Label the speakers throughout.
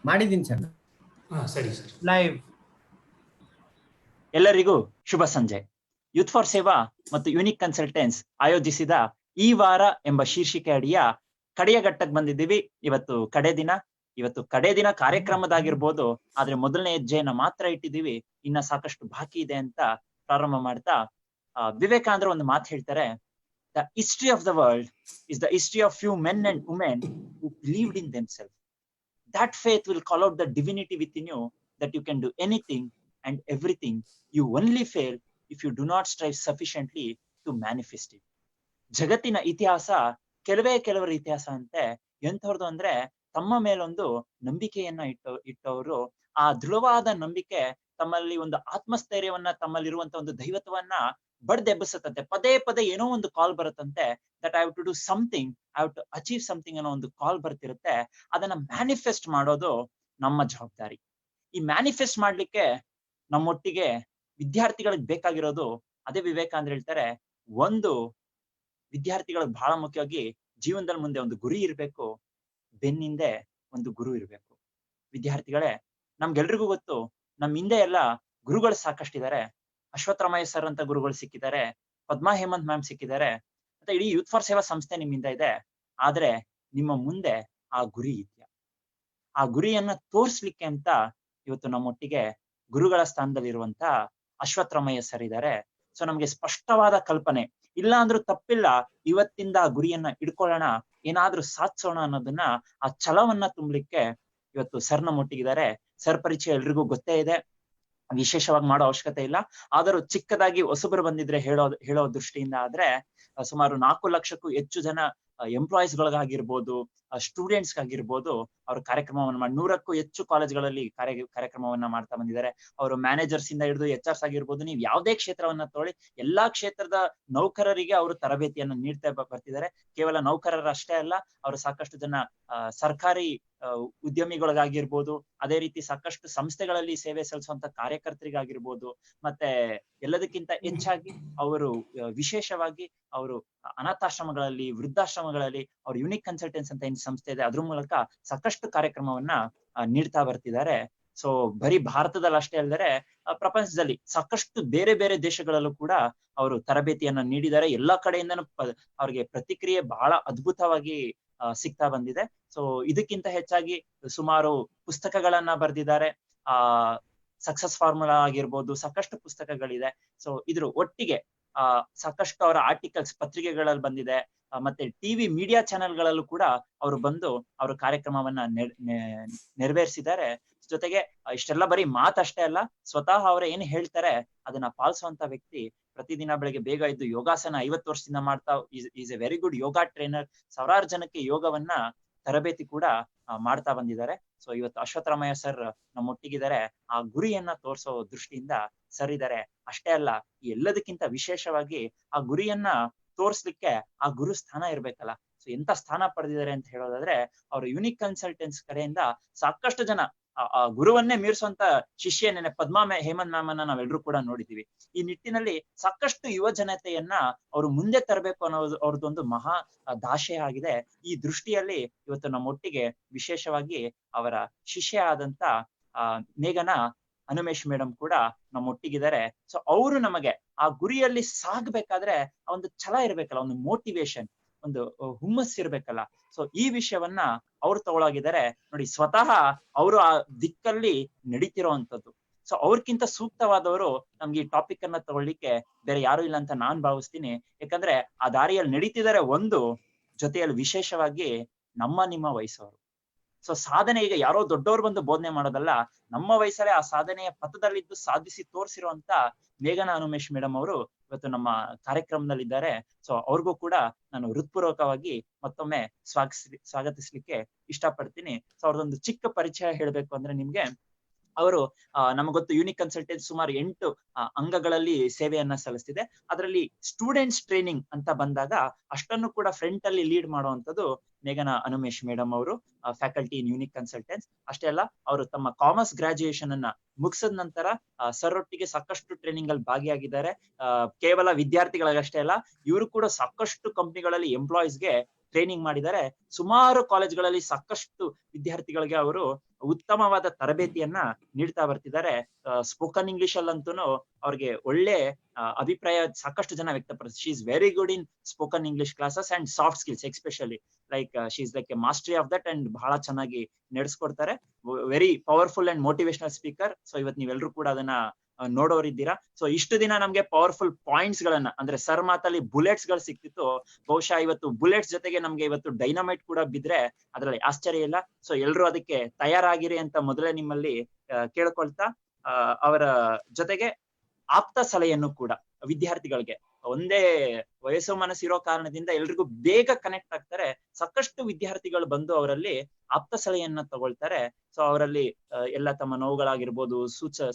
Speaker 1: ಮಾಡಿದ್ದೀನಿ ಸರ್.
Speaker 2: ಸರಿ sir.
Speaker 1: Live.
Speaker 3: ಎಲ್ಲರಿಗೂ ಶುಭ ಸಂಜೆ. ಯೂತ್ ಫಾರ್ ಸೇವಾ ಮತ್ತು ಯೂನಿಕ್ ಕನ್ಸಲ್ಟೆನ್ಸ್ ಆಯೋಜಿಸಿದ ಈ ವಾರ ಎಂಬ ಶೀರ್ಷಿಕೆ ಅಡಿಯ ಕಡೆಯ ಘಟ್ಟಕ್ಕೆ ಬಂದಿದ್ದೀವಿ. ಇವತ್ತು ಕಡೆ ದಿನ ಕಾರ್ಯಕ್ರಮದಾಗಿರ್ಬೋದು, ಆದ್ರೆ ಮೊದಲನೇ ಹೆಜ್ಜೆಯನ್ನ ಮಾತ್ರ ಇಟ್ಟಿದ್ದೀವಿ. ಇನ್ನ ಸಾಕಷ್ಟು ಬಾಕಿ ಇದೆ ಅಂತ ಪ್ರಾರಂಭ ಮಾಡ್ತಾ ವಿವೇಕಾನಂದರು ಒಂದು ಮಾತು ಹೇಳ್ತಾರೆ, the history of the world is the history of few men and women who believed in themselves. That faith will call out the divinity within you, that you can do anything and everything. You only fail if you do not strive sufficiently to manifest it. ಜಗತ್ತಿನ ಇತಿಹಾಸ ಕೆಲವರ ಇತಿಹಾಸ ಅಂತೆ ಎಂಥವ್ರದ್ದು ಅಂದ್ರೆ, ತಮ್ಮ ಮೇಲೊಂದು ನಂಬಿಕೆಯನ್ನ ಇಟ್ಟವರು, ಆ ದೃಢವಾದ ನಂಬಿಕೆ ತಮ್ಮಲ್ಲಿ ಒಂದು ಆತ್ಮಸ್ಥೈರ್ಯವನ್ನ, ತಮ್ಮಲ್ಲಿರುವಂತ ಒಂದು ದೈವತ್ವವನ್ನ ಬಡ್ದೆಬ್ಬಿಸತ್ತಂತೆ. ಪದೇ ಏನೋ ಒಂದು ಕಾಲ್ ಬರುತ್ತಂತೆ, that I have to do something, I have to achieve something ಅನ್ನೋ ಒಂದು ಕಾಲ್ ಬರ್ತಿರುತ್ತೆ. ಅದನ್ನ ಮ್ಯಾನಿಫೆಸ್ಟ್ ಮಾಡೋದು ನಮ್ಮ ಜವಾಬ್ದಾರಿ. ಈ ಮ್ಯಾನಿಫೆಸ್ಟ್ ಮಾಡ್ಲಿಕ್ಕೆ ನಮ್ಮೊಟ್ಟಿಗೆ ವಿದ್ಯಾರ್ಥಿಗಳಿಗೆ ಬೇಕಾಗಿರೋದು, ಅದೇ ವಿವೇಕಾನಂದರು ಹೇಳ್ತಾರೆ, ಒಂದು ವಿದ್ಯಾರ್ಥಿಗಳಿಗೆ ಬಹಳ ಮುಖ್ಯವಾಗಿ ಜೀವನದಲ್ಲಿ ಮುಂದೆ ಒಂದು ಗುರಿ ಇರಬೇಕು, ಬೆನ್ನಿಂದೆ ಒಂದು ಗುರು ಇರಬೇಕು. ವಿದ್ಯಾರ್ಥಿಗಳೇ, ನಮ್ಗೆಲ್ರಿಗೂ ಗೊತ್ತು, ನಮ್ ಹಿಂದೆ ಎಲ್ಲ ಗುರುಗಳು ಸಾಕಷ್ಟಿದ್ದಾರೆ. ಅಶ್ವತ್ಥರಾಮಯ್ಯ ಸರ್ ಅಂತ ಗುರುಗಳು ಸಿಕ್ಕಿದ್ದಾರೆ, ಪದ್ಮಾ ಹೇಮಂತ್ ಮ್ಯಾಮ್ ಸಿಕ್ಕಿದ್ದಾರೆ, ಮತ್ತೆ ಇಡೀ ಯೂತ್ ಫಾರ್ ಸೇವಾ ಸಂಸ್ಥೆ ನಿಮ್ಮಿಂದ ಇದೆ. ಆದ್ರೆ ನಿಮ್ಮ ಮುಂದೆ ಆ ಗುರಿ ಇದೆಯಾ? ಆ ಗುರಿಯನ್ನ ತೋರ್ಸ್ಲಿಕ್ಕೆ ಅಂತ ಇವತ್ತು ನಮ್ಮೊಟ್ಟಿಗೆ ಗುರುಗಳ ಸ್ಥಾನದಲ್ಲಿರುವಂತ ಅಶ್ವತ್ಥರಾಮಯ್ಯ ಸರ್ ಇದ್ದಾರೆ. ಸೊ ನಮ್ಗೆ ಸ್ಪಷ್ಟವಾದ ಕಲ್ಪನೆ ಇಲ್ಲ ಅಂದ್ರೂ ತಪ್ಪಿಲ್ಲ, ಇವತ್ತಿಂದ ಆ ಗುರಿಯನ್ನ ಇಡ್ಕೊಳ್ಳೋಣ, ಏನಾದ್ರೂ ಸಾಧಿಸೋಣ ಅನ್ನೋದನ್ನ, ಆ ಛಲವನ್ನ ತುಂಬಲಿಕ್ಕೆ ಇವತ್ತು ಸರ್ ನಮ್ಮೊಟ್ಟಿಗಿದ್ದಾರೆ. ಸರ್ ಪರಿಚಯ ಎಲ್ರಿಗೂ ಗೊತ್ತೇ ಇದೆ, ವಿಶೇಷವಾಗಿ ಮಾಡೋ ಅವಶ್ಯಕತೆ ಇಲ್ಲ. ಆದರೂ ಚಿಕ್ಕದಾಗಿ ಹೊಸಬರು ಬಂದಿದ್ರೆ ಹೇಳೋ ದೃಷ್ಟಿಯಿಂದ ಆದ್ರೆ, ಸುಮಾರು 4 ಲಕ್ಷಕ್ಕೂ ಹೆಚ್ಚು ಜನ ಎಂಪ್ಲಾಯೀಸ್ ಗಳಿಗಾಗಿರ್ಬೋದು, ಸ್ಟೂಡೆಂಟ್ಸ್ ಗಾಗಿರ್ಬೋದು, ಅವ್ರ ಕಾರ್ಯಕ್ರಮವನ್ನು ಮಾಡಿ 100ಕ್ಕೂ ಹೆಚ್ಚು ಕಾಲೇಜ್ಗಳಲ್ಲಿ ಕಾರ್ಯಕ್ರಮವನ್ನ ಮಾಡ್ತಾ ಬಂದಿದ್ದಾರೆ. ಅವರು ಮ್ಯಾನೇಜರ್ಸ್ ಇಂದ ಹಿಡಿದು HR ಆಗಿರ್ಬೋದು, ನೀವು ಯಾವುದೇ ಕ್ಷೇತ್ರವನ್ನ ತಗೊಳ್ಳಿ, ಎಲ್ಲಾ ಕ್ಷೇತ್ರದ ನೌಕರರಿಗೆ ಅವರು ತರಬೇತಿಯನ್ನು ನೀಡ್ತಾ ಬರ್ತಿದ್ದಾರೆ. ಕೇವಲ ನೌಕರರ ಅಷ್ಟೇ ಅಲ್ಲ, ಅವರು ಸಾಕಷ್ಟು ಜನ ಸರ್ಕಾರಿ ಉದ್ಯಮಿಗಳಿಗಾಗಿರ್ಬೋದು, ಅದೇ ರೀತಿ ಸಾಕಷ್ಟು ಸಂಸ್ಥೆಗಳಲ್ಲಿ ಸೇವೆ ಸಲ್ಲಿಸುವಂತ ಕಾರ್ಯಕರ್ತರಿಗಾಗಿರ್ಬೋದು, ಮತ್ತೆ ಎಲ್ಲದಕ್ಕಿಂತ ಹೆಚ್ಚಾಗಿ ಅವರು ವಿಶೇಷವಾಗಿ ಅವರು ಅನಾಥಾಶ್ರಮಗಳಲ್ಲಿ, ವೃದ್ಧಾಶ್ರಮಗಳಲ್ಲಿ ಅವ್ರ ಯೂನಿಕ್ ಕನ್ಸಲ್ಟೆನ್ಸ್ ಅಂತ ಏನ್ ಸಂಸ್ಥೆ ಇದೆ, ಅದ್ರ ಮೂಲಕ ಸಾಕಷ್ಟು ಕಾರ್ಯಕ್ರಮವನ್ನ ನೀಡ್ತಾ ಬರ್ತಿದ್ದಾರೆ. ಸೊ ಬರೀ ಭಾರತದಲ್ಲಿ ಅಷ್ಟೇ ಅಲ್ಲದೆ ಪ್ರಪಂಚದಲ್ಲಿ ಸಾಕಷ್ಟು ಬೇರೆ ದೇಶಗಳಲ್ಲೂ ಕೂಡ ಅವರು ತರಬೇತಿಯನ್ನ ನೀಡಿದ್ದಾರೆ. ಎಲ್ಲಾ ಕಡೆಯಿಂದನೂ ಅವ್ರಿಗೆ ಪ್ರತಿಕ್ರಿಯೆ ಬಹಳ ಅದ್ಭುತವಾಗಿ ಸಿಗ್ತಾ ಬಂದಿದೆ. ಸೊ ಇದಕ್ಕಿಂತ ಹೆಚ್ಚಾಗಿ ಸುಮಾರು ಪುಸ್ತಕಗಳನ್ನ ಬರೆದಿದ್ದಾರೆ. ಸಕ್ಸಸ್ ಫಾರ್ಮುಲಾ ಆಗಿರ್ಬೋದು, ಸಾಕಷ್ಟು ಪುಸ್ತಕಗಳಿದೆ. ಸೊ ಇದ್ರ ಒಟ್ಟಿಗೆ ಸಾಕಷ್ಟು ಅವರ ಆರ್ಟಿಕಲ್ಸ್ ಪತ್ರಿಕೆಗಳಲ್ಲಿ ಬಂದಿದೆ. ಮತ್ತೆ ಟಿವಿ ಮೀಡಿಯಾ ಚಾನೆಲ್ಗಳಲ್ಲೂ ಕೂಡ ಅವರು ಬಂದು ಅವ್ರ ಕಾರ್ಯಕ್ರಮವನ್ನ ನೆರವೇರಿಸಿದ್ದಾರೆ. ಜೊತೆಗೆ ಇಷ್ಟೆಲ್ಲ ಬರೀ ಮಾತಷ್ಟೇ ಅಲ್ಲ, ಸ್ವತಃ ಅವರೇ ಏನ್ ಹೇಳ್ತಾರೆ ಅದನ್ನ ಪಾಲಿಸುವಂತ ವ್ಯಕ್ತಿ. ಪ್ರತಿದಿನ ಬೆಳಗ್ಗೆ ಬೇಗ ಇದ್ದು ಯೋಗಾಸನ 50 ವರ್ಷದಿಂದ ಮಾಡ್ತಾ, is A very good yoga trainer. ಸಾವಿರಾರು ಜನಕ್ಕೆ ಯೋಗವನ್ನ ತರಬೇತಿ ಕೂಡ ಮಾಡ್ತಾ ಬಂದಿದ್ದಾರೆ. ಸೊ ಇವತ್ತು ಅಶ್ವತ್ಥರಾಮಯ್ಯ ಸರ್ ನಮ್ಮೊಟ್ಟಿಗಿದ್ದಾರೆ. ಆ ಗುರಿಯನ್ನ ತೋರಿಸೋ ದೃಷ್ಟಿಯಿಂದ ಸರ್ ಇದ್ದಾರೆ. ಅಷ್ಟೇ ಅಲ್ಲ, ಈ ಎಲ್ಲದಕ್ಕಿಂತ ವಿಶೇಷವಾಗಿ ಆ ಗುರಿಯನ್ನ ತೋರ್ಸ್ಲಿಕ್ಕೆ ಆ ಗುರು ಸ್ಥಾನ ಇರ್ಬೇಕಲ್ಲ. ಸೊ ಎಂತ ಸ್ಥಾನ ಪಡೆದಿದ್ದಾರೆ ಅಂತ ಹೇಳೋದಾದ್ರೆ, ಅವ್ರ ಯೂನಿಕ್ ಕನ್ಸಲ್ಟೆನ್ಸ್ ಕಡೆಯಿಂದ ಸಾಕಷ್ಟು ಜನ ಆ ಗುರುವನ್ನೇ ಮೀರಿಸುವಂತ ಶಿಷ್ಯನೇ ಪದ್ಮಾ ಹೇಮಂತ್ ಮ್ಯಾಮ್ ಅನ್ನ ನಾವೆಲ್ಲರೂ ಕೂಡ ನೋಡಿದೀವಿ. ಈ ನಿಟ್ಟಿನಲ್ಲಿ ಸಾಕಷ್ಟು ಯುವ ಜನತೆಯನ್ನ ಅವರು ಮುಂದೆ ತರಬೇಕು ಅನ್ನೋದು ಅವ್ರದ್ದೊಂದು ಮಹಾ ದಾಶೆ ಆಗಿದೆ. ಈ ದೃಷ್ಟಿಯಲ್ಲಿ ಇವತ್ತು ನಮ್ಮೊಟ್ಟಿಗೆ ವಿಶೇಷವಾಗಿ ಅವರ ಶಿಷ್ಯ ಆದಂತ ಮೇಘನಾ ಅನುಮೇಶ್ ಮೇಡಮ್ ಕೂಡ ನಮ್ಮೊಟ್ಟಿಗಿದ್ದಾರೆ. ಸೊ ಅವರು ನಮಗೆ ಆ ಗುರಿಯಲ್ಲಿ ಸಾಗ್ಬೇಕಾದ್ರೆ ಒಂದು ಛಲ ಇರ್ಬೇಕಲ್ಲ, ಒಂದು ಮೋಟಿವೇಶನ್, ಒಂದು ಹುಮ್ಮಸ್ ಇರ್ಬೇಕಲ್ಲ. ಸೊ ಈ ವಿಷಯವನ್ನ ಅವ್ರು ತಗೊಳಗಿದ್ದಾರೆ ನೋಡಿ. ಸ್ವತಃ ಅವರು ಆ ದಿಕ್ಕಲ್ಲಿ ನಡೀತಿರೋವಂಥದ್ದು. ಸೊ ಅವ್ರಕ್ಕಿಂತ ಸೂಕ್ತವಾದವರು ನಮ್ಗೆ ಈ ಟಾಪಿಕ್ ಅನ್ನ ತಗೊಳ್ಳಿಕ್ಕೆ ಬೇರೆ ಯಾರು ಇಲ್ಲ ಅಂತ ನಾನ್ ಭಾವಿಸ್ತೀನಿ. ಯಾಕಂದ್ರೆ ಆ ದಾರಿಯಲ್ಲಿ ನಡೀತಿದ್ದಾರೆ. ಒಂದು ಜೊತೆಯಲ್ಲಿ ವಿಶೇಷವಾಗಿ ನಿಮ್ಮ ವಯಸ್ಸವರು. ಸೊ ಸಾಧನೆ ಈಗ ಯಾರೋ ದೊಡ್ಡವ್ರು ಬಂದು ಬೋಧನೆ ಮಾಡೋದಲ್ಲ, ನಮ್ಮ ವಯಸ್ಸಲ್ಲೇ ಆ ಸಾಧನೆಯ ಪಥದಲ್ಲಿದ್ದು ಸಾಧಿಸಿ ತೋರಿಸಿರುವಂತ ಮೇಘನಾ ಅನುಮೇಶ್ ಮೇಡಮ್ ಅವರು ಇವತ್ತು ನಮ್ಮ ಕಾರ್ಯಕ್ರಮದಲ್ಲಿದ್ದಾರೆ. ಸೊ ಅವ್ರಿಗೂ ಕೂಡ ನಾನು ಹೃತ್ಪೂರ್ವಕವಾಗಿ ಮತ್ತೊಮ್ಮೆ ಸ್ವಾಗತಿಸ್ಲಿಕ್ಕೆ ಇಷ್ಟಪಡ್ತೀನಿ. ಸೊ ಅವ್ರದೊಂದು ಚಿಕ್ಕ ಪರಿಚಯ ಹೇಳ್ಬೇಕು ಅಂದ್ರೆ ನಿಮ್ಗೆ, ಅವರು ನಮ್ಗೆ ಗೊತ್ತು ಯೂನಿಕ್ ಕನ್ಸಲ್ಟೆನ್ಸ್ ಸುಮಾರು 8 ಅಂಗಗಳಲ್ಲಿ ಸೇವೆಯನ್ನ ಸಲ್ಲಿಸ್ತಿದೆ. ಅದರಲ್ಲಿ ಸ್ಟೂಡೆಂಟ್ಸ್ ಟ್ರೈನಿಂಗ್ ಅಂತ ಬಂದಾಗ ಅಷ್ಟನ್ನು ಕೂಡ ಫ್ರಂಟ್ ಅಲ್ಲಿ ಲೀಡ್ ಮಾಡುವಂತದ್ದು ಮೇಘನಾ ಅನುಮೇಶ್ ಮೇಡಮ್ ಅವರು, ಫ್ಯಾಕಲ್ಟಿ ಇನ್ ಯೂನಿಕ್ ಕನ್ಸಲ್ಟೆನ್ಸ್. ಅಷ್ಟೇ ಅಲ್ಲ, ಅವರು ತಮ್ಮ ಕಾಮರ್ಸ್ ಗ್ರಾಜುಯೇಷನ್ ಅನ್ನ ಮುಗಿಸಿದ ನಂತರ ಸರ್ ಒಟ್ಟಿಗೆ ಸಾಕಷ್ಟು ಟ್ರೈನಿಂಗ್ ಅಲ್ಲಿ ಭಾಗಿಯಾಗಿದ್ದಾರೆ. ಕೇವಲ ವಿದ್ಯಾರ್ಥಿಗಳಿಗಷ್ಟೇ ಅಲ್ಲ, ಇವರು ಕೂಡ ಸಾಕಷ್ಟು ಕಂಪ್ನಿಗಳಲ್ಲಿ ಎಂಪ್ಲಾಯೀಸ್ಗೆ ಟ್ರೈನಿಂಗ್ ಮಾಡಿದ್ದಾರೆ. ಸುಮಾರು ಕಾಲೇಜ್ಗಳಲ್ಲಿ ಸಾಕಷ್ಟು ವಿದ್ಯಾರ್ಥಿಗಳಿಗೆ ಅವರು ಉತ್ತಮವಾದ ತರಬೇತಿಯನ್ನ ನೀಡ್ತಾ ಬರ್ತಿದ್ದಾರೆ. ಸ್ಪೋಕನ್ ಇಂಗ್ಲಿಷ್ ಅಲ್ಲಂತೂ ಅವ್ರಿಗೆ ಒಳ್ಳೆ ಅಭಿಪ್ರಾಯ ಸಾಕಷ್ಟು ಜನ ವ್ಯಕ್ತಪಡಿಸಿ. She is very good in spoken English classes and soft skills especially. Like she is like a mastery of that and ಬಹಳ ಚೆನ್ನಾಗಿ ನಡೆಸ್ಕೊಡ್ತಾರೆ. Very powerful and motivational speaker. So ಇವತ್ತು ನೀವೆಲ್ಲರೂ ಕೂಡ ಅದನ್ನ ನೋಡೋರಿದ್ದೀರಾ. ಸೊ ಇಷ್ಟು ದಿನ ನಮ್ಗೆ ಪವರ್ಫುಲ್ ಪಾಯಿಂಟ್ಸ್ ಗಳನ್ನ ಅಂದ್ರೆ ಸರ್ ಮಾತಲ್ಲಿ ಬುಲೆಟ್ಸ್ ಗಳು ಸಿಕ್ತಿತ್ತು. ಬಹುಶಃ ಇವತ್ತು ಬುಲೆಟ್ಸ್ ಜೊತೆಗೆ ನಮ್ಗೆ ಇವತ್ತು ಡೈನಮೈಟ್ ಕೂಡ ಬಿದ್ರೆ ಅದರಲ್ಲಿ ಆಶ್ಚರ್ಯ ಇಲ್ಲ. ಸೊ ಎಲ್ರು ಅದಕ್ಕೆ ತಯಾರಾಗಿರಿ ಅಂತ ಮೊದಲೇ ನಿಮ್ಮಲ್ಲಿ ಕೇಳ್ಕೊಳ್ತಾ, ಅವರ ಜೊತೆಗೆ ಆಪ್ತ ಸಲಹೆಯನ್ನು ಕೂಡ ವಿದ್ಯಾರ್ಥಿಗಳಿಗೆ, ಒಂದೇ ವಯಸ್ಸು ಮನಸ್ಸಿರೋ ಕಾರಣದಿಂದ ಎಲ್ರಿಗೂ ಬೇಗ ಕನೆಕ್ಟ್ ಆಗ್ತಾರೆ. ಸಾಕಷ್ಟು ವಿದ್ಯಾರ್ಥಿಗಳು ಬಂದು ಅವರಲ್ಲಿ ಆಪ್ತ ಸಲಹೆಯನ್ನ ತಗೊಳ್ತಾರೆ. ಸೊ ಅವರಲ್ಲಿ ಎಲ್ಲ ತಮ್ಮ ನೋವುಗಳಾಗಿರ್ಬೋದು,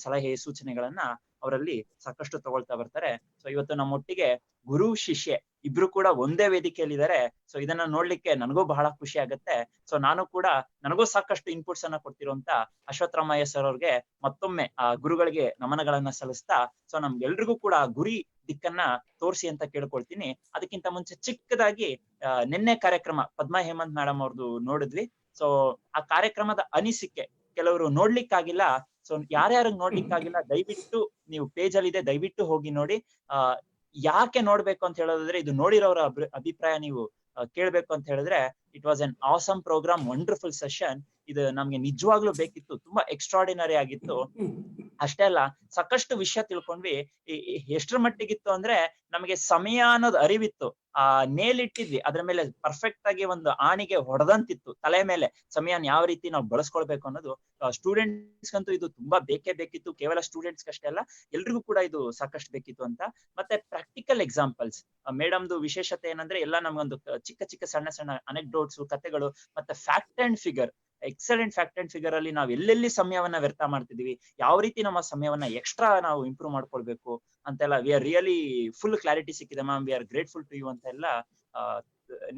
Speaker 3: ಸಲಹೆ ಸೂಚನೆಗಳನ್ನ ಅವರಲ್ಲಿ ಸಾಕಷ್ಟು ತಗೊಳ್ತಾ ಬರ್ತಾರೆ. ಸೊ ಇವತ್ತು ನಮ್ಮೊಟ್ಟಿಗೆ ಗುರು ಶಿಷ್ಯೆ ಇಬ್ರು ಕೂಡ ಒಂದೇ ವೇದಿಕೆಯಲ್ಲಿದ್ದಾರೆ. ಸೊ ಇದನ್ನ ನೋಡ್ಲಿಕ್ಕೆ ನನಗೂ ಬಹಳ ಖುಷಿ ಆಗುತ್ತೆ. ಸೊ ನನಗೂ ಸಾಕಷ್ಟು ಇನ್ಪುಟ್ಸ್ ಅನ್ನ ಕೊಡ್ತಿರುವಂತ ಅಶ್ವತ್ಥರಾಮಯ್ಯ ಸರ್ ಅವ್ರಿಗೆ ಮತ್ತೊಮ್ಮೆ ಆ ಗುರುಗಳಿಗೆ ನಮನಗಳನ್ನ ಸಲ್ಲಿಸ್ತಾ, ಸೊ ನಮ್ಗೆಲ್ರಿಗೂ ಕೂಡ ಗುರಿ ದಿಕ್ಕನ್ನ ತೋರಿಸಿ ಅಂತ ಕೇಳ್ಕೊಳ್ತೀನಿ. ಅದಕ್ಕಿಂತ ಮುಂಚೆ ಚಿಕ್ಕದಾಗಿ ನಿನ್ನೆ ಕಾರ್ಯಕ್ರಮ ಪದ್ಮಾ ಹೇಮಂತ್ ಮೇಡಮ್ ಅವ್ರದ್ದು ನೋಡಿದ್ವಿ. ಸೊ ಆ ಕಾರ್ಯಕ್ರಮದ ಅನಿಸಿಕೆ ಕೆಲವರು ನೋಡ್ಲಿಕ್ಕಾಗಿಲ್ಲ. ಸೊ ಯಾರ್ಯಾರು ನೋಡ್ಲಿಕ್ಕಾಗಿಲ್ಲ ದಯವಿಟ್ಟು ನೀವು ಪೇಜ್ ಅಲ್ಲಿ ಇದೆ, ದಯವಿಟ್ಟು ಹೋಗಿ ನೋಡಿ. ಯಾಕೆ ನೋಡ್ಬೇಕು ಅಂತ ಹೇಳೋದಾದ್ರೆ, ಇದು ನೋಡಿರೋರ ಅಭಿಪ್ರಾಯ ನೀವು ಕೇಳ್ಬೇಕು ಅಂತ ಹೇಳಿದ್ರೆ, it was an awesome programme, wonderful session. ಇದು ನಮ್ಗೆ ನಿಜವಾಗ್ಲೂ ಬೇಕಿತ್ತು, ತುಂಬಾ ಎಕ್ಸ್ಟ್ರಾರ್ಡಿನರಿ ಆಗಿತ್ತು. ಅಷ್ಟೇ ಅಲ್ಲ, ಸಾಕಷ್ಟು ವಿಷಯ ತಿಳ್ಕೊಂಡ್ವಿ. ಎಷ್ಟರ ಮಟ್ಟಿಗಿತ್ತು ಅಂದ್ರೆ ನಮಗೆ ಸಮಯ ಅನ್ನೋದು ಅರಿವಿತ್ತು. ನೇಲಿಟ್ಟಿದ್ವಿ, ಅದ್ರ ಮೇಲೆ ಪರ್ಫೆಕ್ಟ್ ಆಗಿ ಒಂದು ಆಣಿಗೆ ಹೊಡೆದಂತಿತ್ತು ತಲೆ ಮೇಲೆ. ಸಮಯನ ಯಾವ ರೀತಿ ನಾವು ಬಳಸ್ಕೊಳ್ಬೇಕು ಅನ್ನೋದು ಸ್ಟೂಡೆಂಟ್ಸ್ ಅಂತೂ ಇದು ತುಂಬಾ ಬೇಕೇ ಬೇಕಿತ್ತು. ಕೇವಲ ಸ್ಟೂಡೆಂಟ್ಸ್ ಅಷ್ಟೇ ಅಲ್ಲ, ಎಲ್ರಿಗೂ ಕೂಡ ಇದು ಸಾಕಷ್ಟು ಬೇಕಿತ್ತು ಅಂತ. ಮತ್ತೆ ಪ್ರಾಕ್ಟಿಕಲ್ ಎಕ್ಸಾಂಪಲ್ಸ್, ಮೇಡಮ್ದು ವಿಶೇಷತೆ ಏನಂದ್ರೆ ಎಲ್ಲ ನಮ್ಗೊಂದು ಚಿಕ್ಕ ಚಿಕ್ಕ ಸಣ್ಣ ಸಣ್ಣ ಅನೆಕ್ಡೋಟ್ಸ್, ಕಥೆಗಳು, ಮತ್ತೆ fact and figure, excellent fact and figure ಅಲ್ಲಿ ನಾವು ಎಲ್ಲೆಲ್ಲಿ ಸಮಯವನ್ನ ವ್ಯರ್ಥ ಮಾಡ್ತಿದೀವಿ, ಯಾವ ರೀತಿ ನಮ್ಮ ಸಮಯವನ್ನ ಎಕ್ಸ್ಟ್ರಾ ನಾವು ಇಂಪ್ರೂವ್ ಮಾಡ್ಕೊಳ್ಬೇಕು ಅಂತೆಲ್ಲ we are really full clarity ಸಿಕ್ಕಿದೆ ma'am. We are grateful to you ಅಂತ ಎಲ್ಲ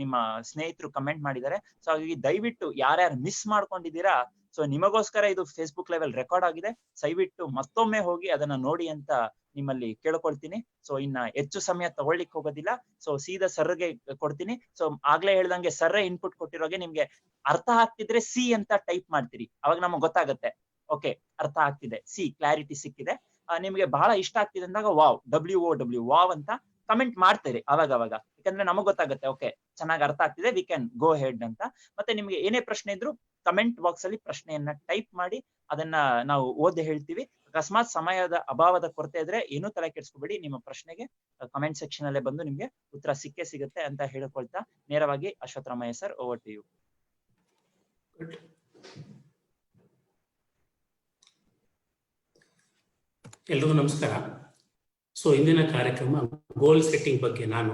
Speaker 3: ನಿಮ್ಮ ಸ್ನೇಹಿತರು ಕಮೆಂಟ್ ಮಾಡಿದ್ದಾರೆ. ಸೊ ಹಾಗಾಗಿ ದಯವಿಟ್ಟು ಯಾರ್ಯಾರು ಮಿಸ್ ಮಾಡ್ಕೊಂಡಿದ್ದೀರಾ, ಸೊ ನಿಮಗೋಸ್ಕರ ಇದು ಫೇಸ್ಬುಕ್ ಲೆವೆಲ್ ರೆಕಾರ್ಡ್ ಆಗಿದೆ, ದಯವಿಟ್ಟು ಮತ್ತೊಮ್ಮೆ ಹೋಗಿ ಅದನ್ನ ನೋಡಿ ಅಂತ ನಿಮ್ಮಲ್ಲಿ ಕೇಳ್ಕೊಳ್ತೀನಿ. ಸೊ ಇನ್ನ ಹೆಚ್ಚು ಸಮಯ ತಗೊಳ್ಳಿಕ್ ಹೋಗೋದಿಲ್ಲ. ಸೊ ಸೀದಾ ಸರ್ಗೆ ಕೊಡ್ತೀನಿ. ಸೊ ಆಗ್ಲೇ ಹೇಳ್ದಂಗೆ ಸರ್ರೇ ಇನ್ಪುಟ್ ಕೊಟ್ಟಿರೋಗೆ ನಿಮ್ಗೆ ಅರ್ಥ ಆಗ್ತಿದ್ರೆ ಸಿ ಅಂತ ಟೈಪ್ ಮಾಡ್ತೀರಿ, ಅವಾಗ ನಮಗ್ ಗೊತ್ತಾಗುತ್ತೆ ಓಕೆ ಅರ್ಥ ಆಗ್ತಿದೆ, ಸಿ ಕ್ಲಾರಿಟಿ ಸಿಕ್ಕಿದೆ. ನಿಮ್ಗೆ ಬಹಳ ಇಷ್ಟ ಆಗ್ತಿದೆ ಅಂದಾಗ ವಾವ್, WOW ವಾವ್ ಅಂತ ಕಮೆಂಟ್ ಮಾಡ್ತೀರಿ ಅವಾಗ, ಯಾಕಂದ್ರೆ ನಮಗ್ ಗೊತ್ತಾಗುತ್ತೆ ಓಕೆ ಚೆನ್ನಾಗಿ ಅರ್ಥ ಆಗ್ತಿದೆ, ವಿ ಕ್ಯಾನ್ ಗೋ ಹೆಡ್ ಅಂತ. ಮತ್ತೆ ನಿಮ್ಗೆ ಏನೇ ಪ್ರಶ್ನೆ ಇದ್ರು ಕಮೆಂಟ್ ಬಾಕ್ಸ್ ಅಲ್ಲಿ ಪ್ರಶ್ನೆಯನ್ನ ಟೈಪ್ ಮಾಡಿ, ಅದನ್ನ ನಾವು ಓದಿ ಹೇಳ್ತೀವಿ. ಅಕಸ್ಮಾತ್ ಸಮಯದ ಅಭಾವದ ಕೊರತೆ ಇದ್ರೆ ಏನೂ ತಲೆ ಕೆಡಿಸ್ಕೋಬೇಡಿ, ನಿಮ್ಮ ಪ್ರಶ್ನೆಗೆ ಕಮೆಂಟ್ ಸೆಕ್ಷನ್ ಅಲ್ಲೇ ಬಂದು ನಿಮ್ಗೆ ಉತ್ತರ ಸಿಕ್ಕೇ ಸಿಗುತ್ತೆ ಅಂತ ಹೇಳ್ಕೊಳ್ತಾ ನೇರವಾಗಿ ಅಶ್ವತ್ಥರಾಮಯ್ಯ ಸರ್, ಓವರ್ ಟು ಯು.
Speaker 1: ಎಲ್ರಿಗೂ ನಮಸ್ಕಾರ. ಸೊ ಇಂದಿನ ಕಾರ್ಯಕ್ರಮ ಗೋಲ್ ಸೆಟ್ಟಿಂಗ್ ಬಗ್ಗೆ, ನಾನು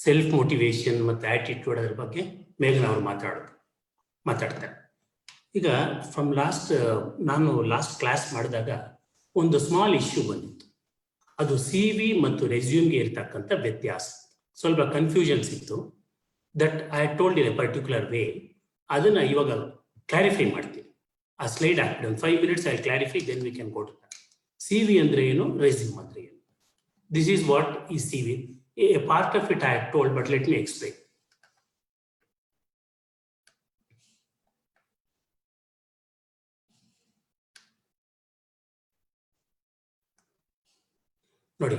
Speaker 1: ಸೆಲ್ಫ್ ಮೋಟಿವೇಶನ್ ಮತ್ತು ಆಟಿಟ್ಯೂಡ್ ಅದ್ರ ಬಗ್ಗೆ ಮೇಘನಾ ಅವರು ಮಾತಾಡ್ತಾರೆ. ಈಗ ನಾನು ಲಾಸ್ಟ್ ಕ್ಲಾಸ್ ಮಾಡಿದಾಗ ಒಂದು ಸ್ಮಾಲ್ ಇಶ್ಯೂ ಬಂದಿತ್ತು. ಅದು CV ಮತ್ತು ರೆಸ್ಯೂಮ್ಗೆ ಇರ್ತಕ್ಕಂಥ ವ್ಯತ್ಯಾಸ, ಸ್ವಲ್ಪ ಕನ್ಫ್ಯೂಷನ್ಸ್ ಇತ್ತು. That I told in a particular way. ಅದನ್ನ ಇವಾಗ ಕ್ಲಾರಿಫೈ ಮಾಡ್ತೀನಿ. ಆ ಸ್ಲೈಡ್ ಹಾಕ್ಬಿಡಿ, ಒಂದು 5 minutes I clarify, then we can go to that. CV ಅಂದ್ರೆ ಏನು, ರೆಸ್ಯೂಮ್ ಅಂದ್ರೆ ಏನು? This is what is CV. A part of it I have told, but let me explain. ನೋಡಿ,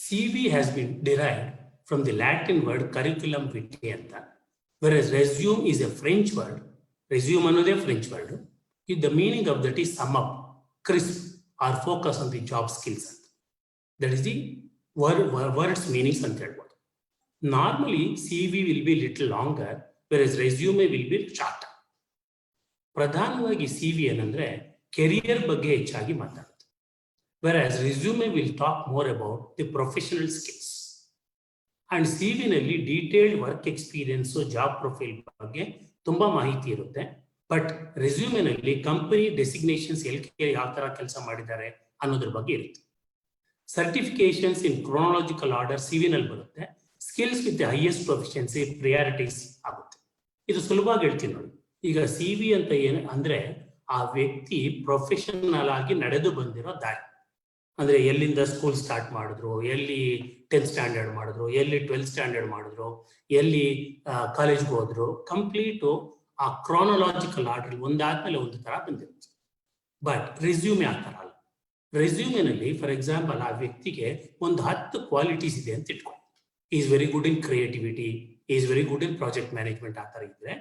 Speaker 1: CV has been derived from the Latin word curriculum vitae anta, whereas resume is a French word. Resume ಅನ್ನೋದೇ French word. The meaning of that is sum up, crisp, or focus on the job skills. That is the words meanings ಅಂತ ಹೇಳ್ಬೋದು. Normally CV will be little longer, whereas resume will be short. ಪ್ರಧಾನವಾಗಿ CV ಏನಂದ್ರೆ career ಬಗ್ಗೆ ಹೆಚ್ಚಾಗಿ ಮಾತಾಡುತ್ತೆ, whereas resume will talk more about the professional skills. And CV ನಲ್ಲಿ detailed work experience, job profile ಬಗ್ಗೆ ತುಂಬಾ ಮಾಹಿತಿ ಇರುತ್ತೆ. ಬಟ್ ರೆಸ್ಯೂಮೆ ನಲ್ಲಿ ಕಂಪನಿ ಡೆಸಿಗ್ನೇಷನ್ಸ್, ಯಾವ ತರ ಕೆಲಸ ಮಾಡಿದ್ದಾರೆ ಅನ್ನೋದ್ರ ಬಗ್ಗೆ ಇರುತ್ತೆ. ಸರ್ಟಿಫಿಕೇಶನ್ಸ್ ಇನ್ ಕ್ರೋನಾಲಜಿಕಲ್ ಆರ್ಡರ್ CV ನಲ್ಲಿ ಬರುತ್ತೆ. Skills with highest proficiency, priorities ಆಗುತ್ತೆ. ಇದು ಸುಲಭವಾಗಿ ಹೇಳ್ತೀನಿ ನೋಡಿ. ಈಗ CV ಅಂತ ಏನು ಅಂದ್ರೆ ಆ ವ್ಯಕ್ತಿ ಪ್ರೊಫೆಷನಲ್ ಆಗಿ ನಡೆದು ಬಂದಿರೋ ದಾರಿ. ಅಂದ್ರೆ ಎಲ್ಲಿಂದ ಸ್ಕೂಲ್ ಸ್ಟಾರ್ಟ್ ಮಾಡಿದ್ರು, ಎಲ್ಲಿ 10th ಸ್ಟ್ಯಾಂಡರ್ಡ್ ಮಾಡಿದ್ರು, ಎಲ್ಲಿ 12th ಸ್ಟ್ಯಾಂಡರ್ಡ್ ಮಾಡಿದ್ರು, ಎಲ್ಲಿ ಕಾಲೇಜ್ಗೆ ಹೋದ್ರು, ಕಂಪ್ಲೀಟು ಆ ಕ್ರೋನಾಲಜಿಕಲ್ ಆರ್ಡರ್ ಒಂದಾದ್ಮೇಲೆ ಒಂದು ತರ ಬಂದಿರುತ್ತೆ. ಬಟ್ ರೆಸ್ಯೂಮೆ ಆ ಥರ ಅಲ್ಲ. ರೆಸ್ಯೂಮೆನಲ್ಲಿ ಫಾರ್ ಎಕ್ಸಾಂಪಲ್ ಆ ವ್ಯಕ್ತಿಗೆ ಒಂದು 10 ಕ್ವಾಲಿಟೀಸ್ ಇದೆ ಅಂತ ಇಟ್ಕೊಂಡು, is very good in creativity, is very good in project management, ಆ ಥರ ಇದ್ರೆ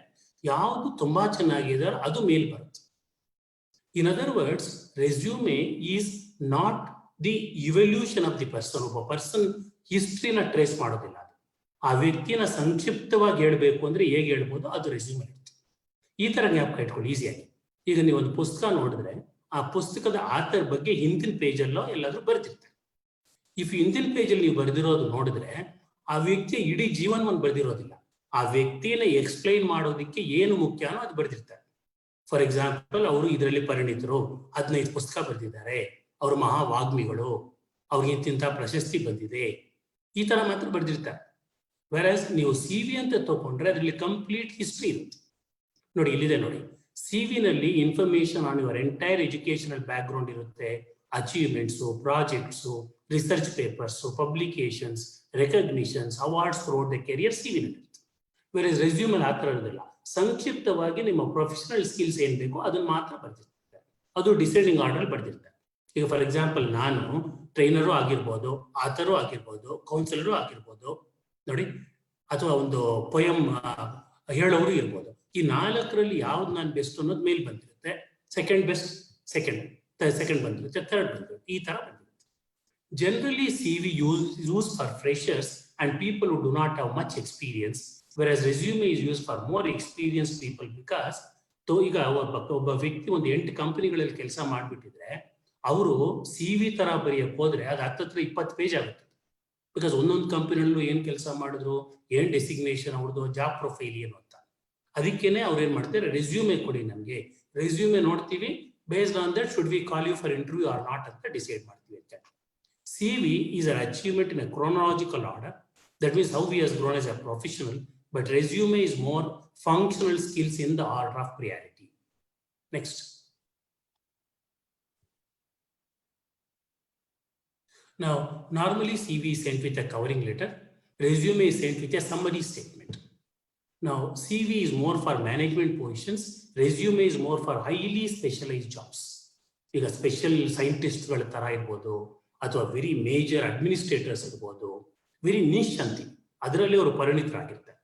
Speaker 1: ಯಾವುದು ತುಂಬಾ ಚೆನ್ನಾಗಿದೆ ಅದು ಮೇಲ್ ಬರುತ್ತೆ. ಇನ್ other words, resume is not the evolution of the person. ಒಬ್ಬ ಪರ್ಸನ್ ಹಿಸ್ಟ್ರಿನ ಟ್ರೇಸ್ ಮಾಡೋದಿಲ್ಲ. ಆ ವ್ಯಕ್ತಿನ ಸಂಕ್ಷಿಪ್ತವಾಗಿ ಹೇಳ್ಬೇಕು ಅಂದ್ರೆ ಹೇಗೆ ಹೇಳ್ಬೋದು, ಅದು ರೆಸ್ಯೂಮೆ ಇರುತ್ತೆ. ಈ ತರ ಜ್ಞಾಪಕ ಇಟ್ಕೊಳ್ಳಿ ಈಸಿಯಾಗಿ. ಈಗ ನೀವು ಒಂದು ಪುಸ್ತಕ ನೋಡಿದ್ರೆ ಆ ಪುಸ್ತಕದ ಆಥರ್ ಬಗ್ಗೆ ಹಿಂದಿನ ಪೇಜಲ್ಲೋ ಎಲ್ಲಾದ್ರೂ ಬರ್ತಿರ್ತಾರೆ. ಇಫ್ ಹಿಂದಿನ ಪೇಜಲ್ಲಿ ನೀವು ಬರೆದಿರೋದು ನೋಡಿದ್ರೆ ಆ ವ್ಯಕ್ತಿಯ ಇಡೀ ಜೀವನವನ್ನು ಬರೆದಿರೋದಿಲ್ಲ. ಆ ವ್ಯಕ್ತಿನ ಎಕ್ಸ್ಪ್ಲೈನ್ ಮಾಡೋದಕ್ಕೆ ಏನು ಮುಖ್ಯನೋ ಅದು ಬರೆದಿರ್ತಾರೆ. ಫಾರ್ ಎಕ್ಸಾಂಪಲ್, ಅವರು ಇದರಲ್ಲಿ ಪರಿಣಿತರು, 15 ಪುಸ್ತಕ ಬರೆದಿದ್ದಾರೆ, ಅವರು ಮಹಾವಾಗ್ಮಿಗಳು, ಅವ್ರಿಗೆ ಇಂತಿಂಥ ಪ್ರಶಸ್ತಿ ಬಂದಿದೆ, ಈ ತರ ಮಾತ್ರ ಬರೆದಿರ್ತಾರೆ. ವೆರಾಸ್ ನೀವು CV ಅಂತ ತಗೊಂಡ್ರೆ ಅದರಲ್ಲಿ ಕಂಪ್ಲೀಟ್ ಹಿಸ್ಟ್ರಿ ಇರುತ್ತೆ. ನೋಡಿ ಇಲ್ಲಿದೆ ನೋಡಿ, CV ನಲ್ಲಿ information on your entire educational background ಇರುತ್ತೆ, achievements, projects, research papers, publications, recognitions, awards throughout the career CV ನಲ್ಲಿ ಇರುತ್ತೆ. ವೆರಾಸ್ ರೆಸ್ಯೂಮ್ ಅಲ್ಲಿ ಆ ಥರ ಇರೋದಿಲ್ಲ. ಸಂಕ್ಷಿಪ್ತವಾಗಿ ನಿಮ್ಮ ಪ್ರೊಫೆಷನಲ್ ಸ್ಕಿಲ್ಸ್ ಏನ್ ಬೇಕೋ ಅದನ್ನ ಮಾತ್ರ ಬರ್ದಿರ್ತಾರೆ. ಅದು ಡಿಸೈಡಿಂಗ್ ಆರ್ಡರ್ ಬರ್ದಿರ್ತಾರೆ. ಈಗ ಫಾರ್ ಎಕ್ಸಾಂಪಲ್, ನಾನು ಟ್ರೈನರು ಆಗಿರ್ಬೋದು, ಆಥರು ಆಗಿರ್ಬೋದು, ಕೌನ್ಸಿಲರು ಆಗಿರ್ಬೋದು ನೋಡಿ, ಅಥವಾ ಒಂದು ಪೊಯಮ್ ಹೇಳೋರು ಇರ್ಬೋದು. ಈ 4ರಲ್ಲಿ ಯಾವ್ದು ನಾನು ಬೆಸ್ಟ್ ಅನ್ನೋದು ಮೇಲ್ ಬಂದಿರುತ್ತೆ. ಸೆಕೆಂಡ್ ಬೆಸ್ಟ್ ಸೆಕೆಂಡ್ ಬಂದಿರುತ್ತೆ, ಥರ್ಡ್ ಬಂದಿರುತ್ತೆ, ಈ ತರ ಬಂದಿರುತ್ತೆ. Generally CV use for freshers and people who do not have much experience, whereas resume is use for more experience people. Because ಈಗ ಒಬ್ಬ ವ್ಯಕ್ತಿ ಒಂದು 8 ಕಂಪನಿಗಳಲ್ಲಿ ಕೆಲಸ ಮಾಡಿಬಿಟ್ಟಿದ್ರೆ ಅವರು CV ತರ ಬರೆಯಕ್ಕೆ ಹೋದ್ರೆ ಅದು 10-20 ಪೇಜ್ ಆಗುತ್ತೆ. ಬಿಕಾಸ್ ಒಂದೊಂದು ಕಂಪನಿಯಲ್ಲೂ ಏನ್ ಕೆಲಸ ಮಾಡಿದ್ರು, ಏನ್ ಡೆಸಿಗ್ನೇಷನ್ ಅವ್ರದ್ದು, ಜಾಬ್ ಪ್ರೊಫೈಲ್ ಏನು ಅಂತ. ಅದಕ್ಕೇನೆ ಅವ್ರು ಏನ್ ಮಾಡ್ತಾರೆ, ರೆಸ್ಯೂಮೆ ಕೊಡಿ ನಮ್ಗೆ, ರೆಸ್ಯೂಮೆ ನೋಡ್ತೀವಿ, based on that should we call you for interview or not ಅಂತ ಡಿಸೈಡ್ ಮಾಡ್ತೀವಿ ಅಂತ. CV is an achievement in a chronological order, that means how we has grown as a professional, but resume is more functional skills in the order of priority. Next. Now, normally CV is sent with a covering letter, resume is sent with a summary statement. Now, CV is more for management positions, resume is more for highly specialized jobs. ಈಗ special ಸೈಂಟಿಸ್ಟ್ಗಳ ತರ ಇರ್ಬೋದು, ಅಥವಾ very major administrators ಇರ್ಬೋದು, very ನಿಶ್ ಅಂತೀವಿ, ಅದರಲ್ಲಿ ಅವರು ಪರಿಣಿತರಾಗಿರ್ತಾರೆ.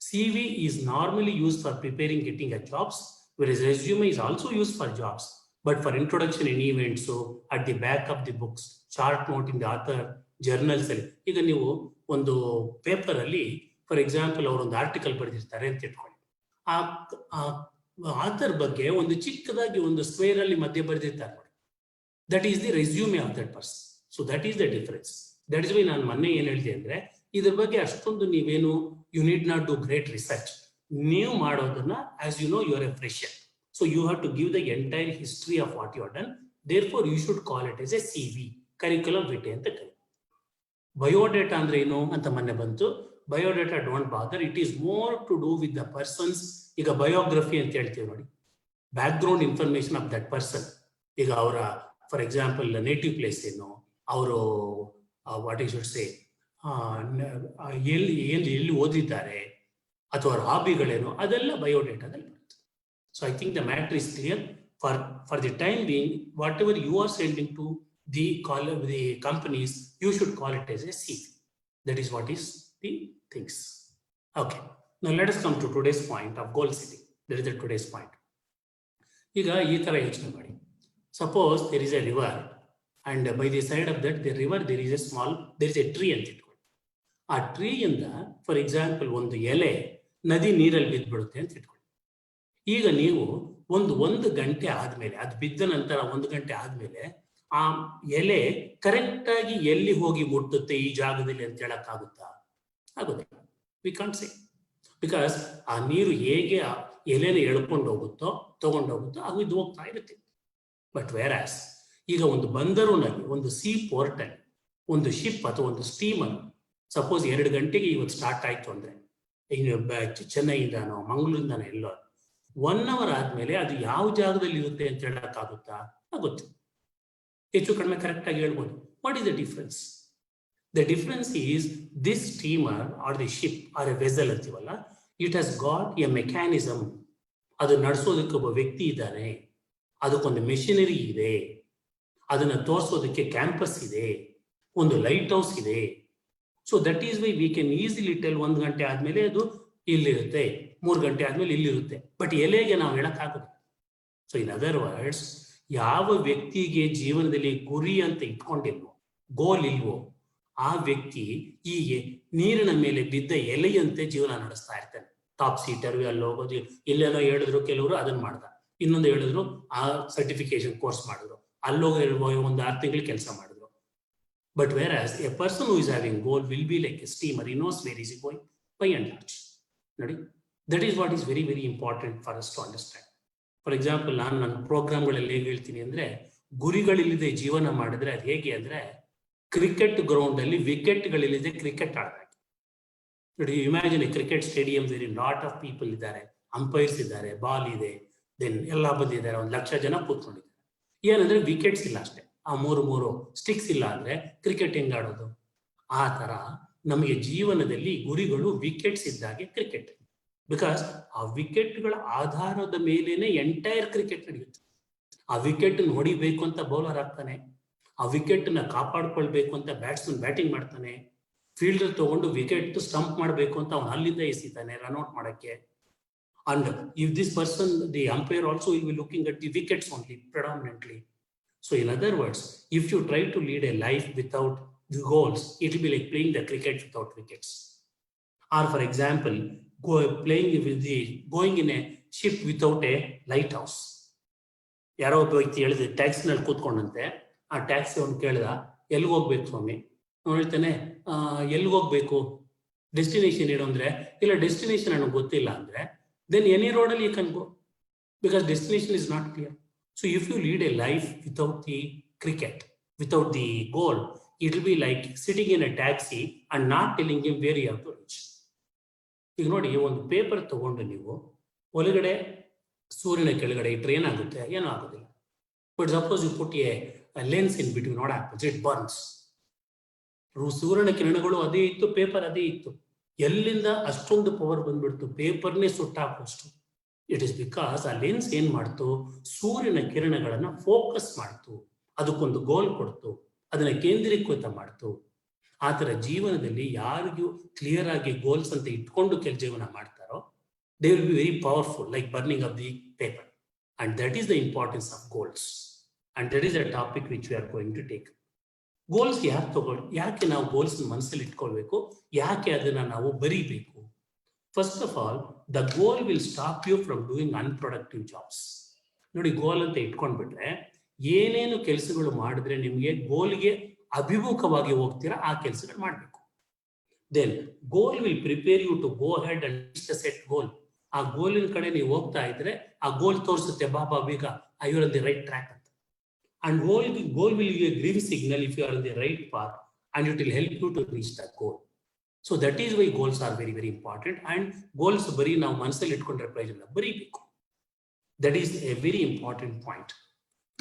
Speaker 1: CV is normally used for preparing getting a jobs, whereas resume is also used for jobs, but for introduction in events, so at the back of the books, short note in the author, journals ಅಲ್ಲಿ. ಈಗ ನೀವು ಒಂದು paper ಅಲ್ಲಿ for example ಅವರೊಂದು article ಬರೆದಿರ್ತಾರೆ ಅಂತ ಇಟ್ಕೊಳ್ಳಿ. ಆ author ಬಗ್ಗೆ ಒಂದು ಚಿಕ್ಕದಾಗಿ ಒಂದು ಸ್ಕ್ವೇರ್ ಅಲ್ಲಿ ಮಧ್ಯೆ ಬರೆದಿರ್ತಾರೆ ನೋಡಿ, that is the resume of that person. So that is the difference. That is why ನಾನು ಮೊನ್ನೆ ಏನ್ ಹೇಳಿದೆ ಅಂದ್ರೆ, ಇದ್ರ ಬಗ್ಗೆ ಅಷ್ಟೊಂದು ನೀವೇನು you need not do great research. ನೀವು ಮಾಡೋದನ್ನ as you know you are a fresher, so you have to give the entire history of what you are done. Therefore you should call it as a CV, curriculum vitae ಅಂತ ಕರೀತಾರೆ. Biodata ಅಂದ್ರೆ ಏನು ಅಂತ ಮೊನ್ನೆ ಬಂತು. Biodata don't bother, it is more to do with the persons. ಈಗ biography ಅಂತ ಹೇಳ್ತೀವಿ ನೋಡಿ, background information of that person. ಈಗ ಅವರ ಫಾರ್ ಎಕ್ಸಾಂಪಲ್ ನೇಟಿವ್ ಪ್ಲೇಸ್ ಏನು, ಅವರು ವಾಟ್ ಯು ಶುಡ್ ಸೇ, ಎಲ್ಲಿ ಓದಿದ್ದಾರೆ, ಅಥವಾ ಅವ್ರ ಹಾಬಿಗಳೇನು, ಅದೆಲ್ಲ ಬಯೋಡೇಟಾದಲ್ಲಿ ಬರುತ್ತೆ. So I think the matter is clear. For the time being, whatever you are sending to the companies, you should call it as a CV. That is what is the things. Okay, now let us come to today's point of goal setting. That is the today's point. ಈಗ ಈ ತರ ಯೋಚನೆ ಮಾಡಿ, suppose there is a river and by the side of that the river there is a tree ಅಂತ ಇಟ್ಕೊಳ್ಳಿ. ಆ tree ಇಂದ for example ಒಂದು ಎಲೆ ನದಿ ನೀರಲ್ಲಿ ಬಿದ್ದುಬಿಡುತ್ತೆ ಅಂತ ಇಟ್ಕೊಳ್ಳಿ. ಈಗ ನೀವು ಒಂದು ಗಂಟೆ ಆದ್ಮೇಲೆ, ಅದು ಬಿದ್ದ ನಂತರ 1 ಗಂಟೆ ಆದ್ಮೇಲೆ ಆ ಎಲೆ ಕರೆಕ್ಟ್ ಆಗಿ ಎಲ್ಲಿ ಹೋಗಿ ಮುಟ್ಟುತ್ತೆ ಈ ಜಾಗದಲ್ಲಿ ಅಂತ ಹೇಳಕ್ಕಾಗುತ್ತಾ? ಆಗೋದಿಲ್ಲ. ವಿ ಕಾಂಟ್ ಸೇ, ಬಿಕಾಸ್ ಆ ನೀರು ಹೇಗೆ ಆ ಎಲೆನ ಎಳ್ಕೊಂಡು ಹೋಗುತ್ತೋ ತಗೊಂಡೋಗುತ್ತೋ ಅದು ಇದು ಹೋಗ್ತಾ ಇರುತ್ತೆ. ಬಟ್ ವೇರಾಸ್ ಈಗ ಒಂದು ಬಂದರುನಲ್ಲಿ, ಒಂದು ಸೀ ಪೋರ್ಟ್ ಅಲ್ಲಿ ಒಂದು ಶಿಪ್ ಅಥವಾ ಒಂದು ಸ್ಟೀಮರ್ ಸಪೋಸ್ 2 ಗಂಟೆಗೆ ಇವತ್ತು ಸ್ಟಾರ್ಟ್ ಆಯ್ತು ಅಂದ್ರೆ, ಚೆನ್ನೈಯಿಂದಾನೋ ಮಂಗಳೂರಿಂದಾನೋ ಎಲ್ಲೋ 1 hour ಆದ್ಮೇಲೆ ಅದು ಯಾವ ಜಾಗದಲ್ಲಿ ಇರುತ್ತೆ ಅಂತ ಹೇಳಕ್ಕಾಗುತ್ತಾ? ಆಗುತ್ತೆ. ಹೆಚ್ಚು ಕಡಿಮೆ ಕರೆಕ್ಟ್ ಆಗಿ ಹೇಳ್ಬೋದು. What is the difference? The difference is this steamer or the ship or a vessel ಅಂತೀವಲ್ಲ, it has got a mechanism. ಅದು ನಡೆಸೋದಕ್ಕೆ ಒಬ್ಬ ವ್ಯಕ್ತಿ ಇದ್ದಾನೆ. ಅದಕ್ಕೊಂದು ಮೆಷಿನರಿ ಇದೆ, ಅದನ್ನ ತೋರಿಸೋದಕ್ಕೆ ಕ್ಯಾಂಪಸ್ ಇದೆ, ಒಂದು ಲೈಟ್ ಹೌಸ್ ಇದೆ. So that is why we can easily tell 1 ಗಂಟೆ ಆದ್ಮೇಲೆ ಅದು ಇಲ್ಲಿರುತ್ತೆ, 3 ಗಂಟೆ ಆದ್ಮೇಲೆ ಇಲ್ಲಿರುತ್ತೆ. ಬಟ್ ಎಲೆಗೆ ನಾವು ಹೇಳಕ್ಕಾಗೋದು. ಸೊ ಇನ್ ಅದರ್ ವರ್ಡ್ಸ್, ಯಾವ ವ್ಯಕ್ತಿಗೆ ಜೀವನದಲ್ಲಿ ಗುರಿ ಅಂತ ಇಟ್ಕೊಂಡಿಲ್ವೋ, ಗೋಲ್ ಇಲ್ವೋ, ಆ ವ್ಯಕ್ತಿ ಹೀಗೆ ನೀರಿನ ಮೇಲೆ ಬಿದ್ದ ಎಲೆಯಂತೆ ಜೀವನ ನಡೆಸ್ತಾ ಇರ್ತಾನೆ. ಟಾಪ್ ಸೀಟರ್ ಅಲ್ಲಿ ಹೋಗೋದು, ಇಲ್ಲೇನೋ ಹೇಳಿದ್ರು ಕೆಲವರು ಅದನ್ನ ಮಾಡ್ದ, ಇನ್ನೊಂದು ಹೇಳಿದ್ರು ಆ ಸರ್ಟಿಫಿಕೇಶನ್ ಕೋರ್ಸ್ ಮಾಡಿದ್ರು, ಅಲ್ಲೋಗಿ ಒಂದು 6 ತಿಂಗಳು ಕೆಲಸ ಮಾಡಿದ್ರು. But whereas a person who is having goal will be like a steamer, he knows where is he going by and large. That is what is very, very important for us to understand. For example, ನಾನು ನನ್ನ ಪ್ರೋಗ್ರಾಮ್ಗಳಲ್ಲಿ ಹೇಗೆ ಹೇಳ್ತೀನಿ ಅಂದ್ರೆ, ಗುರಿಗಳಿಲ್ಲದೆ ಜೀವನ ಮಾಡಿದ್ರೆ ಅದು ಹೇಗೆ ಅಂದ್ರೆ, ಕ್ರಿಕೆಟ್ ಗ್ರೌಂಡ್ ಅಲ್ಲಿ ವಿಕೆಟ್ಗಳಿಲ್ಲದೆ ಕ್ರಿಕೆಟ್ ಆಡ್ಬೇಕು. ನೋಡಿ, imagine A cricket stadium, very lot of people ಇದ್ದಾರೆ, ಅಂಪೈರ್ಸ್ ಇದ್ದಾರೆ, ಬಾಲ್ ಇದೆ, ದೆನ್ ಎಲ್ಲ ಬಂದಿದ್ದಾರೆ, 1,00,000 ಜನ ಕೂತ್ಕೊಂಡಿದ್ದಾರೆ. ಏನಂದ್ರೆ ವಿಕೆಟ್ಸ್ ಇಲ್ಲ ಅಷ್ಟೇ, ಆ 3 ಸ್ಟಿಕ್ಸ್ ಇಲ್ಲ ಅಂದ್ರೆ ಕ್ರಿಕೆಟ್ ಹೆಂಗ್ ಆಡೋದು? ಆ ತರ ನಮಗೆ ಜೀವನದಲ್ಲಿ ಗುರಿಗಳು ವಿಕೆಟ್ಸ್ ಇದ್ದಾಗೆ ಕ್ರಿಕೆಟ್. ಬಿಕಾಸ್ ಆ ವಿಕೆಟ್ಗಳ ಆಧಾರದ ಮೇಲೇನೆ ಎಂಟೈರ್ ಕ್ರಿಕೆಟ್ ನಡೆಯುತ್ತೆ. ಆ ವಿಕೆಟ್ ಹೊಡಿಬೇಕು ಅಂತ ಬೌಲರ್ ಆಗ್ತಾನೆ, ಆ ವಿಕೆಟ್ ನ ಕಾಪಾಡ್ಕೊಳ್ಬೇಕು ಅಂತ ಬ್ಯಾಟ್ಸ್ಮನ್ ಬ್ಯಾಟಿಂಗ್ ಮಾಡ್ತಾನೆ, ಫೀಲ್ಡರ್ ತಗೊಂಡು ವಿಕೆಟ್ ಸ್ಟಂಪ್ ಮಾಡಬೇಕು ಅಂತ ಅವನು ಅಲ್ಲಿಂದ ಎಸಿತಾನೆ ರನ್ಔಟ್ ಮಾಡಕ್ಕೆ. And if this person, the umpire also will be looking at the wickets only predominantly. So in other words, if you try to lead a life without the goals, it will be like playing the cricket without wickets. Or for example, going in a ship without a lighthouse. ಯಾರೋ ಒಬ್ಬ ವ್ಯಕ್ತಿ ಹೇಳಿದ್ರೆ ಟ್ಯಾಕ್ಸಿನಲ್ಲಿ ಕೂತ್ಕೊಂಡಂತೆ, ಆ taxi ಅವ್ನು ಕೇಳ್ದ, ಎಲ್ಲಿಗೆ ಹೋಗ್ಬೇಕು ಸ್ವಾಮಿ? ಅವ್ನು ಹೇಳ್ತಾನೆ, ಎಲ್ಲಿಗೆ ಹೋಗ್ಬೇಕು, ಡೆಸ್ಟಿನೇಷನ್ ಏನು ಅಂದ್ರೆ, ಇಲ್ಲ ಡೆಸ್ಟಿನೇಷನ್ ನನಗೆ ಗೊತ್ತಿಲ್ಲ ಅಂದ್ರೆ, ದೆನ್ ಎನಿ ರೋಡಲ್ಲಿ you can go, because destination is not clear. So if you lead a life without the cricket, without the goal, it will be like sitting in a taxi and not telling him where you have to reach. ಈಗ ನೋಡಿ, ಒಂದು paper ತಗೊಂಡು ನೀವು ಒಳಗಡೆ ಸೂರ್ಯನ ಕೆಳಗಡೆ ಇಟ್ಟರೆ ಏನಾಗುತ್ತೆ? ಏನೂ ಆಗೋದಿಲ್ಲ. But suppose you put a lens in between, what happens? It burns. ಸೂರ್ಯನ ಕಿರಣಗಳು ಅದೇ ಇತ್ತು, ಪೇಪರ್ ಅದೇ ಇತ್ತು, ಎಲ್ಲಿಂದ ಅಷ್ಟೊಂದು ಪವರ್ ಬಂದ್ಬಿಡ್ತು, ಪೇಪರ್ನೇ ಸುಟ್ಟಾಕೋಷ್ಟು. ಇಟ್ ಇಸ್ ಬಿಕಾಸ್ ಆ ಲೆನ್ಸ್ ಏನ್ ಮಾಡ್ತು, ಸೂರ್ಯನ ಕಿರಣಗಳನ್ನ ಫೋಕಸ್ ಮಾಡ್ತು, ಅದಕ್ಕೊಂದು ಗೋಲ್ ಕೊಡ್ತು, ಅದನ್ನ ಕೇಂದ್ರೀಕೃತ ಮಾಡ್ತು. ಆ ತರ ಜೀವನದಲ್ಲಿ ಯಾರಿಗೂ ಕ್ಲಿಯರ್ ಆಗಿ ಗೋಲ್ಸ್ ಅಂತ ಇಟ್ಕೊಂಡು ಜೀವನ ಮಾಡ್ತಾರೋ, they will be very powerful, like burning of the paper. And that is the importance of goals. And that is a topic which we are going to take. Goals ಯಾಕೆ ನಾವು goals ಮನಸ್ಸಲ್ಲಿ ಇಟ್ಕೊಳ್ಬೇಕು, ಯಾಕೆ ಅದನ್ನ ನಾವು ಬರೀಬೇಕು? First of all, the goal will stop you from doing unproductive jobs. ನೋಡಿ, ಗೋಲ್ ಅಂತ ಇಟ್ಕೊಂಡ್ಬಿಟ್ರೆ ಏನೇನು ಕೆಲಸಗಳು ಮಾಡಿದ್ರೆ ನಿಮಗೆ ಗೋಲ್ಗೆ ಅಭಿಮುಖವಾಗಿ ಹೋಗ್ತೀರಾ ಆ ಕೆಲಸಗಳು ಮಾಡಬೇಕು. Then goal will prepare you to go head and reach the set goal. ಆ ಗೋಲಿನ ಕಡೆ ನೀವು ಹೋಗ್ತಾ ಇದ್ರೆ ಆ ಗೋಲ್ ತೋರಿಸುತ್ತೆ, ಬಾಬಾ ಬೇಗ I are on the right track ಅಂತ. And goal will give a green signal if you are on the right path and it will help you to reach that goal. So that is why goals are very, very important. And goals ಬರೀ ನಾವು ಮನಸ್ಸಲ್ಲಿ ಇಟ್ಕೊಂಡ್ರೆ ಪ್ರಯೋಜನ, ಬರೀಬೇಕು. That is a very important point.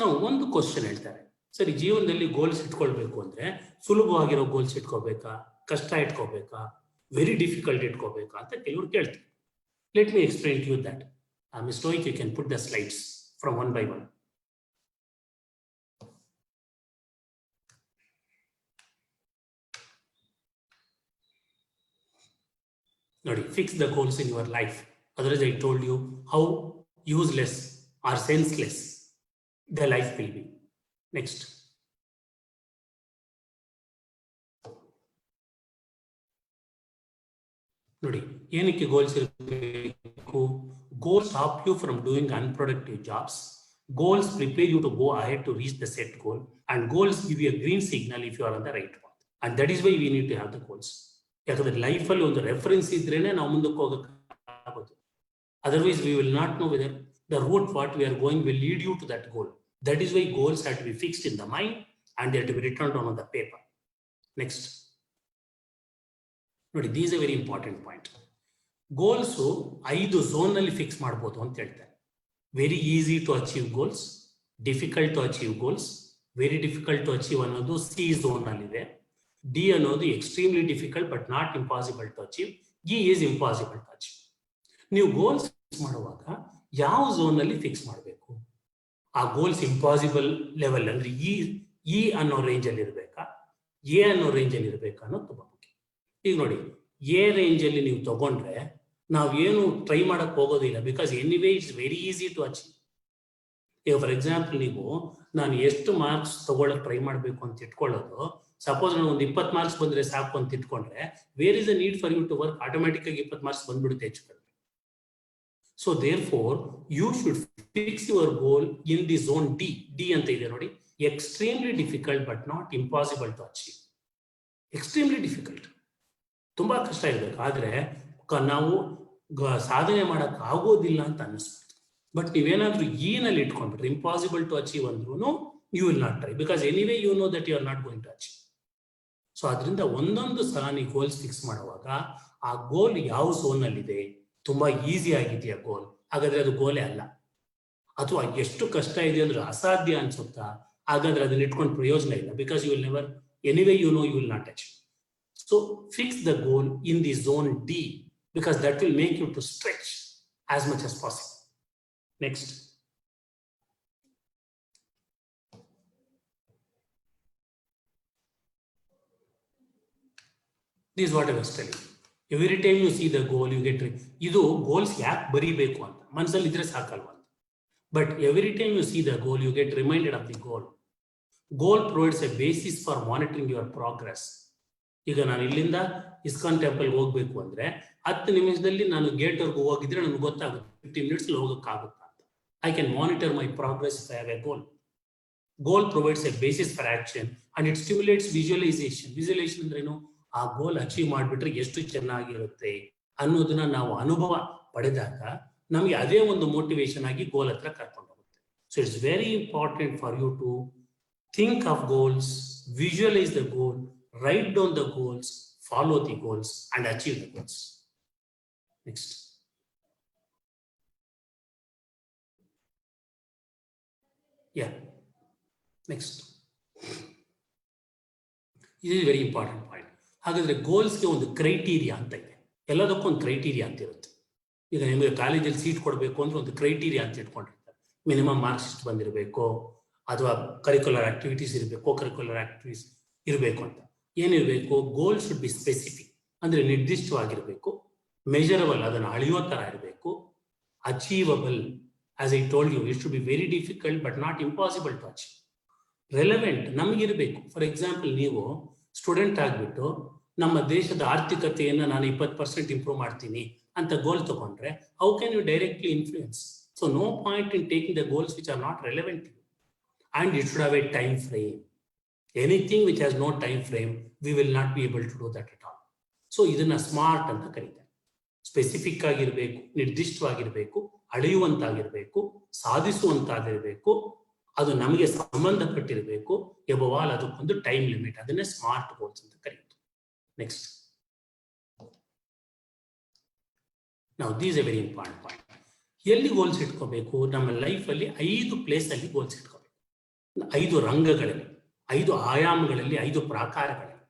Speaker 1: ನಾವು ಒಂದು question ಹೇಳ್ತಾರೆ, ಸರಿ, ಜೀವನದಲ್ಲಿ ಗೋಲ್ಸ್ ಇಟ್ಕೊಳ್ಬೇಕು ಅಂದ್ರೆ ಸುಲಭವಾಗಿರೋ ಗೋಲ್ಸ್ ಇಟ್ಕೋಬೇಕಾ, ಕಷ್ಟ ಇಟ್ಕೋಬೇಕಾ, ವೆರಿ ಡಿಫಿಕಲ್ಟ್ ಇಟ್ಕೋಬೇಕಾ ಅಂತ ಕೆಲವರು ಕೇಳ್ತಾರೆ. Let me explain to you that. Ms. Rohit, you can put the slides from one by one. ನೋಡಿ, fix the goals in your life. Otherwise, I told you how useless or senseless the life will be. Next. ನೋಡಿ, ಏನಕ್ಕೆ goals ಇರಬೇಕು? Goals stop you from doing unproductive jobs. Goals prepare you to go ahead to reach the set goal, and goals give you a green signal if you are on the right path. And that is why we need to have the goals. ಯಾಕಂದ್ರೆ ಲೈಫಲ್ಲಿ ಒಂದು reference ಇದ್ರೇನೆ ನಾವು ಮುಂದಕ್ಕೆ ಹೋಗಕ್ಕಾಗೋದು. Otherwise we will not know whether the route what we are going will lead you to that goal. That is why goals have to be fixed in the mind and they have to be written down on the paper. Next ನೋಡಿ, these a very important point. Goals 5 zone ಅಲ್ಲಿ fix ಮಾಡ್ಬೋದು ಅಂತ ಹೇಳ್ತಾರೆ. Very easy to achieve goals, difficult to achieve goals, very difficult to achieve ಅನ್ನೋದು C zone ಅಲ್ಲಿದೆ. D ಅನ್ನೋದು extremely difficult but not impossible to achieve. E is impossible to achieve. ನೀವು goals fix ಮಾಡುವಾಗ ಯಾವ zone ಅಲ್ಲಿ fix ಮಾಡಬೇಕು? ಆ goals impossible level ಅಂದ್ರೆ ಇ ಅನ್ನೋ ರೇಂಜ್ ಅಲ್ಲಿ ಇರಬೇಕಾ, ಎ ಅನ್ನೋ ರೇಂಜ್ ಅಲ್ಲಿ ಇರಬೇಕಾ ಅನ್ನೋದು ತುಂಬಾ ಮುಖ್ಯ. ಈಗ ನೋಡಿ, ಎ ರೇಂಜ್ ಅಲ್ಲಿ ನೀವು ತಗೊಂಡ್ರೆ ನಾವೇನು ಟ್ರೈ ಮಾಡಕ್ ಹೋಗೋದಿಲ್ಲ, because anyway it's very easy to achieve. ಈಗ ಫಾರ್ ಎಕ್ಸಾಂಪಲ್ ನೀವು ನಾನು ಎಷ್ಟು ಮಾರ್ಕ್ಸ್ ತಗೊಳಕ್ ಟ್ರೈ ಮಾಡಬೇಕು ಅಂತ ಇಟ್ಕೊಳ್ಳೋದು, ಸಪೋಸ್ ನಾನು ಒಂದು 20 ಮಾರ್ಕ್ಸ್ ಬಂದ್ರೆ ಸಾಕು ಅಂತ ಇಟ್ಕೊಂಡ್ರೆ, where is the need for you to work, automatic ಆಗಿ 20 ಮಾರ್ಕ್ಸ್ ಬಂದ್ಬಿಡುತ್ತೆ ಹೆಚ್ಚು ಕಡಿಮೆ. So therefore you should fix your goal in the zone D. D ಅಂತ ಇದೆ ನೋಡಿ, extremely difficult but not impossible to achieve. Extremely difficult, ತುಂಬಾ ಕಷ್ಟ ಇರಬೇಕು, ಆದ್ರೆ ನಾವು ಸಾಧನೆ ಮಾಡಕ್ ಆಗೋದಿಲ್ಲ ಅಂತ ಅನ್ನಿಸ್ಬೇಕು. ಬಟ್ ನೀವೇನಾದ್ರೂ ನಲ್ಲಿ ಇಟ್ಕೊಂಡ್ಬಿಟ್ರೆ ಇಂಪಾಸಿಬಲ್ ಟು ಅಚೀವ್ ಅಂದ್ರೂ you will not try, because anyway you know that you are not going to achieve. So ಅದರಿಂದ ಒಂದೊಂದು ಸಲ ನೀವು ಗೋಲ್ಸ್ ಫಿಕ್ಸ್ ಮಾಡುವಾಗ ಆ ಗೋಲ್ ಯಾವ ಝೋನ್ ಅಲ್ಲಿ ಇದೆ, ತುಂಬಾ ಈಸಿ ಆಗಿದೆಯಾ ಗೋಲ್, ಹಾಗಾದ್ರೆ ಅದು ಗೋಲೇ ಅಲ್ಲ. ಅಥವಾ ಎಷ್ಟು ಕಷ್ಟ ಇದೆ ಅಂದ್ರೆ ಅಸಾಧ್ಯ ಅನ್ಸುತ್ತಾ, ಹಾಗಾದ್ರೆ ಅದನ್ನ ಇಟ್ಕೊಂಡು ಪ್ರಯೋಜನ ಇಲ್ಲ, because you will never anyway you know you will not achieve. So fix the goal in the zone D, because that will make you to stretch as much as possible. Next. This is what I was telling. Every time you see the goal, you get idu goals yak baribeku anta ಮನಸ್ಸಲ್ಲಿ ಇದ್ರೆ ಸಾಕಲ್ವಾ ಅಂತ. But every time you see the goal, you get reminded of the goal. Goal provides a basis for monitoring your progress. ಈಗ ನಾನು ಇಲ್ಲಿಂದ ISKCON temple ಹೋಗ್ಬೇಕು ಅಂದ್ರೆ 10 ನಿಮಿಷದಲ್ಲಿ ನಾನು ಗೇಟ್ ವರ್ಗೂ ಹೋಗಿದ್ರೆ ನನಗೆ ಗೊತ್ತಾಗುತ್ತೆ 15 ಮಿನಿಟ್ಸ್ ಹೋಗಕ್ಕಾಗುತ್ತಾ ಅಂತ. I can monitor my progress if I have a goal. Goal provides a basis for action and it stimulates visualisation. Visualisation ಅಂದ್ರೇನು, ಆ ಗೋಲ್ ಅಚೀವ್ ಮಾಡಿಬಿಟ್ರೆ ಎಷ್ಟು ಚೆನ್ನಾಗಿರುತ್ತೆ ಅನ್ನೋದನ್ನ ನಾವು ಅನುಭವ ಪಡೆದಾಗ ನಮಗೆ ಅದೇ ಒಂದು ಮೋಟಿವೇಶನ್ ಆಗಿ ಗೋಲ್ ಹತ್ರ ಕರ್ಕೊಂಡು ಹೋಗುತ್ತೆ. So it's very important for you to think of goals, visualise the goal, write down the goals, follow the goals and achieve the goals. Next. Yeah. Next. This is a very important point. ಹಾಗಾದ್ರೆ ಗೋಲ್ಸ್ಗೆ ಒಂದು criteria ಅಂತ ಇದೆ, ಎಲ್ಲದಕ್ಕೂ ಒಂದು criteria ಅಂತ ಇರುತ್ತೆ. ಈಗ ನಿಮಗೆ ಕಾಲೇಜಲ್ಲಿ ಸೀಟ್ ಕೊಡಬೇಕು ಅಂದ್ರೆ ಒಂದು ಕ್ರೈಟೀರಿಯಾ ಅಂತ ಇಟ್ಕೊಂಡಿರ್ತಾರೆ. ಮಿನಿಮಮ್ ಮಾರ್ಕ್ಸ್ ಇಷ್ಟು ಬಂದಿರಬೇಕು, ಅಥವಾ ಕರಿಕ್ಯುಲರ್ ಆಕ್ಟಿವಿಟೀಸ್ ಇರಬೇಕು, ಕೋ ಕರಿಕ್ಯುಲರ್ ಆಕ್ಟಿವಿಟೀಸ್ ಇರಬೇಕು ಅಂತ. ಏನಿರಬೇಕು, ಗೋಲ್ ಶುಡ್ ಬಿ ಸ್ಪೆಸಿಫಿಕ್, ಅಂದ್ರೆ ನಿರ್ದಿಷ್ಟವಾಗಿರಬೇಕು, ಮೆಜರಬಲ್, ಅದನ್ನು ಅಳೆಯೋ ತರ ಇರಬೇಕು, achievable. As I told you, it should be very difficult but not impossible to achieve. Relevant ನಮಗಿರಬೇಕು. ಫಾರ್ ಎಕ್ಸಾಂಪಲ್, ನೀವು ಸ್ಟೂಡೆಂಟ್ ಆಗಿಬಿಟ್ಟು ನಮ್ಮ ದೇಶದ ಆರ್ಥಿಕತೆಯನ್ನ ನಾನು 20% ಇಂಪ್ರೂವ್ ಮಾಡ್ತೀನಿ ಅಂತ ಗೋಲ್ ತಗೊಂಡ್ರೆ how can you directly influence? So no point in taking the goals which are not relevant and it should have a time frame. Anything which has no time frame, we will not be able to do that at all. So ಇದನ್ನ smart ಅಂತ ಕರೀತಾರೆ. Specific ಆಗಿರ್ಬೇಕು, ನಿರ್ದಿಷ್ಟವಾಗಿರ್ಬೇಕು, ಅಳೆಯುವಂತಾಗಿರ್ಬೇಕು, ಸಾಧಿಸುವಂತಾಗಿರ್ಬೇಕು, ಅದು ನಮಗೆ ಸಂಬಂಧಪಟ್ಟಿರಬೇಕು. Above all ಅದಕ್ಕೊಂದು time limit, ಅದನ್ನೇ smart goals ಅಂತ ಕರೀತಾರೆ. ನೆಕ್ಸ್ಟ್. ನಾವು these a very important point. ಎಲ್ಲಿ ಗೋಲ್ಸ್ ಇಟ್ಕೋಬೇಕು? ನಮ್ಮ ಲೈಫಲ್ಲಿ 5 ಪ್ಲೇಸ್ ಅಲ್ಲಿ ಗೋಲ್ಸ್ ಇಟ್ಕೋಬೇಕು. 5 ರಂಗಗಳಲ್ಲಿ, 5 ಆಯಾಮಗಳಲ್ಲಿ, 5 ಪ್ರಾಕಾರಗಳಲ್ಲಿ.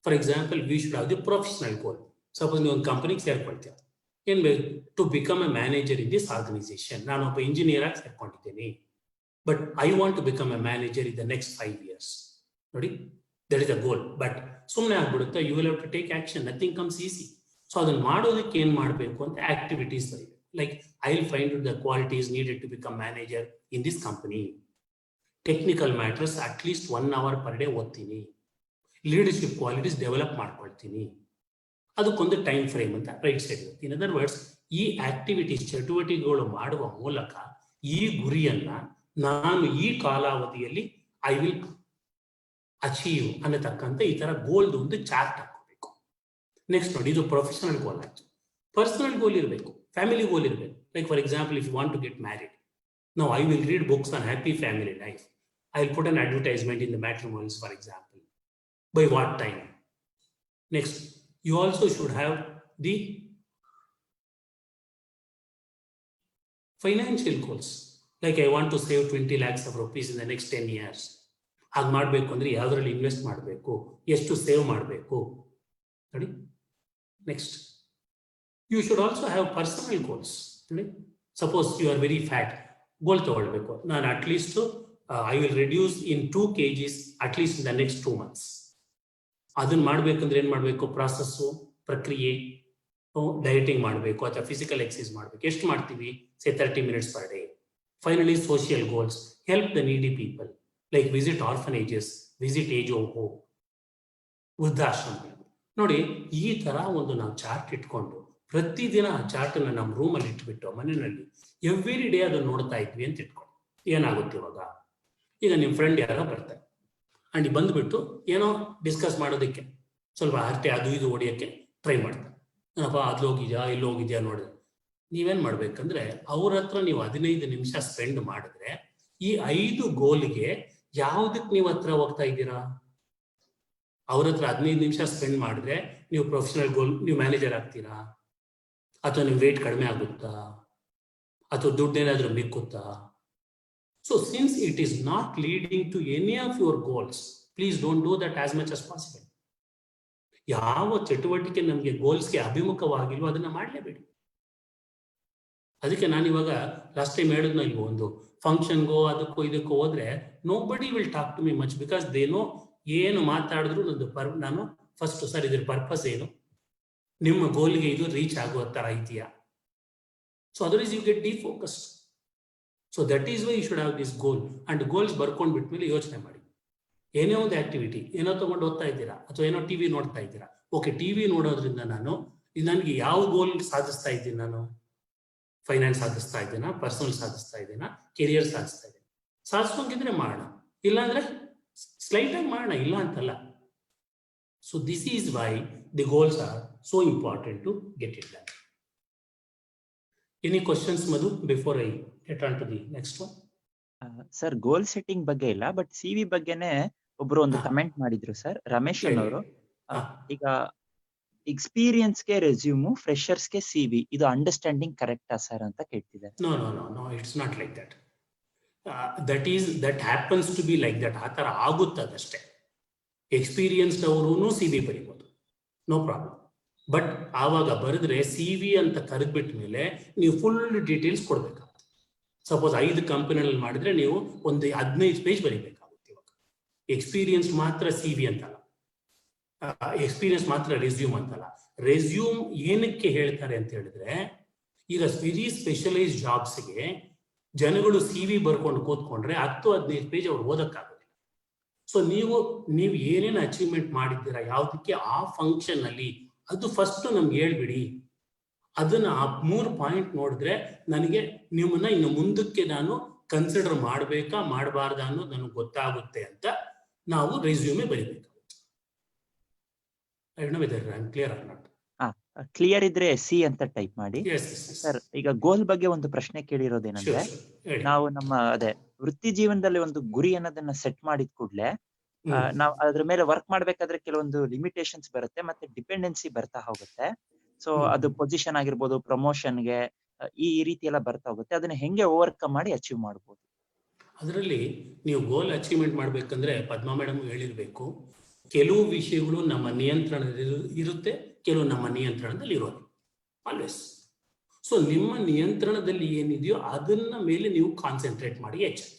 Speaker 1: For example, we should have the professional goal. Suppose ನೀವು ಒಂದು ಕಂಪನಿಗೆ ಸೇರ್ಕೊಳ್ತೀರ, ಏನ್ ಬೇಕು? To become a manager in this organisation. ನಾನು ಒಬ್ಬ ಇಂಜಿನಿಯರ್ ಆಗಿ ಸೇರ್ಕೊಂಡಿದ್ದೀನಿ, but I want to become a manager in the next 5 years. ನೋಡಿ, that is a goal. But ಸುಮ್ಮನೆ ಆಗ್ಬಿಡುತ್ತೆ, you will have to take action, nothing comes easy. So ಅದನ್ನ ಮಾಡೋದಕ್ಕೆ ಏನ್ ಮಾಡಬೇಕು ಅಂತ ಆಕ್ಟಿವಿಟೀಸ್ ಬರೀಬೇಕು. Like I will find the qualities needed to become manager in this company. Technical matters at least 1 hour per day ಓದ್ತೀನಿ. Leadership qualities develop ಮಾಡ್ಕೊಳ್ತೀನಿ. ಅದಕ್ಕೊಂದು time frame ಅಂತ ರೈಟ್ ಸೈಡ್ ಇರುತ್ತೆ. ಇನ್ ಅದರ್ ವರ್ಡ್ಸ್, ಈ ಆಕ್ಟಿವಿಟೀಸ್, ಚಟುವಟಿಕೆಗಳು ಮಾಡುವ ಮೂಲಕ ಈ ಗುರಿಯನ್ನ ನಾನು ಈ ಕಾಲಾವಧಿಯಲ್ಲಿ ಐ ವಿಲ್ ಅಚೀವ್ ಅನ್ನತಕ್ಕಂಥ ಈ ತರ ಗೋಲ್ದು ಒಂದು ಚಾರ್ಟ್ ಹಾಕೋಬೇಕು. ನೆಕ್ಸ್ಟ್ ನೋಡಿ, ಇದು ಪ್ರೊಫೆಷನಲ್ ಗೋಲ್ ಆಯ್ತು. ಪರ್ಸನಲ್ ಗೋಲ್ ಇರಬೇಕು, ಫ್ಯಾಮಿಲಿ ಗೋಲ್ ಇರಬೇಕು. Like for example, if you want to get married, now I will read books on happy family life. I will put an advertisement in the matrimonials, for example. By what time? Next, you also should have the financial goals. Like I want to save 20 lakhs of rupees in the next 10 years. ಹಾಗೆ ಮಾಡಬೇಕು ಅಂದ್ರೆ ಯಾವ್ದ್ರಲ್ಲಿ invest ಮಾಡಬೇಕು, ಎಷ್ಟು save ಮಾಡಬೇಕು ನೋಡಿ. Next, you should also have personal goals. Suppose you are very fat, goal ತಗೊಳ್ಬೇಕು. ನಾನು at least I will reduce in 2 kgs at least in the next 2 months. ಅದನ್ನ ಮಾಡ್ಬೇಕಂದ್ರೆ ಏನ್ ಮಾಡ್ಬೇಕು? ಪ್ರಾಸೆಸ್ಸು, ಪ್ರಕ್ರಿಯೆ, ಡಯಟಿಂಗ್ ಮಾಡಬೇಕು ಅಥವಾ ಫಿಸಿಕಲ್ ಎಕ್ಸಸೈಸ್ ಮಾಡಬೇಕು. ಎಷ್ಟು ಮಾಡ್ತೀವಿ? ಸೇ 30 minutes per day. Finally, social goals, help the needy people, like visit orphanages, visit age of hope, ವೃದ್ಧಾಶ್ರಮ. ನೋಡಿ, ಈ ತರ ಒಂದು ನಾವು ಚಾರ್ಟ್ ಇಟ್ಕೊಂಡು ಪ್ರತಿದಿನ ಆ ಚಾರ್ಟ್ ಅನ್ನ ನಮ್ಮ ರೂಮಲ್ಲಿ ಇಟ್ಬಿಟ್ಟು ಮನೆಯಲ್ಲಿ ಎವ್ರಿ ಡೇ ಅದನ್ನ ನೋಡ್ತಾ ಇದ್ವಿ ಅಂತ ಇಟ್ಕೊಂಡು ಏನಾಗುತ್ತೆ ಇವಾಗ? ಈಗ ನಿಮ್ಮ ಫ್ರೆಂಡ್ ಯಾರೋ ಬರ್ತಾರೆ ಅಂಡ್ ಬಂದ್ಬಿಟ್ಟು ಏನೋ ಡಿಸ್ಕಸ್ ಮಾಡೋದಕ್ಕೆ ಸ್ವಲ್ಪ ಹರಟೆ ಅದು ಇದು ಹೊಡಿಯೋಕ್ಕೆ ಟ್ರೈ ಮಾಡ್ತಾರೆ. ಏನಪ್ಪ ಅದು ಹೋಗಿದ್ಯಾ ಇಲ್ಲಿ ಹೋಗಿದ್ಯಾ ನೋಡಿದ್ರೆ ನೀವೇನ್ ಮಾಡ್ಬೇಕಂದ್ರೆ ಅವ್ರ ಹತ್ರ ನೀವು 15 ನಿಮಿಷ ಸ್ಪೆಂಡ್ ಮಾಡಿದ್ರೆ ಈ 5 ಗೋಲ್ಗೆ ಯಾವ್ದಕ್ ನೀವು ಹತ್ರ ಹೋಗ್ತಾ ಇದ್ದೀರಾ? ಅವ್ರ ಹತ್ರ 15 ನಿಮಿಷ ಸ್ಪೆಂಡ್ ಮಾಡಿದ್ರೆ ನೀವು ಪ್ರೊಫೆಷನಲ್ ಗೋಲ್, ನೀವು ಮ್ಯಾನೇಜರ್ ಆಗ್ತೀರಾ, ಅಥವಾ ನಿಮ್ ವೇಟ್ ಕಡಿಮೆ ಆಗುತ್ತಾ, ಅಥವಾ ದುಡ್ಡೇನಾದ್ರೂ ಮಿಕ್ಕುತ್ತಾ? So since it is not leading to any of your goals, please don't do that as much as possible. ಯಾವ ಚಟುವಟಿಕೆ ನಮಗೆ ಗೋಲ್ಸ್ಗೆ ಅಭಿಮುಖವಾಗಿಲ್ವೋ ಅದನ್ನ ಮಾಡಲೇಬೇಡಿ. ಅದಕ್ಕೆ ನಾನು ಇವಾಗ ಲಾಸ್ಟ್ ಟೈಮ್ ಹೇಳಿದ್ನ ಇಲ್ವೋ, ಒಂದು ಫಂಕ್ಷನ್ಗೋ ಅದಕ್ಕೋ ಇದಕ್ಕೋ ಹೋದ್ರೆ nobody will talk to me much because they know ಏನು ಮಾತಾಡಿದ್ರು ನಾನು ಫಸ್ಟ್ ಸರ್ ಇದ್ರ ಪರ್ಪಸ್ ಏನು, ನಿಮ್ಮ ಗೋಲ್ಗೆ ಇದು ರೀಚ್ ಆಗುವ ತರ ಇದೆಯಾ? So otherwise you get defocused. So that is why you should have this goal. And goals ಬರ್ಕೊಂಡ್ ಬಿಟ್ಮೇಲೆ ಯೋಚನೆ ಮಾಡಿ, ಏನೇ ಒಂದು ಆಕ್ಟಿವಿಟಿ ಏನೋ ತಗೊಂಡು ಓದ್ತಾ ಇದ್ದೀರಾ ಅಥವಾ ಏನೋ ಟಿವಿ ನೋಡ್ತಾ ಇದ್ದೀರಾ, ಓಕೆ ಟಿವಿ ನೋಡೋದ್ರಿಂದ ನನಗೆ ಯಾವ ಗೋಲ್ ಸಾಧಿಸ್ತಾ ಇದ್ದೀನಿ? ನಾನು ಫೈನಾನ್ಸ್ ಸಾಧಿಸ್ತಾ ಇದ್ದೀನಾ, ಪರ್ಸನಲ್ ಸಾಧಿಸ್ತಾ ಇದ್ದೀನಾ, ಕೆರಿಯರ್ ಸಾಧಿಸ್ತಾ ಇದ್ದೀನಿ? ಸಾಧಿಸ್ಕೊಂಗಿದ್ರೆ ಮಾಡೋಣ, ಇಲ್ಲಾಂದ್ರೆ ಸ್ಲೈಟ್ ಆಗಿ ಮಾಡೋಣ, ಇಲ್ಲ ಅಂತಲ್ಲ. So this is why the goals are so important to get it done. Any questions Madhu before I get on to the next one?
Speaker 3: Sir, goal setting ಬಗ್ಗೆ ಇಲ್ಲ, ಬಟ್ ಸಿವಿ ಬಗ್ಗೆನೆ ಒಬ್ರು ಒಂದು ಕಮೆಂಟ್ ಮಾಡಿದ್ರು ಸರ್, ರಮೇಶ್ ಅನ್ನೋರು. ಈಗ ಎಕ್ಸ್ಪೀರಿಯನ್ಸ್ಗೆ ರೆಸ್ಯೂಮು, ಫ್ರೆಶರ್ಸ್ಗೆ CV, ಇದು ಅಂಡರ್ಸ್ಟ್ಯಾಂಡಿಂಗ್ ಕರೆಕ್ಟಾ ಸರ್ ಅಂತ ಕೇಳ್ತಿದ್ದಾರೆ.
Speaker 1: No, it's not like that. That happens to be like that. ಆ ಥರ ಆಗುತ್ತದಷ್ಟೇ. ಎಕ್ಸ್ಪೀರಿಯನ್ಸ್ಡ್ ಅವರು ಸಿವಿ ಬರೀಬೋದು, ನೋ ಪ್ರಾಬ್ಲಮ್. ಬಟ್ ಆವಾಗ ಬರೆದ್ರೆ ಸಿವಿ ಅಂತ ಕರೆದ್ಬಿಟ್ಟ ಮೇಲೆ ನೀವು ಫುಲ್ ಡೀಟೇಲ್ಸ್ ಕೊಡ್ಬೇಕಾಗುತ್ತೆ. ಸಪೋಸ್ 5 ಕಂಪನಿಗಳಲ್ಲಿ ಮಾಡಿದ್ರೆ ನೀವು ಒಂದು 15 ಪೇಜ್ ಬರೀಬೇಕಾಗುತ್ತೆ. ಇವಾಗ ಎಕ್ಸ್ಪೀರಿಯನ್ಸ್ ಮಾತ್ರ ಸಿವಿ ಅಂತಲ್ಲ, ಎಕ್ಸ್ಪೀರಿಯನ್ಸ್ ಮಾತ್ರ ರೆಸ್ಯೂಮ್ ಅಂತಲ್ಲ. ರೆಸ್ಯೂಮ್ ಏನಕ್ಕೆ ಹೇಳ್ತಾರೆ ಅಂತ ಹೇಳಿದ್ರೆ, ಈಗ ವೆರಿ ಸ್ಪೆಷಲೈಸ್ ಜಾಬ್ಸ್ಗೆ ಜನಗಳು ಸಿವಿ ಬರ್ಕೊಂಡು ಕೂತ್ಕೊಂಡ್ರೆ 10-15 ಪೇಜ್ ಅವ್ರು ಓದಕ್ಕಾಗೋದಿಲ್ಲ. ಸೊ ನೀವು ಏನೇನು ಅಚೀವ್ಮೆಂಟ್ ಮಾಡಿದ್ದೀರಾ ಯಾವುದಕ್ಕೆ ಆ ಫಂಕ್ಷನ್ ಅಲ್ಲಿ, ಅದು ಫಸ್ಟ್ ನಮ್ಗೆ ಹೇಳ್ಬಿಡಿ. ಅದನ್ನ ಆ 3 ಪಾಯಿಂಟ್ ನೋಡಿದ್ರೆ ನನಗೆ ನಿಮ್ಮನ್ನ ಇನ್ನು ಮುಂದಕ್ಕೆ ನಾನು ಕನ್ಸಿಡರ್ ಮಾಡಬೇಕಾ ಮಾಡಬಾರ್ದಾ ಅನ್ನೋದು ನನಗೆ ಗೊತ್ತಾಗುತ್ತೆ ಅಂತ ನಾವು ರೆಸ್ಯೂಮೇ ಬರೀಬೇಕು.
Speaker 3: ಕ್ಲಿಯರ್ ಇದ್ರೆ ಸಿ ಅಂತ ಟೈಪ್ ಮಾಡಿ. ಸರ್, ಈಗ ಗೋಲ್ ಬಗ್ಗೆ ಒಂದು ಪ್ರಶ್ನೆ ಕೇಳಿರೋದೇನಂದ್ರೆ, ನಾವು ನಮ್ಮ ವೃತ್ತಿ ಜೀವನದಲ್ಲಿ ಒಂದು ಗುರಿ ಅನ್ನೋದನ್ನ ಸೆಟ್ ಮಾಡಿದ ಕೂಡಲೇ ನಾವು ಅದ್ರ ಮೇಲೆ ವರ್ಕ್ ಮಾಡ್ಬೇಕಾದ್ರೆ ಕೆಲವೊಂದು ಲಿಮಿಟೇಷನ್ಸ್ ಬರುತ್ತೆ, ಮತ್ತೆ ಡಿಪೆಂಡೆನ್ಸಿ ಬರ್ತಾ ಹೋಗುತ್ತೆ. ಸೊ ಅದು ಪೊಸಿಷನ್ ಆಗಿರ್ಬೋದು, ಪ್ರಮೋಷನ್ಗೆ ಈ ರೀತಿ ಎಲ್ಲ ಬರ್ತಾ ಹೋಗುತ್ತೆ. ಅದನ್ನ ಹೆಂಗೆ ಓವರ್ಕಮ್ ಮಾಡಿ ಅಚೀವ್ ಮಾಡ್ಬೋದು?
Speaker 1: ಅದರಲ್ಲಿ ನೀವು ಗೋಲ್ ಅಚೀವ್ಮೆಂಟ್ ಮಾಡ್ಬೇಕಂದ್ರೆ ಪದ್ಮಾ ಮೇಡಮ್ ಹೇಳಿರ್ಬೇಕು, ಕೆಲವು ವಿಷಯಗಳು ನಮ್ಮ ನಿಯಂತ್ರಣದಲ್ಲಿ ಇರುತ್ತೆ, ಕೆಲವು ನಮ್ಮ ನಿಯಂತ್ರಣದಲ್ಲಿ ಇರೋದು ಆಲ್ವೇಸ್. ಸೊ ನಿಮ್ಮ ನಿಯಂತ್ರಣದಲ್ಲಿ ಏನಿದೆಯೋ ಅದನ್ನ ಮೇಲೆ ನೀವು ಕಾನ್ಸಂಟ್ರೇಟ್ ಮಾಡಿ ಹೆಚ್ಚಾಗಿ.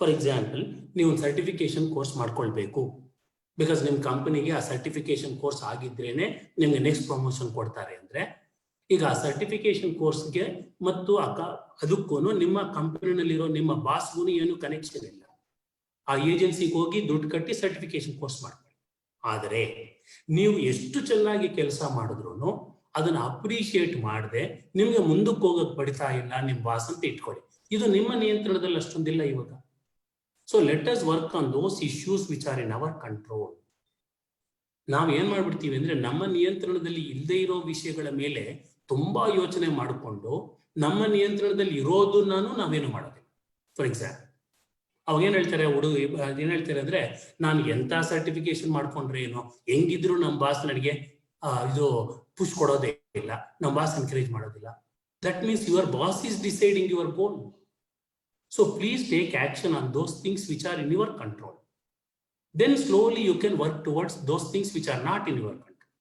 Speaker 1: ಫಾರ್ ಎಕ್ಸಾಂಪಲ್, ನೀವು ಒಂದು ಸರ್ಟಿಫಿಕೇಶನ್ ಕೋರ್ಸ್ ಮಾಡ್ಕೊಳ್ಬೇಕು, ಬಿಕಾಸ್ ನಿಮ್ಮ ಕಂಪನಿಗೆ ಆ ಸರ್ಟಿಫಿಕೇಶನ್ ಕೋರ್ಸ್ ಆಗಿದ್ರೇನೆ ನಿಮ್ಗೆ ನೆಕ್ಸ್ಟ್ ಪ್ರಮೋಷನ್ ಕೊಡ್ತಾರೆ ಅಂದ್ರೆ, ಈಗ ಆ ಸರ್ಟಿಫಿಕೇಶನ್ ಕೋರ್ಸ್ಗೆ ಮತ್ತು ಅದಕ್ಕೂ ನಿಮ್ಮ ಕಂಪನಿನಲ್ಲಿರೋ ನಿಮ್ಮ ಬಾಸ್ಗೂ ಏನು ಕನೆಕ್ಷನ್ ಇಲ್ಲ. ಆ ಏಜೆನ್ಸಿಗೆ ಹೋಗಿ ದುಡ್ಡು ಕಟ್ಟಿ ಸರ್ಟಿಫಿಕೇಶನ್ ಕೋರ್ಸ್ ಮಾಡ್ಕೊಳ್ಳಿ. ಆದರೆ ನೀವು ಎಷ್ಟು ಚೆನ್ನಾಗಿ ಕೆಲಸ ಮಾಡಿದ್ರು ಅದನ್ನ ಅಪ್ರಿಶಿಯೇಟ್ ಮಾಡದೆ ನಿಮ್ಗೆ ಮುಂದಕ್ಕೆ ಹೋಗಕ್ಕೆ ಪಡಿತಾ ಇಲ್ಲ ನಿಮ್ ಬಾಸ್ ಅಂತ ಇಟ್ಕೊಳ್ಳಿ. ಇದು ನಿಮ್ಮ ನಿಯಂತ್ರಣದಲ್ಲಿ ಅಷ್ಟೊಂದಿಲ್ಲ ಇವಾಗ. So let us work on those issues which are in our control. ನಾವ್ ಏನ್ ಮಾಡ್ಬಿಡ್ತೀವಿ ಅಂದ್ರೆ, ನಮ್ಮ ನಿಯಂತ್ರಣದಲ್ಲಿ ಇಲ್ಲದೆ ಇರೋ ವಿಷಯಗಳ ಮೇಲೆ ತುಂಬಾ ಯೋಚನೆ ಮಾಡಿಕೊಂಡು ನಮ್ಮ ನಿಯಂತ್ರಣದಲ್ಲಿ ಇರೋದನ್ನ ನಾವೇನು ಮಾಡೋದಿಲ್ಲ. ಫಾರ್ ಎಕ್ಸಾಂಪಲ್, ಅವಾಗ ಏನ್ ಹೇಳ್ತಾರೆ ಏನ್ ಹೇಳ್ತಾರೆ ಅಂದ್ರೆ, ನಾನು ಎಂತ ಸರ್ಟಿಫಿಕೇಶನ್ ಮಾಡ್ಕೊಂಡ್ರೆ ಏನೋ, ಹೆಂಗಿದ್ರು ನಮ್ಮ ಬಾಸ್ ನನಗೆ ಇದು ಪುಷ್ ಕೊಡೋದೇ ಇಲ್ಲ, ನಮ್ಮ ಬಾಸ್ ಎನ್ಕರೇಜ್ ಮಾಡೋದಿಲ್ಲ. That means your boss is deciding your goal. So please take action on those things which are in your control. Then slowly you can work towards those things which are not in your control.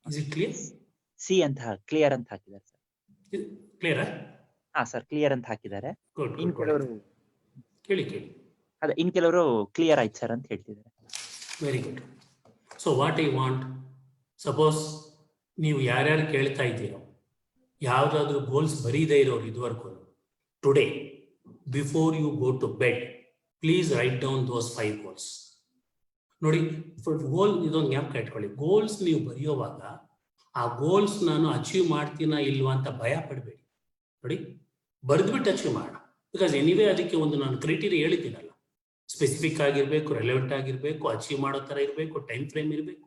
Speaker 1: Is it clear?
Speaker 3: C ಅಂತ clear ಅಂತ ಹಾಕಿದ್ದಾರೆ sir.
Speaker 1: Clear?
Speaker 3: ಹಾ sir, clear ಅಂತ ಹಾಕಿದ್ದಾರೆ.
Speaker 1: Good
Speaker 3: in
Speaker 1: good
Speaker 3: ಕೆಲವರು
Speaker 1: ಕೇಳಿ
Speaker 3: ಅದೇ ಇನ್ ಕೆಲವರು ಕ್ಲಿಯರ್ ಆಯ್ತು ಸರ್ ಅಂತ ಹೇಳ್ತಿದ್ದಾರೆ.
Speaker 1: Very good. So what I want, suppose ನೀವು ಯಾರ್ಯಾರು ಕೇಳ್ತಾ ಇದ್ದೀರೋ ಯಾವುದಾದ್ರೂ ಗೋಲ್ಸ್ ಬರೀದೇ ಇರೋರು ಇದುವರೆಗೂ, today before you go to bed please write down those 5 goals. ನೋಡಿ, ಗೋಲ್ ಇದೊಂದು ಜ್ಞಾಪಕ ಇಟ್ಕೊಳ್ಳಿ. ಗೋಲ್ಸ್ ನೀವು ಬರೆಯುವಾಗ ಆ ಗೋಲ್ಸ್ ನಾನು ಅಚೀವ್ ಮಾಡ್ತೀನಾ ಇಲ್ವಾ ಅಂತ ಭಯ ಪಡಬೇಡಿ. ನೋಡಿ, ಬರೆದ್ಬಿಟ್ಟು ಅಚೀವ್ ಮಾಡೋಣ. ಬಿಕಾಸ್ ಎನಿವೇ ಅದಕ್ಕೆ ಒಂದು ನಾನು ಕ್ರೈಟೀರಿಯಾ ಹೇಳಿದ್ದೀನಲ್ಲ, ಸ್ಪೆಸಿಫಿಕ್ ಆಗಿರಬೇಕು, ರೆಲೆವೆಂಟ್ ಆಗಿರಬೇಕು, ಅಚೀವ್ ಮಾಡೋ ಥರ ಇರಬೇಕು, ಟೈಮ್ ಫ್ರೇಮ್ ಇರಬೇಕು.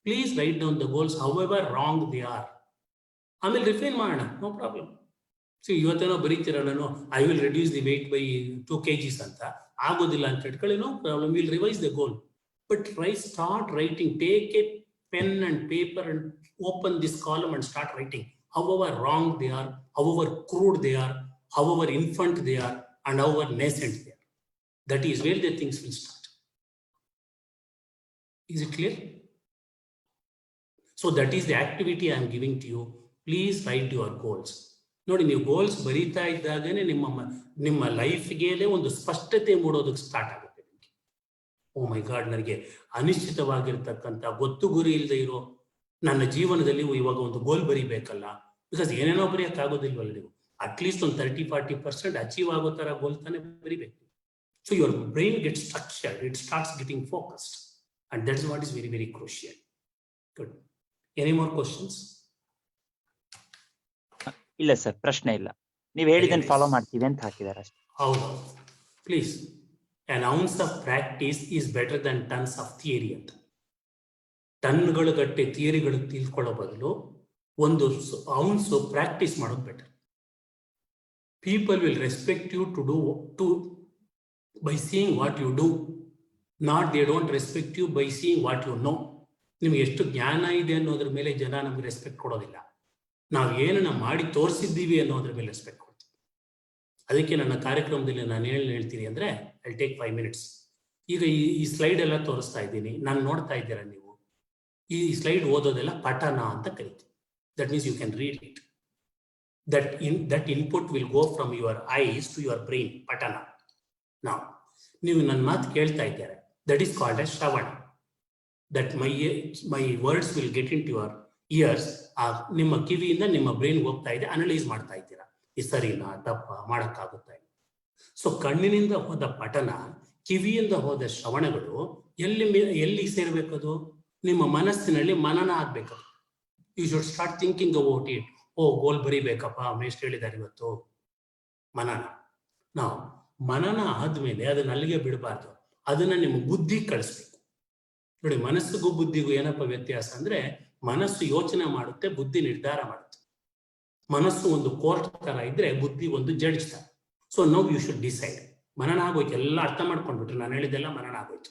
Speaker 1: Please write down the goals however wrong they are. ಆಮೇಲೆ ರಿಫೈನ್ ಮಾಡೋಣ, ನೋ ಪ್ರಾಬ್ಲಮ್. ಸೊ ಇವತ್ತೇನೋ ಬರೀತೀರ ನಾನು I will reduce the weight by 2 kgs ಅಂತ, ಆಗೋದಿಲ್ಲ ಅಂತ ಇಟ್ಕೊಳ್ಳಿ, no problem, will revise the goal. But start writing, take a pen and paper and open this column and start writing however wrong they are, however crude they are, however infant they are, and however nascent they are. That is where the things will start. Is it clear? So that is the activity I am giving to you. Please write your goals. ನೋಡಿ, ನೀವು goals ಬರೀತಾ ಇದ್ದಾಗನೇ ನಿಮ್ಮ ಲೈಫ್ಗೆ ಒಂದು ಸ್ಪಷ್ಟತೆ ಮೂಡೋದಕ್ಕೆ start ಆಗುತ್ತೆ. ಓ ಮೈ god, ನನಗೆ ಅನಿಶ್ಚಿತವಾಗಿರ್ತಕ್ಕಂಥ ಗೊತ್ತು ಗುರಿ ಇಲ್ಲದೆ ಇರೋ ನನ್ನ ಜೀವನದಲ್ಲಿ ಇವಾಗ ಒಂದು ಗೋಲ್ ಬರೀಬೇಕಲ್ಲ. ಬಿಕಾಸ್ ಏನೇನೋ ಬರೆಯೋಕ್ಕಾಗೋದಿಲ್ವಲ್ಲ, ನೀವು ಅಟ್ಲೀಸ್ಟ್ ಒಂದು 30-40% ಅಚೀವ್ ಆಗೋ ಥರ ಗೋಲ್ ತಾನೇ ಬರೀಬೇಕು. So your brain get structured, it starts getting focused, and that is what is very very crucial. Good. Any more questions?
Speaker 3: ಇಲ್ಲ ಸರ್, ಪ್ರಶ್ನೆ ಇಲ್ಲ. ನೀವು ಹೇಳಿದ್ದನ್ನು ಫಾಲೋ ಮಾಡ್ತೀವಿ ಅಂತ ಹಾಕಿದ್ದಾರೆ ಅಷ್ಟೇ.
Speaker 1: ಹೌದು, please. An ounce of practice is better than tons of theory ಅಂತ. ಟನ್ಗಳ ಗಟ್ಟೆ ಥಿಯರಿಗಳು ತಿಳ್ಕೊಳ್ಳೋ ಬದಲು ಒಂದು ಔನ್ಸ್ ಪ್ರಾಕ್ಟೀಸ್ ಮಾಡೋದು better. People will respect you too by seeing what you do, not they don't respect you by seeing what you know. ನಿಮ್ಗೆ ಎಷ್ಟು ಜ್ಞಾನ ಇದೆ ಅನ್ನೋದ್ರ ಮೇಲೆ ಜನ ನಮ್ಗೆ ರೆಸ್ಪೆಕ್ಟ್ ಕೊಡೋದಿಲ್ಲ, ನಾವು ಏನನ್ನ ಮಾಡಿ ತೋರಿಸಿದ್ದೀವಿ ಅನ್ನೋದ್ರ ಮೇಲೆ ರೆಸ್ಪೆಕ್ಟ್ ಕೊಡ್ತೀವಿ. ಅದಕ್ಕೆ ನನ್ನ ಕಾರ್ಯಕ್ರಮದಲ್ಲಿ ನಾನು ಹೇಳ್ತೀನಿ ಅಂದರೆ ಐ ಟೇಕ್ 5 minutes. ಈಗ ಈ ಸ್ಲೈಡ್ ಎಲ್ಲ ತೋರಿಸ್ತಾ ಇದ್ದೀನಿ, ನಾನು ನೋಡ್ತಾ ಇದ್ದೀರಾ ನೀವು. ಈ ಸ್ಲೈಡ್ ಓದೋದೆಲ್ಲ ಪಠನ ಅಂತ ಕರಿತೀವಿ. That means you can read it. That input will go from your eyes to your brain, ಪಠನ. ನಾವು ನೀವು ನನ್ನ ಮಾತು ಕೇಳ್ತಾ ಇದ್ದಾರೆ, ದಟ್ ಈಸ್ ಕಾಲ್ಡ್ ಎಸ್ ಶ್ರವಣ. That my words will get into your ears. ನಿಮ್ಮ ಕಿವಿಯಿಂದ ನಿಮ್ಮ ಬ್ರೈನ್ ಹೋಗ್ತಾ ಇದೆ, ಅನಲೈಸ್ ಮಾಡ್ತಾ ಇದ್ದೀರಾ, ಈ ಸರಿನಾ ತಪ್ಪ ಮಾಡೋಕ್ಕಾಗುತ್ತಾ ಇಲ್ಲ. ಸೊ ಕಣ್ಣಿನಿಂದ ಹೋದ ಪಠನ, ಕಿವಿಯಿಂದ ಹೋದ ಶ್ರವಣಗಳು ಎಲ್ಲಿ ಸೇರ್ಬೇಕದು? ನಿಮ್ಮ ಮನಸ್ಸಿನಲ್ಲಿ ಮನನ ಆಗ್ಬೇಕದು. You should start thinking about it. ಓ, ಗೋಲ್ ಬರೀಬೇಕಪ್ಪ, ಮೇಷ್ಟ್ರು ಹೇಳಿದ್ದಾರೆ ಇವತ್ತು. ಮನನ. ನಾವು ಮನನ ಆದ್ಮೇಲೆ ಅದನ್ನ ಅಲ್ಲಿಗೆ ಬಿಡಬಾರ್ದು, ಅದನ್ನ ನಿಮ್ಮ ಬುದ್ಧಿ ಕಳಿಸ್ಬೇಕು. ನೋಡಿ, ಮನಸ್ಸಿಗೂ ಬುದ್ಧಿಗೂ ಏನಪ್ಪ ವ್ಯತ್ಯಾಸ ಅಂದ್ರೆ, ಮನಸ್ಸು ಯೋಚನೆ ಮಾಡುತ್ತೆ, ಬುದ್ಧಿ ನಿರ್ಧಾರ ಮಾಡುತ್ತೆ. ಮನಸ್ಸು ಒಂದು ಕೋರ್ಟ್ ತರ ಇದ್ರೆ, ಬುದ್ಧಿ ಒಂದು ಜಡ್ಜ್ ತರ. So now you should decide. ಮನನ ಆಗೋಯ್ತು, ಎಲ್ಲ ಅರ್ಥ ಮಾಡ್ಕೊಂಡ್ಬಿಟ್ರೆ, ನಾನು ಹೇಳಿದ್ದೆಲ್ಲ ಮನನ ಆಗೋಯ್ತು.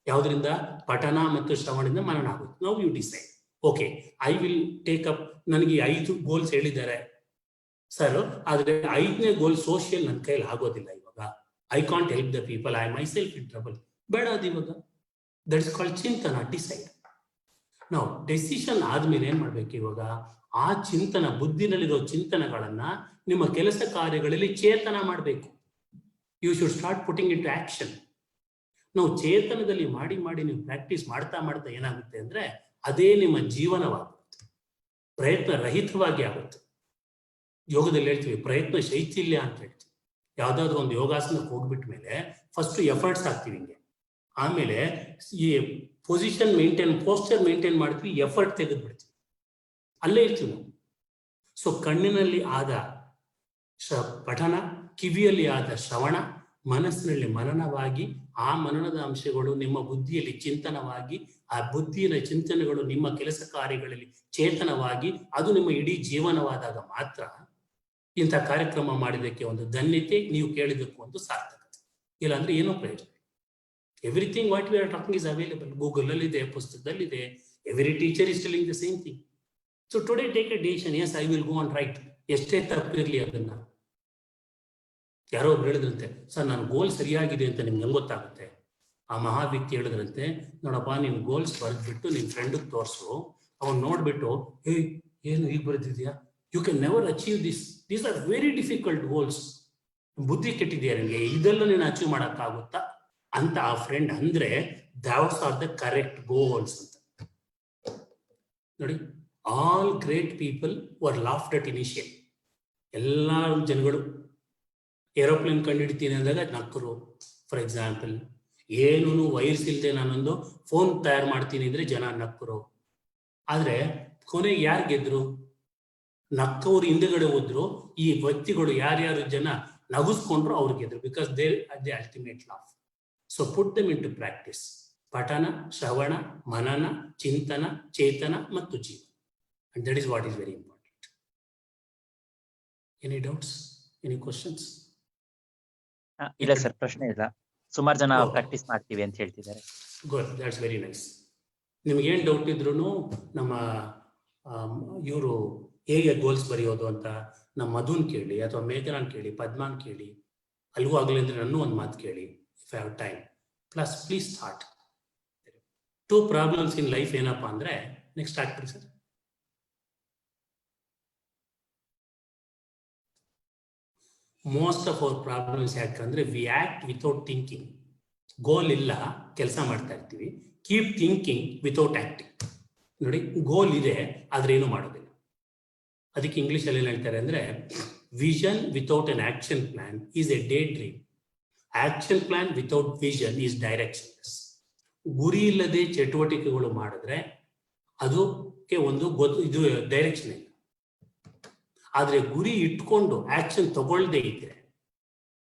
Speaker 1: ಯಾವುದರಿಂದ? ಪಠನ ಮತ್ತು ಶ್ರವಣದಿಂದ ಮನನ ಆಗೋಯ್ತು. Now you decide. Okay, I will take up. ನನಗೆ 5 ಗೋಲ್ಸ್ ಹೇಳಿದ್ದಾರೆ ಸರ್, ಆದ್ರೆ 5ನೇ ಗೋಲ್ ಸೋಷಿಯಲ್ ನನ್ನ ಕೈಲಿ ಆಗೋದಿಲ್ಲ ಇವಾಗ. I can't help the people, I my self in trouble. ಬೇಡ ಅದು ಇವಾಗ. ದಟ್ ಇಸ್ ಕಾಲ್ಡ್ ಚಿಂತನ. ಡಿಸೈಡ್. ನಾವು ಡೆಸಿಷನ್ ಆದ್ಮೇಲೆ ಏನ್ ಮಾಡ್ಬೇಕು ಇವಾಗ? ಆ ಚಿಂತನ, ಬುದ್ಧಿನಲ್ಲಿರೋ ಚಿಂತನೆಗಳನ್ನ ನಿಮ್ಮ ಕೆಲಸ ಕಾರ್ಯಗಳಲ್ಲಿ ಚೇತನ ಮಾಡಬೇಕು. You should start putting into action. ನಾವು ಚೇತನದಲ್ಲಿ ಮಾಡಿ ನೀವು ಪ್ರಾಕ್ಟೀಸ್ ಮಾಡ್ತಾ ಏನಾಗುತ್ತೆ ಅಂದ್ರೆ, ಅದೇ ನಿಮ್ಮ ಜೀವನವಾಗುತ್ತೆ, ಪ್ರಯತ್ನ ರಹಿತವಾಗಿ ಆಗುತ್ತೆ. ಯೋಗದಲ್ಲಿ ಹೇಳ್ತೀವಿ ಪ್ರಯತ್ನ ಶೈಥಿಲ್ಯ ಅಂತ ಹೇಳ್ತೀವಿ. ಯಾವ್ದಾದ್ರು ಒಂದು ಯೋಗಾಸನಕ್ಕೆ ಹೋಗ್ಬಿಟ್ಟ ಮೇಲೆ ಫಸ್ಟ್ ಎಫರ್ಟ್ಸ್ ಹಾಕ್ತೀವಿ ಹಿಂಗೆ, ಆಮೇಲೆ ಈ ಪೊಸಿಷನ್ ಮೇಂಟೈನ್, ಪೋಸ್ಚರ್ ಮೇಂಟೈನ್ ಮಾಡ್ತೀವಿ, ಎಫರ್ಟ್ ತೆಗೆದು ಬಿಡ್ತೀವಿ, ಅಲ್ಲೇ ಇರ್ತೀವಿ ನಾವು. ಸೊ ಕಣ್ಣಿನಲ್ಲಿ ಆದ ಪಠನ, ಕಿವಿಯಲ್ಲಿ ಆದ ಶ್ರವಣ, ಮನಸ್ಸಿನಲ್ಲಿ ಮನನವಾಗಿ, ಆ ಮನನದ ಅಂಶಗಳು ನಿಮ್ಮ ಬುದ್ಧಿಯಲ್ಲಿ ಚಿಂತನವಾಗಿ, ಆ ಬುದ್ಧಿಯ ಚಿಂತನೆಗಳು ನಿಮ್ಮ ಕೆಲಸ ಕಾರ್ಯಗಳಲ್ಲಿ ಚೇತನವಾಗಿ, ಅದು ನಿಮ್ಮ ಇಡೀ ಜೀವನವಾದಾಗ ಮಾತ್ರ ಇಂಥ ಕಾರ್ಯಕ್ರಮ ಮಾಡಿದಕ್ಕೆ ಒಂದು ಧನ್ಯತೆ, ನೀವು ಕೇಳಿದಕ್ಕೂ ಒಂದು ಸಾರ್ಥಕತೆ. ಇಲ್ಲಾಂದ್ರೆ ಏನೋ ಪ್ರಯೋಜನ. Everything what we are talking is available. Google ಅಲ್ಲಿ ಇದೆ, ಪುಸ್ತಕದಲ್ಲಿದೆ. Every teacher is telling the same thing. So today take a decision. Yes, I will go on right. ಎಷ್ಟೇ ತಪ್ಪಿರ್ಲಿ ಅದನ್ನ. ಯಾರೋ ಒಬ್ರು ಹೇಳಿದ್ರಂತೆ, ಸರ್ ನನ್ನ ಗೋಲ್ ಸರಿಯಾಗಿದೆ ಅಂತ ನಿಮ್ಗೆ ಹೆಂಗ್ ಗೊತ್ತಾಗುತ್ತೆ? ಆ ಮಹಾ ವ್ಯಕ್ತಿ ಹೇಳಿದ್ರಂತೆ, ನೋಡಪ್ಪ ನೀನ್ ಗೋಲ್ಸ್ ಬರೆದ್ಬಿಟ್ಟು ನಿನ್ ಫ್ರೆಂಡ್ ತೋರ್ಸು, ಅವನ್ ನೋಡ್ಬಿಟ್ಟು, ಏನು ಈಗ ಬರೆದಿದ್ಯಾ, you can never achieve this. These are very difficult goals. ಬುದ್ಧಿ ಕೆಟ್ಟಿದೆಯಾ ನಿಮಗೆ? ಇದೆಲ್ಲ ನೀನು ಅಚೀವ್ ಮಾಡೋಕ್ಕಾಗುತ್ತಾ ಅಂತ ಆ ಫ್ರೆಂಡ್ ಅಂದ್ರೆ that's are the correct goals ಅಂತ. ನೋಡಿ, all great people were laughed at initial. ಎಲ್ಲ ಜನಗಳು ಏರೋಪ್ಲೇನ್ ಕಂಡುಹಿಡ್ತೀನಿ ಅಂದಾಗ ನಕ್ಕರು. ಫಾರ್ ಎಕ್ಸಾಂಪಲ್, ಏನೂ ವೈರ್ಸ್ ಇಲ್ಲದೆ ನಾನೊಂದು ಫೋನ್ ತಯಾರು ಮಾಡ್ತೀನಿ ಅಂದ್ರೆ ಜನ ನಕ್ಕರು. ಆದ್ರೆ ಕೊನೆಗೆ ಯಾರು ಗೆದ್ರು? ನಕ್ಕವ್ರು ಹಿಂದೆಗಡೆ ಹೋದ್ರು. ಈ ವ್ಯಕ್ತಿಗಳು ಯಾರ್ಯಾರು ಜನ ನಗಿಸ್ಕೊಂಡ್ರು ಅವ್ರು ಗೆದ್ರು. Because they the ultimate laugh. So put them into practice. ಪಠನ, ಶ್ರವಣ, ಮನನ, ಚಿಂತನ, ಚೇತನ ಮತ್ತು ಜೀವನ. And that is what is very important. Any doubts? Any questions?
Speaker 3: ಇಲ್ಲ ಸರ್, ಪ್ರಶ್ನೆ ಇಲ್ಲ. ಸುಮಾರು ಜನ ಪ್ರಾಕ್ಟೀಸ್ ಮಾಡ್ತೀವಿ ಅಂತ ಹೇಳ್ತಿದ್ದಾರೆ.
Speaker 1: Good, that's very nice. ನಿಮ್ಗೇನು ಡೌಟ್ ಇದ್ರು ನಮ್ಮ ಇವರು ಹೇಗೆ ಗೋಲ್ಸ್ ಬರೆಯೋದು ಅಂತ ನಮ್ಮ ಮಧುನ್ ಕೇಳಿ, ಅಥವಾ ಮೇಘನಾನ್ ಕೇಳಿ, ಪದ್ಮಾನ್ ಕೇಳಿ. ಅಲ್ಗೂ ಆಗಲಿ ಅಂದ್ರೆ ನನ್ನೂ ಒಂದು ಮಾತು ಕೇಳಿ. If I have time, please start. 2 problems in life ಏನಪ್ಪಾ ಅಂದ್ರೆ, ನೆಕ್ಸ್ಟ್ ಸ್ಟಾರ್ಟ್ ಮಾಡಿ sir. Most of our problems ಯಾಕಂದ್ರೆ ವಿ ಆಕ್ಟ್ ವಿತೌಟ್ ಥಿಂಕಿಂಗ್. ಗೋಲ್ ಇಲ್ಲ, ಕೆಲಸ ಮಾಡ್ತಾ ಇರ್ತೀವಿ. Keep thinking without acting. ನೋಡಿ, ಗೋಲ್ ಇದೆ ಆದ್ರೆ ಏನು ಮಾಡೋದಿಲ್ಲ. ಅದಕ್ಕೆ ಇಂಗ್ಲಿಷಲ್ಲಿ ಏನು ಹೇಳ್ತಾರೆ ಅಂದ್ರೆ, vision without an action plan is A day dream. Action plan without vision is ಡೈರೆಕ್ಷನ್ಲೆಸ್. ಗುರಿ ಇಲ್ಲದೆ ಚಟುವಟಿಕೆಗಳು ಮಾಡಿದ್ರೆ ಅದಕ್ಕೆ ಒಂದು ಇದು ಡೈರೆಕ್ಷನ್ ಇಲ್ಲ. ಆದ್ರೆ ಗುರಿ ಇಟ್ಕೊಂಡು ಆಕ್ಷನ್ ತಗೊಳ್ಳದೆ ಇದ್ರೆ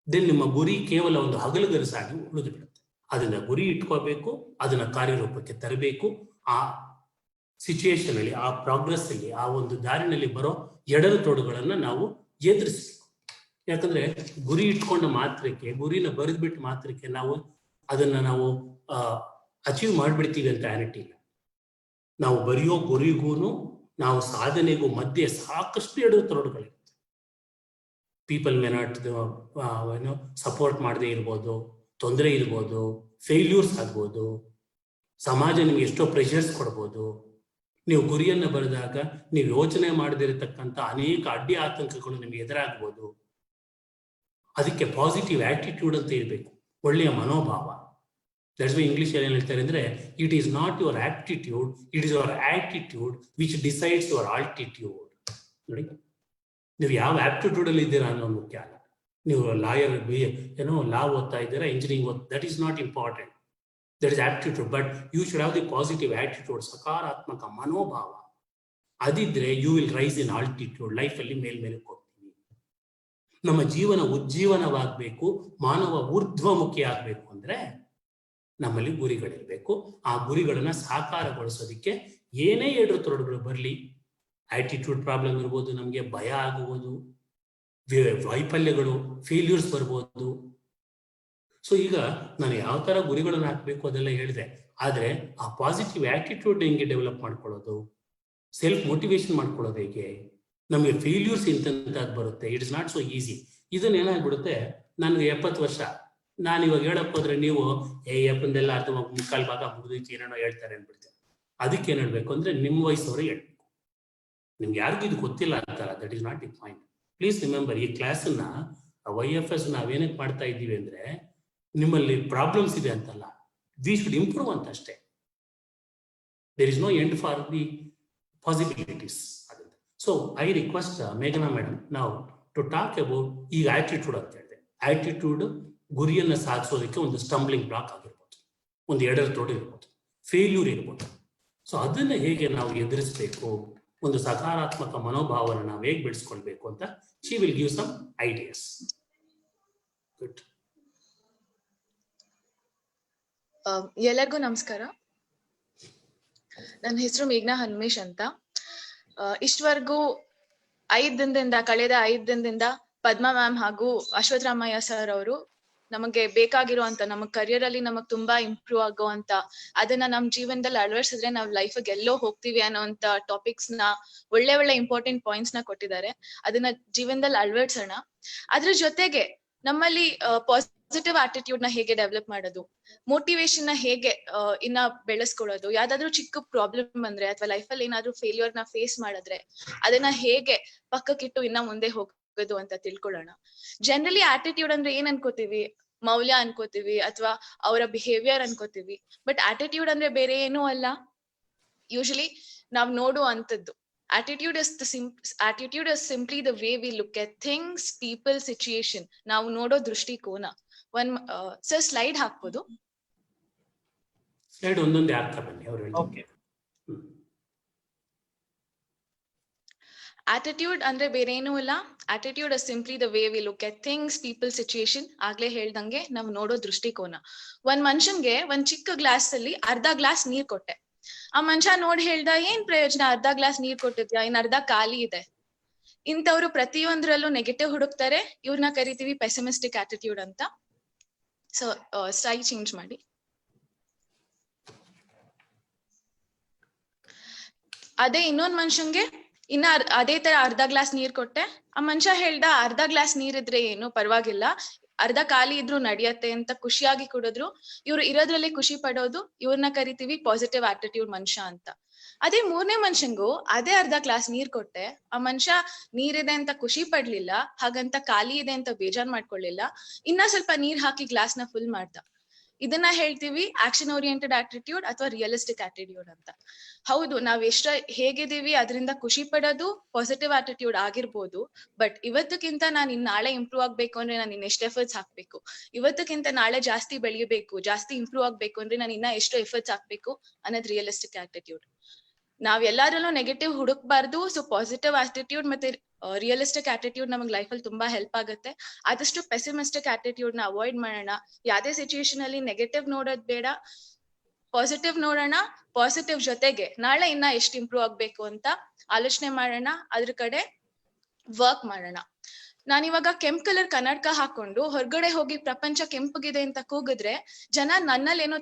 Speaker 1: ದೆನ್ ನಿಮ್ಮ ಗುರಿ ಕೇವಲ ಒಂದು ಹಗಲುಗನಸಾಗಿ ಉಳಿದು ಬಿಡುತ್ತೆ. ಅದನ್ನ ಗುರಿ ಇಟ್ಕೋಬೇಕು, ಅದನ್ನ ಕಾರ್ಯರೂಪಕ್ಕೆ ತರಬೇಕು. ಆ ಸಿಚುಯೇಷನ್ ಅಲ್ಲಿ, ಆ ಪ್ರೋಗ್ರೆಸ್ ಅಲ್ಲಿ, ಆ ಒಂದು ದಾರಿನಲ್ಲಿ ಬರೋ ಎಡರು ತೊಡಗಳನ್ನು ನಾವು ಎದುರಿಸಬೇಕು. ಯಾಕಂದ್ರೆ ಗುರಿ ಇಟ್ಕೊಂಡ ಮಾತ್ರಕ್ಕೆ, ಗುರಿನ ಬರೆದ್ಬಿಟ್ಟು ಮಾತ್ರಕ್ಕೆ ನಾವು ಅಚೀವ್ ಮಾಡ್ಬಿಡ್ತೀವಿ ಅಂತ ಗ್ಯಾರಂಟಿ ಇಲ್ಲ. ನಾವು ಬರೆಯೋ ಗುರಿಗೂ ನಾವು ಸಾಧನೆಗೂ ಮಧ್ಯೆ ಸಾಕಷ್ಟು ಎಡರು ತೊಡರುಗಳಿರುತ್ತೆ. ಪೀಪಲ್ ಮೇ ನಾಟ್ ಸಪೋರ್ಟ್ ಮಾಡದೇ ಇರ್ಬೋದು, ತೊಂದರೆ ಇರ್ಬೋದು, ಫೇಲ್ಯೂರ್ಸ್ ಆಗ್ಬೋದು, ಸಮಾಜ ನಿಮ್ಗೆ ಎಷ್ಟೋ ಪ್ರೆಷರ್ಸ್ ಕೊಡ್ಬೋದು. ನೀವು ಗುರಿಯನ್ನು ಬರೆದಾಗ ನೀವು ಯೋಚನೆ ಮಾಡದಿರತಕ್ಕಂಥ ಅನೇಕ ಅಡ್ಡಿ ಆತಂಕಗಳು ನಿಮ್ಗೆ ಎದುರಾಗ್ಬೋದು. ಅದಕ್ಕೆ ಪಾಸಿಟಿವ್ ಆಟಿಟ್ಯೂಡ್ ಅಂತ ಇರಬೇಕು, ಒಳ್ಳೆಯ ಮನೋಭಾವ. ದಟ್ಸ್ ವೈ ಇಂಗ್ಲಿಷ್ ಏನ್ ಹೇಳ್ತಾರೆ ಅಂದ್ರೆ, it is not your aptitude, it is your attitude which decides your altitude. ನೋಡಿ, ನೀವು ಯಾವ ಆಪ್ಟಿಟ್ಯೂಡ್ ಅಲ್ಲಿ ಇದ್ದೀರಾ ಅನ್ನೋ ಮುಖ್ಯ ಅಲ್ಲ. ನೀವು ಲಾಯರ್ ಲಾ ಓದ್ತಾ ಇದ್ದೀರಾ, engineering that is not important. That is aptitude. But you should have the positive attitude, ಸಕಾರಾತ್ಮಕ ಮನೋಭಾವ. ಅದಿದ್ರೆ you will rise in altitude. ಲೈಫಲ್ಲಿ ಮೇಲ್ಮೇಲೆ ಹೋಗ್ತೀವಿ. ನಮ್ಮ ಜೀವನ ಉಜ್ಜೀವನವಾಗಬೇಕು, ಮಾನವ ಊರ್ಧ್ವಮುಖಿ ಆಗಬೇಕು ಅಂದ್ರೆ ನಮ್ಮಲ್ಲಿ ಗುರಿಗಳಿರಬೇಕು. ಆ ಗುರಿಗಳನ್ನ ಸಾಕಾರಗೊಳಿಸೋದಕ್ಕೆ ಏನೇ ಎಡರು ತೊಡರುಗಳು ಬರಲಿ, ಆಟಿಟ್ಯೂಡ್ ಪ್ರಾಬ್ಲಮ್ ಇರ್ಬೋದು, ನಮಗೆ ಭಯ ಆಗುವುದು, ವೈಫಲ್ಯಗಳು, ಫೇಲ್ಯೂರ್ಸ್ ಬರ್ಬೋದು. ಸೊ ಈಗ ನಾನು ಯಾವ ತರ ಗುರಿಗಳನ್ನು ಹಾಕಬೇಕು ಅದೆಲ್ಲ ಹೇಳಿದೆ. ಆದ್ರೆ ಆ ಪಾಸಿಟಿವ್ ಆಟಿಟ್ಯೂಡ್ ಹೆಂಗೆ ಡೆವಲಪ್ ಮಾಡ್ಕೊಳ್ಳೋದು, ಸೆಲ್ಫ್ ಮೋಟಿವೇಶನ್ ಮಾಡ್ಕೊಳ್ಳೋದು ಹೇಗೆ? ನಮಗೆ ಫೇಲ್ಯೂರ್ಸ್ ಇಂಥದ್ದು ಬರುತ್ತೆ. It is not so easy. ಇದನ್ನ ಏನಾಗ್ಬಿಡುತ್ತೆ, ನನಗೆ 70 ವರ್ಷ, ನಾನು ಇವಾಗ ಹೇಳಕ್ ಹೋದ್ರೆ ನೀವು ಯಪ್ಪಂದೆಲ್ಲ ಅರ್ಧ ಮುಕ್ಕಾಲ್ ಭಾಗ ಮುಗಿದೈತಿ ಏನೇನೋ ಹೇಳ್ತಾರೆ ಅನ್ಬಿಡ್ತೇನೆ. ಅದಕ್ಕೆ ಏನ್ ಹೇಳ್ಬೇಕು ಅಂದ್ರೆ, ನಿಮ್ಮ ವಯಸ್ಸವರೇ ಹೇಳ್ಬೇಕು. ನಿಮ್ಗೆ ಯಾರಿಗೂ ಇದು ಗೊತ್ತಿಲ್ಲ ಅಂತಲ್ಲ, that is not it point. Please remember, ಈ ಕ್ಲಾಸನ್ನ YFS ನಾವೇನಕ್ಕೆ ಮಾಡ್ತಾ ಇದ್ದೀವಿ ಅಂದ್ರೆ, ನಿಮ್ಮಲ್ಲಿ ಪ್ರಾಬ್ಲಮ್ಸ್ ಇದೆ ಅಂತಲ್ಲ, ವಿ ಶುಡ್ ಇಂಪ್ರೂವ್ ಅಂತ ಅಷ್ಟೇ. There is no end for the possibilities. So I request ಮೇಘನಾ ಮೇಡಮ್ ನಾವು ಟು ಟಾಕ್ ಅಬೌಟ್ ಈಗ ಆಟಿಟ್ಯೂಡ್ ಅಂತ ಹೇಳಿದೆ. ಆಟಿಟ್ಯೂಡ್ ಗುರಿಯನ್ನು ಸಾಧಿಸೋದಕ್ಕೆ ಒಂದು ಸ್ಟಂಬ್ಲಿಂಗ್ ಬ್ಲಾಕ್ ಆಗಿರ್ಬೋದು, ಒಂದು ಎಡರು ತೋಡು ಇರ್ಬೋದು, ಫೇಲ್ಯೂರ್ ಇರ್ಬೋದು. ಸೊ ಅದನ್ನ ಹೇಗೆ ನಾವು ಎದುರಿಸಬೇಕು, ಒಂದು ಸಕಾರಾತ್ಮಕ ಮನೋಭಾವನ ನಾವು ಹೇಗೆ ಬೆಳೆಸ್ಕೊಳ್ಬೇಕು ಅಂತ she will give some ideas. Good.
Speaker 2: ಎಲ್ಲರಿಗೂ ನಮಸ್ಕಾರ. ನನ್ನ ಹೆಸರು ಮೇಘನಾ ಹನುಮೇಶ್ ಅಂತ. ಇಷ್ಟವರೆಗೂ ಕಳೆದ 5 ದಿನದಿಂದ ಪದ್ಮಾ ಮ್ಯಾಮ್ ಹಾಗೂ ಅಶ್ವಥರಾಮಯ್ಯ ಸರ್ ಅವರು ನಮಗೆ ಬೇಕಾಗಿರುವಂತ, ನಮ್ಮ ಕರಿಯರ್ ಅಲ್ಲಿ ನಮಗ್ ತುಂಬಾ ಇಂಪ್ರೂವ್ ಆಗುವಂತ, ಅದನ್ನ ನಮ್ ಜೀವನದಲ್ಲಿ ಅಳವಡಿಸಿದ್ರೆ ನಾವು ಲೈಫ್ ಎಲ್ಲೋ ಹೋಗ್ತೀವಿ ಅನ್ನೋಂತ ಟಾಪಿಕ್ಸ್ ನ, ಒಳ್ಳೆ ಇಂಪಾರ್ಟೆಂಟ್ ಪಾಯಿಂಟ್ಸ್ ನ ಕೊಟ್ಟಿದ್ದಾರೆ. ಅದನ್ನ ಜೀವನದಲ್ಲಿ ಅಳವಡಿಸೋಣ. ಅದ್ರ ಜೊತೆಗೆ ನಮ್ಮಲ್ಲಿ ಪಾಸಿಟಿವ್ ಆಟಿಟ್ಯೂಡ್ ನ ಹೇಗೆ ಡೆವಲಪ್ ಮಾಡೋದು, ಮೋಟಿವೇಶನ್ ನ ಹೇಗೆ ಇನ್ನ ಬೆಳೆಸ್ಕೊಳ್ಳೋದು, ಯಾವ್ದಾದ್ರು ಚಿಕ್ಕ ಪ್ರಾಬ್ಲಮ್ ಬಂದ್ರೆ ಅಥವಾ ಲೈಫಲ್ಲಿ ಏನಾದ್ರು ಫೇಲ್ಯೂರ್ ನ ಫೇಸ್ ಮಾಡಿದ್ರೆ ಅದನ್ನ ಹೇಗೆ ಪಕ್ಕಕ್ಕಿಟ್ಟು ಇನ್ನ ಮುಂದೆ ಹೋಗೋದು ಅಂತ ತಿಳ್ಕೊಳ್ಳೋಣ. ಜನರಲಿ ಆಟಿಟ್ಯೂಡ್ ಅಂದ್ರೆ ಏನ್ ಅನ್ಕೋತೀವಿ, ಮೌಲ್ಯ ಅನ್ಕೋತೀವಿ ಅಥವಾ ಅವರ ಬಿಹೇವಿಯರ್ ಅನ್ಕೋತೀವಿ. ಬಟ್ ಆಟಿಟ್ಯೂಡ್ ಅಂದ್ರೆ ಬೇರೆ ಏನೂ ಅಲ್ಲ, ಯೂಶಲಿ ನಾವ್ ನೋಡುವಂತದ್ದು. Attitude is simply the way we look at things, people, situation. ನಾವು ನೋಡೋ ದೃಷ್ಟಿಕೋನ. ಸರ್ ಸ್ಲೈಡ್ ಹಾಕ್ಬೋದು.
Speaker 1: ಸ್ಲೈಡ್ ಒಂದೊಂದೇ ಹಾಕ್ತಾ ಬನ್ನಿ ಅವರು.
Speaker 3: ಓಕೆ.
Speaker 2: Attitude ಅಂದ್ರೆ ಬೇರೆ ಏನೂ ಇಲ್ಲ. Attitude is simply the way we look at things, people, situation. ಆಗ್ಲೇ ಹೇಳ್ದಂಗೆ ನಾವು ನೋಡೋ ದೃಷ್ಟಿಕೋನ. ಒಂದ್ ಮನುಷ್ಯನ್ಗೆ ಒಂದ್ ಚಿಕ್ಕ ಗ್ಲಾಸ್ ಅಲ್ಲಿ ಅರ್ಧ ಗ್ಲಾಸ್ ನೀರ್ ಕೊಟ್ಟೆ. ಆ ಮನುಷ್ಯ ನೋಡ್ ಹೇಳ್ದ, ಏನ್ ಪ್ರಯೋಜನ, ಅರ್ಧ ಗ್ಲಾಸ್ ನೀರ್ ಕೊಟ್ಟಿದ್ಯಾ, ಇನ್ ಅರ್ಧ ಖಾಲಿ ಇದೆ. ಇಂಥವ್ರು ಪ್ರತಿಯೊಂದ್ರಲ್ಲೂ ನೆಗೆಟಿವ್ ಹುಡುಕ್ತಾರೆ. ಇವ್ರನ್ನ ಕರಿತೀವಿ ಪೆಸಿಮಿಸ್ಟಿಕ್ ಆಟಿಟ್ಯೂಡ್ ಅಂತ. ಸೊ ಸ್ಲೈಡ್ ಚೇಂಜ್ ಮಾಡಿ. ಅದೇ ಇನ್ನೊಂದ್ ಮನುಷ್ಯಂಗೆ ಇನ್ನ ಅದೇ ತರ ಅರ್ಧ ಗ್ಲಾಸ್ ನೀರ್ ಕೊಟ್ಟೆ. ಆ ಮನುಷ್ಯ ಹೇಳ್ದ, ಅರ್ಧ ಗ್ಲಾಸ್ ನೀರ್ ಇದ್ರೆ ಏನು ಪರವಾಗಿಲ್ಲ, ಅರ್ಧ ಖಾಲಿ ಇದ್ರು ನಡೆಯತ್ತೆ ಅಂತ ಖುಷಿಯಾಗಿ ಕುಡಿದ್ರು. ಇವ್ರು ಇರೋದ್ರಲ್ಲಿ ಖುಷಿ ಪಡೋದು. ಇವ್ರನ್ನ ಕರಿತೀವಿ ಪಾಸಿಟಿವ್ ಆಟಿಟ್ಯೂಡ್ ಮನುಷ್ಯ ಅಂತ. ಅದೇ ಮೂರನೇ ಮನುಷ್ಯಂಗೂ ಅದೇ ಅರ್ಧ ಗ್ಲಾಸ್ ನೀರ್ ಕೊಟ್ಟೆ. ಆ ಮನುಷ್ಯ ನೀರಿದೆ ಅಂತ ಖುಷಿ ಪಡ್ಲಿಲ್ಲ, ಹಾಗಂತ ಖಾಲಿ ಇದೆ ಅಂತ ಬೇಜಾರ್ ಮಾಡ್ಕೊಳ್ಳಿಲ್ಲ. ಇನ್ನ ಸ್ವಲ್ಪ ನೀರ್ ಹಾಕಿ ಗ್ಲಾಸ್ ನ ಫುಲ್ ಮಾಡ್ದ. ಇದನ್ನ ಹೇಳ್ತೀವಿ ಆಕ್ಷನ್ ಓರಿಯೆಂಟೆಡ್ ಆಟಿಟ್ಯೂಡ್ ಅಥವಾ ರಿಯಲಿಸ್ಟಿಕ್ ಆಟಿಟ್ಯೂಡ್ ಅಂತ. ಹೌದು, ನಾವ್ ಹೇಗಿದೀವಿ ಅದರಿಂದ ಖುಷಿ ಪಡೋದು ಪಾಸಿಟಿವ್ ಆಟಿಟ್ಯೂಡ್ ಆಗಿರ್ಬೋದು. ಬಟ್ ಇವತ್ತಕ್ಕಿಂತ ನಾನು ನಾಳೆ ಇಂಪ್ರೂವ್ ಆಗ್ಬೇಕು ಅಂದ್ರೆ ನಾನು ಇನ್ನ ಎಷ್ಟು ಎಫರ್ಟ್ಸ್ ಹಾಕ್ಬೇಕು, ಇವತ್ತಕ್ಕಿಂತ ನಾಳೆ ಜಾಸ್ತಿ ಬೆಳಿಬೇಕು, ಜಾಸ್ತಿ ಇಂಪ್ರೂವ್ ಆಗ್ಬೇಕು ಅಂದ್ರೆ ನಾನು ಇನ್ನ ಎಷ್ಟು ಎಫರ್ಟ್ಸ್ ಹಾಕ್ಬೇಕು ಅನ್ನೋದು ರಿಯಲಿಸ್ಟಿಕ್ ಆಟಿಟ್ಯೂಡ್. ನಾವ್ ಎಲ್ಲಾದ್ರಲ್ಲೂ ನೆಗೆಟಿವ್ ಹುಡುಕ್ಬಾರ್ದು. ಸೊ ಪಾಸಿಟಿವ್ ಆಟಿಟ್ಯೂಡ್ ಮತ್ತೆ ರಿಯಲಿಸ್ಟಿಕ್ ಆಟಿಟ್ಯೂಡ್ ನಮಗ್ ಲೈಫ್ ಅಲ್ಲಿ ತುಂಬಾ ಹೆಲ್ಪ್ ಆಗುತ್ತೆ. ಆದಷ್ಟು ಪೆಸಿಮಿಸ್ಟಿಕ್ ಆಟಿಟ್ಯೂಡ್ ನ ಅವಾಯ್ಡ್ ಮಾಡೋಣ. ಯಾವ್ದೇ ಸಿಚುಯೇಷನ್ ಅಲ್ಲಿ ನೆಗೆಟಿವ್ ನೋಡೋದ್ ಬೇಡ, ಪಾಸಿಟಿವ್ ನೋಡೋಣ. ಪಾಸಿಟಿವ್ ಜೊತೆಗೆ ನಾಳೆ ಇನ್ನ ಎಷ್ಟು ಇಂಪ್ರೂವ್ ಆಗ್ಬೇಕು ಅಂತ ಆಲೋಚನೆ ಮಾಡೋಣ, ಅದ್ರ ಕಡೆ ವರ್ಕ್ ಮಾಡೋಣ. ನಾನಿವಾಗ ಕೆಂಪ್ ಕಲರ್ ಕನ್ನಡಕ ಹಾಕೊಂಡು ಹೊರಗಡೆ ಹೋಗಿ ಪ್ರಪಂಚ ಕೆಂಪಗಿದೆ ಅಂತ ಕೂಗಿದ್ರೆ ಜನ ನನ್ನಲ್ಲಿ ಏನೋ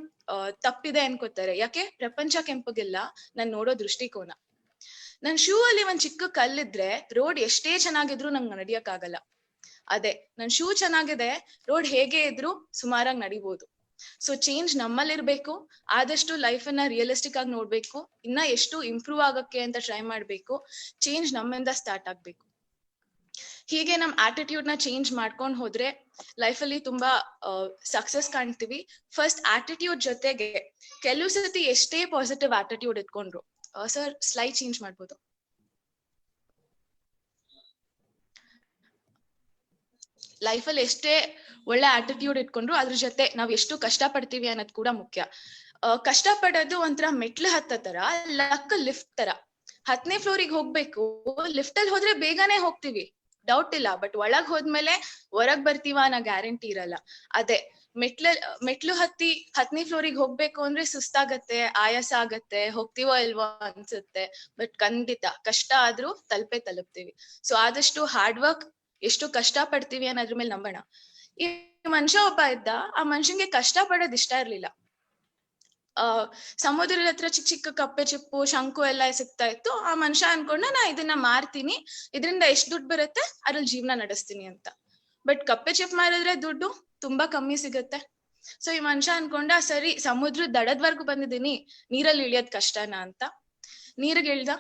Speaker 2: ತಪ್ಪಿದೆ ಅನ್ಕೋತಾರೆ. ಯಾಕೆ? ಪ್ರಪಂಚ ಕೆಂಪಗಿಲ್ಲ, ನಾನ್ ನೋಡೋ ದೃಷ್ಟಿಕೋನ. ನನ್ ಶೂ ಅಲ್ಲಿ ಒಂದ್ ಚಿಕ್ಕ ಕಲ್ಲಿದ್ರೆ ರೋಡ್ ಎಷ್ಟೇ ಚೆನ್ನಾಗಿದ್ರು ನಂಗೆ ನಡಿಯಕ್ ಆಗಲ್ಲ. ಅದೇ ನನ್ ಶೂ ಚೆನ್ನಾಗಿದೆ, ರೋಡ್ ಹೇಗೆ ಇದ್ರು ಸುಮಾರಾಗಿ ನಡಿಬಹುದು. So change ನಮ್ಮಲ್ಲಿರ್ಬೇಕು. ಆದಷ್ಟು ಲೈಫ್ ಅನ್ನ ರಿಯಲಿಸ್ಟಿಕ್ ಆಗಿ ನೋಡ್ಬೇಕು. ಇನ್ನ ಎಷ್ಟು ಇಂಪ್ರೂವ್ ಆಗಕ್ಕೆ ಅಂತ ಟ್ರೈ ಮಾಡ್ಬೇಕು. ಚೇಂಜ್ ನಮ್ಮಿಂದ ಸ್ಟಾರ್ಟ್ ಆಗ್ಬೇಕು. ಹೀಗೆ ನಮ್ ಆಟಿಟ್ಯೂಡ್ ನ ಚೇಂಜ್ ಮಾಡ್ಕೊಂಡ್ ಹೋದ್ರೆ ಲೈಫ್ ಅಲ್ಲಿ ತುಂಬಾ ಸಕ್ಸಸ್ ಕಾಣ್ತೀವಿ. ಫಸ್ಟ್ ಆಟಿಟ್ಯೂಡ್ ಜೊತೆಗೆ ಕೆಲವು ಸತಿ ಎಷ್ಟೇ ಪಾಸಿಟಿವ್ ಆಟಿಟ್ಯೂಡ್ ಇಟ್ಕೊಂಡ್ರು. ಸರ್ ಸ್ಲೈಡ್ ಚೇಂಜ್ ಮಾಡ್ಬೋದು. ಲೈಫ್ ಅಲ್ಲಿ ಎಷ್ಟೇ ಒಳ್ಳೆ ಆಟಿಟ್ಯೂಡ್ ಇಟ್ಕೊಂಡ್ರು ಅದ್ರ ಜೊತೆ ನಾವ್ ಎಷ್ಟು ಕಷ್ಟ ಪಡ್ತೀವಿ ಅನ್ನೋದು ಕೂಡ ಮುಖ್ಯ. ಕಷ್ಟ ಪಡೋದು ಒಂಥರ ಮೆಟ್ಲು ಹತ್ತ ತರ, ಲಕ್ ಲಿಫ್ಟ್ ತರ. 10ನೇ ಫ್ಲೋರಿಗೆ ಹೋಗ್ಬೇಕು, ಲಿಫ್ಟ್ ಅಲ್ಲಿ ಹೋದ್ರೆ ಬೇಗನೆ ಹೋಗ್ತೀವಿ, ಡೌಟ್ ಇಲ್ಲ. ಬಟ್ ಒಳಗ್ ಹೋದ್ಮೇಲೆ ಹೊರಗ್ ಬರ್ತೀವ ಅನ್ನೋ ಗ್ಯಾರಂಟಿ ಇರಲ್ಲ. ಅದೇ ಮೆಟ್ಲು ಹತ್ತಿ 10ನೇ ಫ್ಲೋರಿಗೆ ಹೋಗ್ಬೇಕು ಅಂದ್ರೆ ಸುಸ್ತಾಗತ್ತೆ, ಆಯಾಸ ಆಗತ್ತೆ, ಹೋಗ್ತೀವೋ ಇಲ್ವೋ ಅನ್ಸುತ್ತೆ. ಬಟ್ ಖಂಡಿತ ಕಷ್ಟ ಆದ್ರೂ ತಲುಪ್ತೀವಿ. ಸೊ ಆದಷ್ಟು ಹಾರ್ಡ್ ವರ್ಕ್, ಎಷ್ಟು ಕಷ್ಟ ಪಡ್ತೀವಿ ಅನ್ನೋದ್ರ ಮೇಲೆ ನಂಬೋಣ. ಈ ಮನುಷ್ಯ ಒಬ್ಬ ಇದ್ದ, ಆ ಮನುಷ್ಯನ್ಗೆ ಕಷ್ಟ ಪಡೋದ್ ಇಷ್ಟ ಇರ್ಲಿಲ್ಲ. ಸಮುದ್ರದ ಹತ್ರ ಚಿಕ್ಕ ಚಿಕ್ಕ ಕಪ್ಪೆ ಚಿಪ್ಪು, ಶಂಕು ಎಲ್ಲ ಸಿಗ್ತಾ ಇತ್ತು. ಆ ಮನುಷ್ಯ ಅನ್ಕೊಂಡ, ನಾ ಇದನ್ನ ಮಾರ್ತೀನಿ, ಇದರಿಂದ ಎಷ್ಟ್ ದುಡ್ಡು ಬರುತ್ತೆ ಅದ್ರಲ್ಲಿ ಜೀವನ ನಡೆಸ್ತೀನಿ ಅಂತ. ಬಟ್ ಕಪ್ಪೆ ಚಿಪ್ ಮಾರಿದ್ರೆ ದುಡ್ಡು ತುಂಬಾ ಕಮ್ಮಿ ಸಿಗುತ್ತೆ. ಸೊ ಈ ಮನುಷ್ಯ ಅನ್ಕೊಂಡ, ಸರಿ ಸಮುದ್ರದ ದಡದ್ವರ್ಗು ಬಂದಿದ್ದೀನಿ, ನೀರಲ್ಲಿ ಇಳಿಯೋದ್ ಕಷ್ಟನಾ ಅಂತ. ನೀರಿಗೆ ಇಳ್ದ,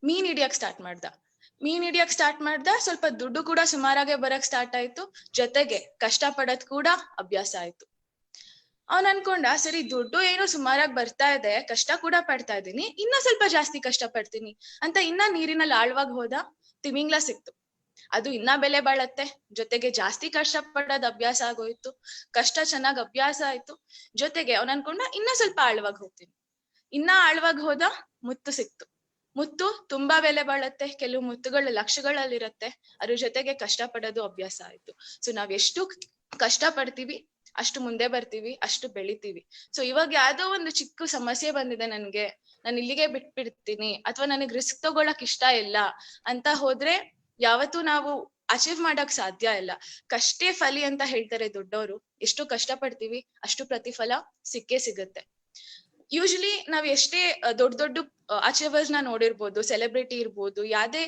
Speaker 2: ಮೀನ್ ಹಿಡಿಯಕ್ ಸ್ಟಾರ್ಟ್ ಮಾಡ್ದ. ಸ್ವಲ್ಪ ದುಡ್ಡು ಕೂಡ ಸುಮಾರಾಗೆ ಬರಕ್ ಸ್ಟಾರ್ಟ್ ಆಯ್ತು. ಜೊತೆಗೆ ಕಷ್ಟ ಪಡೋದ್ ಕೂಡ ಅಭ್ಯಾಸ ಆಯ್ತು. ಅವನ್ ಅನ್ಕೊಂಡ, ಸರಿ ದುಡ್ಡು ಏನೋ ಸುಮಾರಾಗಿ ಬರ್ತಾ ಇದೆ, ಕಷ್ಟ ಕೂಡ ಪಡ್ತಾ ಇದ್ದೀನಿ, ಇನ್ನ ಸ್ವಲ್ಪ ಜಾಸ್ತಿ ಕಷ್ಟ ಪಡ್ತೀನಿ ಅಂತ ಇನ್ನ ನೀರಿನಲ್ಲಿ ಆಳ್ವಾಗ ಹೋದ. ತಿಮಿಂಗ್ಲ ಸಿಕ್ತು. ಅದು ಇನ್ನ ಬೆಲೆ ಬಾಳತ್ತೆ. ಜೊತೆಗೆ ಜಾಸ್ತಿ ಕಷ್ಟ ಪಡೋದ್ ಅಭ್ಯಾಸ ಆಗೋಯ್ತು. ಕಷ್ಟ ಚೆನ್ನಾಗ್ ಅಭ್ಯಾಸ ಆಯ್ತು. ಜೊತೆಗೆ ಅವನ್ ಅನ್ಕೊಂಡ, ಇನ್ನ ಸ್ವಲ್ಪ ಆಳ್ವಾಗ ಹೋಗ್ತೀನಿ. ಇನ್ನ ಆಳ್ವಾಗ ಹೋದ. ಮುತ್ತು ಸಿಕ್ತು. ಮುತ್ತು ತುಂಬಾ ಬೆಲೆ ಬಾಳತ್ತೆ. ಕೆಲವು ಮುತ್ತುಗಳು ಲಕ್ಷಗಳಲ್ಲಿರತ್ತೆ. ಅದ್ರ ಜೊತೆಗೆ ಕಷ್ಟ ಪಡೋದು ಅಭ್ಯಾಸ ಆಯ್ತು. ಸೊ ನಾವ್ ಎಷ್ಟು ಕಷ್ಟ ಪಡ್ತೀವಿ ಅಷ್ಟು ಮುಂದೆ ಬರ್ತೀವಿ, ಅಷ್ಟು ಬೆಳಿತೀವಿ. ಸೊ ಇವಾಗ ಯಾವ್ದೋ ಒಂದು ಚಿಕ್ಕ ಸಮಸ್ಯೆ ಬಂದಿದೆ ನನ್ಗೆ, ನಾನು ಇಲ್ಲಿಗೆ ಬಿಟ್ಬಿಡ್ತೀನಿ, ಅಥವಾ ನನಗ್ ರಿಸ್ಕ್ ತಗೊಳಕ್ ಇಷ್ಟ ಇಲ್ಲ ಅಂತ ಹೋದ್ರೆ ಯಾವತ್ತೂ ನಾವು ಅಚೀವ್ ಮಾಡಕ್ ಸಾಧ್ಯ ಇಲ್ಲ. ಕಷ್ಟೇ ಫಲಿ ಅಂತ ಹೇಳ್ತಾರೆ ದೊಡ್ಡವರು. ಎಷ್ಟು ಕಷ್ಟ ಪಡ್ತೀವಿ ಅಷ್ಟು ಪ್ರತಿಫಲ ಸಿಕ್ಕೇ ಸಿಗುತ್ತೆ. ಯೂಶಲಿ ನಾವ್ ಎಷ್ಟೇ ದೊಡ್ಡ ಅಚೀವರ್ಸ್ ನ ನೋಡಿರ್ಬೋದು, ಸೆಲೆಬ್ರಿಟಿ ಇರ್ಬೋದು, ಯಾವ್ದೇ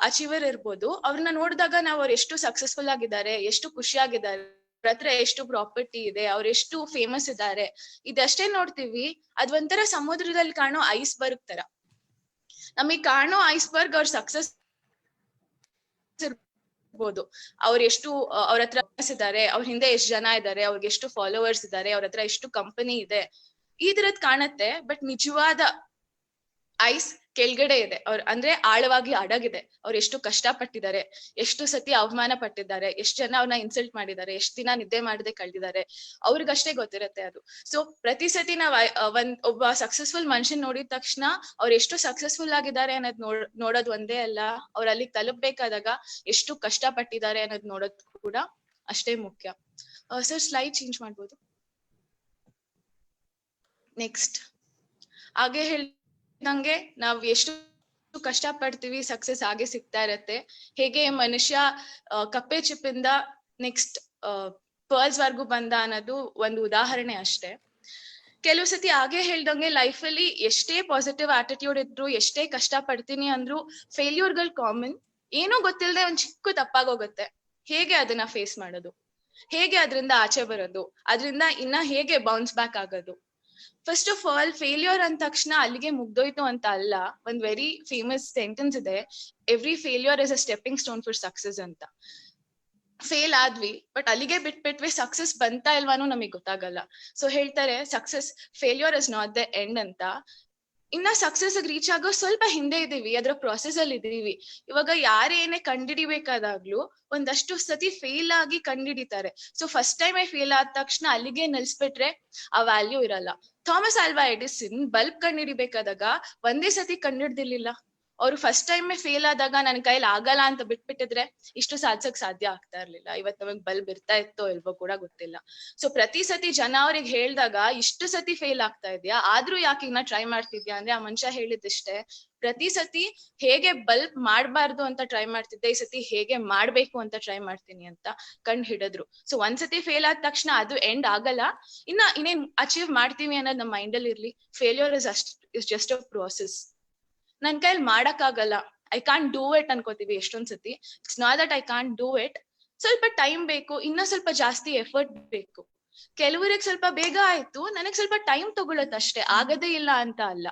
Speaker 2: ಅಚೀವರ್ ಇರ್ಬೋದು, ಅವ್ರನ್ನ ನೋಡಿದಾಗ ನಾವ್ ಅವ್ರು ಎಷ್ಟು ಸಕ್ಸಸ್ಫುಲ್ ಆಗಿದ್ದಾರೆ, ಎಷ್ಟು ಖುಷಿಯಾಗಿದ್ದಾರೆ ಹತ್ರ ಎಷ್ಟು ಪ್ರಾಪರ್ಟಿ ಇದೆ, ಅವ್ರ ಎಷ್ಟು ಫೇಮಸ್ ಇದ್ದಾರೆ, ಇದಷ್ಟೇ ನೋಡ್ತೀವಿ. ಅದ್ ಒಂಥರ ಸಮುದ್ರದಲ್ಲಿ ಕಾಣೋ ಐಸ್ಬರ್ಗ್ ತರ. ನಮಗ್ ಕಾಣೋ ಐಸ್ಬರ್ಗ್ ಅವ್ರ ಸಕ್ಸಸ್ ಇರ್ಬೋದು, ಅವ್ರ ಎಷ್ಟು ಅವ್ರ ಹತ್ರ ಇದ್ದಾರೆ, ಅವ್ರ ಹಿಂದೆ ಎಷ್ಟು ಜನ ಇದ್ದಾರೆ, ಅವ್ರಿಗೆ ಎಷ್ಟು ಫಾಲೋವರ್ಸ್ ಇದ್ದಾರೆ, ಅವ್ರ ಹತ್ರ ಎಷ್ಟು ಕಂಪನಿ ಇದೆ, ಈ ತರದ್ ಕಾಣತ್ತೆ. ಬಟ್ ನಿಜವಾದ ಐಸ್ ಕೆಳಗಡೆ ಇದೆ. ಅವ್ರ ಅಂದ್ರೆ ಆಳವಾಗಿ ಅಡಗಿದೆ. ಅವ್ರು ಎಷ್ಟು ಕಷ್ಟ ಪಟ್ಟಿದ್ದಾರೆ, ಎಷ್ಟು ಸತಿ ಅವಮಾನ ಪಟ್ಟಿದ್ದಾರೆ, ಎಷ್ಟು ಜನ ಅವ್ರನ್ನ ಇನ್ಸಲ್ಟ್ ಮಾಡಿದ್ದಾರೆ, ಎಷ್ಟು ದಿನ ನಿದ್ದೆ ಮಾಡದೆ ಕಳ್ದಿದ್ದಾರೆ, ಅವ್ರಿಗಷ್ಟೇ ಗೊತ್ತಿರತ್ತೆ ಅದು. ಸೊ ಪ್ರತಿ ಸತಿ ನಾವ್ ಒಬ್ಬ ಸಕ್ಸಸ್ಫುಲ್ ಮನುಷ್ಯನ್ ನೋಡಿದ ತಕ್ಷಣ ಅವ್ರು ಎಷ್ಟು ಸಕ್ಸಸ್ಫುಲ್ ಆಗಿದ್ದಾರೆ ಅನ್ನೋದ್ ನೋಡೋದ್ ಒಂದೇ ಅಲ್ಲ, ಅವ್ರ ಅಲ್ಲಿ ತಲುಪಬೇಕಾದಾಗ ಎಷ್ಟು ಕಷ್ಟ ಪಟ್ಟಿದ್ದಾರೆ ಅನ್ನೋದ್ ನೋಡೋದ್ ಕೂಡ ಅಷ್ಟೇ ಮುಖ್ಯ. ಸರ್ ಸ್ಲೈಡ್ ಚೇಂಜ್ ಮಾಡ್ಬೋದು. ನೆಕ್ಸ್ಟ್, ಹಾಗೆ ಹೇಳ್ದಂಗೆ ನಾವ್ ಎಷ್ಟು ಕಷ್ಟ ಪಡ್ತೀವಿ, ಸಕ್ಸಸ್ ಹಾಗೆ ಸಿಗ್ತಾ ಇರತ್ತೆ. ಹೇಗೆ ಮನುಷ್ಯ ಕಪ್ಪೆ ಚಿಪ್ಪಿಂದ ನೆಕ್ಸ್ಟ್ ಪರ್ಲ್ಸ್ ವರ್ಗೂ ಬಂದ ಅನ್ನೋದು ಒಂದು ಉದಾಹರಣೆ ಅಷ್ಟೇ. ಕೆಲವು ಸತಿ ಹಾಗೆ ಹೇಳ್ದಂಗೆ ಲೈಫ್ ಅಲ್ಲಿ ಎಷ್ಟೇ ಪಾಸಿಟಿವ್ ಆಟಿಟ್ಯೂಡ್ ಇದ್ರು, ಎಷ್ಟೇ ಕಷ್ಟ ಪಡ್ತೀನಿ ಅಂದ್ರು ಫೇಲ್ಯೂರ್ಗಳು ಕಾಮನ್. ಏನೂ ಗೊತ್ತಿಲ್ಲದೆ ಒಂದ್ ಚಿಕ್ಕ ತಪ್ಪಾಗೋಗುತ್ತೆ. ಹೇಗೆ ಅದನ್ನ ಫೇಸ್ ಮಾಡೋದು, ಹೇಗೆ ಅದರಿಂದ ಆಚೆ ಬರೋದು, ಅದರಿಂದ ಇನ್ನ ಹೇಗೆ ಬೌನ್ಸ್ ಬ್ಯಾಕ್ ಆಗೋದು? ಫಸ್ಟ್ ಆಫ್ ಆಲ್, ಫೇಲ್ಯೂರ್ ಅಂದ ತಕ್ಷಣ ಅಲ್ಲಿಗೆ ಮುಗ್ದೋಯ್ತು ಅಂತ ಅಲ್ಲ. ಒಂದ್ ವೆರಿ ಫೇಮಸ್ ಸೆಂಟೆನ್ಸ್ ಇದೆ, every failure is a stepping stone for success ಅಂತ. ಫೇಲ್ ಆದ್ವಿ, ಬಟ್ ಅಲ್ಲಿಗೆ ಬಿಟ್ಬಿಟ್ವಿ, ಸಕ್ಸಸ್ ಬಂತಾ ಇಲ್ವಾನು ನಮಗ್ ಗೊತ್ತಾಗಲ್ಲ. ಸೊ ಹೇಳ್ತಾರೆ success, failure is not the end ಅಂತ. ಇನ್ನ ಸಕ್ಸಸ್ ರೀಚ್ ಆಗೋ ಸ್ವಲ್ಪ ಹಿಂದೆ ಇದೀವಿ, ಅದ್ರ ಪ್ರೊಸೆಸ್ ಅಲ್ಲಿ ಇದೀವಿ. ಇವಾಗ ಯಾರೇನೇ ಕಂಡಿಡಿಬೇಕಾದಾಗ್ಲೂ ಒಂದಷ್ಟು ಸತಿ ಫೇಲ್ ಆಗಿ ಕಂಡಿಡಿತಾರೆ. ಸೊ ಫಸ್ಟ್ ಟೈಮ್ ಫೇಲ್ ಆದ ತಕ್ಷಣ ಅಲ್ಲಿಗೆ ನಿಲ್ಸ್ಬಿಟ್ರೆ ಆ ವ್ಯಾಲ್ಯೂ ಇರಲ್ಲ. ಥಾಮಸ್ ಆಲ್ವಾ ಎಡಿಸನ್ ಬಲ್ಬ್ ಕಂಡಿಡಿಬೇಕಾದಾಗ ಒಂದೇ ಸತಿ ಕಂಡಿಡ್ದಿರ್ಲಿಲ್ಲ. ಅವ್ರು ಫಸ್ಟ್ ಟೈಮ್ ಫೇಲ್ ಆದಾಗ ನನ್ ಕೈಲಿ ಆಗಲ್ಲ ಅಂತ ಬಿಟ್ಬಿಟ್ಟಿದ್ರೆ ಇಷ್ಟು ಸಾಧಿಸಕ್ ಸಾಧ್ಯ ಆಗ್ತಾ ಇರ್ಲಿಲ್ಲ. ಇವತ್ ನಮಗ್ ಬಲ್ಬ್ ಇರ್ತಾ ಇತ್ತೋ ಇಲ್ವೋ ಕೂಡ ಗೊತ್ತಿಲ್ಲ. ಸೊ ಪ್ರತಿ ಸತಿ ಜನ ಅವ್ರಿಗೆ ಹೇಳ್ದಾಗ ಇಷ್ಟು ಸತಿ ಫೇಲ್ ಆಗ್ತಾ ಇದ್ಯಾ, ಆದ್ರೂ ಯಾಕೆ ಇನ್ನ ಟ್ರೈ ಮಾಡ್ತಿದ್ಯಾ ಅಂದ್ರೆ ಆ ಮನುಷ್ಯ ಹೇಳಿದಿಷ್ಟೇ, ಪ್ರತಿ ಸತಿ ಹೇಗೆ ಬಲ್ಬ್ ಮಾಡ್ಬಾರ್ದು ಅಂತ ಟ್ರೈ ಮಾಡ್ತಿದ್ದೆ, ಈ ಸತಿ ಹೇಗೆ ಮಾಡ್ಬೇಕು ಅಂತ ಟ್ರೈ ಮಾಡ್ತೀನಿ ಅಂತ ಕಂಡು ಹಿಡಿದ್ರು. ಸೊ ಒಂದ್ಸತಿ ಫೇಲ್ ಆದ ತಕ್ಷಣ ಅದು ಎಂಡ್ ಆಗಲ್ಲ, ಇನ್ನೇನ್ ಅಚೀವ್ ಮಾಡ್ತೀವಿ ಅನ್ನೋದು ನಮ್ಮ ಮೈಂಡ್ ಅಲ್ಲಿ ಇರ್ಲಿ. Failure is just a process. ನನ್ ಕೈಲಿ ಮಾಡಕ್ ಆಗಲ್ಲ, ಐ ಕಾಂಟ್ ಡೂ ಇಟ್ ಅನ್ಕೋತೀವಿ ಎಷ್ಟೊಂದ್ ಸತಿ. It's not that I can't do it, ಸ್ವಲ್ಪ ಟೈಮ್ ಬೇಕು, ಇನ್ನ ಸ್ವಲ್ಪ ಜಾಸ್ತಿ ಎಫರ್ಟ್ ಬೇಕು. ಕೆಲವರಿಗೆ ಸ್ವಲ್ಪ ಬೇಗ ಆಯ್ತು, ನನಗ್ ಸ್ವಲ್ಪ ಟೈಮ್ ತಗೊಳತ್ತಷ್ಟೇ, ಆಗದೇ ಇಲ್ಲ ಅಂತ ಅಲ್ಲ.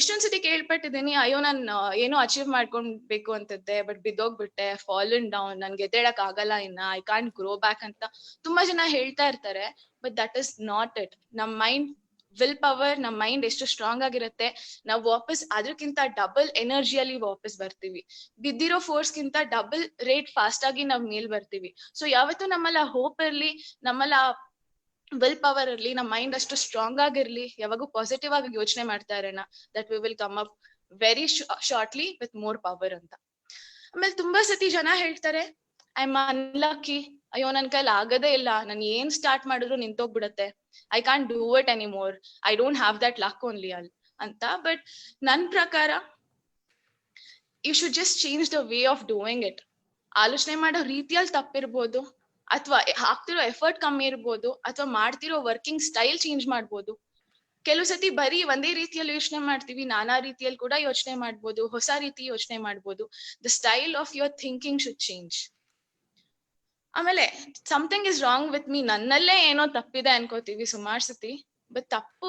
Speaker 2: ಎಷ್ಟೊಂದ್ ಸತಿ ಕೇಳ್ಪಟ್ಟಿದ್ದೀನಿ, ಅಯ್ಯೋ ನಾನ್ ಏನೋ ಅಚೀವ್ ಮಾಡ್ಕೊಂಡ್ಬೇಕು ಅಂತಿದ್ದೆ, ಬಟ್ ಬಿದ್ದೋಗ್ಬಿಟ್ಟೆ, ಫಾಲನ್ ಡೌನ್, ನನ್ಗೆ ಎದ್ದೇಳಕ್ ಆಗಲ್ಲ ಇನ್ನ, ಐ ಕಾಂಟ್ ಗ್ರೋ ಬ್ಯಾಕ್ ಅಂತ ತುಂಬಾ ಜನ ಹೇಳ್ತಾ ಇರ್ತಾರೆ. But that is not it. ನಮ್ ಮೈಂಡ್ ವಿಲ್ ಪವರ್, ನಮ್ ಮೈಂಡ್ ಎಷ್ಟು ಸ್ಟ್ರಾಂಗ್ ಆಗಿರುತ್ತೆ, ನಾವ್ ವಾಪಸ್ ಅದಕ್ಕಿಂತ ಡಬಲ್ ಎನರ್ಜಿಯಲ್ಲಿ ವಾಪಸ್ ಬರ್ತೀವಿ. ಬಿದ್ದಿರೋ ಫೋರ್ಸ್ ಗಿಂತ ಡಬಲ್ ರೇಟ್ ಫಾಸ್ಟ್ ಆಗಿ ನಾವ್ ಮೇಲ್ ಬರ್ತೀವಿ. ಸೊ ಯಾವತ್ತೂ ನಮ್ಮಲ್ಲ ಹೋಪ್ ಇರ್ಲಿ, ನಮ್ಮಲ್ಲ ವಿಲ್ ಪವರ್ ಇರ್ಲಿ, ನಮ್ ಮೈಂಡ್ ಅಷ್ಟು ಸ್ಟ್ರಾಂಗ್ ಆಗಿರ್ಲಿ, ಯಾವಾಗೂ ಪಾಸಿಟಿವ್ ಆಗಿ ಯೋಚನೆ ಮಾಡ್ತಾ ಇರೋಣ, that we will come up very shortly with more power ಅಂತ. ಆಮೇಲೆ ತುಂಬಾ ಸತಿ ಜನ ಹೇಳ್ತಾರೆ, ಐ ಆಮ್ ಅನ್ಲಕ್ಕಿ, ಅಯ್ಯೋ ನನ್ ಕೈಲಿ ಆಗದೇ ಇಲ್ಲ, ನಾನು ಏನ್ ಸ್ಟಾರ್ಟ್ ಮಾಡಿದ್ರು ನಿಂತೋಗ್ಬಿಡತ್ತೆ, I can't do it anymore, I don't have that luck only ಅಂತ. ಬಟ್ ನನ್ ಪ್ರಕಾರ you should just change the way of doing it. ಆಲೋಚನೆ ಮಾಡೋ ರೀತಿಯಲ್ಲಿ ತಪ್ಪಿರ್ಬೋದು, ಅಥವಾ ಹಾಕ್ತಿರೋ ಎಫರ್ಟ್ ಕಮ್ಮಿ ಇರ್ಬೋದು, ಅಥವಾ ಮಾಡ್ತಿರೋ ವರ್ಕಿಂಗ್ ಸ್ಟೈಲ್ ಚೇಂಜ್ ಮಾಡ್ಬೋದು. ಕೆಲವು ಸತಿ ಬರೀ ಒಂದೇ ರೀತಿಯಲ್ಲಿ ಯೋಚನೆ ಮಾಡ್ತೀವಿ, ನಾನಾ ರೀತಿಯಲ್ಲಿ ಕೂಡ ಯೋಚನೆ ಮಾಡ್ಬೋದು, ಹೊಸ ರೀತಿ ಯೋಚನೆ ಮಾಡ್ಬೋದು. The style of your thinking should change. ಆಮೇಲೆ something is wrong with me, ನನ್ನಲ್ಲೇ ಏನೋ ತಪ್ಪಿದೆ ಅನ್ಕೋತೀವಿ ಸುಮಾರು ಸತಿ. ಬಟ್ ತಪ್ಪು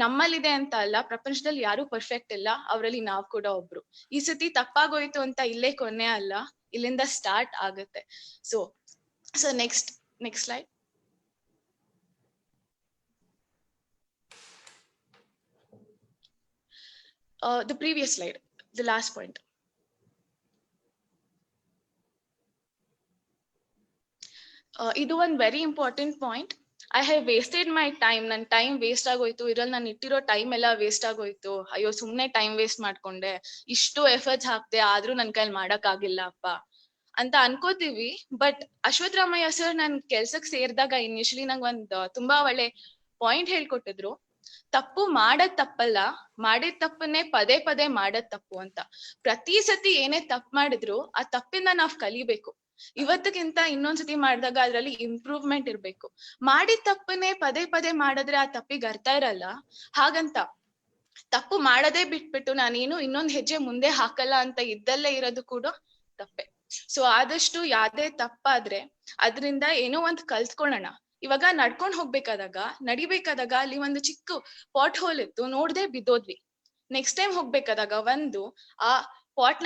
Speaker 2: ನಮ್ಮಲ್ಲಿದೆ ಅಂತ ಅಲ್ಲ, ಪ್ರಪಂಚದಲ್ಲಿ ಯಾರು ಪರ್ಫೆಕ್ಟ್ ಇಲ್ಲ, ಅವರಲ್ಲಿ ನಾವ್ ಕೂಡ ಒಬ್ರು. ಈ ಸತಿ ತಪ್ಪಾಗೋಯ್ತು ಅಂತ ಇಲ್ಲೇ ಕೊನೆ ಅಲ್ಲ, ಇಲ್ಲಿಂದ ಸ್ಟಾರ್ಟ್ ಆಗುತ್ತೆ. So next slide. The previous slide, the last point. ಇದು ಒಂದ್ very important point. I have wasted my time, ನನ್ ಟೈಮ್ ವೇಸ್ಟ್ ಆಗೋಯ್ತು, ಇದ್ರಲ್ಲಿ ನಾನು ಇಟ್ಟಿರೋ ಟೈಮ್ ಎಲ್ಲ ವೇಸ್ಟ್ ಆಗೋಯ್ತು, ಅಯ್ಯೋ ಸುಮ್ನೆ ಟೈಮ್ ವೇಸ್ಟ್ ಮಾಡ್ಕೊಂಡೆ, ಇಷ್ಟು ಎಫರ್ಟ್ಸ್ ಹಾಕ್ದೆ ಆದ್ರೂ ನನ್ ಕೈಲಿ ಮಾಡಕ್ ಆಗಿಲ್ಲ ಅಪ್ಪ ಅಂತ ಅನ್ಕೋತೀವಿ. ಬಟ್ ಅಶ್ವಥ್ ರಾಮಯ್ಯ ಸರ್ ನನ್ ಕೆಲ್ಸಕ್ ಸೇರ್ದಾಗ ಇನಿಷಿಯಲಿ ನಂಗೆ ಒಂದ್ ತುಂಬಾ ಒಳ್ಳೆ ಪಾಯಿಂಟ್ ಹೇಳ್ಕೊಟ್ಟಿದ್ರು. ತಪ್ಪು ಮಾಡದ್ ತಪ್ಪಲ್ಲ, ಮಾಡಿದ ತಪ್ಪನ್ನೇ ಪದೇ ಪದೇ ಮಾಡದ್ ತಪ್ಪು ಅಂತ. ಪ್ರತಿ ಸತಿ ಏನೇ ತಪ್ಪು ಮಾಡಿದ್ರು ಆ ತಪ್ಪಿಂದ ನಾವ್ ಕಲಿಬೇಕು. ಇವತ್ತಕ್ಕಿಂತ ಇನ್ನೊಂದ್ಸತಿ ಮಾಡಿದಾಗ ಅದ್ರಲ್ಲಿ ಇಂಪ್ರೂವ್ಮೆಂಟ್ ಇರ್ಬೇಕು. ಮಾಡಿದ ತಪ್ಪನ್ನೇ ಪದೇ ಪದೇ ಮಾಡಿದ್ರೆ ಆ ತಪ್ಪಿಗೆ ಅರ್ಥ ಇರಲ್ಲ. ಹಾಗಂತ ತಪ್ಪು ಮಾಡದೇ ಬಿಟ್ಬಿಟ್ಟು ನಾನೇನು ಇನ್ನೊಂದ್ ಹೆಜ್ಜೆ ಮುಂದೆ ಹಾಕಲ್ಲ ಅಂತ ಇದ್ದಲ್ಲೇ ಇರೋದು ಕೂಡ ತಪ್ಪೆ. ಸೊ ಆದಷ್ಟು ಯಾವ್ದೇ ತಪ್ಪಾದ್ರೆ ಅದರಿಂದ ಏನೋ ಒಂದ್ ಕಲ್ತ್ಕೊಳ್ಳೋಣ. ಇವಾಗ ನಡ್ಕೊಂಡ್ ಹೋಗ್ಬೇಕಾದಾಗ ನಡಿಬೇಕಾದಾಗ ಅಲ್ಲಿ ಒಂದು ಚಿಕ್ಕ ಪಾಟ್ ಹೋಲ್ ಇತ್ತು, ನೋಡ್ದೆ ಬಿದ್ದೋದ್ವಿ. ನೆಕ್ಸ್ಟ್ ಟೈಮ್ ಹೋಗ್ಬೇಕಾದಾಗ ಆ ಪಾಟ್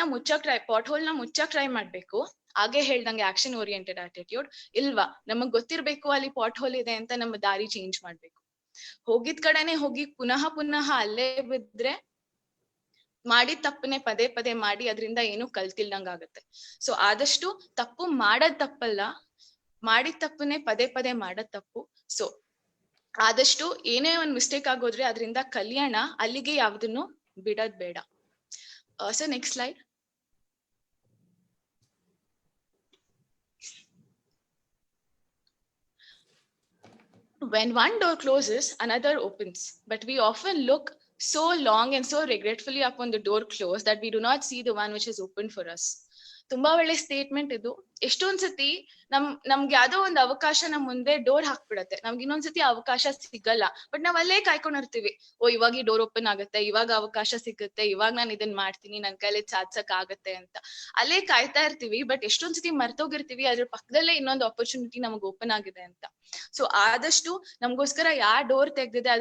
Speaker 2: ಹೋಲ್ ನ ಮುಚ್ಚಕ್ ಟ್ರೈ ಮಾಡ್ಬೇಕು. ಹಾಗೆ ಹೇಳ್ದಂಗೆ ಆಕ್ಷನ್ ಓರಿಯೆಂಟೆಡ್ ಆಟಿಟ್ಯೂಡ್. ಇಲ್ವಾ, ನಮಗ್ ಗೊತ್ತಿರ್ಬೇಕು ಅಲ್ಲಿ ಪಾಟ್ ಹೋಲ್ ಇದೆ ಅಂತ ನಮ್ಮ ದಾರಿ ಚೇಂಜ್ ಮಾಡ್ಬೇಕು. ಹೋಗಿದ್ ಕಡೆನೆ ಹೋಗಿ ಪುನಃ ಅಲ್ಲೇ ಬಿದ್ರೆ ಮಾಡಿದ ತಪ್ಪನೆ ಪದೇ ಪದೇ ಮಾಡಿ ಅದರಿಂದ ಏನು ಕಲ್ತಿಲ್ದಂಗ ಆಗುತ್ತೆ. ಸೊ ಆದಷ್ಟು ತಪ್ಪು ಮಾಡೋದ್ ತಪ್ಪಲ್ಲ, ಮಾಡಿದ ತಪ್ಪನೆ ಪದೇ ಪದೇ ಮಾಡೋದ್ ತಪ್ಪು. ಸೊ ಆದಷ್ಟು ಏನೇ ಒಂದ್ ಮಿಸ್ಟೇಕ್ ಆಗೋದ್ರೆ ಅದರಿಂದ ಕಲಿಯೋಣ, ಅಲ್ಲಿಗೆ ಯಾವ್ದನ್ನು ಬಿಡೋದ್ ಬೇಡ. So next slide. When one door closes, another opens, but we often look so long and so regretfully upon the door closed that we do not see the one which is open for us. ತುಂಬಾ ಒಳ್ಳೆ statement ಇದು. ಎಷ್ಟೊಂದ್ಸತಿ ನಮ್ಗೆ ಯಾವ್ದೋ ಒಂದು ಅವಕಾಶ ನಮ್ ಮುಂದೆ door ಹಾಕ್ಬಿಡತ್ತೆ, ನಮ್ಗೆ ಇನ್ನೊಂದ್ಸತಿ ಅವಕಾಶ ಸಿಗಲ್ಲ. ಬಟ್ ನಾವ್ ಅಲ್ಲೇ ಕಾಯ್ಕೊಂಡಿರ್ತೀವಿ, ಇವಾಗ ಈ ಡೋರ್ ಓಪನ್ ಆಗುತ್ತೆ, ಇವಾಗ ಅವಕಾಶ ಸಿಗುತ್ತೆ, ಇವಾಗ ನಾನು ಇದನ್ ಮಾಡ್ತೀನಿ, ನನ್ ಕೈಲಿ ಸಾಧ್ಸಕ್ ಆಗತ್ತೆ ಅಂತ ಅಲ್ಲೇ ಕಾಯ್ತಾ ಇರ್ತೀವಿ. ಬಟ್ ಎಷ್ಟೊಂದ್ಸತಿ ಮರ್ತೋಗಿರ್ತೀವಿ ಅದ್ರ ಪಕ್ಕದಲ್ಲೇ ಇನ್ನೊಂದು ಆಪರ್ಚುನಿಟಿ ನಮಗ್ ಓಪನ್ ಆಗಿದೆ ಅಂತ. ಸೊ ಆದಷ್ಟು ನಮ್ಗೋಸ್ಕರ ಯಾವ ಡೋರ್ ತೆಗ್ದಿದೆ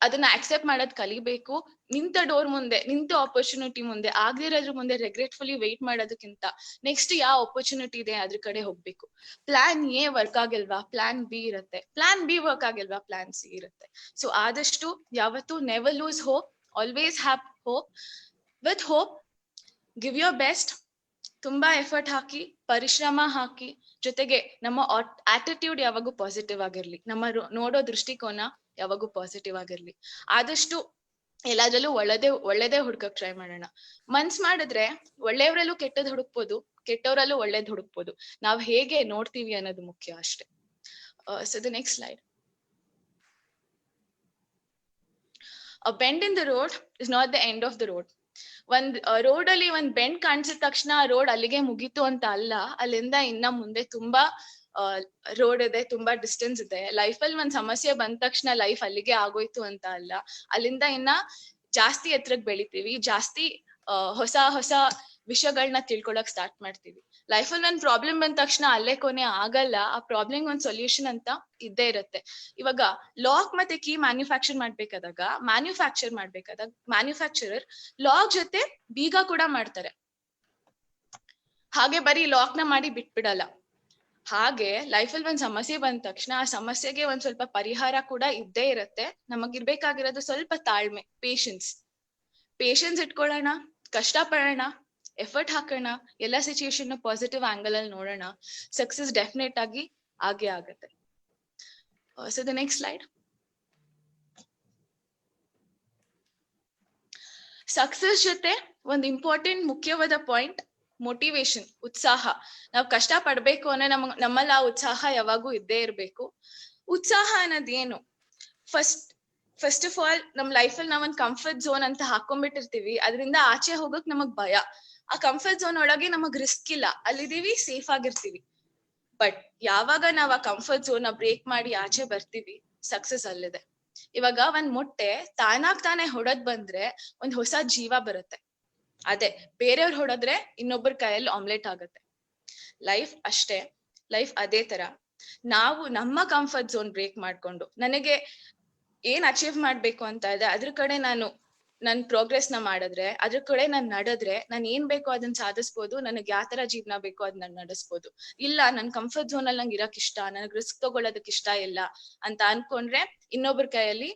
Speaker 2: ಅದನ್ನ ಅಕ್ಸೆಪ್ಟ್ ಮಾಡೋದ್ ಕಲಿಬೇಕು. ನಿಂತ ಡೋರ್ ಮುಂದೆ, ನಿಂತ ಆಪರ್ಚುನಿಟಿ ಮುಂದೆ, ಆಗದಿರೋದ್ರ ಮುಂದೆ ರೆಗ್ರೆಟ್ಫುಲಿ ವೆಯ್ಟ್ ಮಾಡೋದಕ್ಕಿಂತ ನೆಕ್ಸ್ಟ್ ಯಾವ ಆಪರ್ಚುನಿಟಿ ಇದೆ ಅದ್ರ ಕಡೆ ಹೋಗ್ಬೇಕು. ಪ್ಲಾನ್ ಎ ವರ್ಕ್ ಆಗಿಲ್ವಾ, ಪ್ಲಾನ್ ಬಿ ಇರುತ್ತೆ. ಪ್ಲಾನ್ ಬಿ ವರ್ಕ್ ಆಗಿಲ್ವಾ, ಪ್ಲಾನ್ ಸಿ ಇರುತ್ತೆ. ಸೊ ಆದಷ್ಟು ಯಾವತ್ತು never lose hope, always have hope. With hope give your best. ತುಂಬಾ ಎಫರ್ಟ್ ಹಾಕಿ, ಪರಿಶ್ರಮ ಹಾಕಿ, ಜೊತೆಗೆ ನಮ್ಮ ಆಟಿಟ್ಯೂಡ್ ಯಾವಾಗೂ ಪಾಸಿಟಿವ್ ಆಗಿರ್ಲಿ, ನಮ್ಮ ನೋಡೋ ದೃಷ್ಟಿಕೋನ ಯಾವಾಗೂ ಪಾಸಿಟಿವ್ ಆಗಿರ್ಲಿ. ಆದಷ್ಟು ಎಲ್ಲಾದ್ರಲ್ಲೂ ಒಳ್ಳೇದೇ ಹುಡ್ಕಕ್ ಟ್ರೈ ಮಾಡೋಣ. ಮನ್ಸ್ ಮಾಡಿದ್ರೆ ಒಳ್ಳೆಯವರಲ್ಲೂ ಕೆಟ್ಟದ್ ಹುಡುಕ್ಬೋದು, ಕೆಟ್ಟವರಲ್ಲೂ ಒಳ್ಳೇದ್ ಹುಡುಕ್ಬೋದು. ನಾವ್ ಹೇಗೆ ನೋಡ್ತೀವಿ ಅನ್ನೋದು ಮುಖ್ಯ ಅಷ್ಟೇ. So the next slide. A bend in the road is not the end of the road. ಒಂದ್ ರೋಡ್ ಅಲ್ಲಿ ಒಂದ್ ಬೆಂಡ್ ಕಾಣಿಸಿದ ತಕ್ಷಣ ರೋಡ್ ಅಲ್ಲಿಗೆ ಮುಗೀತು ಅಂತ ಅಲ್ಲ. ಅಲ್ಲಿಂದ ಇನ್ನ ಮುಂದೆ ತುಂಬಾ ರೋಡ್ ಇದೆ, ತುಂಬಾ ಡಿಸ್ಟೆನ್ಸ್ ಇದೆ. ಲೈಫ್ ಅಲ್ಲಿ ಒಂದ್ ಸಮಸ್ಯೆ ಬಂದ ತಕ್ಷಣ ಲೈಫ್ ಅಲ್ಲಿಗೆ ಆಗೋಯ್ತು ಅಂತ ಅಲ್ಲ. ಅಲ್ಲಿಂದ ಇನ್ನ ಜಾಸ್ತಿ ಎತ್ತರಕ್ಕೆ ಬೆಳಿತೀವಿ, ಜಾಸ್ತಿ ಹೊಸ ವಿಷಯಗಳನ್ನ ತಿಳ್ಕೊಳಕ್ ಸ್ಟಾರ್ಟ್ ಮಾಡ್ತೀವಿ. ಲೈಫ್ ಅಲ್ಲಿ ಒಂದ್ ಪ್ರಾಬ್ಲಮ್ ಬಂದ ತಕ್ಷಣ ಅಲ್ಲೇ ಕೊನೆ ಆಗಲ್ಲ. ಆ ಪ್ರಾಬ್ಲಮ್ ಒಂದ್ ಸೊಲ್ಯೂಷನ್ ಅಂತ ಇದ್ದೇ ಇರುತ್ತೆ. ಇವಾಗ ಲಾಕ್ ಮತ್ತೆ ಕೀ ಮ್ಯಾನುಫ್ಯಾಕ್ಚರ್ ಮಾಡ್ಬೇಕಾದಾಗ ಮ್ಯಾನುಫ್ಯಾಕ್ಚರರ್ ಲಾಕ್ ಜೊತೆ ಬೀಗ ಕೂಡ ಮಾಡ್ತಾರೆ. ಹಾಗೆ ಬರೀ ಲಾಕ್ ನ ಮಾಡಿ ಬಿಟ್ಬಿಡಲ್ಲ. ಹಾಗೆ ಲೈಫ್ ಅಲ್ಲಿ ಒಂದ್ ಸಮಸ್ಯೆ ಬಂದ ತಕ್ಷಣ ಆ ಸಮಸ್ಯೆಗೆ ಒಂದ್ ಸ್ವಲ್ಪ ಪರಿಹಾರ ಕೂಡ ಇದ್ದೇ ಇರುತ್ತೆ. ನಮಗಿರ್ಬೇಕಾಗಿರೋದು ಸ್ವಲ್ಪ ತಾಳ್ಮೆ, ಪೇಶನ್ಸ್ ಇಟ್ಕೊಳ್ಳೋಣ, ಕಷ್ಟ ಪಡೋಣ, ಎಫರ್ಟ್ ಹಾಕೋಣ, ಎಲ್ಲಾ ಸಿಚುಯೇಷನ್ ಪಾಸಿಟಿವ್ ಆಂಗಲ್ ಅಲ್ಲಿ ನೋಡೋಣ. ಸಕ್ಸಸ್ ಡೆಫಿನೆಟ್ ಆಗಿ ಆಗೇ ಆಗತ್ತೆ. So the next slide. Success ಜೊತೆ ಒಂದ್ ಇಂಪಾರ್ಟೆಂಟ್ ಮುಖ್ಯವಾದ ಪಾಯಿಂಟ್ ಮೋಟಿವೇಶನ್, ಉತ್ಸಾಹ. ನಾವ್ ಕಷ್ಟ ಪಡ್ಬೇಕು ಅಂದ್ರೆ ನಮ್ಮಲ್ಲಿ ಆ ಉತ್ಸಾಹ ಯಾವಾಗೂ ಇದ್ದೇ ಇರ್ಬೇಕು. ಉತ್ಸಾಹ ಅನ್ನೋದೇನು? ಫಸ್ಟ್ ಆಫ್ ಆಲ್ ನಮ್ ಲೈಫ್ ಅಲ್ಲಿ ನಾವೊಂದ್ ಕಂಫರ್ಟ್ ಝೋನ್ ಅಂತ ಹಾಕೊಂಡ್ಬಿಟ್ಟಿರ್ತೀವಿ. ಅದರಿಂದ ಆಚೆ ಹೋಗಕ್ ನಮಗ್ ಭಯ. ಆ ಕಂಫರ್ಟ್ ಝೋನ್ ಒಳಗೆ ನಮಗ್ ರಿಸ್ಕ್ ಇಲ್ಲ, ಅಲ್ಲಿದೀವಿ, ಸೇಫ್ ಆಗಿರ್ತೀವಿ. ಬಟ್ ಯಾವಾಗ ನಾವ್ ಆ ಕಂಫರ್ಟ್ ಝೋನ್ ಬ್ರೇಕ್ ಮಾಡಿ ಆಚೆ ಬರ್ತೀವಿ, ಸಕ್ಸಸ್ ಅಲ್ಲಿದೆ. ಇವಾಗ ಒಂದ್ ಮೊಟ್ಟೆ ತಾನೇ ಹೊಡದ್ ಬಂದ್ರೆ ಒಂದ್ ಹೊಸ ಜೀವ ಬರುತ್ತೆ. ಅದೇ ಬೇರೆಯವ್ರು ಹೊಡೆದ್ರೆ ಇನ್ನೊಬ್ಬರ ಕೈಯಲ್ಲಿ ಆಮ್ಲೆಟ್ ಆಗುತ್ತೆ. ಲೈಫ್ ಅಷ್ಟೇ, ಲೈಫ್ ಅದೇ ತರ. ನಾವು ನಮ್ಮ ಕಂಫರ್ಟ್ ಝೋನ್ ಬ್ರೇಕ್ ಮಾಡ್ಕೊಂಡು ನನಗೆ ಏನ್ ಅಚೀವ್ ಮಾಡ್ಬೇಕು ಅಂತ ಇದೆ ಅದ್ರ ಕಡೆ ನನ್ ಪ್ರೋಗ್ರೆಸ್ ನ ಮಾಡಿದ್ರೆ, ಅದ್ರ ಕಡೆ ನಾನ್ ನಡೆದ್ರೆ, ನಾನ್ ಏನ್ ಬೇಕೋ ಅದನ್ನ ಸಾಧಿಸ್ಬೋದು. ನನಗ್ ಯಾವ ತರ ಜೀವನ ಬೇಕೋ ಅದನ್ನ ನಡೆಸ್ಬೋದು. ಇಲ್ಲ ನನ್ ಕಂಫರ್ಟ್ ಝೋನ್ ಅಲ್ಲಿ ನಂಗೆ ಇರಕ್ ಇಷ್ಟ, ನನಗ್ ರಿಸ್ಕ್ ತಗೊಳ್ಳೋದಕ್ ಇಷ್ಟ ಇಲ್ಲ ಅಂತ ಅನ್ಕೊಂಡ್ರೆ ಇನ್ನೊಬ್ಬರ ಕೈಯಲ್ಲಿ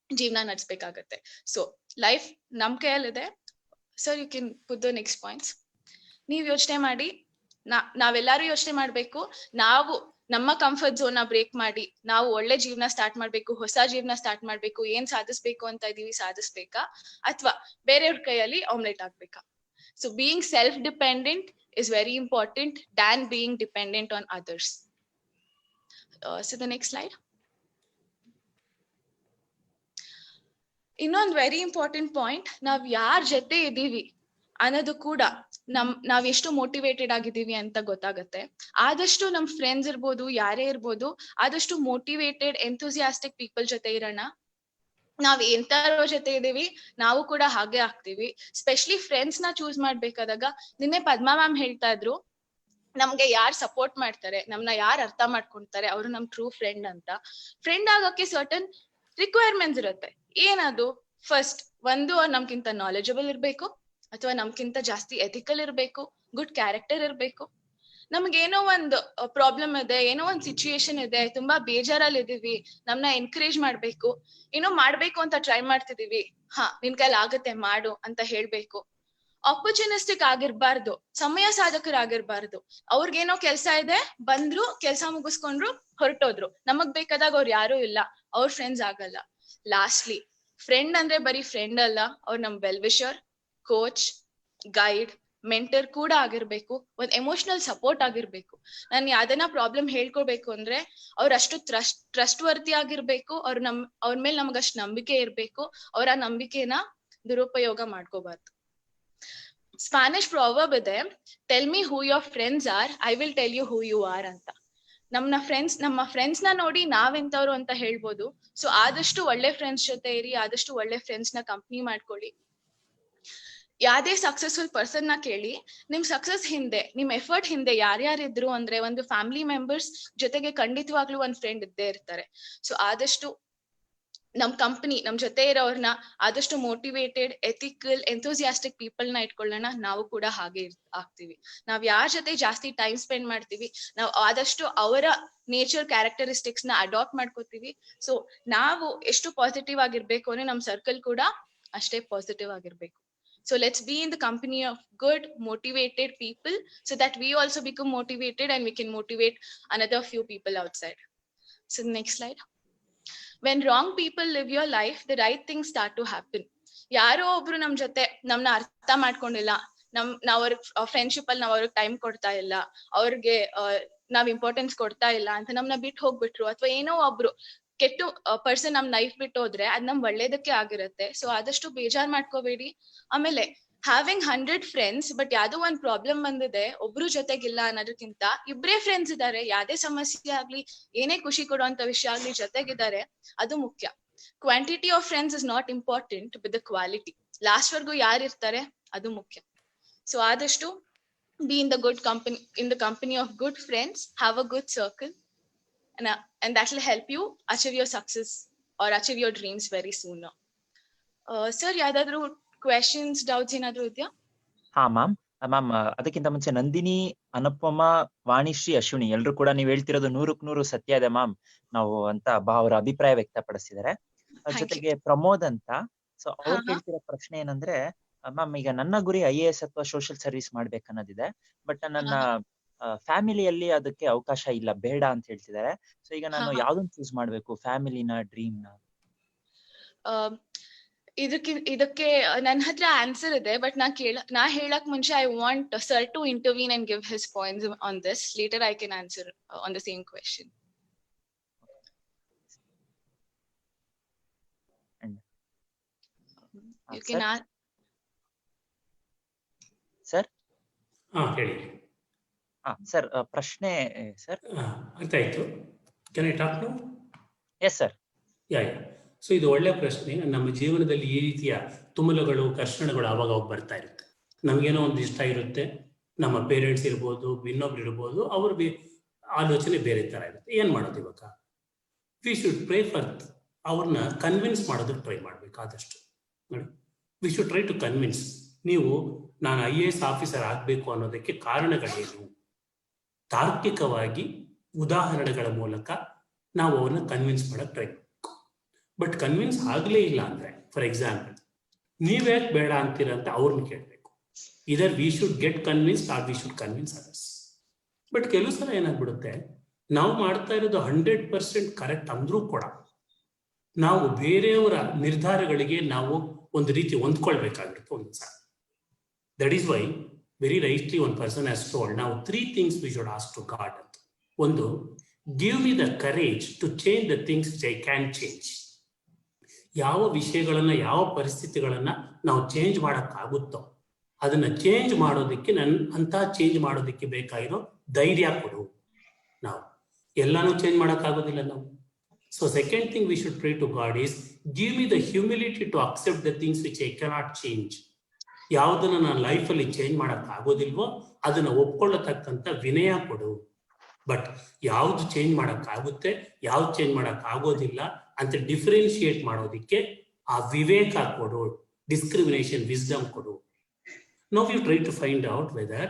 Speaker 2: ಜೀವನ ನಡೆಸ್ಬೇಕಾಗತ್ತೆ. ಸೊ ಲೈಫ್ ನಮ್ ಕೈಯಲ್ಲಿದೆ. Sir you can put the next points. ನೀವ್ ಯೋಚನೆ ಮಾಡಿ, ನಾವೆಲ್ಲಾರು ಯೋಚನೆ ಮಾಡ್ಬೇಕು. ನಾವು ನಮ್ಮ ಕಂಫರ್ಟ್ ಝೋನ್ ಬ್ರೇಕ್ ಮಾಡಿ ನಾವು ಒಳ್ಳೆ ಜೀವನ ಸ್ಟಾರ್ಟ್ ಮಾಡ್ಬೇಕು, ಹೊಸ ಜೀವನ ಸ್ಟಾರ್ಟ್ ಮಾಡ್ಬೇಕು. ಏನ್ ಸಾಧಿಸ್ಬೇಕು ಅಂತ ಇದೀವಿ, ಸಾಧಿಸ್ಬೇಕಾ ಅಥವಾ ಬೇರೆಯವ್ರ ಕೈಯಲ್ಲಿ ಆಮ್ಲೆಟ್ ಆಗ್ಬೇಕಾ? So being self dependent is very important than being dependent on others. So the next slide. ಇನ್ನೊಂದು ವೆರಿ ಇಂಪಾರ್ಟೆಂಟ್ ಪಾಯಿಂಟ್, ನಾವ್ ಯಾರ್ ಜೊತೆ ಇದೀವಿ ಅನ್ನೋದು ಕೂಡ ನಾವ್ ಎಷ್ಟು ಮೋಟಿವೇಟೆಡ್ ಆಗಿದ್ದೀವಿ ಅಂತ ಗೊತ್ತಾಗತ್ತೆ. ಆದಷ್ಟು ನಮ್ ಫ್ರೆಂಡ್ಸ್ ಇರ್ಬೋದು, ಯಾರೇ ಇರ್ಬೋದು, ಆದಷ್ಟು ಮೋಟಿವೇಟೆಡ್ ಎಂಥೂಸಿಯಾಸ್ಟಿಕ್ ಪೀಪಲ್ ಜೊತೆ ಇರೋಣ. ನಾವ್ ಎಂತಾರ ಜೊತೆ ಇದೀವಿ ನಾವು ಕೂಡ ಹಾಗೆ ಆಗ್ತೀವಿ. ಸ್ಪೆಷಲಿ ಫ್ರೆಂಡ್ಸ್ ನ ಚೂಸ್ ಮಾಡ್ಬೇಕಾದಾಗ, ನಿನ್ನೆ ಪದ್ಮಾ ಮ್ಯಾಮ್ ಹೇಳ್ತಾ ಇದ್ರು, ನಮ್ಗೆ ಯಾರ್ ಸಪೋರ್ಟ್ ಮಾಡ್ತಾರೆ, ನಮ್ನ ಯಾರ್ ಅರ್ಥ ಮಾಡ್ಕೊಂತಾರೆ, ಅವ್ರು ನಮ್ ಟ್ರೂ ಫ್ರೆಂಡ್ ಅಂತ. ಫ್ರೆಂಡ್ ಆಗಕ್ಕೆ ಸರ್ಟನ್ ರಿಕ್ವೈರ್ಮೆಂಟ್ಸ್ ಇರುತ್ತೆ. ಏನದು? ಫಸ್ಟ್, ಒಂದು ಅವ್ರು ನಮ್ಗಿಂತ ನಾಲೆಜಬಲ್ ಇರ್ಬೇಕು, ಅಥವಾ ನಮ್ಗಿಂತ ಜಾಸ್ತಿ ಎಥಿಕಲ್ ಇರ್ಬೇಕು, ಗುಡ್ ಕ್ಯಾರೆಕ್ಟರ್ ಇರ್ಬೇಕು. ನಮ್ಗೇನೋ ಒಂದು ಪ್ರಾಬ್ಲಮ್ ಇದೆ, ಏನೋ ಒಂದ್ ಸಿಚುಯೇಷನ್ ಇದೆ, ತುಂಬಾ ಬೇಜಾರಲ್ಲಿ ಇದೀವಿ, ನಮ್ನ ಎನ್ಕರೇಜ್ ಮಾಡ್ಬೇಕು, ಏನೋ ಮಾಡ್ಬೇಕು ಅಂತ ಟ್ರೈ ಮಾಡ್ತಿದೀವಿ, ನಿನ್ ಕೈಲಿ ಆಗತ್ತೆ ಮಾಡು ಅಂತ ಹೇಳ್ಬೇಕು. ಆಪರ್ಚುನಿಸ್ಟಿಕ್ ಆಗಿರ್ಬಾರ್ದು, ಸಮಯ ಸಾಧಕರಾಗಿರ್ಬಾರ್ದು. ಅವ್ರಿಗೇನೋ ಕೆಲ್ಸ ಇದೆ, ಬಂದ್ರು, ಕೆಲ್ಸ ಮುಗಿಸ್ಕೊಂಡ್ರು, ಹೊರಟೋದ್ರು. ನಮಗ್ ಬೇಕಾದಾಗ ಅವ್ರು ಯಾರು ಇಲ್ಲ, ಅವ್ರ ಫ್ರೆಂಡ್ಸ್ ಆಗಲ್ಲ. ಲಾಸ್ಟ್ಲಿ, ಫ್ರೆಂಡ್ ಅಂದ್ರೆ ಬರೀ ಫ್ರೆಂಡ್ ಅಲ್ಲ, ಅವ್ರು ನಮ್ well wisher, coach, guide, mentor ಕೂಡ ಆಗಿರ್ಬೇಕು. ಒಂದ್ ಎಮೋಷನಲ್ ಸಪೋರ್ಟ್ ಆಗಿರ್ಬೇಕು. ನಾನ್ ಯಾವ್ದನ್ನ ಪ್ರಾಬ್ಲಮ್ ಹೇಳ್ಕೊಬೇಕು ಅಂದ್ರೆ ಅವ್ರ ಅಷ್ಟು ಟ್ರಸ್ಟ್ ವರ್ತಿ ಆಗಿರ್ಬೇಕು. ಅವ್ರ ಮೇಲೆ ನಮ್ಗಷ್ಟು ನಂಬಿಕೆ ಇರ್ಬೇಕು. ಅವ್ರ ಆ ನಂಬಿಕೆನ ದುರುಪಯೋಗ ಮಾಡ್ಕೋಬಾರ್ದು. ಸ್ಪ್ಯಾನಿಷ್ ಪ್ರಾವರ್ಬ್ ಇದೆ, tell me who your friends are, I will tell you who you are ಅಂತ. ನಮ್ಮ ಫ್ರೆಂಡ್ಸ್ ನ ನೋಡಿ ನಾವೆಂತವ್ರು ಅಂತ ಹೇಳ್ಬೋದು. ಸೊ ಆದಷ್ಟು ಒಳ್ಳೆ ಫ್ರೆಂಡ್ಸ್ ಜೊತೆ ಇರಿ, ಆದಷ್ಟು ಒಳ್ಳೆ ಫ್ರೆಂಡ್ಸ್ ನ ಕಂಪ್ನಿ ಮಾಡ್ಕೊಳ್ಳಿ. ಯಾವ್ದೇ ಸಕ್ಸಸ್ಫುಲ್ ಪರ್ಸನ್ ನ ಕೇಳಿ, ನಿಮ್ ಸಕ್ಸಸ್ ಹಿಂದೆ, ನಿಮ್ ಎಫರ್ಟ್ ಹಿಂದೆ ಯಾರ್ಯಾರಿದ್ರು ಅಂದ್ರೆ ಒಂದು ಫ್ಯಾಮಿಲಿ ಮೆಂಬರ್ಸ್ ಜೊತೆಗೆ ಖಂಡಿತವಾಗ್ಲೂ ಒಂದ್ ಫ್ರೆಂಡ್ ಇದ್ದೇ ಇರ್ತಾರೆ. ಸೊ ಆದಷ್ಟು ನಮ್ ಕಂಪನಿ, ನಮ್ ಜೊತೆ ಇರೋರ್ನ ಆದಷ್ಟು ಮೋಟಿವೇಟೆಡ್, ಎಥಿಕಲ್, ಎಂಥೂಸಿಯಾಸ್ಟಿಕ್ ಪೀಪಲ್ ನ ಇಟ್ಕೊಳ್ಳೋಣ. ನಾವು ಕೂಡ ಹಾಗೆ ಆಗ್ತೀವಿ. ನಾವ್ ಯಾರ ಜೊತೆ ಜಾಸ್ತಿ ಟೈಮ್ ಸ್ಪೆಂಡ್ ಮಾಡ್ತೀವಿ, ನಾವ್ ಆದಷ್ಟು ಅವರ ನೇಚರ್ ಕ್ಯಾರೆಕ್ಟರಿಸ್ಟಿಕ್ಸ್ ನ ಅಡಾಪ್ಟ್ ಮಾಡ್ಕೋತೀವಿ. ಸೊ ನಾವು ಎಷ್ಟು ಪಾಸಿಟಿವ್ ಆಗಿರ್ಬೇಕು ಅಂದ್ರೆ ನಮ್ ಸರ್ಕಲ್ ಕೂಡ ಅಷ್ಟೇ ಪಾಸಿಟಿವ್ ಆಗಿರ್ಬೇಕು. So let's be in the company of good, motivated people, so that we also become motivated and we can motivate another few people outside. So next slide. When wrong people live your life, the right things start to happen. ಯಾರೋ ಒಬ್ರು ನಮ್ ಜೊತೆ ನಮ್ನ ಅರ್ಥ ಮಾಡ್ಕೊಂಡಿಲ್ಲ, ನಾವ್ ಅವ್ರ friendship ಅಲ್ಲಿ ನಾವ್ ಅವ್ರಿಗೆ ಟೈಮ್ ಕೊಡ್ತಾ ಇಲ್ಲ, ಅವ್ರಿಗೆ ನಾವ್ ಇಂಪಾರ್ಟೆನ್ಸ್ ಕೊಡ್ತಾ ಇಲ್ಲ ಅಂತ ನಮ್ನ ಬಿಟ್ಟು ಹೋಗ್ಬಿಟ್ರು, ಅಥವಾ ಏನೋ ಒಬ್ರು ಕೆಟ್ಟ ಪರ್ಸನ್ ನಮ್ ಲೈಫ್ ಬಿಟ್ಟು ಹೋದ್ರೆ ಅದ್ ನಮ್ ಒಳ್ಳೇದಕ್ಕೆ ಆಗಿರುತ್ತೆ. ಸೊ ಆದಷ್ಟು ಬೇಜಾರ್ ಮಾಡ್ಕೋಬೇಡಿ. ಆಮೇಲೆ ಹ್ಯಾವಿಂಗ್ 100 ಫ್ರೆಂಡ್ಸ್, ಬಟ್ ಯಾವ್ದೋ ಒಂದ್ ಪ್ರಾಬ್ಲಮ್ ಬಂದಿದೆ, ಒಬ್ರು ಜೊತೆಗಿಲ್ಲ ಅನ್ನೋದಕ್ಕಿಂತ ಇಬ್ರೇ ಫ್ರೆಂಡ್ಸ್ ಇದಾರೆ, ಯಾವ್ದೇ ಸಮಸ್ಯೆ ಆಗ್ಲಿ, ಏನೇ ಖುಷಿ ಕೊಡುವಂತ ವಿಷಯ ಆಗ್ಲಿ, ಜೊತೆಗಿದ್ದಾರೆ, ಅದು ಮುಖ್ಯ. Quantity of friends is not important, with the quality. Last ವರ್ಗು ಯಾರು ಇರ್ತಾರೆ ಅದು ಮುಖ್ಯ. ಸೊ ಆದಷ್ಟು be in the good company, in the company of good friends, have a good circle, and that will help you achieve your success or achieve your dreams very soon. Sir, ಯಾವ್ದಾದ್ರು questions, doubts ಏನಾದ್ರು ಇದೆಯಾ?
Speaker 3: ಹಾ ma'am. ಅದಕ್ಕಿಂತ ಮುಂಚೆ ನಂದಿನಿ, ಅನುಪಮ, ವಾಣಿಶ್ರೀ, ಅಶ್ವಿನಿ ಎಲ್ರು ಕೂಡ ನೀವ್ ಹೇಳ್ತಿರೋದು 100% ಸತ್ಯ ಇದೆ ಮ್ಯಾಮ್ ನಾವು ಅಂತ ಅವರ ಅಭಿಪ್ರಾಯ ವ್ಯಕ್ತಪಡಿಸಿದ್ದಾರೆ. ಜೊತೆಗೆ ಪ್ರಮೋದ್ ಅಂತ, ಸೊ ಅವ್ರು ಕೇಳ್ತಿರೋ ಪ್ರಶ್ನೆ ಏನಂದ್ರೆ, ಮ್ಯಾಮ್ ಈಗ ನನ್ನ ಗುರಿ IAS ಅಥವಾ ಸೋಷಿಯಲ್ ಸರ್ವಿಸ್ ಮಾಡ್ಬೇಕನ್ನೋದಿದೆ, ಬಟ್ ನನ್ನ ಫ್ಯಾಮಿಲಿಯಲ್ಲಿ ಅದಕ್ಕೆ ಅವಕಾಶ ಇಲ್ಲ, ಬೇಡ ಅಂತ ಹೇಳ್ತಿದ್ದಾರೆ. ಸೊ ಈಗ ನಾನು ಯಾವ್ದನ್ನ ಚೂಸ್ ಮಾಡ್ಬೇಕು, ಫ್ಯಾಮಿಲಿನ, ಡ್ರೀಮ್ ನ?
Speaker 2: ಇದಕ್ಕೆ ನನ್ನ ಹತ್ರ ಆನ್ಸರ್ ಇದೆ, ಬಟ್ ನಾ ಹೇಳಕ್ ಮುಂಚೆ I want sir to intervene and give his points on this. Later I can answer on the same question. You can ask.
Speaker 3: Sir
Speaker 1: ಹೇಳಿ.
Speaker 3: ಸರ್ ಪ್ರಶ್ನೆ ಸರ್.
Speaker 1: ಅರ್ಥ ಆಯ್ತು. Can I talk now?
Speaker 3: Yes sir.
Speaker 1: Yeah. So ಇದು ಒಳ್ಳೆ ಪ್ರಶ್ನೆ. ನಮ್ಮ ಜೀವನದಲ್ಲಿ ಈ ರೀತಿಯ ತುಮುಲಗಳು, ಕರ್ಷಣಗಳು ಆವಾಗ ಬರ್ತಾ ಇರುತ್ತೆ. ನಮಗೇನೋ ಒಂದು ಇಷ್ಟ ಇರುತ್ತೆ, ನಮ್ಮ ಪೇರೆಂಟ್ಸ್ ಇರ್ಬೋದು, ಇನ್ನೊಬ್ರು ಇರ್ಬೋದು, ಅವ್ರ ಆಲೋಚನೆ ಬೇರೆ ತರ ಇರುತ್ತೆ. ಏನ್ ಮಾಡೋದು ಇವಾಗ? ವಿ ಶುಡ್ ಪ್ರೇ ಫಾರ್, ಅವ್ರನ್ನ ಕನ್ವಿನ್ಸ್ ಮಾಡೋದಕ್ಕೆ ಟ್ರೈ ಮಾಡ್ಬೇಕು ಆದಷ್ಟು. ನೋಡಿ, we should try to convince. ನೀವು ನಾನು IAS ಆಫೀಸರ್ ಆಗಬೇಕು ಅನ್ನೋದಕ್ಕೆ ಕಾರಣಗಳೇನು, ತಾರ್ಕಿಕವಾಗಿ ಉದಾಹರಣೆಗಳ ಮೂಲಕ ನಾವು ಅವ್ರನ್ನ ಕನ್ವಿನ್ಸ್ ಮಾಡಕ್ ಟ್ರೈ ಮಾಡಬೇಕು. ಬಟ್ ಕನ್ವಿನ್ಸ್ ಆಗಲೇ ಇಲ್ಲ ಅಂದ್ರೆ, ಫಾರ್ ಎಕ್ಸಾಂಪಲ್, ನೀವ್ಯಾಕೆ ಬೇಡ ಅಂತೀರ ಅಂತ ಅವ್ರನ್ನ ಕೇಳಬೇಕು. Either we should get convince or we should convince others. But ಕೆಲವು ಸಲ ಏನಾಗ್ಬಿಡುತ್ತೆ, ನಾವು ಮಾಡ್ತಾ ಇರೋದು 100% ಕರೆಕ್ಟ್ ಅಂದ್ರೂ ಕೂಡ ನಾವು ಬೇರೆಯವರ ನಿರ್ಧಾರಗಳಿಗೆ ನಾವು ಒಂದು ರೀತಿ ಹೊಂದ್ಕೊಳ್ಬೇಕಾಗಿರುತ್ತೆ ಒಂದ್ಸಲ. That is why very rightly one person has told, ನಾವು 3 things we should ask to God ಅಂತ. ಒಂದು, give me the courage to change the things which I can change. ಯಾವ ವಿಷಯಗಳನ್ನ, ಯಾವ ಪರಿಸ್ಥಿತಿಗಳನ್ನ ನಾವು ಚೇಂಜ್ ಮಾಡೋಕ್ಕಾಗುತ್ತೋ ಅದನ್ನ ಚೇಂಜ್ ಮಾಡೋದಕ್ಕೆ, ಚೇಂಜ್ ಮಾಡೋದಕ್ಕೆ ಬೇಕಾಗಿರೋ ಧೈರ್ಯ ಕೊಡು. ನಾವು ಎಲ್ಲಾನು ಚೇಂಜ್ ಮಾಡೋಕ್ಕಾಗೋದಿಲ್ಲ ನಾವು. So second thing we should pray to God is, give me the humility to accept the things which I cannot change. ಯಾವುದನ್ನ ನಾನು ಲೈಫಲ್ಲಿ ಚೇಂಜ್ ಮಾಡಕ್ ಆಗೋದಿಲ್ವೋ ಅದನ್ನ ಒಪ್ಕೊಳ್ಳತಕ್ಕಂಥ ವಿನಯ ಕೊಡು. ಬಟ್ ಯಾವ್ದು ಚೇಂಜ್ ಮಾಡಕ್ ಆಗುತ್ತೆ, ಯಾವ್ದು ಚೇಂಜ್ ಮಾಡಕ್ ಆಗೋದಿಲ್ಲ ಅಂತ ಡಿಫ್ರೆನ್ಶಿಯೇಟ್ ಮಾಡೋದಿಕ್ಕೆ ಆ ವಿವೇಕ ಕೊಡು, ಡಿಸ್ಕ್ರಿಮಿನೇಷನ್ ವಿಸ್ಡಮ್ ಕೊಡು. Now you try to find out whether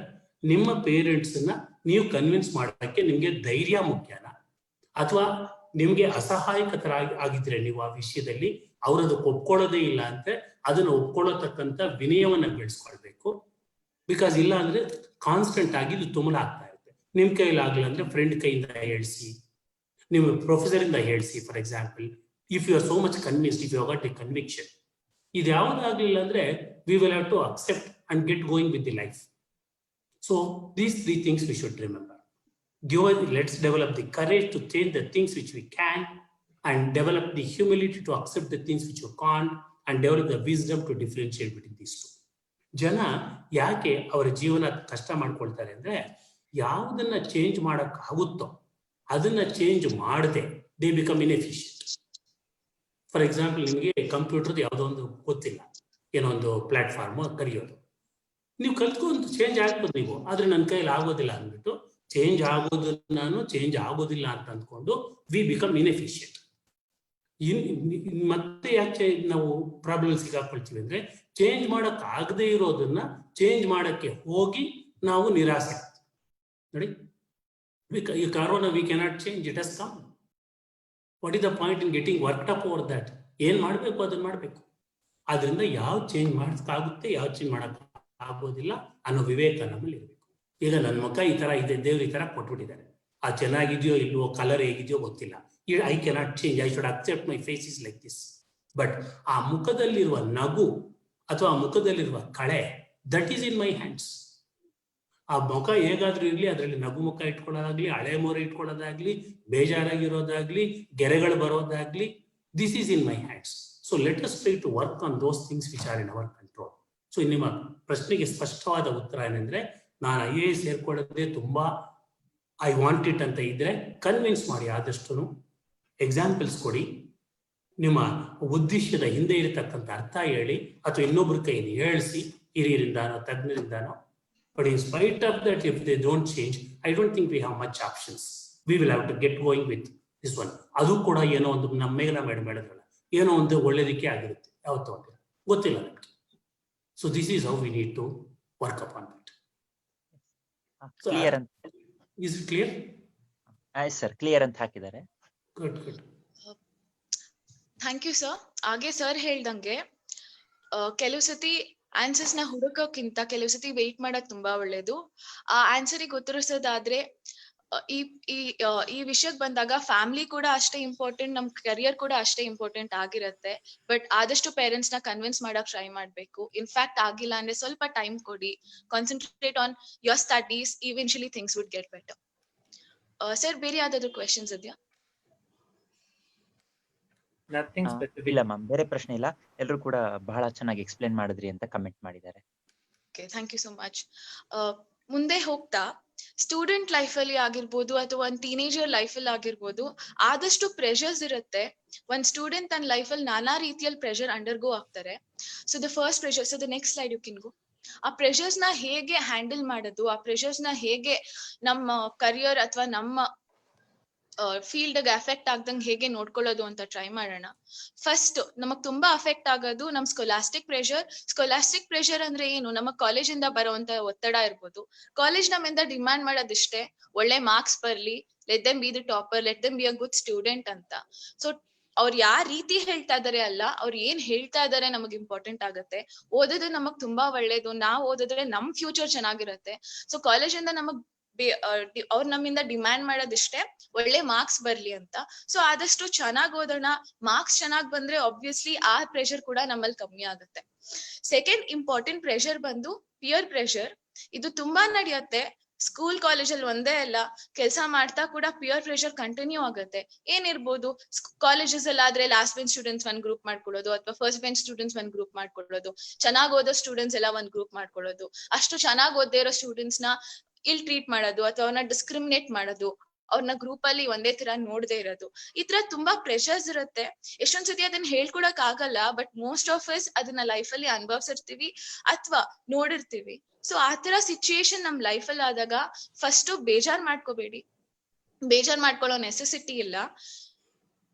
Speaker 1: ನಿಮ್ಮ ಪೇರೆಂಟ್ಸ್ ನ ನೀವು ಕನ್ವಿನ್ಸ್ ಮಾಡೋಕ್ಕೆ ನಿಮ್ಗೆ ಧೈರ್ಯ ಮುಖ್ಯನಾ, ಅಥವಾ ನಿಮ್ಗೆ ಅಸಹಾಯಕತರಾಗಿ ಆಗಿದ್ರೆ ನೀವು ಆ ವಿಷಯದಲ್ಲಿ ಅವರದಕ್ಕೆ ಒಪ್ಕೊಳ್ಳೋದೇ ಇಲ್ಲ ಅಂದ್ರೆ ಅದನ್ನ ಒಪ್ಕೊಳ್ಳತಕ್ಕಂಥ ವಿನಯವನ್ನ ಬೆಳೆಸ್ಕೊಳ್ಬೇಕು. ಬಿಕಾಸ್ ಇಲ್ಲ ಅಂದ್ರೆ ಕಾನ್ಸ್ಟೆಂಟ್ ಆಗಿ ಇದು ತುಮಲ ಆಗ್ತಾ ಇರುತ್ತೆ. ನಿಮ್ ಕೈಲಿ ಆಗ್ಲಿಲ್ಲ ಅಂದ್ರೆ ಫ್ರೆಂಡ್ ಕೈಯಿಂದ ಹೇಳ್ಸಿ, ನಿಮ್ಮ ಪ್ರೊಫೆಸರ್ ಇಂದ ಹೇಳ್ಸಿ. For example, if you are so much convinced, if you got a conviction, ಇದು ಯಾವ್ದಾಗ್ಲಿಲ್ಲ ಅಂದ್ರೆ we will have to accept and get going with the life. So these 3 things we should remember. Let's develop the courage to change the things which we can, and develop the humility to accept the things which you can't, and develop the wisdom to differentiate between these two. ಜನ ಯಾಕೆ ಅವರ ಜೀವನ ಕಷ್ಟ ಮಾಡ್ಕೊಳ್ತಾರೆ ಅಂದ್ರೆ, ಯಾವುದನ್ನ change ಮಾಡಕ್ ಆಗುತ್ತೋ ಅದನ್ನ ಚೇಂಜ್ ಮಾಡದೆ they become inefficient. For example, ನಿಮಗೆ ಕಂಪ್ಯೂಟರ್ ಯಾವುದೋ ಒಂದು ಗೊತ್ತಿಲ್ಲ, ಏನೋ ಒಂದು ಪ್ಲಾಟ್ಫಾರ್ಮ್ ಕರೆಯೋದು, ನೀವು ಕಲ್ತ್ಕೊಂಡು ಚೇಂಜ್ ಆಗ್ಬೋದು ನೀವು, ಆದ್ರೆ ನನ್ನ ಕೈಯಲ್ಲಿ ಆಗೋದಿಲ್ಲ ಅಂದ್ಬಿಟ್ಟು ಚೇಂಜ್ ಆಗೋದಿಲ್ಲ ಅಂತ ಅಂದ್ಕೊಂಡು ವಿ ಬಿಕಮ್ ಇನ್ಎಫಿಷಿಯಂಟ್. ಮತ್ತೆ ಯಾಕೆ ನಾವು ಪ್ರಾಬ್ಲಮ್ ಸಿಗಾಕೊಳ್ತೀವಿ ಅಂದ್ರೆ, ಚೇಂಜ್ ಮಾಡಕ್ ಆಗದೆ ಇರೋದನ್ನ ಚೇಂಜ್ ಮಾಡಕ್ಕೆ ಹೋಗಿ ನಾವು ನಿರಾಸೆ ಆಗ್ತೀವಿ. ನೋಡಿ, ಈ ಕಾರಣ V cannot change, it has come. What is the point in getting worked up over that? ಏನ್ ಮಾಡ್ಬೇಕು ಅದನ್ನ ಮಾಡ್ಬೇಕು. ಆದ್ರಿಂದ ಯಾವ ಚೇಂಜ್ ಮಾಡಕ್ಕಾಗುತ್ತೆ, ಯಾವ ಚೇಂಜ್ ಮಾಡಕ್ ಆಗೋದಿಲ್ಲ ಅನ್ನೋ ವಿವೇಕ ನಮ್ಮಲ್ಲಿ ಇರಬೇಕು. ಈಗ ನನ್ನ ಮುಖ ಈ ತರ ಇದೆ, ದೇವ್ರು ಈ ತರ ಕೊಟ್ಬಿಟ್ಟಿದ್ದಾರೆ, ಆ ಚೆನ್ನಾಗಿದೆಯೋ ಇಲ್ವೋ, ಕಲರ್ ಹೇಗಿದೆಯೋ ಗೊತ್ತಿಲ್ಲ, I cannot change, I should accept my face is like this. But ಆ ಮುಖದಲ್ಲಿರುವ ನಗು ಅಥವಾ ಆ ಮುಖದಲ್ಲಿರುವ ಕಳೆ, that is in my hands. ಆ ಮುಖ ಹೇಗಾದ್ರೂ ಇರ್ಲಿ, ಅದರಲ್ಲಿ ನಗು ಮುಖ ಇಟ್ಕೊಳ್ಳೋದಾಗ್ಲಿ, ಹಳೆ ಮೊರೆ ಇಟ್ಕೊಳ್ಳೋದಾಗ್ಲಿ, ಬೇಜಾರಾಗಿರೋದಾಗ್ಲಿ, ಗೆರೆಗಳು ಬರೋದಾಗ್ಲಿ, this is in my hands. So let us try to work on those things which are in our control. So ನಿಮ್ಮ ಪ್ರಶ್ನೆಗೆ ಸ್ಪಷ್ಟವಾದ ಉತ್ತರ ಏನಂದ್ರೆ, ನಾನು IAS ಸೇರ್ಕೊಳ್ಳೋದೇ ತುಂಬಾ ಐ ವಾಂಟ್ ಇಟ್ ಅಂತ ಇದ್ರೆ ಕನ್ವಿನ್ಸ್ ಮಾಡಿ, ಆದಷ್ಟು ಎಕ್ಸಾಂಪಲ್ಸ್ ಕೊಡಿ, ನಿಮ್ಮ ಉದ್ದೇಶದ ಹಿಂದೆ ಇರತಕ್ಕಂಥ ಅರ್ಥ ಹೇಳಿ, ಅಥವಾ ಇನ್ನೊಬ್ರ ಕೈಯಲ್ಲಿ ಹೇಳಿಸಿ, ಹಿರಿಯರಿಂದಾನೋ ತಜ್ಞರಿಂದಾನೋ. But in spite of that, if they don't change, I don't think we have much options. We will have to get going with this one. ಅದು ಕೂಡ ಏನೋ ಒಂದು ನಮ್ಮ ಮೇಘನಾ ಮೇಡಮ್ ಹೇಳಿದ್ರಲ್ಲ, ಏನೋ ಒಂದು ಒಳ್ಳೇದಕ್ಕೆ ಆಗಿರುತ್ತೆ, ಯಾವತ್ತೋ ಗೊತ್ತಿಲ್ಲ ನಮಗೆ. So this is how we need to work up on that.
Speaker 3: Clear ಅಂತ,
Speaker 1: is it clear?
Speaker 3: Sir clear ಅಂತ ಹಾಕಿದ್ದಾರೆ.
Speaker 1: Good good,
Speaker 2: thank you sir. ಹಾಗೆ ಸರ್ ಹೇಳ್ದಂಗೆ ಕೆಲವು ಸತಿ ಆನ್ಸರ್ಸ್ ನ ಹುಡುಕೋಕ್ಕಿಂತ ಕೆಲವು ಸತಿ ವೆಯ್ಟ್ ಮಾಡಕ್ ತುಂಬಾ ಒಳ್ಳೇದು. ಆ ಆನ್ಸರಿಗೆ ಉತ್ತರಿಸೋದಾದ್ರೆ ಈ ವಿಷಯಕ್ಕೆ ಬಂದಾಗ ಫ್ಯಾಮಿಲಿ ಕೂಡ ಅಷ್ಟೇ ಇಂಪಾರ್ಟೆಂಟ್, ನಮ್ ಕರಿಯರ್ ಕೂಡ ಅಷ್ಟೇ ಇಂಪಾರ್ಟೆಂಟ್ ಆಗಿರತ್ತೆ. ಬಟ್ ಆದಷ್ಟು ಪೇರೆಂಟ್ಸ್ ನ ಕನ್ವಿನ್ಸ್ ಮಾಡಕ್ ಟ್ರೈ ಮಾಡ್ಬೇಕು. ಇನ್ಫ್ಯಾಕ್ಟ್ ಆಗಿಲ್ಲ ಅಂದ್ರೆ ಸ್ವಲ್ಪ ಟೈಮ್ ಕೊಡಿ, concentrate on your studies, eventually things wood get better. Sir, ಬೇರೆ ಯಾವ್ದಾದ್ರು ಕ್ವೆಶನ್ಸ್ ಇದೆಯಾ?
Speaker 3: ಇಲ್ಲ ಮ್ಯಾಮ್, ಬೇರೆ ಪ್ರಶ್ನೆ ಇಲ್ಲ. ಎಲ್ಲರೂ ಕೂಡ ಬಹಳ ಚೆನ್ನಾಗಿ ಎಕ್ಸ್ಪ್ಲೇನ್ ಮಾಡಿದ್ರಿ ಅಂತ ಕಮೆಂಟ್ ಮಾಡಿದ್ದಾರೆ.
Speaker 2: Okay, thank you so much. ಮುಂದೆ ಹೋಗ್ತಾ ಸ್ಟೂಡೆಂಟ್ ಲೈಫ್ ಅಲ್ಲಿ ಆಗಿರ್ಬೋದು ಅಥವಾ ಒಂದ್ ಟೀನೇಜರ್ ಲೈಫ್ ಅಲ್ಲಿ ಆಗಿರ್ಬೋದು, ಆದಷ್ಟು ಪ್ರೆಷರ್ಸ್ ಇರುತ್ತೆ. ಒಂದ್ ಸ್ಟೂಡೆಂಟ್ ತನ್ನ ಲೈಫ್ ಅಲ್ಲಿ ನಾನಾ ರೀತಿಯಲ್ಲಿ ಪ್ರೆಷರ್ ಅಂಡರ್ಗೋ ಆಗ್ತಾರೆ. So the first pressure, so the next slide you can go. ಆ ಪ್ರೆಷರ್ಸ್ ನ ಹೇಗೆ ಹ್ಯಾಂಡಲ್ ಮಾಡೋದು, ಆ ಪ್ರೆಷರ್ಸ್ ನ ಹೇಗೆ ನಮ್ಮ ಕರಿಯರ್ ಅಥವಾ ನಮ್ಮ ಫೀಲ್ಡ್ ಗೆ ಅಫೆಕ್ಟ್ ಆಗ್ದಂಗ್ ಹೇಗೆ ನೋಡ್ಕೊಳ್ಳೋದು ಅಂತ ಟ್ರೈ ಮಾಡೋಣ. ಫಸ್ಟ್ ನಮಗ್ ತುಂಬಾ ಅಫೆಕ್ಟ್ ಆಗೋದು ನಮ್ ಸ್ಕೊಲಾಸ್ಟಿಕ್ ಪ್ರೆಷರ್. ಸ್ಕೊಲಾಸ್ಟಿಕ್ ಪ್ರೆಷರ್ ಅಂದ್ರೆ ಏನು? ನಮ್ಮ ಕಾಲೇಜಿಂದ ಬರುವಂತ ಒತ್ತಡ ಇರ್ಬೋದು. ಕಾಲೇಜ್ ನಮ್ಮಿಂದ ಡಿಮ್ಯಾಂಡ್ ಮಾಡೋದಿಷ್ಟೇ, ಒಳ್ಳೆ ಮಾರ್ಕ್ಸ್ ಬರ್ಲಿ, let them be the topper, let them be a good student ಅಂತ. ಸೊ ಅವ್ರು ಯಾವ ರೀತಿ ಹೇಳ್ತಾ ಇದಾರೆ ಅಲ್ಲ, ಅವ್ರು ಏನ್ ಹೇಳ್ತಾ ಇದಾರೆ ನಮಗ್ ಇಂಪಾರ್ಟೆಂಟ್ ಆಗತ್ತೆ. ಓದೋದು ನಮಗ್ ತುಂಬಾ ಒಳ್ಳೇದು, ನಾವ್ ಓದಿದ್ರೆ ನಮ್ ಫ್ಯೂಚರ್ ಚೆನ್ನಾಗಿರತ್ತೆ. ಸೊ ಕಾಲೇಜಿಂದ ನಮಗ್ ಅವ್ರು ನಮ್ಮಿಂದ ಡಿಮ್ಯಾಂಡ್ ಮಾಡೋದಿಷ್ಟೇ, ಒಳ್ಳೆ ಮಾರ್ಕ್ಸ್ ಬರ್ಲಿ ಅಂತ. ಸೊ ಆದಷ್ಟು ಚೆನ್ನಾಗ್ ಓದೋಣ. ಮಾರ್ಕ್ಸ್ ಚೆನ್ನಾಗ್ ಬಂದ್ರೆ ಆಬ್ವಿಯಸ್ಲಿ ಆ ಪ್ರೆಷರ್ ಕೂಡ ನಮ್ಮಲ್ಲಿ ಕಮ್ಮಿ ಆಗುತ್ತೆ. ಸೆಕೆಂಡ್ ಇಂಪಾರ್ಟೆಂಟ್ ಪ್ರೆಷರ್ ಬಂದು ಪಿಯರ್ ಪ್ರೆಷರ್. ಇದು ತುಂಬಾ ನಡೆಯುತ್ತೆ ಸ್ಕೂಲ್ ಕಾಲೇಜಲ್ಲಿ ಒಂದೇ ಅಲ್ಲ, ಕೆಲಸ ಮಾಡ್ತಾ ಕೂಡ ಪಿಯರ್ ಪ್ರೆಷರ್ ಕಂಟಿನ್ಯೂ ಆಗುತ್ತೆ. ಏನಿರ್ಬೋದು, ಕಾಲೇಜಸ್ ಅಲ್ಲಿ ಆದ್ರೆ ಲಾಸ್ಟ್ ಬೆಂಚ್ ಸ್ಟೂಡೆಂಟ್ಸ್ ಒಂದ್ ಗ್ರೂಪ್ ಮಾಡ್ಕೊಳ್ಳೋದು, ಅಥವಾ ಫಸ್ಟ್ ಬೆಂಚ್ ಸ್ಟೂಡೆಂಟ್ಸ್ ಒಂದ್ ಗ್ರೂಪ್ ಮಾಡ್ಕೊಳ್ಳೋದು, ಚೆನ್ನಾಗ್ ಓದೋ ಸ್ಟೂಡೆಂಟ್ಸ್ ಎಲ್ಲ ಒಂದ್ ಗ್ರೂಪ್ ಮಾಡ್ಕೊಳ್ಳೋದು, ಅಷ್ಟು ಚೆನ್ನಾಗ್ ಓದೇ ಇರೋ ಸ್ಟೂಡೆಂಟ್ಸ್ ನ ಇಲ್ ಟ್ರೀಟ್ ಮಾಡೋದು ಅಥವಾ ಅವ್ರನ್ನ ಡಿಸ್ಕ್ರಿಮಿನೇಟ್ ಮಾಡೋದು, ಅವ್ರನ್ನ ಗ್ರೂಪ್ ಅಲ್ಲಿ ಒಂದೇ ತರ ನೋಡದೆ ಇರೋದು. ಈ ತರ ತುಂಬಾ ಪ್ರೆಷರ್ಸ್ ಇರುತ್ತೆ. ಎಷ್ಟೊಂದ್ಸತಿ ಅದನ್ನ ಹೇಳ್ಕೊಡಕ್ ಆಗಲ್ಲ, ಬಟ್ ಮೋಸ್ಟ್ ಆಫ್ ಅಸ್ ಅದನ್ನ ಲೈಫ್ ಅಲ್ಲಿ ಅನುಭವಿಸಿರ್ತೀವಿ ಅಥವಾ ನೋಡಿರ್ತೀವಿ. ಸೊ ಆ ತರ ಸಿಚುಯೇಷನ್ ನಮ್ ಲೈಫ್ ಅಲ್ಲಿ ಆದಾಗ ಫಸ್ಟ್ ಬೇಜಾರ್ ಮಾಡ್ಕೋಬೇಡಿ. ಬೇಜಾರ್ ಮಾಡ್ಕೊಳ್ಳೋ ನೆಸೆಸಿಟಿ ಇಲ್ಲ.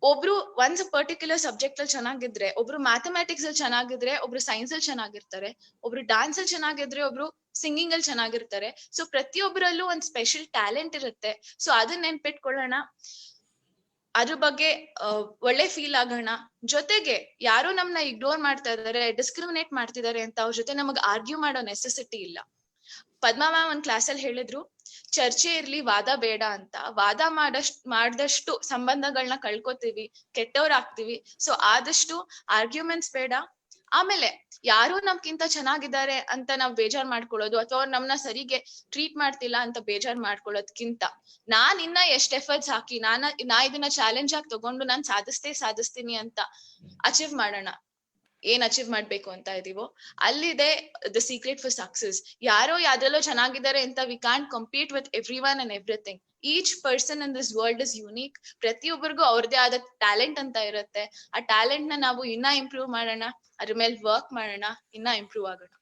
Speaker 2: ಒಬ್ರು ಒಂದ್ ಪರ್ಟಿಕ್ಯುಲರ್ ಸಬ್ಜೆಕ್ಟ್ ಅಲ್ಲಿ ಚೆನ್ನಾಗಿದ್ರೆ, ಒಬ್ರು ಮ್ಯಾಥಮೆಟಿಕ್ಸ್ ಅಲ್ಲಿ ಚೆನ್ನಾಗಿದ್ರೆ, ಒಬ್ರು ಸೈನ್ಸ್ ಅಲ್ಲಿ ಚೆನ್ನಾಗಿರ್ತಾರೆ, ಒಬ್ರು ಡಾನ್ಸ್ ಅಲ್ಲಿ ಚೆನ್ನಾಗಿದ್ರೆ, ಒಬ್ರು ಸಿಂಗಿಂಗ್ ಅಲ್ಲಿ ಚೆನ್ನಾಗಿರ್ತಾರೆ. ಸೊ ಪ್ರತಿಯೊಬ್ಬರಲ್ಲೂ ಒಂದ್ ಸ್ಪೆಷಲ್ ಟ್ಯಾಲೆಂಟ್ ಇರುತ್ತೆ. ಸೊ ಅದನ್ನ ನೆನ್ಪಿಟ್ಕೊಳ್ಳೋಣ, ಅದ್ರ ಬಗ್ಗೆ ಒಳ್ಳೆ ಫೀಲ್ ಆಗೋಣ. ಜೊತೆಗೆ ಯಾರೋ ನಮ್ನ ಇಗ್ನೋರ್ ಮಾಡ್ತಾ ಇದಾರೆ, ಡಿಸ್ಕ್ರಿಮಿನೇಟ್ ಮಾಡ್ತಿದ್ದಾರೆ ಅಂತ ಅವ್ರ ಜೊತೆ ನಮಗ್ ಆರ್ಗ್ಯೂ ಮಾಡೋ ನೆಸೆಸಿಟಿ ಇಲ್ಲ. ಪದ್ಮಾ ಮ್ಯಾಮ್ ಒಂದ್ ಕ್ಲಾಸ್ ಅಲ್ಲಿ ಹೇಳಿದ್ರು, ಚರ್ಚೆ ಇರ್ಲಿ, ವಾದ ಬೇಡ ಅಂತ. ವಾದ ಮಾಡ್ದಷ್ಟು ಸಂಬಂಧಗಳನ್ನ ಕಳ್ಕೊತೀವಿ, ಕೆಟ್ಟವ್ರಾಗ್ತೀವಿ. ಸೊ ಆದಷ್ಟು ಆರ್ಗ್ಯುಮೆಂಟ್ಸ್ ಬೇಡ. ಆಮೇಲೆ ಯಾರು ನಮ್ಗಿಂತ ಚೆನ್ನಾಗಿದ್ದಾರೆ ಅಂತ ನಾವ್ ಬೇಜಾರ್ ಮಾಡ್ಕೊಳ್ಳೋದು, ಅಥವಾ ಅವ್ರು ನಮ್ನ ಸರಿಗೆ ಟ್ರೀಟ್ ಮಾಡ್ತಿಲ್ಲ ಅಂತ ಬೇಜಾರ್ ಮಾಡ್ಕೊಳ್ಳೋದ್ಕಿಂತ, ನಾನ್ ಇನ್ನ ಎಷ್ಟ್ ಎಫರ್ಟ್ಸ್ ಹಾಕಿ ನಾ ಇದನ್ನ ಚಾಲೆಂಜ್ ಆಗಿ ತಗೊಂಡು ನಾನ್ ಸಾಧಿಸ್ತೀನಿ ಅಂತ ಅಚೀವ್ ಮಾಡೋಣ. ಏನ್ ಅಚೀವ್ ಮಾಡ್ಬೇಕು ಅಂತ ಇದೀವೋ ಅಲ್ಲಿದೆ ದ ಸೀಕ್ರೆಟ್ ಫಾರ್ ಸಕ್ಸಸ್. ಯಾರೋ ಯಾವ್ದ್ರಲ್ಲೋ ಚೆನ್ನಾಗಿದ್ದಾರೆ ಅಂತ we can't compete with every one and everything. Each person in this world is unique. ಪ್ರತಿಯೊಬ್ಬರಿಗೂ ಅವ್ರದೇ ಆದ ಟ್ಯಾಲೆಂಟ್ ಅಂತ ಇರುತ್ತೆ. ಆ ಟ್ಯಾಲೆಂಟ್ ನ ನಾವು ಇನ್ನ ಇಂಪ್ರೂವ್ ಮಾಡೋಣ, ಅದ್ರ ಮೇಲೆ ವರ್ಕ್ ಮಾಡೋಣ, ಇನ್ನ ಇಂಪ್ರೂವ್ ಆಗೋಣ.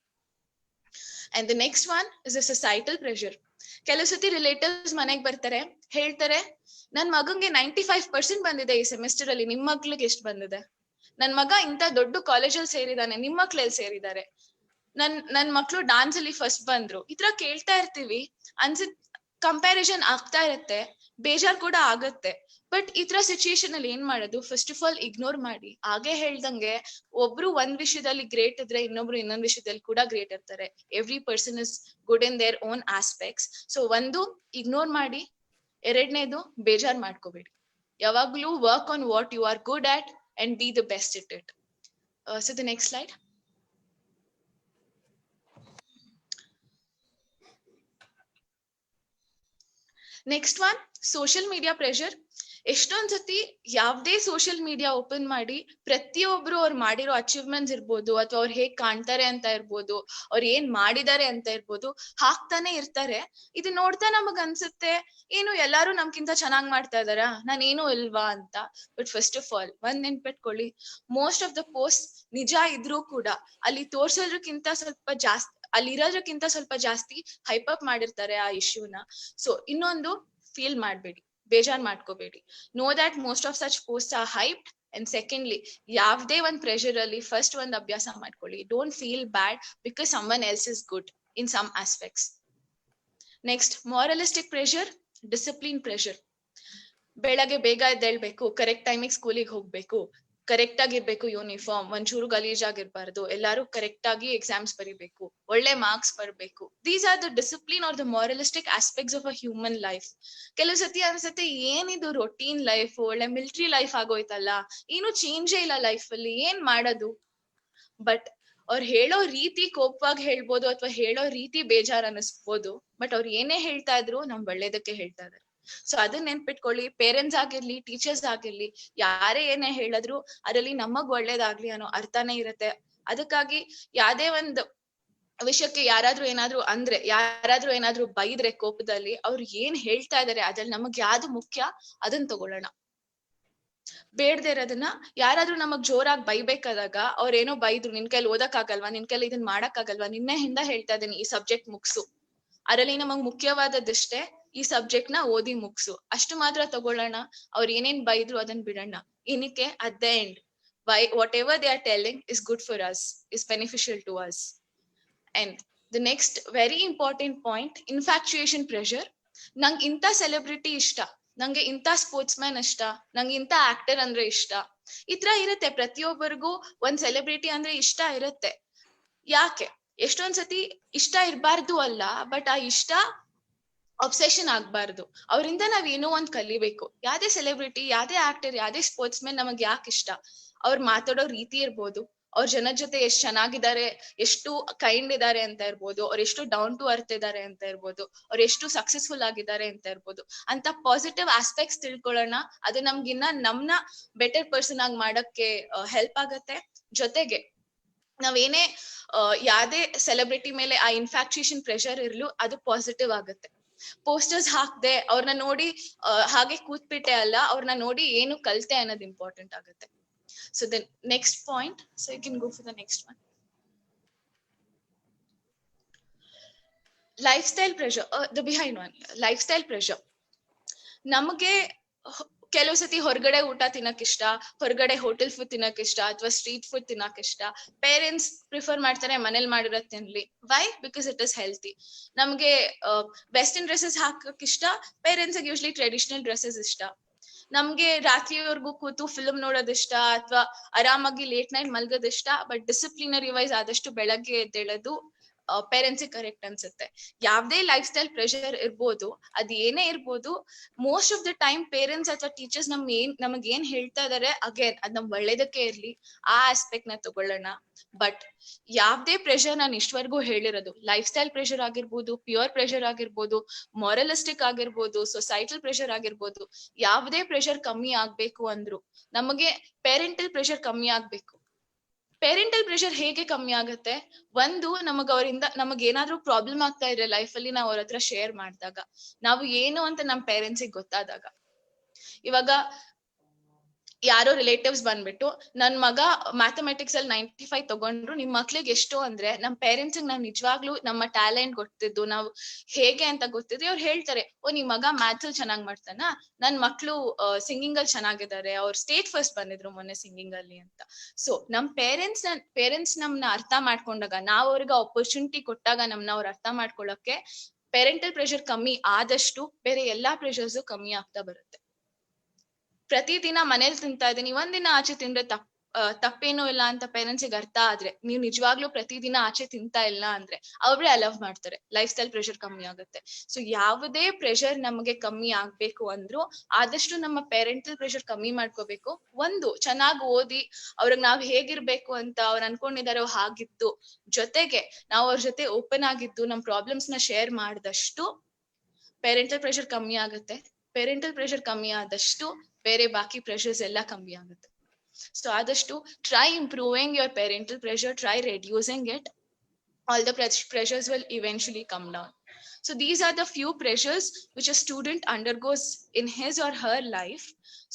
Speaker 2: And the next one is a societal pressure. ಕೆಲವು ಸತಿ ರಿಲೇಟಿವ್ಸ್ ಮನೆಗ್ ಬರ್ತಾರೆ, ಹೇಳ್ತಾರೆ, ನನ್ ಮಗಂಗೆ 95% ಬಂದಿದೆ ಈ ಸೆಮಿಸ್ಟರ್ ಅಲ್ಲಿ, ನಿಮ್ ಮಕ್ಳಿಗೆ ಎಷ್ಟು ಬಂದಿದೆ? ನನ್ ಮಗ ಇಂತ ದೊಡ್ಡ ಕಾಲೇಜಲ್ಲಿ ಸೇರಿದಾನೆ, ನಿಮ್ ಮಕ್ಳೆಲ್ಲಿ ಸೇರಿದ್ದಾರೆ? ನನ್ ಮಕ್ಳು ಡಾನ್ಸ್ ಅಲ್ಲಿ ಫಸ್ಟ್ ಬಂದ್ರು. ಈ ತರ ಕೇಳ್ತಾ ಇರ್ತೀವಿ. ಕಂಪ್ಯಾರಿಸನ್ ಆಗ್ತಾ ಇರತ್ತೆ, ಬೇಜಾರ್ ಕೂಡ ಆಗತ್ತೆ. ಬಟ್ ಈ ತರ ಸಿಚುಯೇಷನ್ ಅಲ್ಲಿ ಏನ್ ಮಾಡೋದು? ಫಸ್ಟ್ ಆಫ್ ಆಲ್ ಇಗ್ನೋರ್ ಮಾಡಿ. ಹಾಗೆ ಹೇಳ್ದಂಗೆ ಒಬ್ರು ಒಂದ್ ವಿಷಯದಲ್ಲಿ ಗ್ರೇಟ್ ಇದ್ರೆ ಇನ್ನೊಬ್ರು ಇನ್ನೊಂದ್ ವಿಷಯದಲ್ಲಿ ಕೂಡ ಗ್ರೇಟ್ ಇರ್ತಾರೆ. Every person is good in their own aspects. So ಒಂದು, ಇಗ್ನೋರ್ ಮಾಡಿ. ಎರಡನೇದು, ಬೇಜಾರ್ ಮಾಡ್ಕೋಬೇಡಿ. ಯಾವಾಗ್ಲೂ work on what you are good at and be the best at it. So the next slide. Next one, social media pressure. ಎಷ್ಟೊಂದ್ ಸತಿ ಯಾವ್ದೇ social media open ಮಾಡಿ ಪ್ರತಿಯೊಬ್ರು ಅವ್ರು ಮಾಡಿರೋ ಅಚೀವ್ಮೆಂಟ್ಸ್ ಇರ್ಬೋದು, ಅಥವಾ ಅವ್ರು ಹೇಗ್ ಕಾಣ್ತಾರೆ ಅಂತ ಇರ್ಬೋದು, ಅವ್ರು ಏನ್ ಮಾಡಿದ್ದಾರೆ ಅಂತ ಇರ್ಬೋದು, ಹಾಕ್ತಾನೆ ಇರ್ತಾರೆ. ಇದು ನೋಡ್ತಾ ನಮಗ್ ಅನ್ಸುತ್ತೆ, ಏನು ಎಲ್ಲಾರು ನಮ್ಗಿಂತ ಚೆನ್ನಾಗ್ ಮಾಡ್ತಾ ಇದಾರ, ನಾನೇನು ಇಲ್ವಾ ಅಂತ. ಬಟ್ ಫಸ್ಟ್ ಆಫ್ ಆಲ್ ಒಂದ್ ನೆನ್ಪಿಟ್ಕೊಳ್ಳಿ, ಮೋಸ್ಟ್ ಆಫ್ ದ ಪೋಸ್ಟ್ ನಿಜ ಇದ್ರೂ ಕೂಡ ಅಲ್ಲಿ ತೋರ್ಸೋದಕ್ಕಿಂತ ಸ್ವಲ್ಪ ಜಾಸ್ತಿ, ಅಲ್ಲಿ ಇರೋದಕ್ಕಿಂತ ಸ್ವಲ್ಪ ಜಾಸ್ತಿ ಹೈಪಪ್ ಮಾಡಿರ್ತಾರೆ ಆ ಇಶ್ಯೂನ. ಸೊ ಇನ್ನೊಂದು, ಫೀಲ್ ಮಾಡ್ಬೇಡಿ, ಬೇಜಾರ್ ಮಾಡ್ಕೋಬೇಡಿ. Know that most of such post are hyped. And secondly, ಯಾವ್ದೇ ಒಂದ್ ಪ್ರೆಷರ್ ಅಲ್ಲಿ ಫಸ್ಟ್ ಒಂದ್ ಅಭ್ಯಾಸ ಮಾಡ್ಕೊಳ್ಳಿ, don't feel bad because someone else is good in some aspects. Next, moralistic pressure, discipline pressure. ಬೆಳಗ್ಗೆ ಬೇಗ ಎದ್ದೇಳ್ಬೇಕು, ಕರೆಕ್ಟ್ ಟೈಮಿಗೆ ಸ್ಕೂಲಿಗೆ ಹೋಗ್ಬೇಕು, ಕರೆಕ್ಟ್ ಆಗಿರ್ಬೇಕು ಯೂನಿಫಾರ್ಮ್, ಒಂಚೂರು ಗಲೀಜಾಗಿರ್ಬಾರ್ದು, ಎಲ್ಲಾರು ಕರೆಕ್ಟ್ ಆಗಿ ಎಕ್ಸಾಮ್ಸ್ ಬರೀಬೇಕು, ಒಳ್ಳೆ ಮಾರ್ಕ್ಸ್ ಬರ್ಬೇಕು. These are the discipline are the moralistic aspects of a human life. ಕೆಲವು ಸತಿ ಅನ್ಸುತ್ತೆ, ಏನಿದು ರೊಟೀನ್ ಲೈಫ್, ಒಳ್ಳೆ ಮಿಲಿಟರಿ ಲೈಫ್ ಆಗೋಯ್ತಲ್ಲ, ಏನು ಚೇಂಜೇ ಇಲ್ಲ ಲೈಫ್ ಅಲ್ಲಿ, ಏನ್ ಮಾಡೋದು? ಬಟ್ ಅವ್ರು ಹೇಳೋ ರೀತಿ ಕೋಪವಾಗಿ ಹೇಳ್ಬೋದು, ಅಥವಾ ಹೇಳೋ ರೀತಿ ಬೇಜಾರ್ ಅನ್ನಿಸ್ಬೋದು. ಬಟ್ ಅವ್ರು ಏನೇ ಹೇಳ್ತಾ ಇದ್ರು ನಮ್ ಒಳ್ಳೇದಕ್ಕೆ ಹೇಳ್ತಾ ಇದಾರೆ. ಸೊ ಅದನ್ನ ನೆನ್ಪಿಟ್ಕೊಳ್ಳಿ. ಪೇರೆಂಟ್ಸ್ ಆಗಿರ್ಲಿ, ಟೀಚರ್ಸ್ ಆಗಿರ್ಲಿ, ಯಾರೇ ಏನೇ ಹೇಳಿದ್ರು ಅದ್ರಲ್ಲಿ ನಮಗ್ ಒಳ್ಳೇದಾಗ್ಲಿ ಅನ್ನೋ ಅರ್ಥನೇ ಇರುತ್ತೆ. ಅದಕ್ಕಾಗಿ ಯಾವ್ದೇ ಒಂದು ವಿಷಯಕ್ಕೆ ಯಾರಾದ್ರೂ ಏನಾದ್ರೂ ಬೈದ್ರೆ ಕೋಪದಲ್ಲಿ, ಅವ್ರು ಏನ್ ಹೇಳ್ತಾ ಇದಾರೆ ಅದ್ರಲ್ಲಿ ನಮಗ್ ಯಾವ್ದು ಮುಖ್ಯ ಅದನ್ನ ತಗೊಳ್ಳೋಣ. ಬೇಡದೇ ಇರೋದನ್ನ, ಯಾರಾದ್ರೂ ನಮಗ್ ಜೋರಾಗಿ ಬೈಬೇಕಾದಾಗ ಅವ್ರೇನೋ ಬೈದ್ರು, ನಿನ್ ಕೈಲಿ ಓದಕ್ ಆಗಲ್ವಾ, ನಿನ್ ಕೈಲಿ ಇದನ್ ಮಾಡಕ್ ಆಗಲ್ವಾ, ನಿನ್ನೆಯಿಂದ ಹೇಳ್ತಾ ಇದೀನಿ ಈ ಸಬ್ಜೆಕ್ಟ್ ಮುಗ್ಸು, ಅದರಲ್ಲಿ ನಮಗ್ ಮುಖ್ಯವಾದದ್ದಷ್ಟೇ ಈ ಸಬ್ಜೆಕ್ಟ್ ನ ಓದಿ ಮುಗ್ಸು, ಅಷ್ಟು ಮಾತ್ರ ತಗೊಳ್ಳೋಣ. ಅವ್ರು ಏನೇನ್ ಬೈದ್ರು ಅದನ್ನ ಬಿಡೋಣ. ಏನಕ್ಕೆ? At the end, whatever they are telling is good for us, is beneficial to us. And the next very important point, infatuation pressure. ನಂಗೆ ಇಂಥ ಸೆಲೆಬ್ರಿಟಿ ಇಷ್ಟ, ನಂಗೆ ಇಂಥ ಸ್ಪೋರ್ಟ್ಸ್ ಮ್ಯಾನ್ ಇಷ್ಟ, ನಂಗೆ ಇಂಥ ಆಕ್ಟರ್ ಅಂದ್ರೆ ಇಷ್ಟ. ಈ ತರ ಇರುತ್ತೆ. ಪ್ರತಿಯೊಬ್ಬರಿಗೂ ಒಂದ್ ಸೆಲೆಬ್ರಿಟಿ ಅಂದ್ರೆ ಇಷ್ಟ ಇರುತ್ತೆ. ಯಾಕೆ? ಎಷ್ಟೊಂದ್ಸತಿ ಇಷ್ಟ ಇರ್ಬಾರ್ದು ಅಲ್ಲ, ಬಟ್ ಆ ಇಷ್ಟ ಅಬ್ಸೆಷನ್ ಆಗ್ಬಾರ್ದು. ಅವರಿಂದ ನಾವ್ ಏನೋ ಒಂದ್ ಕಲಿಬೇಕು. ಯಾವ್ದೇ ಸೆಲೆಬ್ರಿಟಿ, ಯಾವ್ದೇ ಆಕ್ಟರ್, ಯಾವ್ದೇ ಸ್ಪೋರ್ಟ್ಸ್ ಮ್ಯಾನ್ ನಮಗ್ ಯಾಕೆ ಇಷ್ಟ? ಅವ್ರು ಮಾತಾಡೋ ರೀತಿ ಇರ್ಬೋದು, ಅವ್ರ ಜನದ ಜೊತೆ ಎಷ್ಟ್ ಚೆನ್ನಾಗಿದ್ದಾರೆ, ಎಷ್ಟು ಕೈಂಡ್ ಇದಾರೆ ಅಂತ ಇರ್ಬೋದು, ಅವ್ರ ಎಷ್ಟು ಡೌನ್ ಟು ಅರ್ತ್ ಇದಾರೆ ಅಂತ ಇರ್ಬೋದು, ಅವ್ರ ಎಷ್ಟು ಸಕ್ಸಸ್ಫುಲ್ ಆಗಿದ್ದಾರೆ ಅಂತ ಇರ್ಬೋದು. ಅಂತ ಪಾಸಿಟಿವ್ ಆಸ್ಪೆಕ್ಟ್ಸ್ ತಿಳ್ಕೊಳ್ಳೋಣ. ಅದು ನಮ್ಗಿನ್ನ ನಮ್ನ ಬೆಟರ್ ಪರ್ಸನ್ ಆಗಿ ಮಾಡಕ್ಕೆ ಹೆಲ್ಪ್ ಆಗತ್ತೆ. ಜೊತೆಗೆ ನಾವೇನೇ ಯಾವ್ದೇ ಸೆಲೆಬ್ರಿಟಿ ಮೇಲೆ ಆ ಇನ್ಫ್ಯಾಕ್ಚುಯೇಷನ್ ಪ್ರೆಷರ್ ಇರ್ಲು, ಅದು ಪಾಸಿಟಿವ್ ಆಗುತ್ತೆ. ಪೋಸ್ಟರ್ಸ್ ಹಾಕ್ದೆ ಅವ್ರನ್ನ ನೋಡಿ ಹಾಗೆ ಕೂತ್ಬಿಟ್ಟೆ ಅಲ್ಲ, ಅವ್ರನ್ನ ನೋಡಿ ಏನು ಕಲ್ತೆ ಅನ್ನೋದು ಇಂಪಾರ್ಟೆಂಟ್ ಆಗುತ್ತೆ. So the next point, so you can go for the next one. Lifestyle pressure, the behind one, lifestyle pressure. ನಮಗೆ ಕೆಲವು ಸತಿ ಹೊರಗಡೆ ಊಟ ತಿನ್ನಕ್ ಇಷ್ಟ, ಹೊರಗಡೆ ಹೋಟೆಲ್ ಫುಡ್ ತಿನ್ನಕ್ ಇಷ್ಟ, ಅಥವಾ ಸ್ಟ್ರೀಟ್ ಫುಡ್ ತಿನ್ನಕ್ ಇಷ್ಟ. ಪೇರೆಂಟ್ಸ್ ಪ್ರಿಫರ್ ಮಾಡ್ತಾರೆ ಮನೇಲಿ ಮಾಡಿರೋದ್ ತಿನ್ಲಿ. Why? Because it is healthy. ನಮ್ಗೆ ವೆಸ್ಟರ್ನ್ ಡ್ರೆಸ್ಸಸ್ ಹಾಕಕ್ ಇಷ್ಟ, ಪೇರೆಂಟ್ಸ್ ಯೂಶ್ಲಿ ಟ್ರೆಡಿಷನಲ್ ಡ್ರೆಸ್ಸಸ್ ಇಷ್ಟ. ನಮ್ಗೆ ರಾತ್ರಿವರೆಗೂ ಕೂತು ಫಿಲ್ಮ್ ನೋಡೋದ್ ಇಷ್ಟ, ಅಥವಾ ಆರಾಮಾಗಿ ಲೇಟ್ ನೈಟ್ ಮಲ್ಗೋದ್ ಇಷ್ಟ. ಬಟ್ ಡಿಸಿಪ್ಲಿನರಿ ವೈಸ್ ಆದಷ್ಟು ಬೆಳಗ್ಗೆ ಎದ್ದೇಳೋದು ಪೇರೆಂಟ್ಸ್ ಕರೆಕ್ಟ್ ಅನ್ಸುತ್ತೆ. ಯಾವ್ದೇ ಲೈಫ್ ಸ್ಟೈಲ್ ಪ್ರೆಷರ್ ಇರ್ಬೋದು, ಅದ್ ಏನೇ ಇರ್ಬೋದು, most of the time parents ಅಥವಾ ಟೀಚರ್ಸ್ ನಮಗ್ ಏನ್ ಹೇಳ್ತಾ ಇದಾರೆ, ಅಗೇನ್ ಅದ್ ನಮ್ ಒಳ್ಳೇದಕ್ಕೆ ಇರ್ಲಿ, ಆ ಆಸ್ಪೆಕ್ಟ್ ನ ತಗೊಳ್ಳೋಣ. ಬಟ್ ಯಾವ್ದೇ ಪ್ರೆಷರ್ ನಾನು ಇಷ್ಟವರೆಗೂ ಹೇಳಿರೋದು, ಲೈಫ್ ಸ್ಟೈಲ್ ಪ್ರೆಷರ್ ಆಗಿರ್ಬೋದು, ಪ್ಯೂರ್ ಪ್ರೆಷರ್ ಆಗಿರ್ಬೋದು, ಮೊರಲಿಸ್ಟಿಕ್ ಆಗಿರ್ಬೋದು, ಸೊಸೈಟಲ್ ಪ್ರೆಷರ್ ಆಗಿರ್ಬೋದು, ಯಾವ್ದೇ ಪ್ರೆಷರ್ ಕಮ್ಮಿ ಆಗ್ಬೇಕು ಅಂದ್ರು ನಮಗೆ ಪೇರೆಂಟಲ್ ಪ್ರೆಷರ್ ಕಮ್ಮಿ ಆಗ್ಬೇಕು. ಪೇರೆಂಟಲ್ ಪ್ರೆಷರ್ ಹೇಗೆ ಕಮ್ಮಿ ಆಗುತ್ತೆ? ಒಂದು, ನಮಗ್ ಏನಾದ್ರೂ ಪ್ರಾಬ್ಲಮ್ ಆಗ್ತಾ ಇದ್ರೆ ಲೈಫ್ ಅಲ್ಲಿ ನಾವು ಅವ್ರ ಹತ್ರ ಶೇರ್ ಮಾಡಿದಾಗ, ನಾವು ಏನು ಅಂತ ನಮ್ ಪೇರೆಂಟ್ಸಿಗೆ ಗೊತ್ತಾದಾಗ. ಇವಾಗ ಯಾರೋ ರಿಲೇಟಿವ್ಸ್ ಬಂದ್ಬಿಟ್ಟು ನನ್ ಮಗ ಮ್ಯಾಥಮೆಟಿಕ್ಸ್ ಅಲ್ಲಿ 95 ತಗೊಂಡ್ರು, ನಿಮ್ ಮಕ್ಳಿಗೆ ಎಷ್ಟು ಅಂದ್ರೆ, ನಮ್ ಪೇರೆಂಟ್ಸ್ ನಾವ್ ನಿಜವಾಗ್ಲೂ ನಮ್ಮ ಟ್ಯಾಲೆಂಟ್ ಗೊತ್ತಿದ್ದು, ನಾವು ಹೇಗೆ ಅಂತ ಗೊತ್ತಿದ್ರೆ ಅವ್ರು ಹೇಳ್ತಾರೆ, ಓ ನಿಮ್ ಮಗ ಮ್ಯಾಥ್ಸ್ ಅಲ್ಲಿ ಚೆನ್ನಾಗ್ ಮಾಡ್ತಾನ, ನನ್ ಮಕ್ಳು ಸಿಂಗಿಂಗ್ ಅಲ್ಲಿ ಚೆನ್ನಾಗಿದ್ದಾರೆ, ಅವ್ರು ಸ್ಟೇಟ್ ಫಸ್ಟ್ ಬಂದಿದ್ರು ಮೊನ್ನೆ ಸಿಂಗಿಂಗ್ ಅಲ್ಲಿ ಅಂತ. ಸೊ ನಮ್ ಪೇರೆಂಟ್ಸ್ ನಮ್ನ ಅರ್ಥ ಮಾಡ್ಕೊಂಡಾಗ, ನಾವ್ ಅವ್ರಿಗೆ ಆಪರ್ಚುನಿಟಿ ಕೊಟ್ಟಾಗ, ನಮ್ನ ಅವ್ರ ಅರ್ಥ ಮಾಡ್ಕೊಳಕ್ಕೆ ಪೇರೆಂಟಲ್ ಪ್ರೆಷರ್ ಕಮ್ಮಿ ಆದಷ್ಟು ಬೇರೆ ಎಲ್ಲಾ ಪ್ರೆಷರ್ಸ್ ಕಮ್ಮಿ ಆಗ್ತಾ ಬರುತ್ತೆ. ಪ್ರತಿದಿನ ಮನೇಲಿ ತಿಂತಾ ಇದ್ದೀನಿ, ಒಂದಿನ ಆಚೆ ತಿಂದ್ರೆ ತಪ್ಪೇನೂ ಇಲ್ಲ ಅಂತ ಪೇರೆಂಟ್ಸಿಗೆ ಅರ್ಥ ಆದ್ರೆ, ನೀವು ನಿಜವಾಗ್ಲೂ ಪ್ರತಿದಿನ ಆಚೆ ತಿಂತಾ ಇಲ್ಲ ಅಂದ್ರೆ ಅವ್ರೇ ಅಲವ್ ಮಾಡ್ತಾರೆ, ಲೈಫ್ ಸ್ಟೈಲ್ ಪ್ರೆಷರ್ ಕಮ್ಮಿ ಆಗುತ್ತೆ. ಸೊ ಯಾವುದೇ ಪ್ರೆಷರ್ ನಮಗೆ ಕಮ್ಮಿ ಆಗ್ಬೇಕು ಅಂದ್ರು ಆದಷ್ಟು ನಮ್ಮ ಪೇರೆಂಟಲ್ ಪ್ರೆಷರ್ ಕಮ್ಮಿ ಮಾಡ್ಕೋಬೇಕು. ಒಂದು, ಚೆನ್ನಾಗಿ ಓದಿ ಅವ್ರಿಗೆ ನಾವ್ ಹೇಗಿರ್ಬೇಕು ಅಂತ ಅವ್ರು ಅನ್ಕೊಂಡಿದಾರೋ ಹಾಗಿದ್ದು, ಜೊತೆಗೆ ನಾವು ಅವ್ರ ಜೊತೆ ಓಪನ್ ಆಗಿದ್ದು ನಮ್ ಪ್ರಾಬ್ಲಮ್ಸ್ ನ ಶೇರ್ ಮಾಡಿದಷ್ಟು ಪೇರೆಂಟಲ್ ಪ್ರೆಷರ್ ಕಮ್ಮಿ ಆಗುತ್ತೆ. ಪೇರೆಂಟಲ್ ಪ್ರೆಷರ್ ಕಮ್ಮಿ ಆದಷ್ಟು ಬೇರೆ ಬಾಕಿ ಪ್ರೆಷರ್ಸ್ ಎಲ್ಲ ಕಮ್ಮಿ ಆಗುತ್ತೆ. ಸೊ ಆದಷ್ಟು try improving your parental pressure, try reducing it. All the pressures will eventually come down. So these are the few pressures which a student undergoes in his or her life.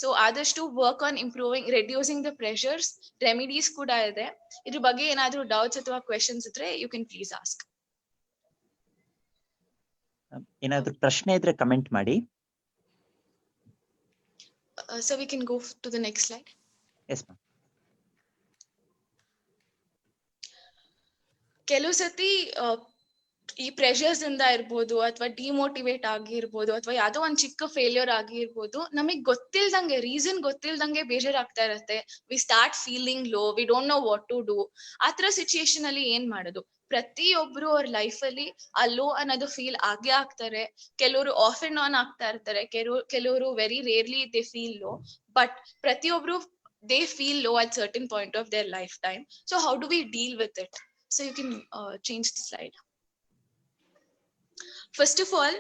Speaker 2: So ಆದಷ್ಟು work on improving, reducing the pressures. Remedies ಕೂಡ ಇದೆ. ಇದ್ರ ಬಗ್ಗೆ ಏನಾದ್ರೂ doubts ಅಥವಾ questions ಇದ್ರೆ you can please ask.
Speaker 3: ಏನಾದ್ರೂ ಪ್ರಶ್ನೆ ಇದ್ರೆ ಕಮೆಂಟ್ ಮಾಡಿ.
Speaker 2: So we can go to the next slide.
Speaker 3: Yes ma'am.
Speaker 2: ಕೆಲವು ಸತಿ ಈ ಪ್ರೆಷರ್ಸ್ ಇಂದ ಇರ್ಬೋದು, ಅಥವಾ ಡಿಮೋಟಿವೇಟ್ ಆಗಿರ್ಬೋದು, ಅಥವಾ ಯಾವ್ದೋ ಒಂದ್ ಚಿಕ್ಕ ಫೇಲ್ಯೂರ್ ಆಗಿರ್ಬೋದು, ನಮಗ್ ಗೊತ್ತಿಲ್ದಂಗೆ, ರೀಸನ್ ಗೊತ್ತಿಲ್ದಂಗೆ ಬೇಜಾರಾಗ್ತಾ ಇರತ್ತೆ. We start feeling low, we don't know what to do. ಆತರ ಸಿಚುಯೇಷನ್ ಅಲ್ಲಿ ಏನ್ ಮಾಡೋದು? ಪ್ರತಿಯೊಬ್ರು ಅವ್ರ ಲೈಫ್ ಅಲ್ಲಿ ಆ ಲೋ ಅನ್ನೋದು ಫೀಲ್ ಆಗೇ ಆಗ್ತಾರೆ. ಕೆಲವರು ಆಫ್ ಅಂಡ್ ಆನ್ ಆಗ್ತಾ ಇರ್ತಾರೆ, ಕೆಲವರು very rarely they feel low. But ಪ್ರತಿಯೊಬ್ರು they feel low at certain point of their lifetime. So how do we deal with it? So you can change the slide. First of all,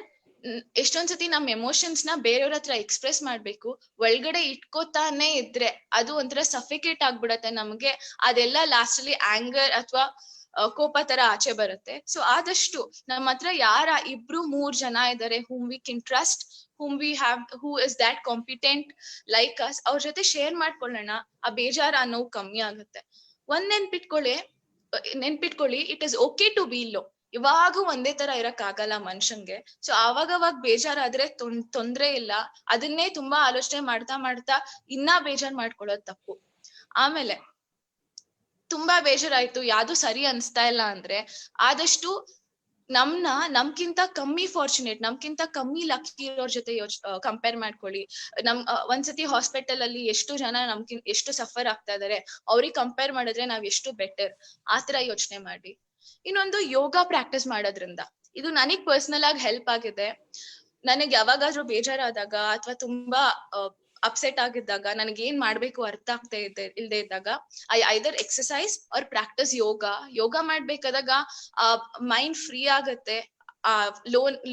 Speaker 2: ಎಷ್ಟೊಂದ್ಸತಿ ನಮ್ emotions ನ ಬೇರೆಯವ್ರ ಹತ್ರ express ಮಾಡ್ಬೇಕು, ಒಳಗಡೆ ಇಟ್ಕೋತಾನೆ ಇದ್ರೆ ಅದು ಒಂಥರ ಸಫಿಕೇಟ್ ಆಗ್ಬಿಡತ್ತೆ ನಮ್ಗೆ. ಅದೆಲ್ಲ ಲಾಸ್ಟ್ ಅಲ್ಲಿ ಆಂಗರ್ ಅಥವಾ ಕೋಪ ತರ ಆಚೆ ಬರುತ್ತೆ. ಸೊ ಆದಷ್ಟು ನಮ್ಮ ಹತ್ರ ಯಾರ 2-3 ಜನ ಇದಾರೆ whom we can trust, who is that competent like us, ಅವ್ರ ಜೊತೆ ಶೇರ್ ಮಾಡ್ಕೊಳ್ಳೋಣ. ಆ ಬೇಜಾರ ನೋವು ಕಮ್ಮಿ ಆಗುತ್ತೆ. ಒಂದ್ ನೆನ್ಪಿಟ್ಕೊಳ್ಳಿ, it is okay to be low. ಇವಾಗೂ ಒಂದೇ ತರ ಇರಕ್ ಆಗಲ್ಲ ಮನುಷ್ಯನ್ಗೆ. ಸೊ ಅವಾಗ ಬೇಜಾರಾದ್ರೆ ತೊಂದ್ರೆ ಇಲ್ಲ. ಅದನ್ನೇ ತುಂಬಾ ಆಲೋಚನೆ ಮಾಡ್ತಾ ಇನ್ನ ಬೇಜಾರ್ ಮಾಡ್ಕೊಳ್ಳೋದು ತಪ್ಪು. ಆಮೇಲೆ ತುಂಬಾ ಬೇಜಾರಾಯ್ತು, ಯಾವ್ದು ಸರಿ ಅನ್ಸ್ತಾ ಇಲ್ಲ ಅಂದ್ರೆ ಆದಷ್ಟು ನಮ್ಕಿಂತ ಕಮ್ಮಿ ಫಾರ್ಚುನೇಟ್, ನಮ್ಕಿಂತ ಕಮ್ಮಿ ಲಕ್ಕಿ ಇರೋರ್ ಜೊತೆ ಕಂಪೇರ್ ಮಾಡ್ಕೊಳ್ಳಿ. ಒಂದ್ಸತಿ ಹಾಸ್ಪಿಟಲ್ ಅಲ್ಲಿ ಎಷ್ಟು ಜನ ಎಷ್ಟು ಸಫರ್ ಆಗ್ತಾ ಇದಾರೆ, ಅವ್ರಿಗೆ ಕಂಪೇರ್ ಮಾಡಿದ್ರೆ ನಾವ್ ಎಷ್ಟು ಬೆಟರ್, ಆತರ ಯೋಚನೆ ಮಾಡಿ. ಇನ್ನೊಂದು, ಯೋಗ ಪ್ರಾಕ್ಟೀಸ್ ಮಾಡೋದ್ರಿಂದ, ಇದು ನನಗ್ ಪರ್ಸನಲ್ ಆಗಿ ಹೆಲ್ಪ್ ಆಗಿದೆ. ನನಗ್ ಯಾವಾಗಾದ್ರೂ ಬೇಜಾರಾದಾಗ ಅಥವಾ ತುಂಬಾ ಅಪ್ಸೆಟ್ ಆಗಿದ್ದಾಗ, ನನಗೆ ಏನ್ ಮಾಡ್ಬೇಕು ಅರ್ಥ ಆಗ್ತಾ ಇಲ್ದೇ ಇದ್ದಾಗ, I either exercise or practice yoga ಮಾಡ್ಬೇಕಾದಾಗ ಮೈಂಡ್ ಫ್ರೀ ಆಗತ್ತೆ,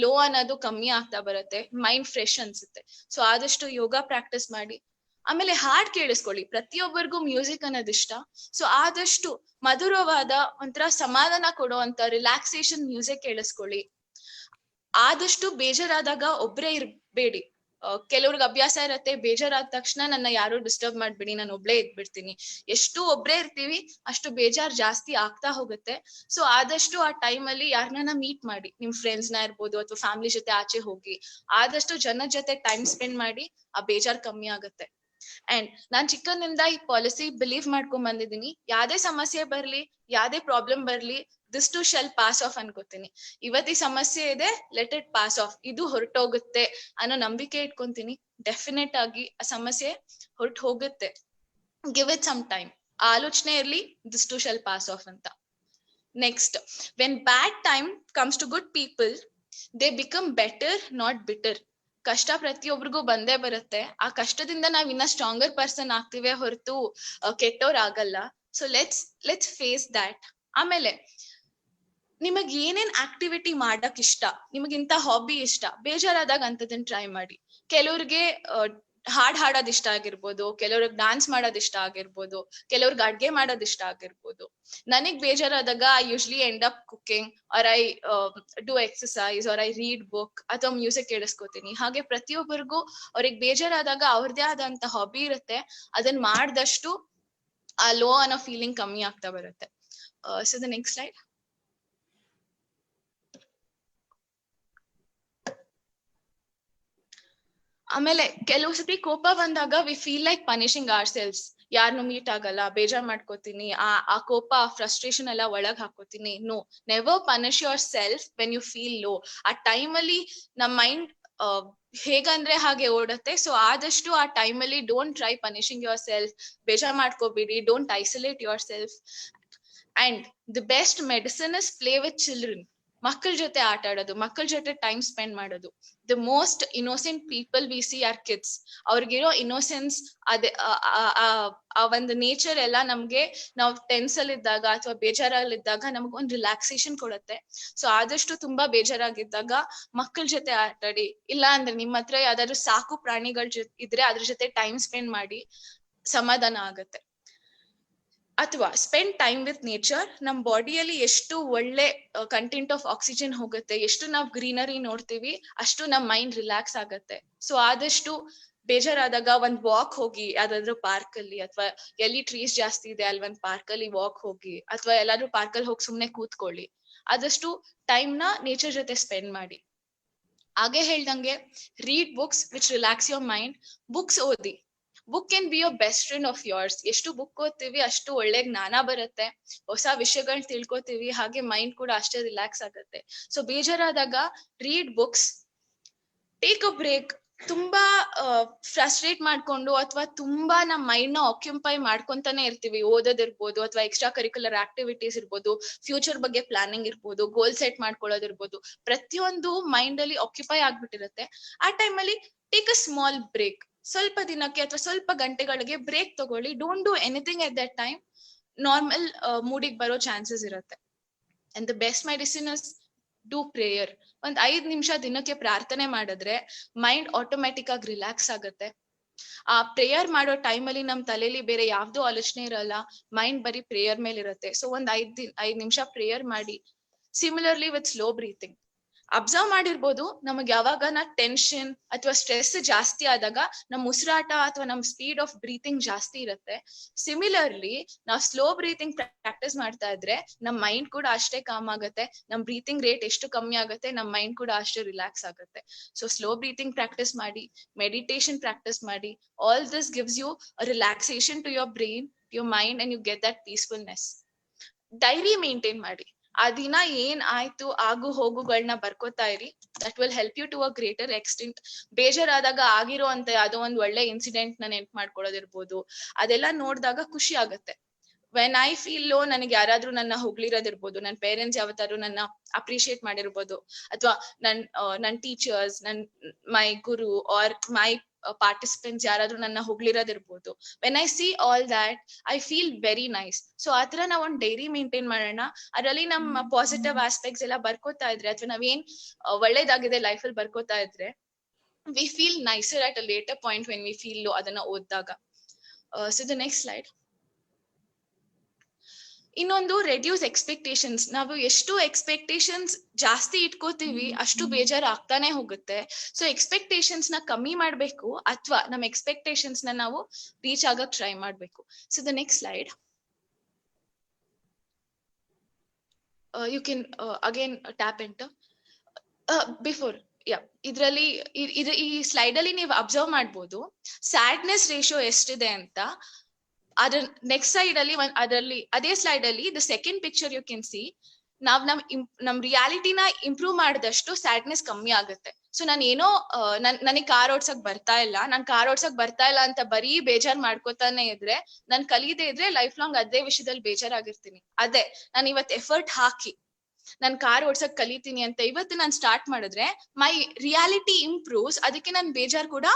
Speaker 2: ಲೋ ಅನ್ನೋದು ಕಮ್ಮಿ ಆಗ್ತಾ ಬರುತ್ತೆ, ಮೈಂಡ್ ಫ್ರೆಶ್ ಅನ್ಸುತ್ತೆ. ಸೊ ಆದಷ್ಟು ಯೋಗ ಪ್ರಾಕ್ಟೀಸ್ ಮಾಡಿ. ಆಮೇಲೆ ಹಾಡ್ ಕೇಳಿಸ್ಕೊಳ್ಳಿ. ಪ್ರತಿಯೊಬ್ಬರಿಗೂ ಮ್ಯೂಸಿಕ್ ಅನ್ನೋದು ಇಷ್ಟ. ಸೊ ಆದಷ್ಟು ಮಧುರವಾದ ಒಂಥರ ಸಮಾಧಾನ ಕೊಡುವಂತ ರಿಲ್ಯಾಕ್ಸೇಷನ್ ಮ್ಯೂಸಿಕ್ ಕೇಳಿಸ್ಕೊಳ್ಳಿ. ಆದಷ್ಟು ಬೇಜಾರಾದಾಗ ಒಬ್ರೇ ಇರ್ಬೇಡಿ. ಕೆಲವ್ರಿಗೆ ಅಭ್ಯಾಸ ಇರತ್ತೆ, ಬೇಜಾರಾದ ತಕ್ಷಣ ನನ್ನ ಯಾರು ಡಿಸ್ಟರ್ಬ್ ಮಾಡ್ಬೇಡಿ, ನಾನು ಒಬ್ಳೇ ಇದ್ಬಿಡ್ತೀನಿ. ಎಷ್ಟು ಒಬ್ರೇ ಇರ್ತೀವಿ ಅಷ್ಟು ಬೇಜಾರ್ ಜಾಸ್ತಿ ಆಗ್ತಾ ಹೋಗುತ್ತೆ. ಸೊ ಆದಷ್ಟು ಆ ಟೈಮ್ ಅಲ್ಲಿ ಯಾರನ್ನ ಮೀಟ್ ಮಾಡಿ, ನಿಮ್ ಫ್ರೆಂಡ್ಸ್ ನ ಇರ್ಬೋದು ಅಥವಾ ಫ್ಯಾಮಿಲಿ ಜೊತೆ ಆಚೆ ಹೋಗಿ ಆದಷ್ಟು ಜನದ ಜೊತೆ ಟೈಮ್ ಸ್ಪೆಂಡ್ ಮಾಡಿ, ಆ ಬೇಜಾರ್ ಕಮ್ಮಿ ಆಗುತ್ತೆ. ಅಂಡ್ ನಾನ್ ಚಿಕ್ಕಂದಿಂದ ಈ ಪಾಲಿಸಿ ಬಿಲೀವ್ ಮಾಡ್ಕೊಂಡ್ ಬಂದಿದ್ದೀನಿ, ಯಾವ್ದೇ ಸಮಸ್ಯೆ ಬರ್ಲಿ, ಯಾವ್ದೇ ಪ್ರಾಬ್ಲಮ್ ಬರ್ಲಿ, this too shall pass of ಅನ್ಕೋತೀನಿ. ಇವತ್ತಿ ಸಮಸ್ಯೆ ಇದೆ, ಲೆಟ್ ಇಟ್ ಪಾಸ್ ಆಫ್, ಇದು ಹೊರಟೋಗುತ್ತೆ ಅನ್ನೋ ನಂಬಿಕೆ ಇಟ್ಕೊಂತೀನಿ. ಡೆಫಿನೆಟ್ ಆಗಿ ಆ ಸಮಸ್ಯೆ ಹೊರಟು ಹೋಗುತ್ತೆ. Give it some time. ಆ ಆಲೋಚನೆ ಇರ್ಲಿ, this too shall pass off ಅಂತ. Next, when bad time comes to good people, they become better not bitter. ಕಷ್ಟ ಪ್ರತಿಯೊಬ್ಬರಿಗೂ ಬಂದೇ ಬರುತ್ತೆ. ಆ ಕಷ್ಟದಿಂದ ನಾವ್ ಇನ್ನ ಸ್ಟ್ರಾಂಗರ್ ಪರ್ಸನ್ ಆಗ್ತಿವೆ ಹೊರತು ಕೆಟ್ಟೋರ್ ಆಗಲ್ಲ. So let's face that. ಆಮೇಲೆ ನಿಮಗ್ ಏನೇನ್ ಆಕ್ಟಿವಿಟಿ ಮಾಡಕ್ ಇಷ್ಟ, ನಿಮಗಿಂತ ಹಾಬಿ ಇಷ್ಟ, ಬೇಜಾರಾದಾಗ ಅಂತದನ್ನ ಟ್ರೈ ಮಾಡಿ. ಕೆಲವ್ರಿಗೆ ಹಾಡೋದ್ ಇಷ್ಟ ಆಗಿರ್ಬೋದು, ಕೆಲವ್ರಿಗೆ ಡಾನ್ಸ್ ಮಾಡೋದ್ ಇಷ್ಟ ಆಗಿರ್ಬೋದು, ಕೆಲವ್ರಿಗೆ ಅಡ್ಗೆ ಮಾಡೋದ್ ಇಷ್ಟ ಆಗಿರ್ಬೋದು. ನನಗ್ ಬೇಜಾರಾದಾಗ I usually end up cooking, or I do exercise, or I read book ಅಥವಾ ಮ್ಯೂಸಿಕ್ ಕೇಳಿಸ್ಕೊತೀನಿ. ಹಾಗೆ ಪ್ರತಿಯೊಬ್ಬರಿಗೂ ಅವ್ರಿಗೆ ಬೇಜಾರಾದಾಗ ಅವ್ರದೇ ಆದಂತ ಹಾಬಿ ಇರುತ್ತೆ. ಅದನ್ನ ಮಾಡ್ದಷ್ಟು ಆ ಲೋ ಅನ್ನೋ ಫೀಲಿಂಗ್ ಕಮ್ಮಿ ಆಗ್ತಾ ಬರುತ್ತೆ. So the next slide. ಆಮೇಲೆ ಕೆಲವು ಸತಿ ಕೋಪ ಬಂದಾಗ we feel like punishing our selves. ಯಾರನ್ನು ಮೀಟ್ ಆಗಲ್ಲ, ಬೇಜಾರ್ ಮಾಡ್ಕೋತೀನಿ, ಆ ಕೋಪ ಫ್ರಸ್ಟ್ರೇಷನ್ ಎಲ್ಲ ಒಳಗ್ ಹಾಕೋತೀನಿ. No, never punish yourself when you feel low. ಆ ಟೈಮ್ ಅಲ್ಲಿ ನಮ್ ಮೈಂಡ್ ಹೇಗಂದ್ರೆ ಹಾಗೆ ಓಡತ್ತೆ. ಸೊ ಆದಷ್ಟು ಆ ಟೈಮ್ ಅಲ್ಲಿ don't try punishing yourself. ಬೇಜಾರ್ ಮಾಡ್ಕೋಬೇಡಿ, don't isolate yourself. And the best medicine is play with children. ಮಕ್ಕಳ ಜೊತೆ ಆಟ ಆಡೋದು, ಮಕ್ಕಳ ಜೊತೆ ಟೈಮ್ ಸ್ಪೆಂಡ್ ಮಾಡೋದು. The most innocent people we see are kids. ಅವ್ರಿಗಿರೋ ಇನ್ನೋಸೆನ್ಸ್, ಅದೇ ಆ ಒಂದು ನೇಚರ್ ಎಲ್ಲ ನಮ್ಗೆ ನಾವು ಟೆನ್ಸ್ ಅಲ್ಲಿ ಇದ್ದಾಗ ಅಥವಾ ಬೇಜಾರಲ್ಲಿದ್ದಾಗ ನಮಗೊಂದು ರಿಲ್ಯಾಕ್ಸೇಷನ್ ಕೊಡುತ್ತೆ. ಸೊ ಆದಷ್ಟು ತುಂಬಾ ಬೇಜಾರಾಗಿದ್ದಾಗ ಮಕ್ಕಳ ಜೊತೆ ಆಟಾಡಿ, ಇಲ್ಲ ಅಂದ್ರೆ ನಿಮ್ಮ ಹತ್ರ ಯಾವ್ದಾದ್ರು ಸಾಕು ಪ್ರಾಣಿಗಳ ಜೊತೆ ಇದ್ರೆ ಅದ್ರ ಜೊತೆ ಟೈಮ್ ಸ್ಪೆಂಡ್ ಮಾಡಿ, ಸಮಾಧಾನ ಆಗತ್ತೆ. ಅಥವಾ ಸ್ಪೆಂಡ್ ಟೈಮ್ ವಿತ್ ನೇಚರ್. ನಮ್ ಬಾಡಿಯಲ್ಲಿ ಎಷ್ಟು ಒಳ್ಳೆ ಕಂಟೆಂಟ್ ಆಫ್ ಆಕ್ಸಿಜನ್ ಹೋಗುತ್ತೆ, ಎಷ್ಟು ನಾವು ಗ್ರೀನರಿ ನೋಡ್ತೀವಿ, ಅಷ್ಟು ನಮ್ ಮೈಂಡ್ ರಿಲ್ಯಾಕ್ಸ್ ಆಗತ್ತೆ. ಸೊ ಆದಷ್ಟು ಬೇಜಾರಾದಾಗ ಒಂದ್ ವಾಕ್ ಹೋಗಿ, ಯಾವ್ದಾದ್ರು ಪಾರ್ಕ್ ಅಲ್ಲಿ, ಅಥವಾ ಎಲ್ಲಿ ಟ್ರೀಸ್ ಜಾಸ್ತಿ ಇದೆ ಅಲ್ಲಿ ಒಂದ್ ಪಾರ್ಕ್ ಅಲ್ಲಿ ವಾಕ್ ಹೋಗಿ, ಅಥವಾ ಎಲ್ಲಾದ್ರೂ ಪಾರ್ಕ್ ಅಲ್ಲಿ ಹೋಗಿ ಸುಮ್ನೆ ಕೂತ್ಕೊಳ್ಳಿ. ಆದಷ್ಟು ಟೈಮ್ ನ ನೇಚರ್ ಜೊತೆ ಸ್ಪೆಂಡ್ ಮಾಡಿ. ಹಾಗೆ ಹೇಳ್ದಂಗೆ read books which relax your mind. Books ಓದಿ. Book can be your best friend of yours. ಎಷ್ಟು ಬುಕ್ ಓದ್ತೀವಿ ಅಷ್ಟು ಒಳ್ಳೆ ಜ್ಞಾನ ಬರುತ್ತೆ, ಹೊಸ ವಿಷಯಗಳನ್ನ ತಿಳ್ಕೊತೀವಿ, ಹಾಗೆ ಮೈಂಡ್ ಕೂಡ ಅಷ್ಟೇ ರಿಲ್ಯಾಕ್ಸ್ ಆಗುತ್ತೆ. ಸೊ ಬೇಜಾರಾದಾಗ read books, take a break. ತುಂಬಾ ಫ್ರಸ್ಟ್ರೇಟ್ ಮಾಡ್ಕೊಂಡು ಅಥವಾ ತುಂಬಾ ನಮ್ ಮೈಂಡ್ ನ ಆಕ್ಯುಪೈ ಮಾಡ್ಕೊಂತಾನೆ ಇರ್ತೀವಿ. ಓದೋದಿರ್ಬೋದು, ಅಥವಾ ಎಕ್ಸ್ಟ್ರಾ ಕರಿಕ್ಯುಲರ್ ಆಕ್ಟಿವಿಟೀಸ್ ಇರ್ಬೋದು, ಫ್ಯೂಚರ್ ಬಗ್ಗೆ ಪ್ಲಾನಿಂಗ್ ಇರ್ಬೋದು, ಗೋಲ್ ಸೆಟ್ ಮಾಡ್ಕೊಳ್ಳೋದಿರ್ಬೋದು, ಪ್ರತಿಯೊಂದು ಮೈಂಡ್ ಅಲ್ಲಿ ಆಕ್ಯುಪೈ ಆಗ್ಬಿಟ್ಟಿರುತ್ತೆ. ಆ ಟೈಮ್ ಅಲ್ಲಿ ಟೇಕ್ ಅ ಸ್ಮಾಲ್ ಬ್ರೇಕ್. ಸ್ವಲ್ಪ ದಿನಕ್ಕೆ ಅಥವಾ ಸ್ವಲ್ಪ ಗಂಟೆಗಳಿಗೆ ಬ್ರೇಕ್ ತಗೊಳ್ಳಿ. Don't do anything at that time. Normal ಮೂಡಿಗೆ ಬರೋ ಚಾನ್ಸಸ್ ಇರುತ್ತೆ. And the best medicine is do prayer. ಒಂದ್ 5 ನಿಮಿಷ ದಿನಕ್ಕೆ ಪ್ರಾರ್ಥನೆ ಮಾಡಿದ್ರೆ ಮೈಂಡ್ ಆಟೋಮ್ಯಾಟಿಕ್ ಆಗಿ ರಿಲ್ಯಾಕ್ಸ್ ಆಗುತ್ತೆ. ಆ ಪ್ರೇಯರ್ ಮಾಡೋ ಟೈಮ್ ಅಲ್ಲಿ ನಮ್ ತಲೆಯಲ್ಲಿ ಬೇರೆ ಯಾವ್ದೋ ಆಲೋಚನೆ ಇರಲ್ಲ, ಮೈಂಡ್ ಬರೀ ಪ್ರೇಯರ್ ಮೇಲೆ ಇರುತ್ತೆ. ಸೊ ಒಂದ್ 5 ನಿಮಿಷ ಪ್ರೇಯರ್ ಮಾಡಿ. Similarly with slow breathing. Observe ಮಾಡಿರ್ಬೋದು, ನಮಗ್ ಯಾವಾಗ ಟೆನ್ಷನ್ ಅಥವಾ ಸ್ಟ್ರೆಸ್ ಜಾಸ್ತಿ ಆದಾಗ ನಮ್ ಉಸಿರಾಟ ಅಥವಾ ನಮ್ ಸ್ಪೀಡ್ ಆಫ್ ಬ್ರೀತಿಂಗ್ ಜಾಸ್ತಿ ಇರುತ್ತೆ. ಸಿಮಿಲರ್ಲಿ ನಾವ್ ಸ್ಲೋ ಬ್ರೀತಿಂಗ್ ಪ್ರಾಕ್ಟೀಸ್ ಮಾಡ್ತಾ ಇದ್ರೆ ನಮ್ ಮೈಂಡ್ ಕೂಡ ಅಷ್ಟೇ ಕಾಮ್ ಆಗುತ್ತೆ. ನಮ್ ಬ್ರೀತಿಂಗ್ ರೇಟ್ ಎಷ್ಟು ಕಮ್ಮಿ ಆಗುತ್ತೆ, ನಮ್ ಮೈಂಡ್ ಕೂಡ ಅಷ್ಟೇ ರಿಲ್ಯಾಕ್ಸ್ ಆಗುತ್ತೆ. ಸೊ ಸ್ಲೋ ಬ್ರೀತಿಂಗ್ ಪ್ರಾಕ್ಟೀಸ್ ಮಾಡಿ, ಮೆಡಿಟೇಷನ್ ಪ್ರಾಕ್ಟೀಸ್ ಮಾಡಿ. All this gives you relaxation to your brain, your mind, and you get that peacefulness. Diary maintain ಮಾಡಿ. ಆ ದಿನ ಏನ್ ಆಯ್ತು, ಆಗು ಹೋಗುಗಳನ್ನ ಬರ್ಕೋತಾ ಇರಿ. That will help you to a greater extent. ಬೇಜಾರಾದಾಗ ಆಗಿರೋ ಅಂತ ಯಾವ್ದೋ ಒಂದ್ ಒಳ್ಳೆ ಇನ್ಸಿಡೆಂಟ್ ನ ನೆನ್ಪ್ ಮಾಡ್ಕೊಳ್ಳೋದಿರ್ಬೋದು, ಅದೆಲ್ಲ ನೋಡಿದಾಗ ಖುಷಿ ಆಗತ್ತೆ. ವೆನ್ ಐ ಫೀಲ್ ಲೋ, ನನಗೆ ಯಾರಾದ್ರೂ ನನ್ನ ಹೊಗಳಿರೋದಿರ್ಬೋದು, ನನ್ನ ಪೇರೆಂಟ್ಸ್ ಯಾವತ್ತಾದ್ರು ನನ್ನ ಅಪ್ರಿಶಿಯೇಟ್ ಮಾಡಿರ್ಬೋದು, ಅಥವಾ ನನ್ teachers, my guru or my participants ಯಾರಾದ್ರೂ ನನ್ನ ಹೊಗಳಿರೋದಿರ್ಬೋದು. When I see all that I feel very nice. So ಆತರ ನಾವ್ ಒಂದ್ ಡೈರಿ ಮೇಂಟೈನ್ ಮಾಡೋಣ. ಅದರಲ್ಲಿ ನಮ್ಮ ಪಾಸಿಟಿವ್ ಆಸ್ಪೆಕ್ಟ್ಸ್ ಎಲ್ಲ ಬರ್ಕೋತಾ ಇದ್ರೆ, ಅಥವಾ ನಾವೇನ್ ಒಳ್ಳೇದಾಗಿದೆ ಲೈಫ್ ಅಲ್ಲಿ ಬರ್ಕೋತಾ ಇದ್ರೆ, we feel nicer at a later point when we feel low, ಅದನ್ನ ಓದಿದಾಗ. So the next slide. ಇನ್ನೊಂದು ರೆಡ್ಯೂಸ್ ಎಕ್ಸ್ಪೆಕ್ಟೇಷನ್ಸ್. ನಾವು ಎಷ್ಟು ಎಕ್ಸ್ಪೆಕ್ಟೇಷನ್ಸ್ ಜಾಸ್ತಿ ಇಟ್ಕೋತೀವಿ ಅಷ್ಟು ಬೇಜಾರು ಆಗ್ತಾನೆ ಹೋಗುತ್ತೆ. ಸೊ ಎಕ್ಸ್ಪೆಕ್ಟೇಷನ್ಸ್ ನ ಕಮ್ಮಿ ಮಾಡ್ಬೇಕು ಅಥವಾ ನಮ್ಮ ಎಕ್ಸ್ಪೆಕ್ಟೇಷನ್ಸ್ ನ ನಾವು ರೀಚ್ ಆಗಕ್ ಟ್ರೈ ಮಾಡ್ಬೇಕು. So the next slide, you can again tap enter before. ಇದ್ರಲ್ಲಿ ಈ ಸ್ಲೈಡ್ ಅಲ್ಲಿ ನೀವು ಅಬ್ಸರ್ವ್ ಮಾಡ್ಬೋದು ಸ್ಯಾಡ್ನೆಸ್ ರೇಷಿಯೋ ಎಷ್ಟಿದೆ ಅಂತ. ಅದ್ರ ನೆಕ್ಸ್ಟ್ ಸೈಡ್ ಅಲ್ಲಿ ಅದರಲ್ಲಿ ಅದೇ ಸ್ಲೈಡ್ ಅಲ್ಲಿ the second picture you can see, ನಾವ್ ನಮ್ ರಿಯಾಲಿಟಿನ ಇಂಪ್ರೂವ್ ಮಾಡಿದಷ್ಟು ಸ್ಯಾಡ್ನೆಸ್ ಕಮ್ಮಿ ಆಗುತ್ತೆ. ಸೊ ನಾನು ಏನೋ ನನಗೆ ಕಾರ್ ಓಡ್ಸಕ್ ಬರ್ತಾ ಇಲ್ಲ, ನಾನ್ ಕಾರ್ ಓಡ್ಸಕ್ ಬರ್ತಾ ಇಲ್ಲ ಅಂತ ಬರೀ ಬೇಜಾರ್ ಮಾಡ್ಕೋತಾನೆ ಇದ್ರೆ, ನಾನ್ ಕಲಿಯದೆ ಇದ್ರೆ ಲೈಫ್ ಲಾಂಗ್ ಅದೇ ವಿಷಯದಲ್ಲಿ ಬೇಜಾರಾಗಿರ್ತೀನಿ. ಅದೇ ನಾನು ಇವತ್ತು ಎಫರ್ಟ್ ಹಾಕಿ ನಾನ್ ಕಾರ್ ಓಡ್ಸಕ್ ಕಲಿತೀನಿ ಅಂತ ಇವತ್ತು ನಾನು ಸ್ಟಾರ್ಟ್ ಮಾಡಿದ್ರೆ ಮೈ ರಿಯಾಲಿಟಿ ಇಂಪ್ರೂವ್ಸ್, ಅದಕ್ಕೆ ನನ್ ಬೇಜಾರ್ ಕೂಡ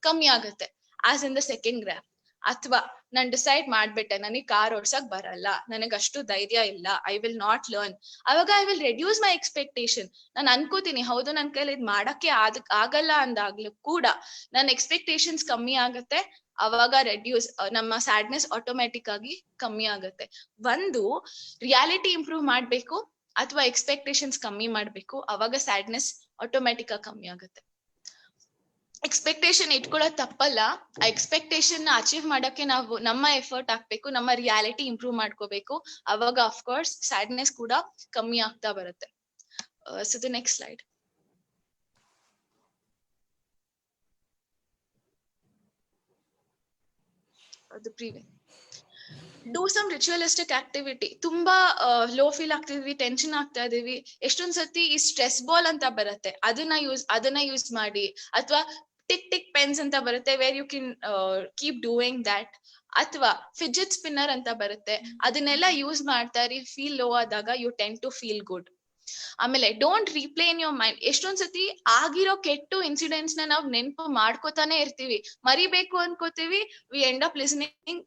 Speaker 2: ಕಮ್ಮಿ ಆಗುತ್ತೆ. As in the second graph. ಅಥವಾ ನಾನ್ ಡಿಸೈಡ್ ಮಾಡ್ಬಿಟ್ಟೆ ನನಗೆ ಕಾರ್ ಓಡ್ಸಕ್ ಬರಲ್ಲ, ನನಗ್ ಅಷ್ಟು ಧೈರ್ಯ ಇಲ್ಲ, ಐ ವಿಲ್ ನಾಟ್ ಲರ್ನ್. ಅವಾಗ I will reduce my expectation. ನಾನು ಅನ್ಕೋತೀನಿ ಹೌದು ನನ್ ಕೈಲಿ ಇದ್ ಮಾಡಕ್ಕೆ ಆಗಲ್ಲ ಅಂದಾಗ್ಲೂ ಕೂಡ ನನ್ನ ಎಕ್ಸ್ಪೆಕ್ಟೇಷನ್ಸ್ ಕಮ್ಮಿ ಆಗುತ್ತೆ. ಅವಾಗ ರೆಡ್ಯೂಸ್ ನಮ್ಮ ಸ್ಯಾಡ್ನೆಸ್ ಆಟೋಮ್ಯಾಟಿಕ್ ಆಗಿ ಕಮ್ಮಿ ಆಗುತ್ತೆ. ಒಂದು ರಿಯಾಲಿಟಿ ಇಂಪ್ರೂವ್ ಮಾಡ್ಬೇಕು ಅಥವಾ ಎಕ್ಸ್ಪೆಕ್ಟೇಷನ್ಸ್ ಕಮ್ಮಿ ಮಾಡ್ಬೇಕು, ಅವಾಗ ಸ್ಯಾಡ್ನೆಸ್ ಆಟೋಮ್ಯಾಟಿಕ್ ಆಗಿ ಕಮ್ಮಿ ಆಗುತ್ತೆ. ಎಕ್ಸ್ಪೆಕ್ಟೇಷನ್ ಇಟ್ಕೊಳ್ಳೋದು ತಪ್ಪಲ್ಲ. ಆ ಎಕ್ಸ್ಪೆಕ್ಟೇಷನ್ ನ ಅಚೀವ್ ಮಾಡಕ್ಕೆ ನಾವು ನಮ್ಮ ಎಫರ್ಟ್ ಹಾಕ್ಬೇಕು, ನಮ್ಮ ರಿಯಾಲಿಟಿ ಇಂಪ್ರೂವ್ ಮಾಡ್ಕೋಬೇಕು. ಅವಾಗ ಅಫ್ಕೋರ್ಸ್ ಸ್ಯಾಡ್ನೆಸ್ ಕೂಡ ಕಮ್ಮಿ ಆಗ್ತಾ ಬರುತ್ತೆ. So the next slide. ಅದು previous. Do some ritualistic activity. ತುಂಬಾ ಲೋ ಫೀಲ್ ಆಗ್ತಿದ್ವಿ, ಟೆನ್ಷನ್ ಆಗ್ತಾ ಇದೀವಿ, ಎಷ್ಟೊಂದ್ ಸತಿ ಈ ಸ್ಟ್ರೆಸ್ ಬಾಲ್ ಅಂತ ಬರುತ್ತೆ, ಅದನ್ನ ಯೂಸ್ ಮಾಡಿ. ಅಥವಾ ಟಿಕ್ ಪೆನ್ಸ್ ಅಂತ ಬರುತ್ತೆ, where you can keep doing that. ಅಥವಾ ಫಿಜೆಟ್ ಸ್ಪಿನ್ನರ್ ಅಂತ ಬರುತ್ತೆ, ಅದನ್ನೆಲ್ಲ ಯೂಸ್ ಮಾಡ್ತಾ ಇರಿ. ಫೀಲ್ ಲೋ ಆದಾಗ you tend to feel good. ಆಮೇಲೆ don't replay in your mind. ಎಷ್ಟೊಂದ್ ಸತಿ ಆಗಿರೋ ಕೆಟ್ಟು ಇನ್ಸಿಡೆಂಟ್ಸ್ ನ ನಾವ್ ನೆನಪು ಮಾಡ್ಕೋತಾನೆ ಇರ್ತೀವಿ, ಮರಿಬೇಕು ಅನ್ಕೋತೀವಿ. We end up listening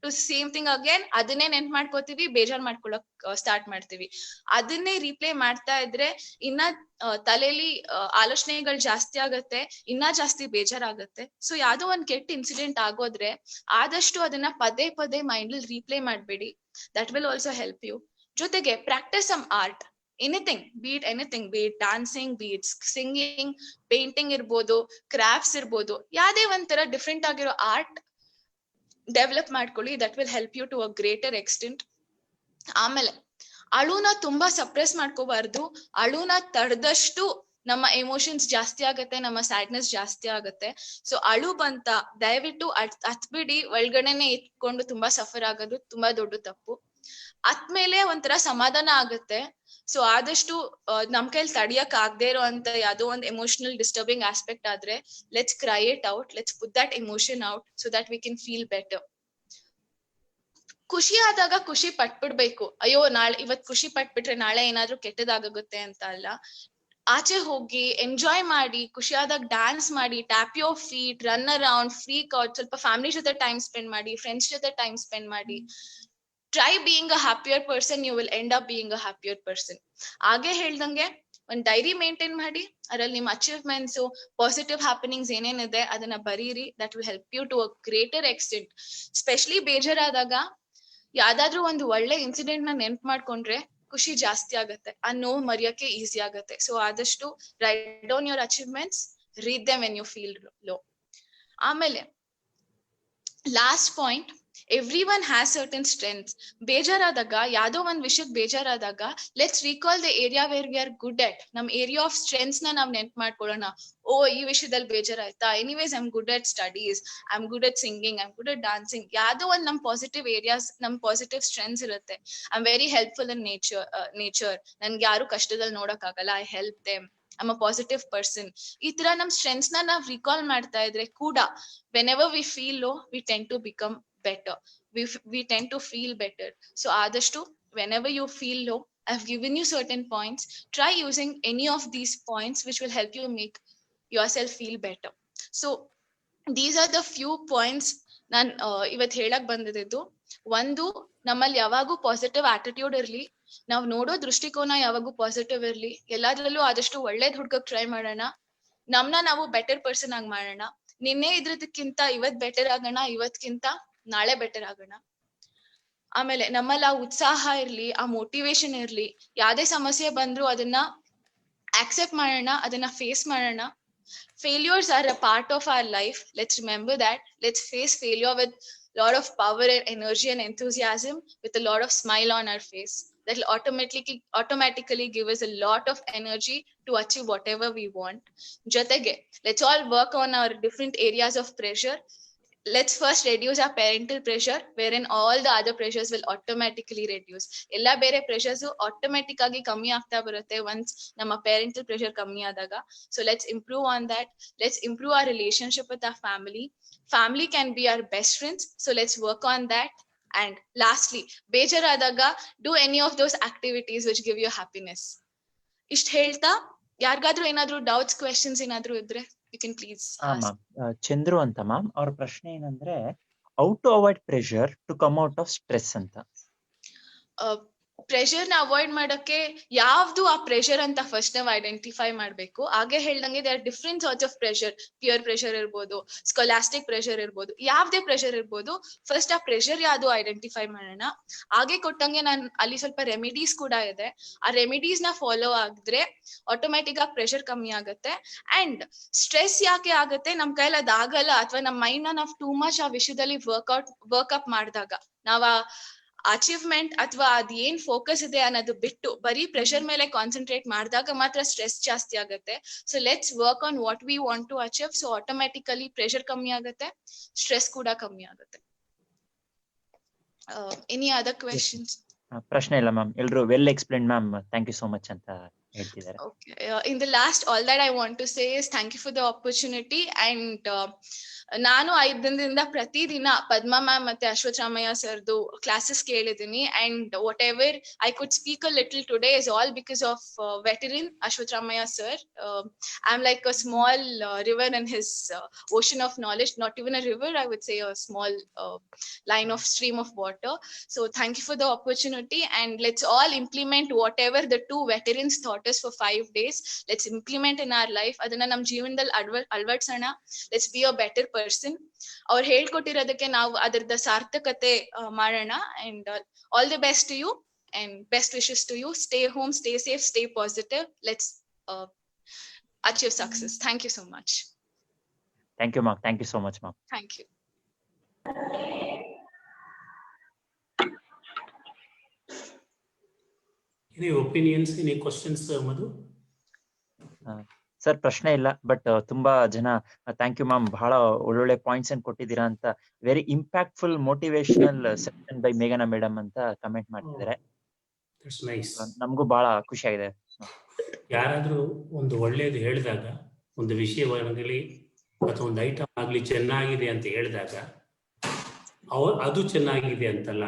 Speaker 2: to same thing again. ಅದನ್ನೇ ನೆನ್ಪು ಮಾಡ್ಕೋತೀವಿ, ಬೇಜಾರ್ ಮಾಡ್ಕೊಳಕ್ ಸ್ಟಾರ್ಟ್ ಮಾಡ್ತೀವಿ. ಅದನ್ನೇ ರೀಪ್ಲೇ ಮಾಡ್ತಾ ಇದ್ರೆ ಇನ್ನ ತಲೆಯಲ್ಲಿ ಆಲೋಚನೆಗಳು ಜಾಸ್ತಿ ಆಗತ್ತೆ, ಇನ್ನ ಜಾಸ್ತಿ ಬೇಜಾರಾಗತ್ತೆ. ಸೊ ಯಾವ್ದೋ ಒಂದ್ ಕೆಟ್ಟ ಇನ್ಸಿಡೆಂಟ್ ಆಗೋದ್ರೆ ಆದಷ್ಟು ಅದನ್ನ ಪದೇ ಪದೇ ಮೈಂಡ್ ಅಲ್ಲಿ ರೀಪ್ಲೇ ಮಾಡ್ಬೇಡಿ. That will also help you. ಜೊತೆಗೆ practice some art. Anything, be it dancing, be it singing, painting ಇರ್ಬೋದು, ಕ್ರಾಫ್ಟ್ಸ್ ಇರ್ಬೋದು, ಯಾವ್ದೇ ಒಂಥರ ಡಿಫ್ರೆಂಟ್ ಆಗಿರೋ ಆರ್ಟ್ ಡೆವಲಪ್ ಮಾಡ್ಕೊಳ್ಳಿ. That will help you to a greater extent. ಆಮೇಲೆ ಅಳುನ ತುಂಬಾ ಸಪ್ರೆಸ್ ಮಾಡ್ಕೋಬಾರ್ದು. ಅಳುನ ತಡೆದಷ್ಟು ನಮ್ಮ ಎಮೋಷನ್ಸ್ ಜಾಸ್ತಿ ಆಗತ್ತೆ, ನಮ್ಮ ಸ್ಯಾಡ್ನೆಸ್ ಜಾಸ್ತಿ ಆಗತ್ತೆ. ಸೊ ಅಳು ಬಂತ ದಯವಿಟ್ಟು ಹತ್ಬಿಡಿ. ಒಳಗಡೆನೆ ಇಟ್ಕೊಂಡು ತುಂಬಾ ಸಫರ್ ಆಗೋದು ತುಂಬಾ ದೊಡ್ಡ ತಪ್ಪು. ಅತ್ಮೇಲೆ ಒಂಥರ ಸಮಾಧಾನ ಆಗುತ್ತೆ. ಸೊ ಆದಷ್ಟು ನಮ್ ಕೈಲಿ ತಡಿಯಕ್ ಆಗದೆ ಇರೋ ಅಂತ ಯಾವ್ದೋ ಒಂದ್ ಎಮೋಷನಲ್ ಡಿಸ್ಟರ್ಬಿಂಗ್ ಆಸ್ಪೆಕ್ಟ್ ಆದ್ರೆ let's CRY it out, let's put that emotion out so that we can feel better. ಖುಷಿ ಆದಾಗ ಖುಷಿ ಪಟ್ಬಿಡ್ಬೇಕು. ಅಯ್ಯೋ ಇವತ್ ಖುಷಿ ಪಟ್ಬಿಟ್ರೆ ನಾಳೆ ಏನಾದ್ರೂ ಕೆಟ್ಟದಾಗುತ್ತೆ ಅಂತ ಅಲ್ಲ. ಆಚೆ ಹೋಗಿ ಎಂಜಾಯ್ ಮಾಡಿ, ಖುಷಿಯಾದಾಗ ಡ್ಯಾನ್ಸ್ ಮಾಡಿ, tap your feet, run around, freak out, ಸ್ವಲ್ಪ ಫ್ಯಾಮಿಲಿ ಜೊತೆ ಟೈಮ್ ಸ್ಪೆಂಡ್ ಮಾಡಿ, ಫ್ರೆಂಡ್ಸ್ ಜೊತೆ ಟೈಮ್ ಸ್ಪೆಂಡ್ ಮಾಡಿ. Try being a happier person, you will end up being a happier person. ಹಾಗೆ ಹೇಳ್ದಂಗೆ ಒಂದ್ ಡೈರಿ ಮೇಂಟೈನ್ ಮಾಡಿ, ಅದ್ರಲ್ಲಿ ನಿಮ್ ಅಚೀವ್ಮೆಂಟ್ಸ್, ಪಾಸಿಟಿವ್ ಹ್ಯಾಪನಿಂಗ್ಸ್ ಏನೇನಿದೆ ಅದನ್ನ ಬರೀರಿ. That will help you to a greater extent. Specially ಬೇಜಾರಾದಾಗ ಯಾವ್ದಾದ್ರು ಒಂದು ಒಳ್ಳೆ ಇನ್ಸಿಡೆಂಟ್ ನ ನೆನ್ಪು ಮಾಡ್ಕೊಂಡ್ರೆ ಖುಷಿ ಜಾಸ್ತಿ ಆಗತ್ತೆ, ಆ ನೋವು ಮರೆಯಕ್ಕೆ ಈಸಿ ಆಗತ್ತೆ. ಸೊ ಆದಷ್ಟು write down your achievements, read them when you feel low. ಆಮೇಲೆ last point, everyone has certain strengths. ಬೇಜಾರಾದಾಗ, ಯಾವ್ದೋ ಒಂದ್ ವಿಷಯಕ್ಕೆ ಬೇಜಾರಾದಾಗ let's recall the area where we are good at. ನಮ್ ಏರಿಯಾ ಆಫ್ ಸ್ಟ್ರೆಂತ್ಸ್ ನ ನಾವ್ ನೆನ್ಪು ಮಾಡ್ಕೊಳ್ಳೋಣ. ಓ, ಈ ವಿಷಯದಲ್ಲಿ ಬೇಜಾರಾಯ್ತಾ, anyways I am good at studies, I am good at singing, I am good at dancing. ಯಾವ್ದೋ ಒಂದ್ ನಮ್ ಪಾಸಿಟಿವ್ ಏರಿಯಾಸ್, ನಮ್ ಪಾಸಿಟಿವ್ ಸ್ಟ್ರೆಂತ್ಸ್ ಇರುತ್ತೆ. I am very helpful in nature. ನನ್ಗೆ ಯಾರು ಕಷ್ಟದಲ್ಲಿ ನೋಡಕ್ ಆಗಲ್ಲ, I help them, I am a positive person. ಈ ತರ ನಮ್ ಸ್ಟ್ರೆಂತ್ಸ್ ನ ನಾವ್ ರಿಕಾಲ್ ಮಾಡ್ತಾ ಇದ್ರೆ ಕೂಡ whenever we feel low, we tend to become better. We tend to feel better. So adashtu whenever you feel low, I've given you certain points. Try using any of these points which will help you make yourself feel better. So these are the few points nan ivat helak bandididdu. ಒಂದು, ನಮ್ಮಲ್ಲಿ ಯಾವಾಗೂ positive attitude ಇರ್ಲಿ, ನಾವ್ ನೋಡೋ ದೃಷ್ಟಿಕೋನ ಯಾವಾಗೂ positive ಇರ್ಲಿ, ಎಲ್ಲಾದ್ರಲ್ಲೂ ಆದಷ್ಟು ಒಳ್ಳೇದ್ ಹುಡ್ಕಕ್ ಟ್ರೈ ಮಾಡೋಣ, ನಮ್ನ ನಾವು ಬೆಟರ್ ಪರ್ಸನ್ ಆಗಿ ಮಾಡೋಣ. ನಿನ್ನೆ ಇದ್ರದಕ್ಕಿಂತ ಇವತ್ ಬೆಟರ್ ಆಗೋಣ, ಇವತ್ಕಿಂತ ನಾಳೆ ಬೆಟರ್ ಆಗೋಣ. ಆಮೇಲೆ ನಮ್ಮಲ್ಲಿ ಆ ಉತ್ಸಾಹ ಇರ್ಲಿ, ಆ ಮೋಟಿವೇಶನ್ ಇರ್ಲಿ, ಯಾವ್ದೇ ಸಮಸ್ಯೆ ಬಂದ್ರು ಅದನ್ನ ಆಕ್ಸೆಪ್ಟ್ ಮಾಡೋಣ, ಅದನ್ನ ಫೇಸ್ ಮಾಡೋಣ. Failures are a part of our life. Let's remember that. Let's face failure with a lot of power and energy and enthusiasm, with a lot of smile on our face. That will automatically give us a lot of energy to achieve whatever we want. Jotege, let's all work on our different areas of pressure. Let's first reduce our parental pressure, wherein all the other pressures will automatically reduce. Ella bere pressures automatic agi kammi aagta barutte once nama parental pressure kammi adaga. So let's improve on that. Let's improve our relationship with our family. Family can be our best friends, so let's work on that. And lastly, ಬೇಜಾರ್ ಆದಾಗ do any of those activities which give you happiness. ಇಷ್ಟ ಹೇಳ್ತಾ ಯಾರಿಗಾದ್ರೂ ಏನಾದ್ರೂ doubts, questions ಏನಾದ್ರೂ ಇದ್ರೆ you can please ask.
Speaker 3: Ma'am, Chandru ಅಂತ ma'am, ಅವ್ರ ಪ್ರಶ್ನೆ ಏನಂದ್ರೆ how to avoid pressure to come out of stress ಅಂತ.
Speaker 2: ಪ್ರೆಷರ್ ನ ಅವಾಯ್ಡ್ ಮಾಡಕ್ಕೆ ಯಾವ್ದು ಆ ಪ್ರೆಷರ್ ಅಂತ ಫಸ್ಟ್ ನಾವು ಐಡೆಂಟಿಫೈ ಮಾಡ್ಬೇಕು. ಹಾಗೆ ಹೇಳ್ದಂಗೆ they are different sorts of pressure. Pear pressure ಇರ್ಬೋದು, ಸ್ಕೊಲಾಸ್ಟಿಕ್ ಪ್ರೆಷರ್ ಇರ್ಬೋದು, ಯಾವ್ದೇ ಪ್ರೆಷರ್ ಇರ್ಬೋದು. ಫಸ್ಟ್ ಆ ಪ್ರೆಷರ್ ಯಾವ್ದು ಐಡೆಂಟಿಫೈ ಮಾಡೋಣ. ಹಾಗೆ ಕೊಟ್ಟಂಗೆ ನಾನು ಅಲ್ಲಿ ಸ್ವಲ್ಪ ರೆಮಿಡೀಸ್ ಕೂಡ ಇದೆ. ಆ ರೆಮಿಡೀಸ್ ನ ಫಾಲೋ ಆಗಿದ್ರೆ ಆಟೋಮ್ಯಾಟಿಕ್ ಆಗಿ ಪ್ರೆಷರ್ ಕಮ್ಮಿ ಆಗುತ್ತೆ. ಅಂಡ್ ಸ್ಟ್ರೆಸ್ ಯಾಕೆ ಆಗುತ್ತೆ, ನಮ್ ಕೈಲಿ ಅದಾಗಲ್ಲ ಅಥವಾ ನಮ್ಮ ಮೈಂಡ್ ನ ನಾವು ಟೂ ಮಚ್ ಆ ವಿಷಯದಲ್ಲಿ ವರ್ಕ್ಅಪ್ ಮಾಡಿದಾಗ, ನಾವ್ ಆ ಅಚೀವ್ಮೆಂಟ್ ಅಥವಾ ಅದ್ ಏನ್ ಫೋಕಸ್ ಇದೆ ಅನ್ನೋದು ಬಿಟ್ಟು ಬರೀ ಪ್ರೆಷರ್ ಮೇಲೆ ಕಾನ್ಸಂಟ್ರೇಟ್ ಮಾಡಿದಾಗ ಮಾತ್ರ ಸ್ಟ್ರೆಸ್ ಜಾಸ್ತಿ ಆಗುತ್ತೆ. So let's work on what we want to achieve. So automatically pressure ಕಮ್ಮಿ ಆಗುತ್ತೆ, ಸ್ಟ್ರೆಸ್ ಕೂಡ ಕಮ್ಮಿ ಆಗುತ್ತೆ. Any other questions?
Speaker 3: ಪ್ರಶ್ನೆ ಇಲ್ಲ ಮ್ಯಾಮ್, ಎಲ್ರು well explain ma'am, thank you so much ಅಂತ ಹೇಳ್ತಿದ್ದಾರೆ.
Speaker 2: Okay. In the last, all that I want to say is thank you for the opportunity. And ನಾನು 5 ದಿನದಿಂದ ಪ್ರತಿದಿನ ಪದ್ಮಾ ಮ್ಯಾಮ್ ಮತ್ತೆ ಅಶ್ವಥ್ ರಾಮಯ್ಯ ಸರ್ದು ಕ್ಲಾಸಸ್ ಕೇಳಿದೀನಿ. And what ever I could speak a little today is all because of veteran Ashwath Ramaiah sir. I am like a small river in his ocean of knowledge. Not even a river, I would say a small line of stream of water. So thank you for the opportunity, and let's all implement whatever the two veterans taught us for 5 days. Let's implement in our life. ಅದನ್ನ ನಮ್ಮ ಜೀವನದಲ್ಲಿ ಅಳವಡಿಸೋಣ. Let's be a better person. ಅವ್ರು ಹೇಳ್ಕೊಟ್ಟಿರೋದಕ್ಕೆ ನಾವು ಅದರದ ಸಾರ್ಥಕತೆ ಮಾಡೋಣ. And all the best to you and best wishes to you. Stay home, stay safe, stay positive. Let's achieve success. Thank you so much.
Speaker 3: Thank you ma'am, thank you so much ma'am.
Speaker 2: Thank you.
Speaker 1: Any opinions, any questions, Madhu?
Speaker 3: Sir ಪ್ರಶ್ನೆ ಇಲ್ಲ, but ತುಂಬಾ ಜನ thank you ma'am, ಬಹಳ ಒಳ್ಳೊಳ್ಳೆ points ಅನ್ನು ಕೊಟ್ಟಿದ್ದೀರಾ ಅಂತ, very impactful motivational session by ಮೇಘನಾ ಮೇಡಮ್ ಅಂತ ಕಮೆಂಟ್ ಮಾಡ್ತಿದ್ದಾರೆ.
Speaker 1: That's nice.
Speaker 3: ನಮಗೂ ಬಹಳ ಖುಷಿ ಆಗಿದೆ.
Speaker 1: ಯಾರಾದ್ರೂ ಒಂದು ಒಳ್ಳೇದು ಹೇಳಿದಾಗ, ಒಂದು ವಿಷಯವಾಗಲಿ ಅಥವಾ ಒಂದು ಐಟಮ್ ಆಗ್ಲಿ ಚೆನ್ನಾಗಿದೆ ಅಂತ ಹೇಳಿದಾಗ ಅದು ಚೆನ್ನಾಗಿದೆ ಅಂತಲ್ಲ,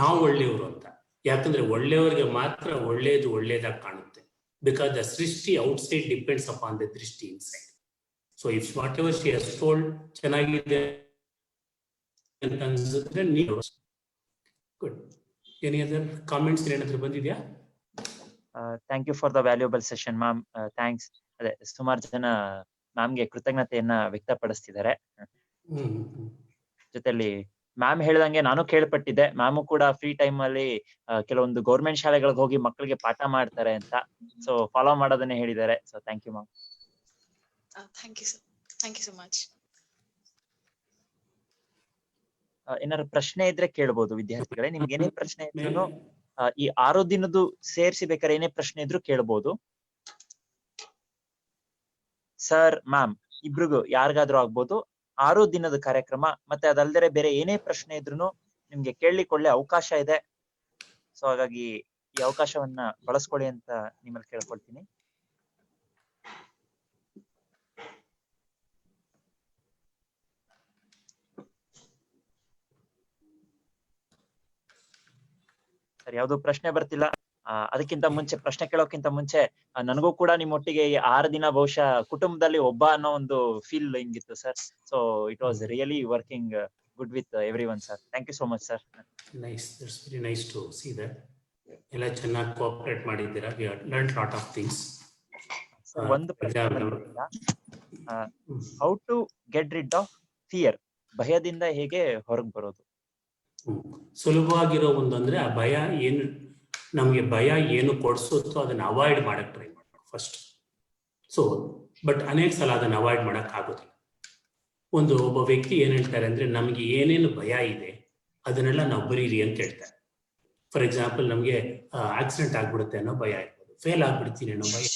Speaker 1: ನಾವು ಒಳ್ಳೆಯವರು ಅಂತ. ಯಾಕಂದ್ರೆ ಒಳ್ಳೆಯವರಿಗೆ ಮಾತ್ರ ಒಳ್ಳೇದಾಗಿ ಕಾಣುತ್ತೆ. Because the ಸೃಷ್ಟಿ outside depends upon the ದೃಷ್ಟಿ inside. So if whatever she has told ಚೆನ್ನಾಗಿದೆ ಅಂತ ಅನ್ಸಿದ್ರೆ ನೀವು good. Any other comments ಏನಾದ್ರೂ ಬಂದಿದ್ಯಾ?
Speaker 3: Thank you for the valuable session ma'am, thanks. ಅದೇ ಸುಮಾರು ಜನ ಮ್ಯಾಮ್ಗೆ ಕೃತಜ್ಞತೆಯನ್ನ ವ್ಯಕ್ತಪಡಿಸ್ತಿದ್ದಾರೆ. ಜೊತೆಲಿ ಮ್ಯಾಮ್ ಹೇಳ್ದಂಗೆ ನಾನು ಕೇಳ್ಪಟ್ಟಿದ್ದೆ, ಮ್ಯಾಮು ಕೂಡ ಫ್ರೀ ಟೈಮ್ ಅಲ್ಲಿ ಕೆಲವೊಂದು ಗೌರ್ಮೆಂಟ್ ಶಾಲೆಗಳಿಗೆ ಹೋಗಿ ಮಕ್ಕಳಿಗೆ ಪಾಠ ಮಾಡ್ತಾರೆ ಅಂತ. ಸೊ ಫಾಲೋ ಮಾಡೋದನ್ನೇ ಹೇಳಿದ್ದಾರೆ. So thank you ma'am.
Speaker 2: Thank you so much.
Speaker 3: ಏನಾದ್ರು ಪ್ರಶ್ನೆ ಇದ್ರೆ ಕೇಳ್ಬೋದು ವಿದ್ಯಾರ್ಥಿಗಳೇ. ನಿಮ್ಗೆ ಏನೇ ಪ್ರಶ್ನೆ ಇದ್ರು ಈ 6 ದಿನದ್ದು ಸೇರಿಸಿ ಬೇಕಾದ್ರೆ ಏನೇ ಪ್ರಶ್ನೆ ಇದ್ರು ಕೇಳ್ಬೋದು. ಸರ್, ಮ್ಯಾಮ್ ಇಬ್ರಿಗೂ ಯಾರಿಗಾದ್ರೂ ಆಗ್ಬೋದು. 6 ದಿನದ ಕಾರ್ಯಕ್ರಮ, ಮತ್ತೆ ಅದಲ್ದರೆ ಬೇರೆ ಏನೇ ಪ್ರಶ್ನೆ ಇದ್ರು ನಿಮ್ಗೆ ಕೇಳಲಿಕ್ಕೆ ಒಳ್ಳೆ ಅವಕಾಶ ಇದೆ. ಸೊ ಹಾಗಾಗಿ ಈ ಅವಕಾಶವನ್ನ ಬಳಸ್ಕೊಳ್ಳಿ ಅಂತ ನಿಮ್ಮಲ್ಲಿ ಕೇಳ್ಕೊಳ್ತೀನಿ. ಸರ್, ಯಾವ್ದು ಪ್ರಶ್ನೆ ಬರ್ತಿಲ್ಲ. ಅದಕ್ಕಿಂತ ಮುಂಚೆ, ಪ್ರಶ್ನೆ ಕೇಳೋಕ್ಕಿಂತ ಮುಂಚೆ ನನಗೂ ಕೂಡ ನಿಮ್ಮೊಟ್ಟಿಗೆ ಈ 6 ದಿನ ಬಹುಶಃ ಕುಟುಂಬದಲ್ಲಿ ಒಬ್ಬ ಅನ್ನೋ ಒಂದು ಫೀಲ್ ಹಿಂಗಿತ್ತು sir. So it was really working good with every one sir. Thank you so much sir.
Speaker 1: Nice, that's very nice to see that. ಎಲ್ಲ ಚೆನ್ನಾಗಿ ಕೋಆಪರೇಟ್ ಮಾಡಿದ್ದೀರಾ. We have learned lot of things.
Speaker 3: ಒಂದು how to get rid of fear, ಭಯದಿಂದ ಹೇಗೆ ಹೊರಗೆ ಬರೋದು?
Speaker 1: ಸುಲಭವಾಗಿರೋ ಒಂದಂದ್ರೆ ಆ ಭಯ ಏನು ನಮಗೆ ಭಯ ಏನು ಕೊಡಿಸುತ್ತೋ ಅದನ್ನ ಅವಾಯ್ಡ್ ಮಾಡಕ್ ಟ್ರೈ ಮಾಡಬೇಕು ಫಸ್ಟ್. ಸೊ ಬಟ್ ಅನೇಕ ಸಲ ಅದನ್ನ ಅವಾಯ್ಡ್ ಮಾಡಕ್ ಆಗೋದಿಲ್ಲ. ಒಬ್ಬ ವ್ಯಕ್ತಿ ಏನ್ ಹೇಳ್ತಾರೆ ಅಂದ್ರೆ ನಮ್ಗೆ ಏನೇನು ಭಯ ಇದೆ ಅದನ್ನೆಲ್ಲ ನಾವು ಬರೀರಿ ಅಂತ ಹೇಳ್ತಾರೆ. ಫಾರ್ ಎಕ್ಸಾಂಪಲ್ ನಮ್ಗೆ ಆಕ್ಸಿಡೆಂಟ್ ಆಗ್ಬಿಡುತ್ತೆ ಅನ್ನೋ ಭಯ ಇರ್ಬೋದು, ಫೇಲ್ ಆಗ್ಬಿಡ್ತೀನಿ ಅನ್ನೋ ಭಯ,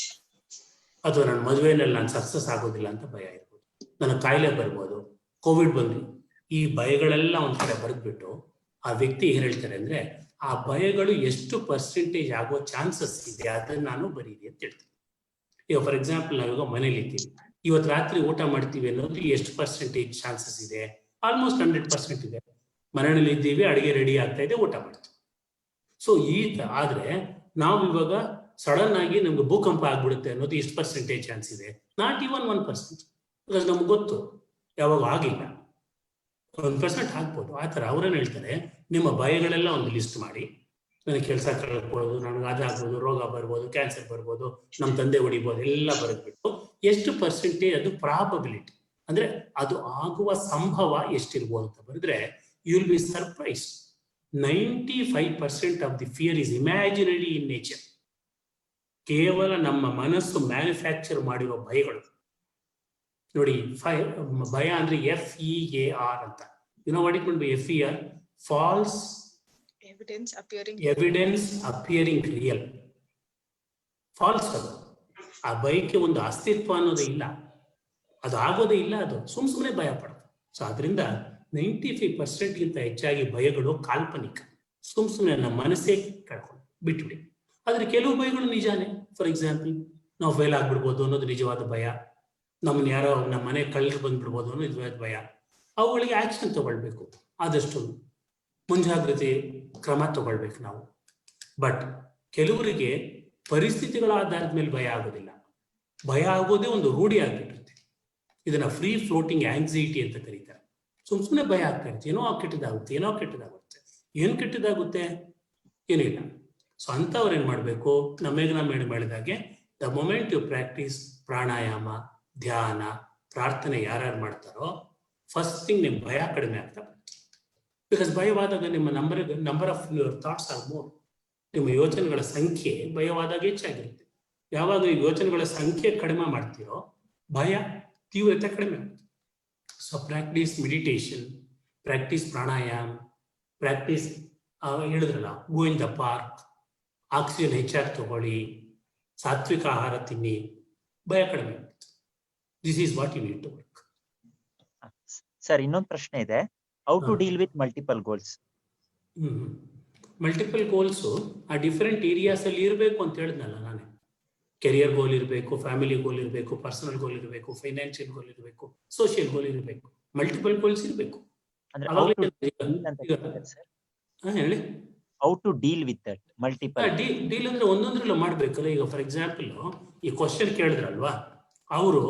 Speaker 1: ಅಥವಾ ನನ್ನ ಮದುವೆನಲ್ಲಿ ನಾನು ಸಕ್ಸಸ್ ಆಗೋದಿಲ್ಲ ಅಂತ ಭಯ ಇರ್ಬೋದು, ನನಗೆ ಕಾಯಿಲೆ ಬರ್ಬೋದು, ಕೋವಿಡ್ ಬಂದು, ಈ ಭಯಗಳೆಲ್ಲ ಒಂದ್ ಕಡೆ ಬರೆದ್ಬಿಟ್ಟು ಆ ವ್ಯಕ್ತಿ ಏನ್ ಹೇಳ್ತಾರೆ ಅಂದ್ರೆ ಆ ಭಯಗಳು ಎಷ್ಟು ಪರ್ಸೆಂಟೇಜ್ ಆಗೋ ಚಾನ್ಸಸ್ ಇದೆ ಅದನ್ನ ನಾನು ಬರೀರಿ ಅಂತ ಹೇಳ್ತೀನಿ. ಈಗ ಫಾರ್ ಎಕ್ಸಾಂಪಲ್ ನಾವೀಗ ಮನೇಲಿ ಇದ್ದೀವಿ, ಇವತ್ತು ರಾತ್ರಿ ಊಟ ಮಾಡ್ತೀವಿ ಅನ್ನೋದು ಎಷ್ಟು ಪರ್ಸೆಂಟೇಜ್ ಚಾನ್ಸಸ್ ಇದೆ? ಆಲ್ಮೋಸ್ಟ್ 100% ಇದೆ. ಮನೆಯಲ್ಲಿ ಇದ್ದೀವಿ, ಅಡಿಗೆ ರೆಡಿ ಆಗ್ತಾ ಇದೆ, ಊಟ ಮಾಡ್ತೀವಿ. ಸೊ ಆದ್ರೆ ನಾವು ಇವಾಗ ಸಡನ್ ಆಗಿ ನಮ್ಗೆ ಭೂಕಂಪ ಆಗ್ಬಿಡುತ್ತೆ ಅನ್ನೋದು ಎಷ್ಟು ಪರ್ಸೆಂಟೇಜ್ ಚಾನ್ಸ್ ಇದೆ? Not even 1%. ಬಿಕಾಸ್ ನಮ್ಗೆ ಗೊತ್ತು ಯಾವಾಗ ಆಗಿಲ್ಲ. 1% ಆಗ್ಬೋದು. ಆ ಥರ ಅವ್ರೇನು ಹೇಳ್ತಾರೆ, ನಿಮ್ಮ ಭಯಗಳೆಲ್ಲ ಒಂದು ಲಿಸ್ಟ್ ಮಾಡಿ, ನನಗೆ ಕೆಲಸ ಕಳ್ಕೊಬೋದು, ನನಗೆ ಅದಾಗ್ಬೋದು, ರೋಗ ಬರ್ಬೋದು, ಕ್ಯಾನ್ಸರ್ ಬರ್ಬೋದು, ನಮ್ಮ ತಂದೆ ಹೊಡಿಬೋದು, ಎಲ್ಲ ಬರೆದ್ಬಿಟ್ಟು ಎಷ್ಟು ಪರ್ಸೆಂಟೇಜ್ ಅದು ಪ್ರಾಬಬಿಲಿಟಿ ಅಂದ್ರೆ ಅದು ಆಗುವ ಸಂಭವ ಎಷ್ಟಿರ್ಬೋದು ಅಂತ ಬರೆದ್ರೆ you will be surprise. 95% of the fear is imaginary in nature. ಕೇವಲ ನಮ್ಮ ಮನಸ್ಸು ಮ್ಯಾನುಫ್ಯಾಕ್ಚರ್ ಮಾಡಿರೋ ಭಯಗಳು. ನೋಡಿ, ಭಯ ಅಂದ್ರೆ FEAR ಅಂತ. You know what it means by FEAR? False evidence appearing real. False ಅದು. ಆ ಭಯಕ್ಕೆ ಒಂದು ಅಸ್ತಿತ್ವ ಅನ್ನೋದೇ ಇಲ್ಲ, ಅದು ಆಗೋದೇ ಇಲ್ಲ, ಅದು ಸುಮ್ಮನೆ ಭಯ ಪಡುತ್ತೆ. ಸೊ ಅದರಿಂದ 95%ಗಿಂತ ಹೆಚ್ಚಾಗಿ ಭಯಗಳು ಕಾಲ್ಪನಿಕ, ಸುಮ್ಮನೆ ನಮ್ಮ ಮನಸ್ಸೇ ಕಳ್ಕೊಂಡು ಬಿಟ್ಬಿಡಿ. ಆದ್ರೆ ಕೆಲವು ಭಯಗಳು ನಿಜಾನೇ. ಫಾರ್ ಎಕ್ಸಾಂಪಲ್, ನಾವು ಫೇಲ್ ಆಗ್ಬಿಡ್ಬೋದು ಅನ್ನೋದು ನಿಜವಾದ ಭಯ, ನಮ್ಮನ್ನ ಯಾರೋ ನಮ್ಮ ಮನೆ ಕಳ್ಳಿ ಬಂದ್ಬಿಡ್ಬೋದು ಅನ್ನೋದು ನಿಜವಾದ ಭಯ. ಅವುಗಳಿಗೆ ಆಕ್ಷನ್ ತಗೊಳ್ಬೇಕು, ಆದಷ್ಟು ಮುಂಜಾಗ್ರತೆ ಕ್ರಮ ತಗೊಳ್ಬೇಕು ನಾವು. ಬಟ್ ಕೆಲವರಿಗೆ ಪರಿಸ್ಥಿತಿಗಳ ಆಧಾರದ ಮೇಲೆ ಭಯ ಆಗೋದಿಲ್ಲ. ಭಯ ಆಗೋದೇ ಒಂದು ರೂಢಿ ಆಗ್ಬಿಟ್ಟಿರುತ್ತೆ. ಇದನ್ನ ಫ್ರೀ ಫ್ಲೋಟಿಂಗ್ ಆಂಗ್ಸೈಟಿ ಅಂತ ಕರೀತಾರೆ. ಸುಮ್ಮನೆ ಭಯ ಆಗ್ತಾ ಇರುತ್ತೆ, ಏನೋ ಕೆಟ್ಟದಾಗುತ್ತೆ, ಏನೋ ಕೆಟ್ಟದಾಗುತ್ತೆ. ಏನ್ ಕೆಟ್ಟದಾಗುತ್ತೆ? ಏನಿಲ್ಲ. ಸೊ ಅಂತವ್ರು ಏನ್ ಮಾಡ್ಬೇಕು? ನಮ್ಮ ಮೇಡಮ್ ಹೇಳಿದಾಗೆ, ದ ಮೊಮೆಂಟ್ ಯು ಪ್ರಾಕ್ಟೀಸ್ ಪ್ರಾಣಾಯಾಮ, ಧ್ಯಾನ, ಪ್ರಾರ್ಥನೆ ಯಾರ್ಯಾರು ಮಾಡ್ತಾರೋ ಫಸ್ಟ್ ಥಿಂಗ್ ನಿಮ್ ಭಯ ಕಡಿಮೆ ಆಗ್ತಾ ಬರುತ್ತೆ. ಬಿಕಾಸ್ ಭಯವಾದಾಗ ನಿಮ್ಮ number of your thoughts are more. ನಿಮ್ಮ ಯೋಚನೆಗಳ ಸಂಖ್ಯೆ ಭಯವಾದಾಗ ಹೆಚ್ಚಾಗಿರುತ್ತೆ. ಯಾವಾಗ ಈ ಯೋಚನೆಗಳ ಸಂಖ್ಯೆ ಕಡಿಮೆ ಮಾಡ್ತೀರೋ ಭಯ ತೀವ್ರತೆ ಕಡಿಮೆ ಆಗುತ್ತೆ. So practice meditation, practice pranayama, practice ಹೇಳಿದ್ರಲ್ಲ, go in the park, oxygen ಹೆಚ್ಚಾಗಿ ತಗೊಳ್ಳಿ, ಸಾತ್ವಿಕ ಆಹಾರ ತಿನ್ನಿ, ಭಯ ಕಡಿಮೆ ಆಗುತ್ತೆ. This is what you need to work.
Speaker 3: Sir, ಇನ್ನೊಂದು ಪ್ರಶ್ನೆ ಇದೆ. How to deal with multiple goals?
Speaker 1: Multiple goals ಆ ಡಿಫರೆಂಟ್ ಏರಿಯಾಸ್ ಅಲ್ಲಿ ಇರಬೇಕು ಅಂತ ಹೇಳಿದ್ನಲ್ಲ ನಾನೇ. ಕೆರಿಯರ್ ಗೋಲ್ ಇರಬೇಕು, ಫ್ಯಾಮಿಲಿ ಗೋಲ್ ಇರಬೇಕು, ಪರ್ಸನಲ್ ಗೋಲ್ ಇರಬೇಕು, ಫೈನಾನ್ಷಿಯಲ್ ಗೋಲ್ ಇರಬೇಕು, ಸೋಷಿಯಲ್ ಗೋಲ್ ಇರಬೇಕು, ಮಲ್ಟಿಪಲ್ ಗೋಲ್ಸ್ ಇರಬೇಕು. ಹೇಳಿ,
Speaker 3: how to deal with that multiple?
Speaker 1: Deal ಅಂದ್ರೆ ಒಂದೊಂದ್ರಲ್ಲೂ ಮಾಡ್ಬೇಕಲ್ಲ. ಈಗ ಫಾರ್ ಎಕ್ಸಾಂಪಲ್ ಈ ಕ್ವಶನ್ ಕೇಳಿದ್ರಲ್ವಾ, ಅವರು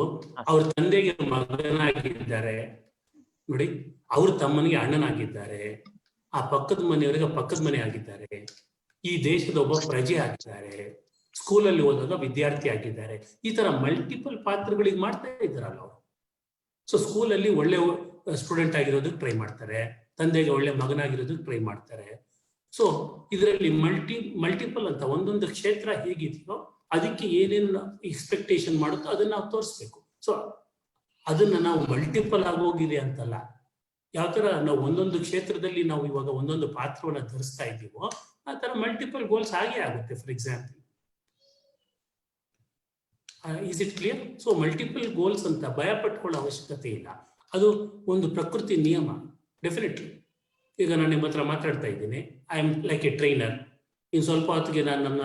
Speaker 1: ಅವ್ರ ತಂದೆಗೆ ಮಗನಾಗಿದ್ದಾರೆ ನೋಡಿ, ಅವ್ರ ತಮ್ಮನಿಗೆ ಅಣ್ಣನಾಗಿದ್ದಾರೆ, ಆ ಪಕ್ಕದ ಮನೆಯವರಿಗೆ ಪಕ್ಕದ ಮನೆ ಆಗಿದ್ದಾರೆ, ಈ ದೇಶದ ಒಬ್ಬ ಪ್ರಜೆ ಆಗಿದ್ದಾರೆ, ಸ್ಕೂಲಲ್ಲಿ ಓದುವಾಗ ವಿದ್ಯಾರ್ಥಿ ಆಗಿದ್ದಾರೆ. ಈ ತರ ಮಲ್ಟಿಪಲ್ ಪಾತ್ರಗಳಿಗೆ ಮಾಡ್ತಾ ಇದ್ದಾರಲ್ಲ ಅವರು. ಸೊ ಸ್ಕೂಲಲ್ಲಿ ಒಳ್ಳೆ ಸ್ಟೂಡೆಂಟ್ ಆಗಿರೋದಕ್ಕೆ ಟ್ರೈ ಮಾಡ್ತಾರೆ, ತಂದೆಗೆ ಒಳ್ಳೆ ಮಗನಾಗಿರೋದಕ್ಕೆ ಟ್ರೈ ಮಾಡ್ತಾರೆ. ಸೊ ಇದರಲ್ಲಿ ಮಲ್ಟಿಪಲ್ ಅಂತ ಒಂದೊಂದು ಕ್ಷೇತ್ರ ಹೇಗಿದೆಯೋ ಅದಕ್ಕೆ ಏನೇನು ಎಕ್ಸ್ಪೆಕ್ಟೇಷನ್ ಮಾಡುತ್ತೋ ಅದನ್ನ ನಾವು ತೋರಿಸ್ಬೇಕು. ಸೊ ಅದನ್ನ ನಾವು ಮಲ್ಟಿಪಲ್ ಆಗೋಗಿದೆ ಅಂತಲ್ಲ, ಯಾವ ತರ ನಾವು ಒಂದೊಂದು ಕ್ಷೇತ್ರದಲ್ಲಿ ನಾವು ಇವಾಗ ಒಂದೊಂದು ಪಾತ್ರವನ್ನ ಧರಿಸ್ತಾ ಇದ್ದೀವೋ ಆ ತರ ಮಲ್ಟಿಪಲ್ ಗೋಲ್ಸ್ ಆಗೇ ಆಗುತ್ತೆ. For example, is it clear? So multiple goals ಅಂತ ಭಯ ಪಟ್ಕೊಳ್ಳೋ ಅವಶ್ಯಕತೆ ಇಲ್ಲ, ಅದು ಒಂದು ಪ್ರಕೃತಿ ನಿಯಮ. ಡೆಫಿನೆಟ್ಲಿ ಈಗ ನಾನು ನಿಮ್ಮ ಹತ್ರ ಮಾತಾಡ್ತಾ ಇದ್ದೀನಿ, I am like A trainer. ಇನ್ನು ಸ್ವಲ್ಪ ಹೊತ್ತಿಗೆ ನಾನು ನಮ್ಮ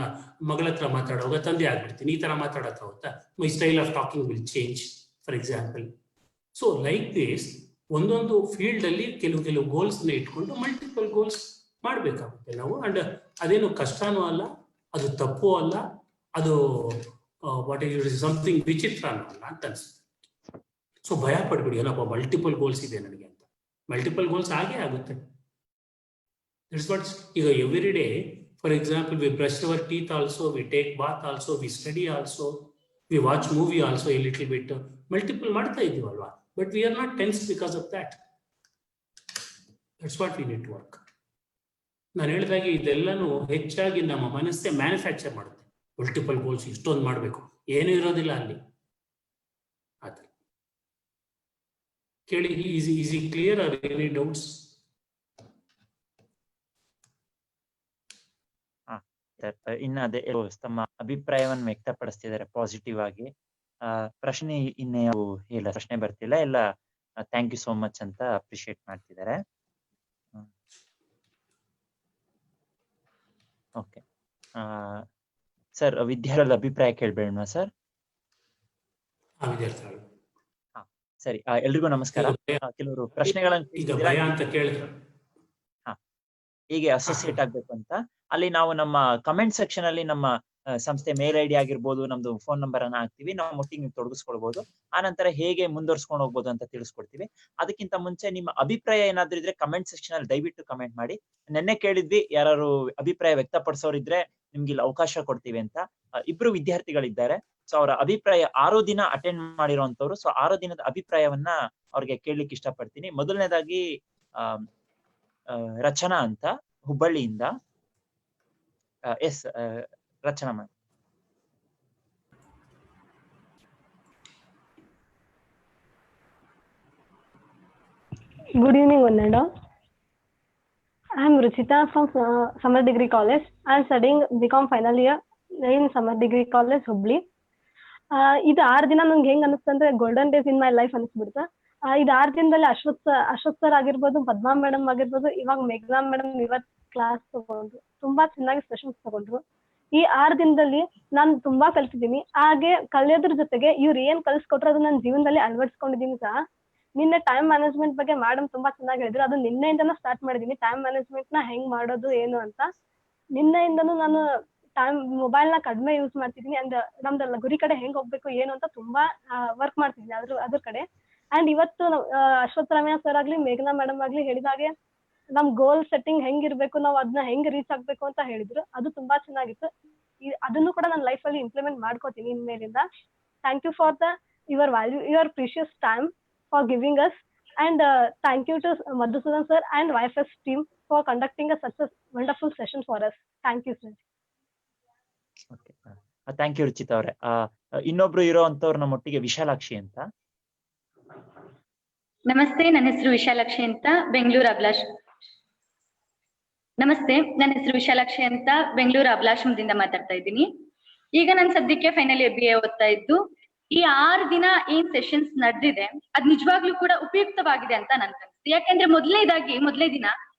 Speaker 1: ಮಗಳ ಹತ್ರ ಮಾತಾಡುವಾಗ ತಂದೆ ಆಗ್ಬಿಡ್ತೀನಿ. ಈ ತರ ಮಾತಾಡತ್ತಾ ಹೋಗ್ತಾ ಮೈ style of talking will change, for example. So like this ಒಂದೊಂದು ಫೀಲ್ಡ್ ಅಲ್ಲಿ ಕೆಲವು ಗೋಲ್ಸ್ ನ ಇಟ್ಕೊಂಡು ಮಲ್ಟಿಪಲ್ ಗೋಲ್ಸ್ ಮಾಡ್ಬೇಕಾಗುತ್ತೆ ನಾವು. ಅಂಡ್ ಅದೇನು ಕಷ್ಟನೂ ಅಲ್ಲ, ಅದು ತಪ್ಪು ಅಲ್ಲ, ಅದು ವಾಟ್ ಈಸ್ ಸಮಥಿಂಗ್ ವಿಚಿತ್ರನೂ ಅಲ್ಲ ಅಂತ ಅನ್ಸುತ್ತೆ. ಸೊ ಭಯ ಪಡ್ಬಿಡಿ, ಏನಪ್ಪ ಮಲ್ಟಿಪಲ್ ಗೋಲ್ಸ್ ಇದೆ ನನಗೆ ಅಂತ. ಮಲ್ಟಿಪಲ್ ಗೋಲ್ಸ್ ಆಗೇ ಆಗುತ್ತೆ. That's what. ಈಗ every day, for example, we brush our teeth also, we take bath also, we study also, we watch movie also a little bit. Multiple ಮಾಡ್ತಾ ಇದೀವಲ್ವಾ, but we are not tense because of that. That's what we need to work. ನಾನು ಹೇಳಿದಾಗೆ ಇದೆಲ್ಲನೂ ಹೆಚ್ಚಾಗಿ ನಮ್ಮ ಮನಸ್ಸೇ manufacture ಮಾಡುತ್ತೆ. Multiple goals ಇಷ್ಟೊಂದು ಮಾಡಬೇಕು, ಏನೂ ಇರೋದಿಲ್ಲ ಅಲ್ಲಿ. ಆ ಥರ ಕೇಳಿ. Easy clear R any doubts?
Speaker 3: ಇನ್ನು ಅದೇ ತಮ್ಮ ಅಭಿಪ್ರಾಯವನ್ನು ವ್ಯಕ್ತಪಡಿಸ್ತಿದ್ದಾರೆ ಪಾಸಿಟಿವ್ ಆಗಿ. ಪ್ರಶ್ನೆ ಇನ್ನೇ ಇಲ್ಲ, ಪ್ರಶ್ನೆ ಬರ್ತಿಲ್ಲ ಎಲ್ಲ. ಥ್ಯಾಂಕ್ ಯು ಸೋ ಮಚ್ ಅಂತ ಅಪ್ರಿಶಿಯೇಟ್ ಮಾಡ್ತಿದ್ದಾರೆ. ಓಕೆ ಸರ್, ವಿದ್ಯಾರ್ಥಿಗಳ ಅಭಿಪ್ರಾಯ ಕೇಳ್ಬೇಡ ಸರ್?
Speaker 1: ವಿದ್ಯಾರ್ಥಿಗಳು
Speaker 3: ಸರಿ, ಎಲ್ರಿಗೂ ನಮಸ್ಕಾರ. ಕೆಲವರು ಪ್ರಶ್ನೆಗಳನ್ನು
Speaker 1: ಭಯ ಅಂತ ಕೇಳಿದ್ರು,
Speaker 3: ಹೇಗೆ ಅಸೋಸಿಯೇಟ್ ಆಗ್ಬೇಕು ಅಂತ. ಅಲ್ಲಿ ನಾವು ನಮ್ಮ ಕಮೆಂಟ್ ಸೆಕ್ಷನ್ ಅಲ್ಲಿ ನಮ್ಮ ಸಂಸ್ಥೆ ಮೇಲ್ ಐಡಿ ಆಗಿರ್ಬೋದು, ನಮ್ದು ಫೋನ್ ನಂಬರ್ ಅನ್ನ ಹಾಕ್ತಿವಿ. ನಾವು ಒಟ್ಟಿಗೆ ನೀವು ತೊಡಗಿಸ್ಕೊಳ್ಬಹುದು. ಆ ನಂತರ ಹೇಗೆ ಮುಂದುವರ್ಸ್ಕೊಂಡು ಹೋಗ್ಬೋದು ಅಂತ ತಿಳಿಸ್ಕೊಡ್ತೀವಿ. ಅದಕ್ಕಿಂತ ಮುಂಚೆ ನಿಮ್ಮ ಅಭಿಪ್ರಾಯ ಏನಾದ್ರೂ ಇದ್ರೆ ಕಮೆಂಟ್ ಸೆಕ್ಷನ್ ಅಲ್ಲಿ ದಯವಿಟ್ಟು ಕಮೆಂಟ್ ಮಾಡಿ. ನೆನ್ನೆ ಕೇಳಿದ್ವಿ, ಯಾರು ಅಭಿಪ್ರಾಯ ವ್ಯಕ್ತಪಡಿಸೋರಿದ್ರೆ ನಿಮ್ಗೆ ಇಲ್ಲಿ ಅವಕಾಶ ಕೊಡ್ತೀವಿ ಅಂತ. ಇಬ್ರು ವಿದ್ಯಾರ್ಥಿಗಳಿದ್ದಾರೆ. ಸೊ ಅವರ ಅಭಿಪ್ರಾಯ 6 ದಿನ ಅಟೆಂಡ್ ಮಾಡಿರುವಂತವ್ರು. ಸೊ 6 ದಿನದ ಅಭಿಪ್ರಾಯವನ್ನ ಅವ್ರಿಗೆ ಕೇಳಲಿಕ್ಕೆ ಇಷ್ಟಪಡ್ತೀನಿ. ಮೊದಲನೇದಾಗಿ ರಚನಾ ಅಂತ ಹುಬ್ಬಳ್ಳಿಯಿಂದ. S Rachana ma'am.
Speaker 4: Good evening, one and all. I am Ruchita from Summer Degree College. I am studying BCom final year in Summer Degree College, Hubli. ಇದು 6 ದಿನ ನಂಗೆ ಹೆಂಗ್ ಅನಿಸ್ತು ಅಂದ್ರೆ golden days in my life ಅನಿಸ್ಬಿಡ್ತು. ಇದು 6 ದಿನದಲ್ಲಿ Ashwath sir ಆಗಿರ್ಬೋದು, ಪದ್ಮಾ ಮೇಡಮ್ ಆಗಿರ್ಬೋದು, ಇವಾಗ ಮೇಘನಾ ಮೇಡಮ್ ಇವತ್ತು ಕ್ಲಾಸ್ ತಗೊಂಡ್ರು, ತುಂಬಾ ಚೆನ್ನಾಗಿ ಸೆಷನ್ಸ್ ತಗೊಂಡ್ರು. ಈ 6 ದಿನದಲ್ಲಿ ನಾನು ತುಂಬಾ ಕಲ್ತಿದ್ದೀನಿ. ಹಾಗೆ ಕಲಿಯೋದ್ರ ಜೊತೆಗೆ ಇವ್ರು ಏನ್ ಕಲಿಸ್ಕೊಟ್ರು ಅದು ನನ್ನ ಜೀವನದಲ್ಲಿ ಅಳವಡಿಸ್ಕೊಂಡಿದ್ದೀನಿ ಸಹ. ನಿನ್ನೆ ಟೈಮ್ ಮ್ಯಾನೇಜ್ಮೆಂಟ್ ಬಗ್ಗೆ ಮೇಡಮ್ ತುಂಬಾ ಚೆನ್ನಾಗಿ ಹೇಳಿದ್ರು. ಅದು ನಿನ್ನೆಯಿಂದನೂ ಸ್ಟಾರ್ಟ್ ಮಾಡಿದೀನಿ, ಟೈಮ್ ಮ್ಯಾನೇಜ್ಮೆಂಟ್ ನ ಹೆಂಗ್ ಮಾಡೋದು ಏನು ಅಂತ. ನಿನ್ನೆಯಿಂದನೂ ನಾನು ಮೊಬೈಲ್ ನ ಕಡಿಮೆ ಯೂಸ್ ಮಾಡ್ತಿದ್ದೀನಿ. ಅಂಡ್ ನಮ್ದೆಲ್ಲ ಗುರಿ ಕಡೆ ಹೆಂಗ್ ಹೋಗ್ಬೇಕು ಏನು ಅಂತ ತುಂಬಾ ವರ್ಕ್ ಮಾಡ್ತಿದ್ದೀನಿ ಅದ್ರ ಕಡೆ. ಅಂಡ್ ಇವತ್ತು ಅಶ್ವತ್ಥರಾಮಯ್ಯ ಸರ್ ಆಗ್ಲಿ, ಮೇಘನಾ ಮೇಡಮ್ ಆಗ್ಲಿ ಹೇಳಿದಾಗೆ ನಮ್ ಗೋಲ್ ಸೆಟ್ಟಿಂಗ್ ಹೆಂಗಿರ್ಬೇಕು, ನಾವು ಅದನ್ನ ಹೆಂಗ್ ರೀಚ್ ಆಗ್ಬೇಕು ಅಂತ ಹೇಳಿದ್ರು. ಅದು ತುಂಬಾ ಚೆನ್ನಾಗಿತ್ತು. ಅದನ್ನು ಕೂಡ ನನ್ನ ಲೈಫ್ ಅಲ್ಲಿ ಇಂಪ್ಲಿಮೆಂಟ್ ಮಾಡ್ಕೋತೀನಿ ಇನ್ಮೇಲಿಂದ. Thank you for your precious time for giving us, and thank you to Madhusudan sir and YFS team for conducting such a wonderful session for us. Thank you sir.
Speaker 3: Okay, thank you Ruchita ಅವರೇ. ಇನ್ನೊಬ್ರು ಇರೋಂತವ್ರು ನಮ್ಮೊಟ್ಟಿಗೆ ವಿಶಾಲಾಕ್ಷಿ ಅಂತ.
Speaker 5: ನಮಸ್ತೆ, ನನ್ನ ಹೆಸರು ವಿಶಾಲಾಕ್ಷಿ ಅಂತ, ಬೆಂಗಳೂರು ಅಭಿಲಾಷ್. ನಮಸ್ತೆ, ನನ್ನ ಹೆಸರು ವಿಶಾಲಾಕ್ಷಿ ಅಂತ, ಬೆಂಗಳೂರು ಅಭಿಲಾಷದಿಂದ ಮಾತಾಡ್ತಾ ಇದ್ದೀನಿ. ಈಗ ನಾನು ಸದ್ಯಕ್ಕೆ ಫೈನಲ್ ಇಯರ್ BA ಓದ್ತಾ ಇದ್ದು. ಈ 6 ದಿನ ಏನ್ ಸೆಷನ್ಸ್ ನಡೆದಿದೆ ಅದ್ ನಿಜವಾಗ್ಲೂ ಕೂಡ ಉಪಯುಕ್ತವಾಗಿದೆ ಅಂತ ನನ್ ಅನ್ಸುತ್ತೆ. ಯಾಕೆಂದ್ರೆ ಮೊದಲನೇ ದಿನ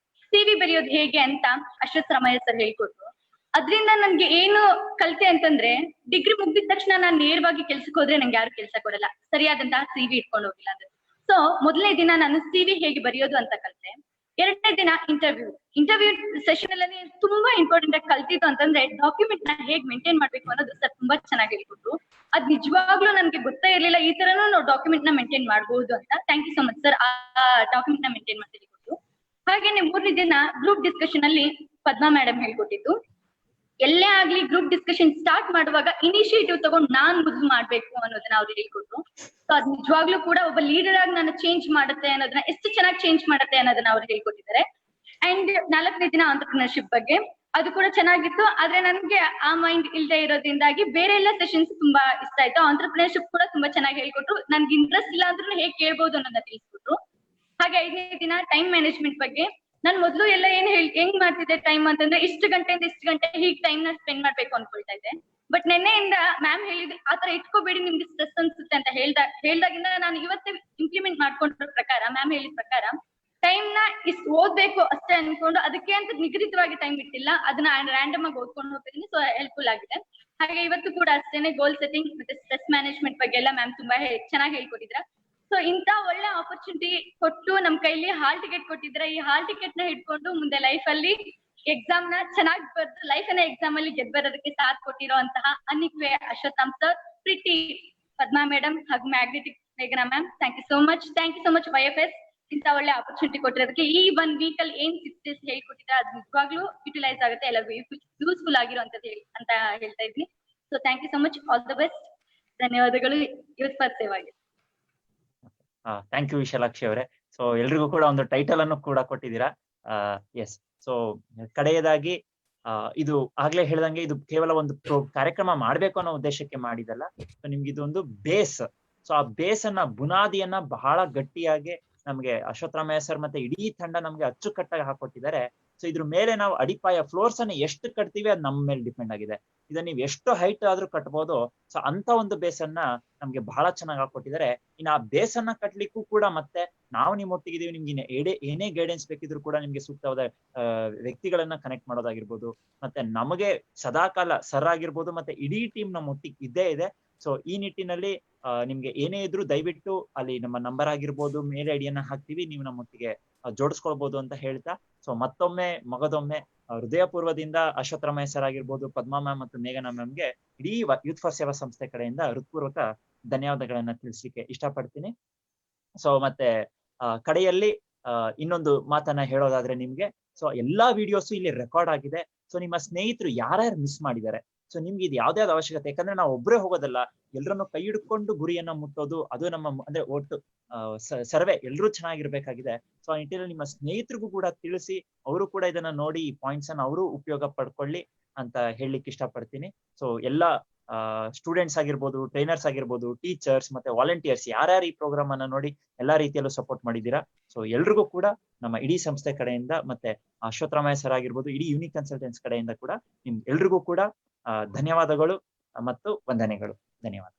Speaker 5: CV ಬರೆಯೋದು ಹೇಗೆ ಅಂತ ಅಶ್ವತ್ಥರಾಮಯ್ಯ ಸರ್ ಹೇಳ್ಕೊಟ್ರು. ಅದ್ರಿಂದ ನನ್ಗೆ ಏನು ಕಲಿತೆ ಅಂತಂದ್ರೆ, ಡಿಗ್ರಿ ಮುಗ್ದಿದ ತಕ್ಷಣ ನಾನ್ ನೇರವಾಗಿ ಕೆಲ್ಸಕ್ಕೆ ಹೋದ್ರೆ ನಂಗೆ ಯಾರು ಕೆಲ್ಸ ಕೊಡಲ್ಲ, ಸರಿಯಾದಂತಹ CV ಇಟ್ಕೊಂಡು ಹೋಗಿಲ್ಲ ಅಂದ್ರೆ. ಸೊ ಮೊದಲನೇ ದಿನ ನಾನು CV ಹೇಗೆ ಬರೆಯೋದು ಅಂತ ಕಲಿತೆ. 2ನೇ ದಿನ ಇಂಟರ್ವ್ಯೂ ಸೆಷನ್ ಅಲ್ಲಿ ತುಂಬಾ ಇಂಪಾರ್ಟೆಂಟ್ ಆಗಿ ಕಲ್ತಿದ್ದು ಅಂತಂದ್ರೆ ಡಾಕ್ಯುಮೆಂಟ್ ನ ಹೇಗ್ ಮೇಂಟೈನ್ ಮಾಡ್ಬೇಕು ಅನ್ನೋದು ಸರ್ ತುಂಬಾ ಚೆನ್ನಾಗಿ ಹೇಳ್ಕೊಟ್ರು. ಅದ್ ನಿಜವಾಗ್ಲೂ ನನ್ಗೆ ಗೊತ್ತೇ ಇರ್ಲಿಲ್ಲ ಈ ತರನು ನಾವು ಡಾಕ್ಯುಮೆಂಟ್ ನ ಮೇಂಟೈನ್ ಮಾಡಬಹುದು ಅಂತ. Thank you so much sir, ಆ ಡಾಕ್ಯುಮೆಂಟ್ ನ ಮೇಂಟೈನ್ ಮಾಡಿ ಹೇಳ್ಕೊಟ್ರು. ಹಾಗೇನೆ 3ನೇ ದಿನ ಗ್ರೂಪ್ ಡಿಸ್ಕಷನ್ ಅಲ್ಲಿ ಪದ್ಮಾ ಮೇಡಮ್ ಹೇಳ್ಕೊಟ್ಟಿದ್ದು, ಎಲ್ಲೇ ಆಗ್ಲಿ ಗ್ರೂಪ್ ಡಿಸ್ಕಷನ್ ಸ್ಟಾರ್ಟ್ ಮಾಡುವಾಗ ಇನಿಷಿಯೇಟಿವ್ ತಗೊಂಡು ನಾನ್ ಮೊದಲು ಮಾಡ್ಬೇಕು ಅನ್ನೋದನ್ನ ಅವ್ರು ಹೇಳ್ಕೊಟ್ರು. ಸೊ ಅದ್ ನಿಜವಾಗ್ಲೂ ಕೂಡ ಒಬ್ಬ ಲೀಡರ್ ಆಗಿ ನಾನು ಚೇಂಜ್ ಮಾಡುತ್ತೆ ಅನ್ನೋದನ್ನ, ಎಷ್ಟು ಚೆನ್ನಾಗಿ ಚೇಂಜ್ ಮಾಡುತ್ತೆ ಅನ್ನೋದನ್ನ ಅವ್ರು ಹೇಳ್ಕೊಟ್ಟಿದ್ದಾರೆ. ಅಂಡ್ 4ನೇ ದಿನ ಆಂಟರ್ಪ್ರಿನರ್ಶಿಪ್ ಬಗ್ಗೆ, ಅದು ಕೂಡ ಚೆನ್ನಾಗಿತ್ತು. ಆದ್ರೆ ನನ್ಗೆ ಆ ಮೈಂಡ್ ಇಲ್ಲದೆ ಇರೋದ್ರಿಂದಾಗಿ ಬೇರೆ ಎಲ್ಲ ಸೆಷನ್ಸ್ ತುಂಬಾ ಇಷ್ಟ ಆಯ್ತು. ಆಂಟರ್ಪ್ರಿನರ್ಶಿಪ್ ಕೂಡ ತುಂಬಾ ಚೆನ್ನಾಗಿ ಹೇಳ್ಕೊಟ್ರು. ನನ್ಗೆ ಇಂಟ್ರೆಸ್ಟ್ ಇಲ್ಲ ಅಂದ್ರೂ ಹೇಗೆ ಕೇಳ್ಬೋದು ಅನ್ನೋದನ್ನ ತಿಳಿಸ್ಕೊಟ್ರು. ಹಾಗೆ 5ನೇ ದಿನ ಟೈಮ್ ಮ್ಯಾನೇಜ್ಮೆಂಟ್ ಬಗ್ಗೆ, ನಾನ್ ಮೊದ್ಲು ಎಲ್ಲ ಹೆಂಗ್ ಮಾಡ್ತಿದ್ದೆ ಟೈಮ್ ಅಂತಂದ್ರೆ, ಇಷ್ಟು ಗಂಟೆಯಿಂದ ಇಷ್ಟು ಗಂಟೆ ಹೀಗ್ ಟೈಮ್ ನ ಸ್ಪೆಂಡ್ ಮಾಡ್ಬೇಕು ಅನ್ಕೊಳ್ತಾ ಇದ್ದೆ. ಬಟ್ ನೆನ್ನೆಯಿಂದ ಮ್ಯಾಮ್ ಹೇಳಿದ್ರು ಆತರ ಇಟ್ಕೋಬೇಡಿ, ನಿಮ್ಗೆ ಸ್ಟ್ರೆಸ್ ಅನ್ಸುತ್ತೆ ಅಂತ ಹೇಳ್ದಾಗಿಂದ ನಾನು ಇವತ್ತೇ ಇಂಪ್ಲಿಮೆಂಟ್ ಮಾಡ್ಕೊಂಡಿರೋ ಪ್ರಕಾರ, ಮ್ಯಾಮ್ ಹೇಳಿದ ಪ್ರಕಾರ ಟೈಮ್ ನ ಇಷ್ಟು ಓದ್ಬೇಕು ಅಷ್ಟೇ ಅನ್ಕೊಂಡು ಅದಕ್ಕೆ ಅಂತ ನಿಗದಿತವಾಗಿ ಟೈಮ್ ಇಟ್ಟಿಲ್ಲ, ಅದನ್ನ ರ್ಯಾಂಡಮ್ ಆಗಿ ಓದ್ಕೊಂಡು ಹೋಗ್ತಿದ್ದೀನಿ. ಸೊ ಹೆಲ್ಪ್ಫುಲ್ ಆಗಿದೆ. ಹಾಗೆ ಇವತ್ತು ಕೂಡ ಅಷ್ಟೇನೆ ಗೋಲ್ ಸೆಟ್ಟಿಂಗ್ ಮತ್ತೆ ಸ್ಟ್ರೆಸ್ ಮ್ಯಾನೇಜ್ಮೆಂಟ್ ಬಗ್ಗೆ ಎಲ್ಲ ಮ್ಯಾಮ್ ತುಂಬಾ ಚೆನ್ನಾಗಿ ಹೇಳ್ಕೊಟ್ಟಿದ್ರ. ಸೊ ಇಂತ ಒಳ್ಳೆ ಆಪರ್ಚುನಿಟಿ ಕೊಟ್ಟು ನಮ್ ಕೈಲಿ ಹಾಲ್ ಟಿಕೆಟ್ ಕೊಟ್ಟಿದ್ರೆ, ಈ ಹಾಲ್ ಟಿಕೆಟ್ ನ ಹಿಡ್ಕೊಂಡು ಮುಂದೆ ಲೈಫ್ ಅಲ್ಲಿ ಎಕ್ಸಾಮ್ ನ ಚೆನ್ನಾಗಿ ಬರ್ದು ಲೈಫ್ ಅನ್ನ ಎಕ್ಸಾಮ್ ಅಲ್ಲಿ ಗೆದ್ದು ಬರೋದಕ್ಕೆ ಸಾಥ್ ಕೊಟ್ಟಿರುವಂತಹ ಅನಿಕ್ವೆ ಅಶ್ವಥಾಮ್ ಸರ್, ಪ್ರೀತಿ ಪದ್ಮಾ ಮೇಡಮ್ ಹಾಗೂ ಮ್ಯಾಗ್ನೆಟಿಕ್ ಮೇಘನಾ ma'am, thank you so much. Thank you so much YFS, ಇಂತ ಒಳ್ಳೆ ಆಪರ್ಚುನಿಟಿ ಕೊಟ್ಟಿರೋದಕ್ಕೆ. ಈ 1 ವೀಕ್ ಅಲ್ಲಿ ಏನ್ 6 days ಹೇಳ್ಕೊಟ್ಟಿದ್ರೆ ಅದು ನಿಜವಾಗ್ಲೂ ಯುಟಿಲೈಸ್ ಆಗುತ್ತೆ, ಎಲ್ಲರಿಗೂ ಯೂಸ್ಫುಲ್ ಆಗಿರುವಂತದ್ದು ಅಂತ ಹೇಳ್ತಾ ಇದ್ದೀನಿ. So thank you so much, all the best. ಧನ್ಯವಾದಗಳು ಯೂತ್ ಫಾರ್ ಸೇವಾಗೆ.
Speaker 3: ಥ್ಯಾಂಕ್ ಯು ವಿಶಾಲಾಕ್ಷಿ ಅವರೇ. ಸೊ ಎಲ್ರಿಗೂ ಕೂಡ ಒಂದು ಟೈಟಲ್ ಅನ್ನು ಕೂಡ ಕೊಟ್ಟಿದ್ದೀರಾ. ಎಸ್, ಸೊ ಕಡೆಯದಾಗಿ ಇದು ಆಗ್ಲೇ ಹೇಳ್ದಂಗೆ ಇದು ಕೇವಲ ಒಂದು ಕಾರ್ಯಕ್ರಮ ಮಾಡ್ಬೇಕು ಅನ್ನೋ ಉದ್ದೇಶಕ್ಕೆ ಮಾಡಿದಲ್ಲ. ಸೊ ನಿಮ್ಗೆ ಇದೊಂದು ಬೇಸ್. ಸೊ ಆ ಬೇಸ್ ಅನ್ನ, ಬುನಾದಿಯನ್ನ ಬಹಳ ಗಟ್ಟಿಯಾಗಿ ನಮ್ಗೆ ಅಶ್ವತ್ಥರಾಮಯ್ಯ ಸರ್ ಮತ್ತೆ ಇಡೀ ತಂಡ ನಮ್ಗೆ ಅಚ್ಚುಕಟ್ಟಾಗಿ ಹಾಕೊಟ್ಟಿದ್ದಾರೆ. ಸೊ ಇದ್ರ ಮೇಲೆ ನಾವು ಅಡಿಪಾಯ ಫ್ಲೋರ್ಸ್ ಅನ್ನ ಎಷ್ಟು ಕಟ್ತೀವಿ ಅದು ನಮ್ಮ ಮೇಲೆ ಡಿಪೆಂಡ್ ಆಗಿದೆ. ಇದನ್ನ ನೀವು ಎಷ್ಟು ಹೈಟ್ ಆದ್ರೂ ಕಟ್ಬೋದು. ಸೊ ಅಂತ ಒಂದು ಬೇಸ್ ಅನ್ನ ನಮ್ಗೆ ಬಹಳ ಚೆನ್ನಾಗಿ ಹಾಕೊಟ್ಟಿದ್ದಾರೆ. ಇನ್ನು ಆ ಬೇಸ್ ಅನ್ನ ಕಟ್ಲಿಕ್ಕೂ ಕೂಡ ಮತ್ತೆ ನಾವು ನಿಮ್ಮೊಟ್ಟಿಗಿದೀವಿ. ನಿಮ್ಗೆ ಏನೇ ಗೈಡೆನ್ಸ್ ಬೇಕಿದ್ರು ಕೂಡ ನಿಮ್ಗೆ ಸೂಕ್ತವಾದ ವ್ಯಕ್ತಿಗಳನ್ನ ಕನೆಕ್ಟ್ ಮಾಡೋದಾಗಿರ್ಬೋದು. ಮತ್ತೆ ನಮಗೆ ಸದಾಕಾಲ ಸರ್ ಆಗಿರ್ಬೋದು ಮತ್ತೆ ಇಡೀ ಟೀಮ್ ನಮ್ಮ ಒಟ್ಟಿಗೆ ಇದ್ದೇ ಇದೆ. ಸೊ ಈ ನಿಟ್ಟಿನಲ್ಲಿ ನಿಮ್ಗೆ ಏನೇ ಇದ್ರು ದಯವಿಟ್ಟು ಅಲ್ಲಿ ನಮ್ಮ ನಂಬರ್ ಆಗಿರ್ಬೋದು, ಮೇಲ್ ಐಡಿಯನ್ನ ಹಾಕ್ತಿವಿ, ನೀವು ನಮ್ಮೊಟ್ಟಿಗೆ ಜೋಡಿಸ್ಕೊಳ್ಬಹುದು ಅಂತ ಹೇಳ್ತಾ, ಸೊ ಮತ್ತೊಮ್ಮೆ ಮಗದೊಮ್ಮೆ ಹೃದಯಪೂರ್ವದಿಂದ ಅಶ್ವತ್ಥರಾಮಯ್ಯ ಸರ್ ಆಗಿರ್ಬೋದು, ಪದ್ಮಾ ಮ್ಯಾಮ್ ಮತ್ತು ಮೇಘನಾ ಮ್ಯಾಮ್ಗೆ ಇಡೀ ಯೂತ್ ಫಾರ್ ಸೇವಾ ಸಂಸ್ಥೆ ಕಡೆಯಿಂದ ಹೃತ್ಪೂರ್ವಕ ಧನ್ಯವಾದಗಳನ್ನ ತಿಳಿಸ್ಲಿಕ್ಕೆ ಇಷ್ಟಪಡ್ತೀನಿ. ಸೊ ಮತ್ತೆ ಕಡೆಯಲ್ಲಿ ಇನ್ನೊಂದು ಮಾತನ್ನ ಹೇಳೋದಾದ್ರೆ ನಿಮ್ಗೆ, ಸೊ ಎಲ್ಲಾ ವಿಡಿಯೋಸ್ ಇಲ್ಲಿ ರೆಕಾರ್ಡ್ ಆಗಿದೆ. ಸೊ ನಿಮ್ಮ ಸ್ನೇಹಿತರು ಯಾರ್ಯಾರು ಮಿಸ್ ಮಾಡಿದ್ದಾರೆ, ಸೊ ನಿಮ್ಗೆ ಇದು ಯಾವ್ದಾವ್ದು ಅವಶ್ಯಕತೆ, ಯಾಕಂದ್ರೆ ನಾವು ಒಬ್ಬರೇ ಹೋಗೋದಲ್ಲ, ಎಲ್ಲರನ್ನು ಕೈ ಹಿಡ್ಕೊಂಡು ಗುರಿಯನ್ನ ಮುಟ್ಟೋದು ಅದು ನಮ್ಮ ಅಂದ್ರೆ ಒಟ್ಟು ಸರ್ವೆ ಎಲ್ಲರೂ ಚೆನ್ನಾಗಿರ್ಬೇಕಾಗಿದೆ. ಸೊ ಆ ನಿಟ್ಟಿನಲ್ಲಿ ನಿಮ್ಮ ಸ್ನೇಹಿತರಿಗೂ ಕೂಡ ತಿಳಿಸಿ, ಅವರು ಕೂಡ ಇದನ್ನ ನೋಡಿ ಈ ಪಾಯಿಂಟ್ಸ್ ಅನ್ನ ಅವರು ಉಪಯೋಗ ಪಡ್ಕೊಳ್ಳಿ ಅಂತ ಹೇಳಲಿಕ್ಕೆ ಇಷ್ಟಪಡ್ತೀನಿ. ಸೊ ಎಲ್ಲ ಸ್ಟೂಡೆಂಟ್ಸ್ ಆಗಿರ್ಬೋದು, ಟ್ರೈನರ್ಸ್ ಆಗಿರ್ಬೋದು, ಟೀಚರ್ಸ್ ಮತ್ತೆ ವಾಲಂಟಿಯರ್ಸ್ ಯಾರ್ಯಾರು ಈ ಪ್ರೋಗ್ರಾಮ್ ಅನ್ನ ನೋಡಿ ಎಲ್ಲಾ ರೀತಿಯಲ್ಲೂ ಸಪೋರ್ಟ್ ಮಾಡಿದ್ದೀರಾ. ಸೊ ಎಲ್ರಿಗೂ ಕೂಡ ನಮ್ಮ ಇಡೀ ಸಂಸ್ಥೆ ಕಡೆಯಿಂದ ಮತ್ತೆ ಅಶ್ವತ್ಥರಾಮಯ್ಯ ಸರ್ ಆಗಿರ್ಬೋದು, ಇಡೀ ಯೂನಿಕ್ ಕನ್ಸಲ್ಟೆನ್ಸ್ ಕಡೆಯಿಂದ ಕೂಡ ನಿಮ್ ಎಲ್ರಿಗೂ ಕೂಡ ಧನ್ಯವಾದಗಳು ಮತ್ತು ವಂದನೆಗಳು. ಧನ್ಯವಾದ.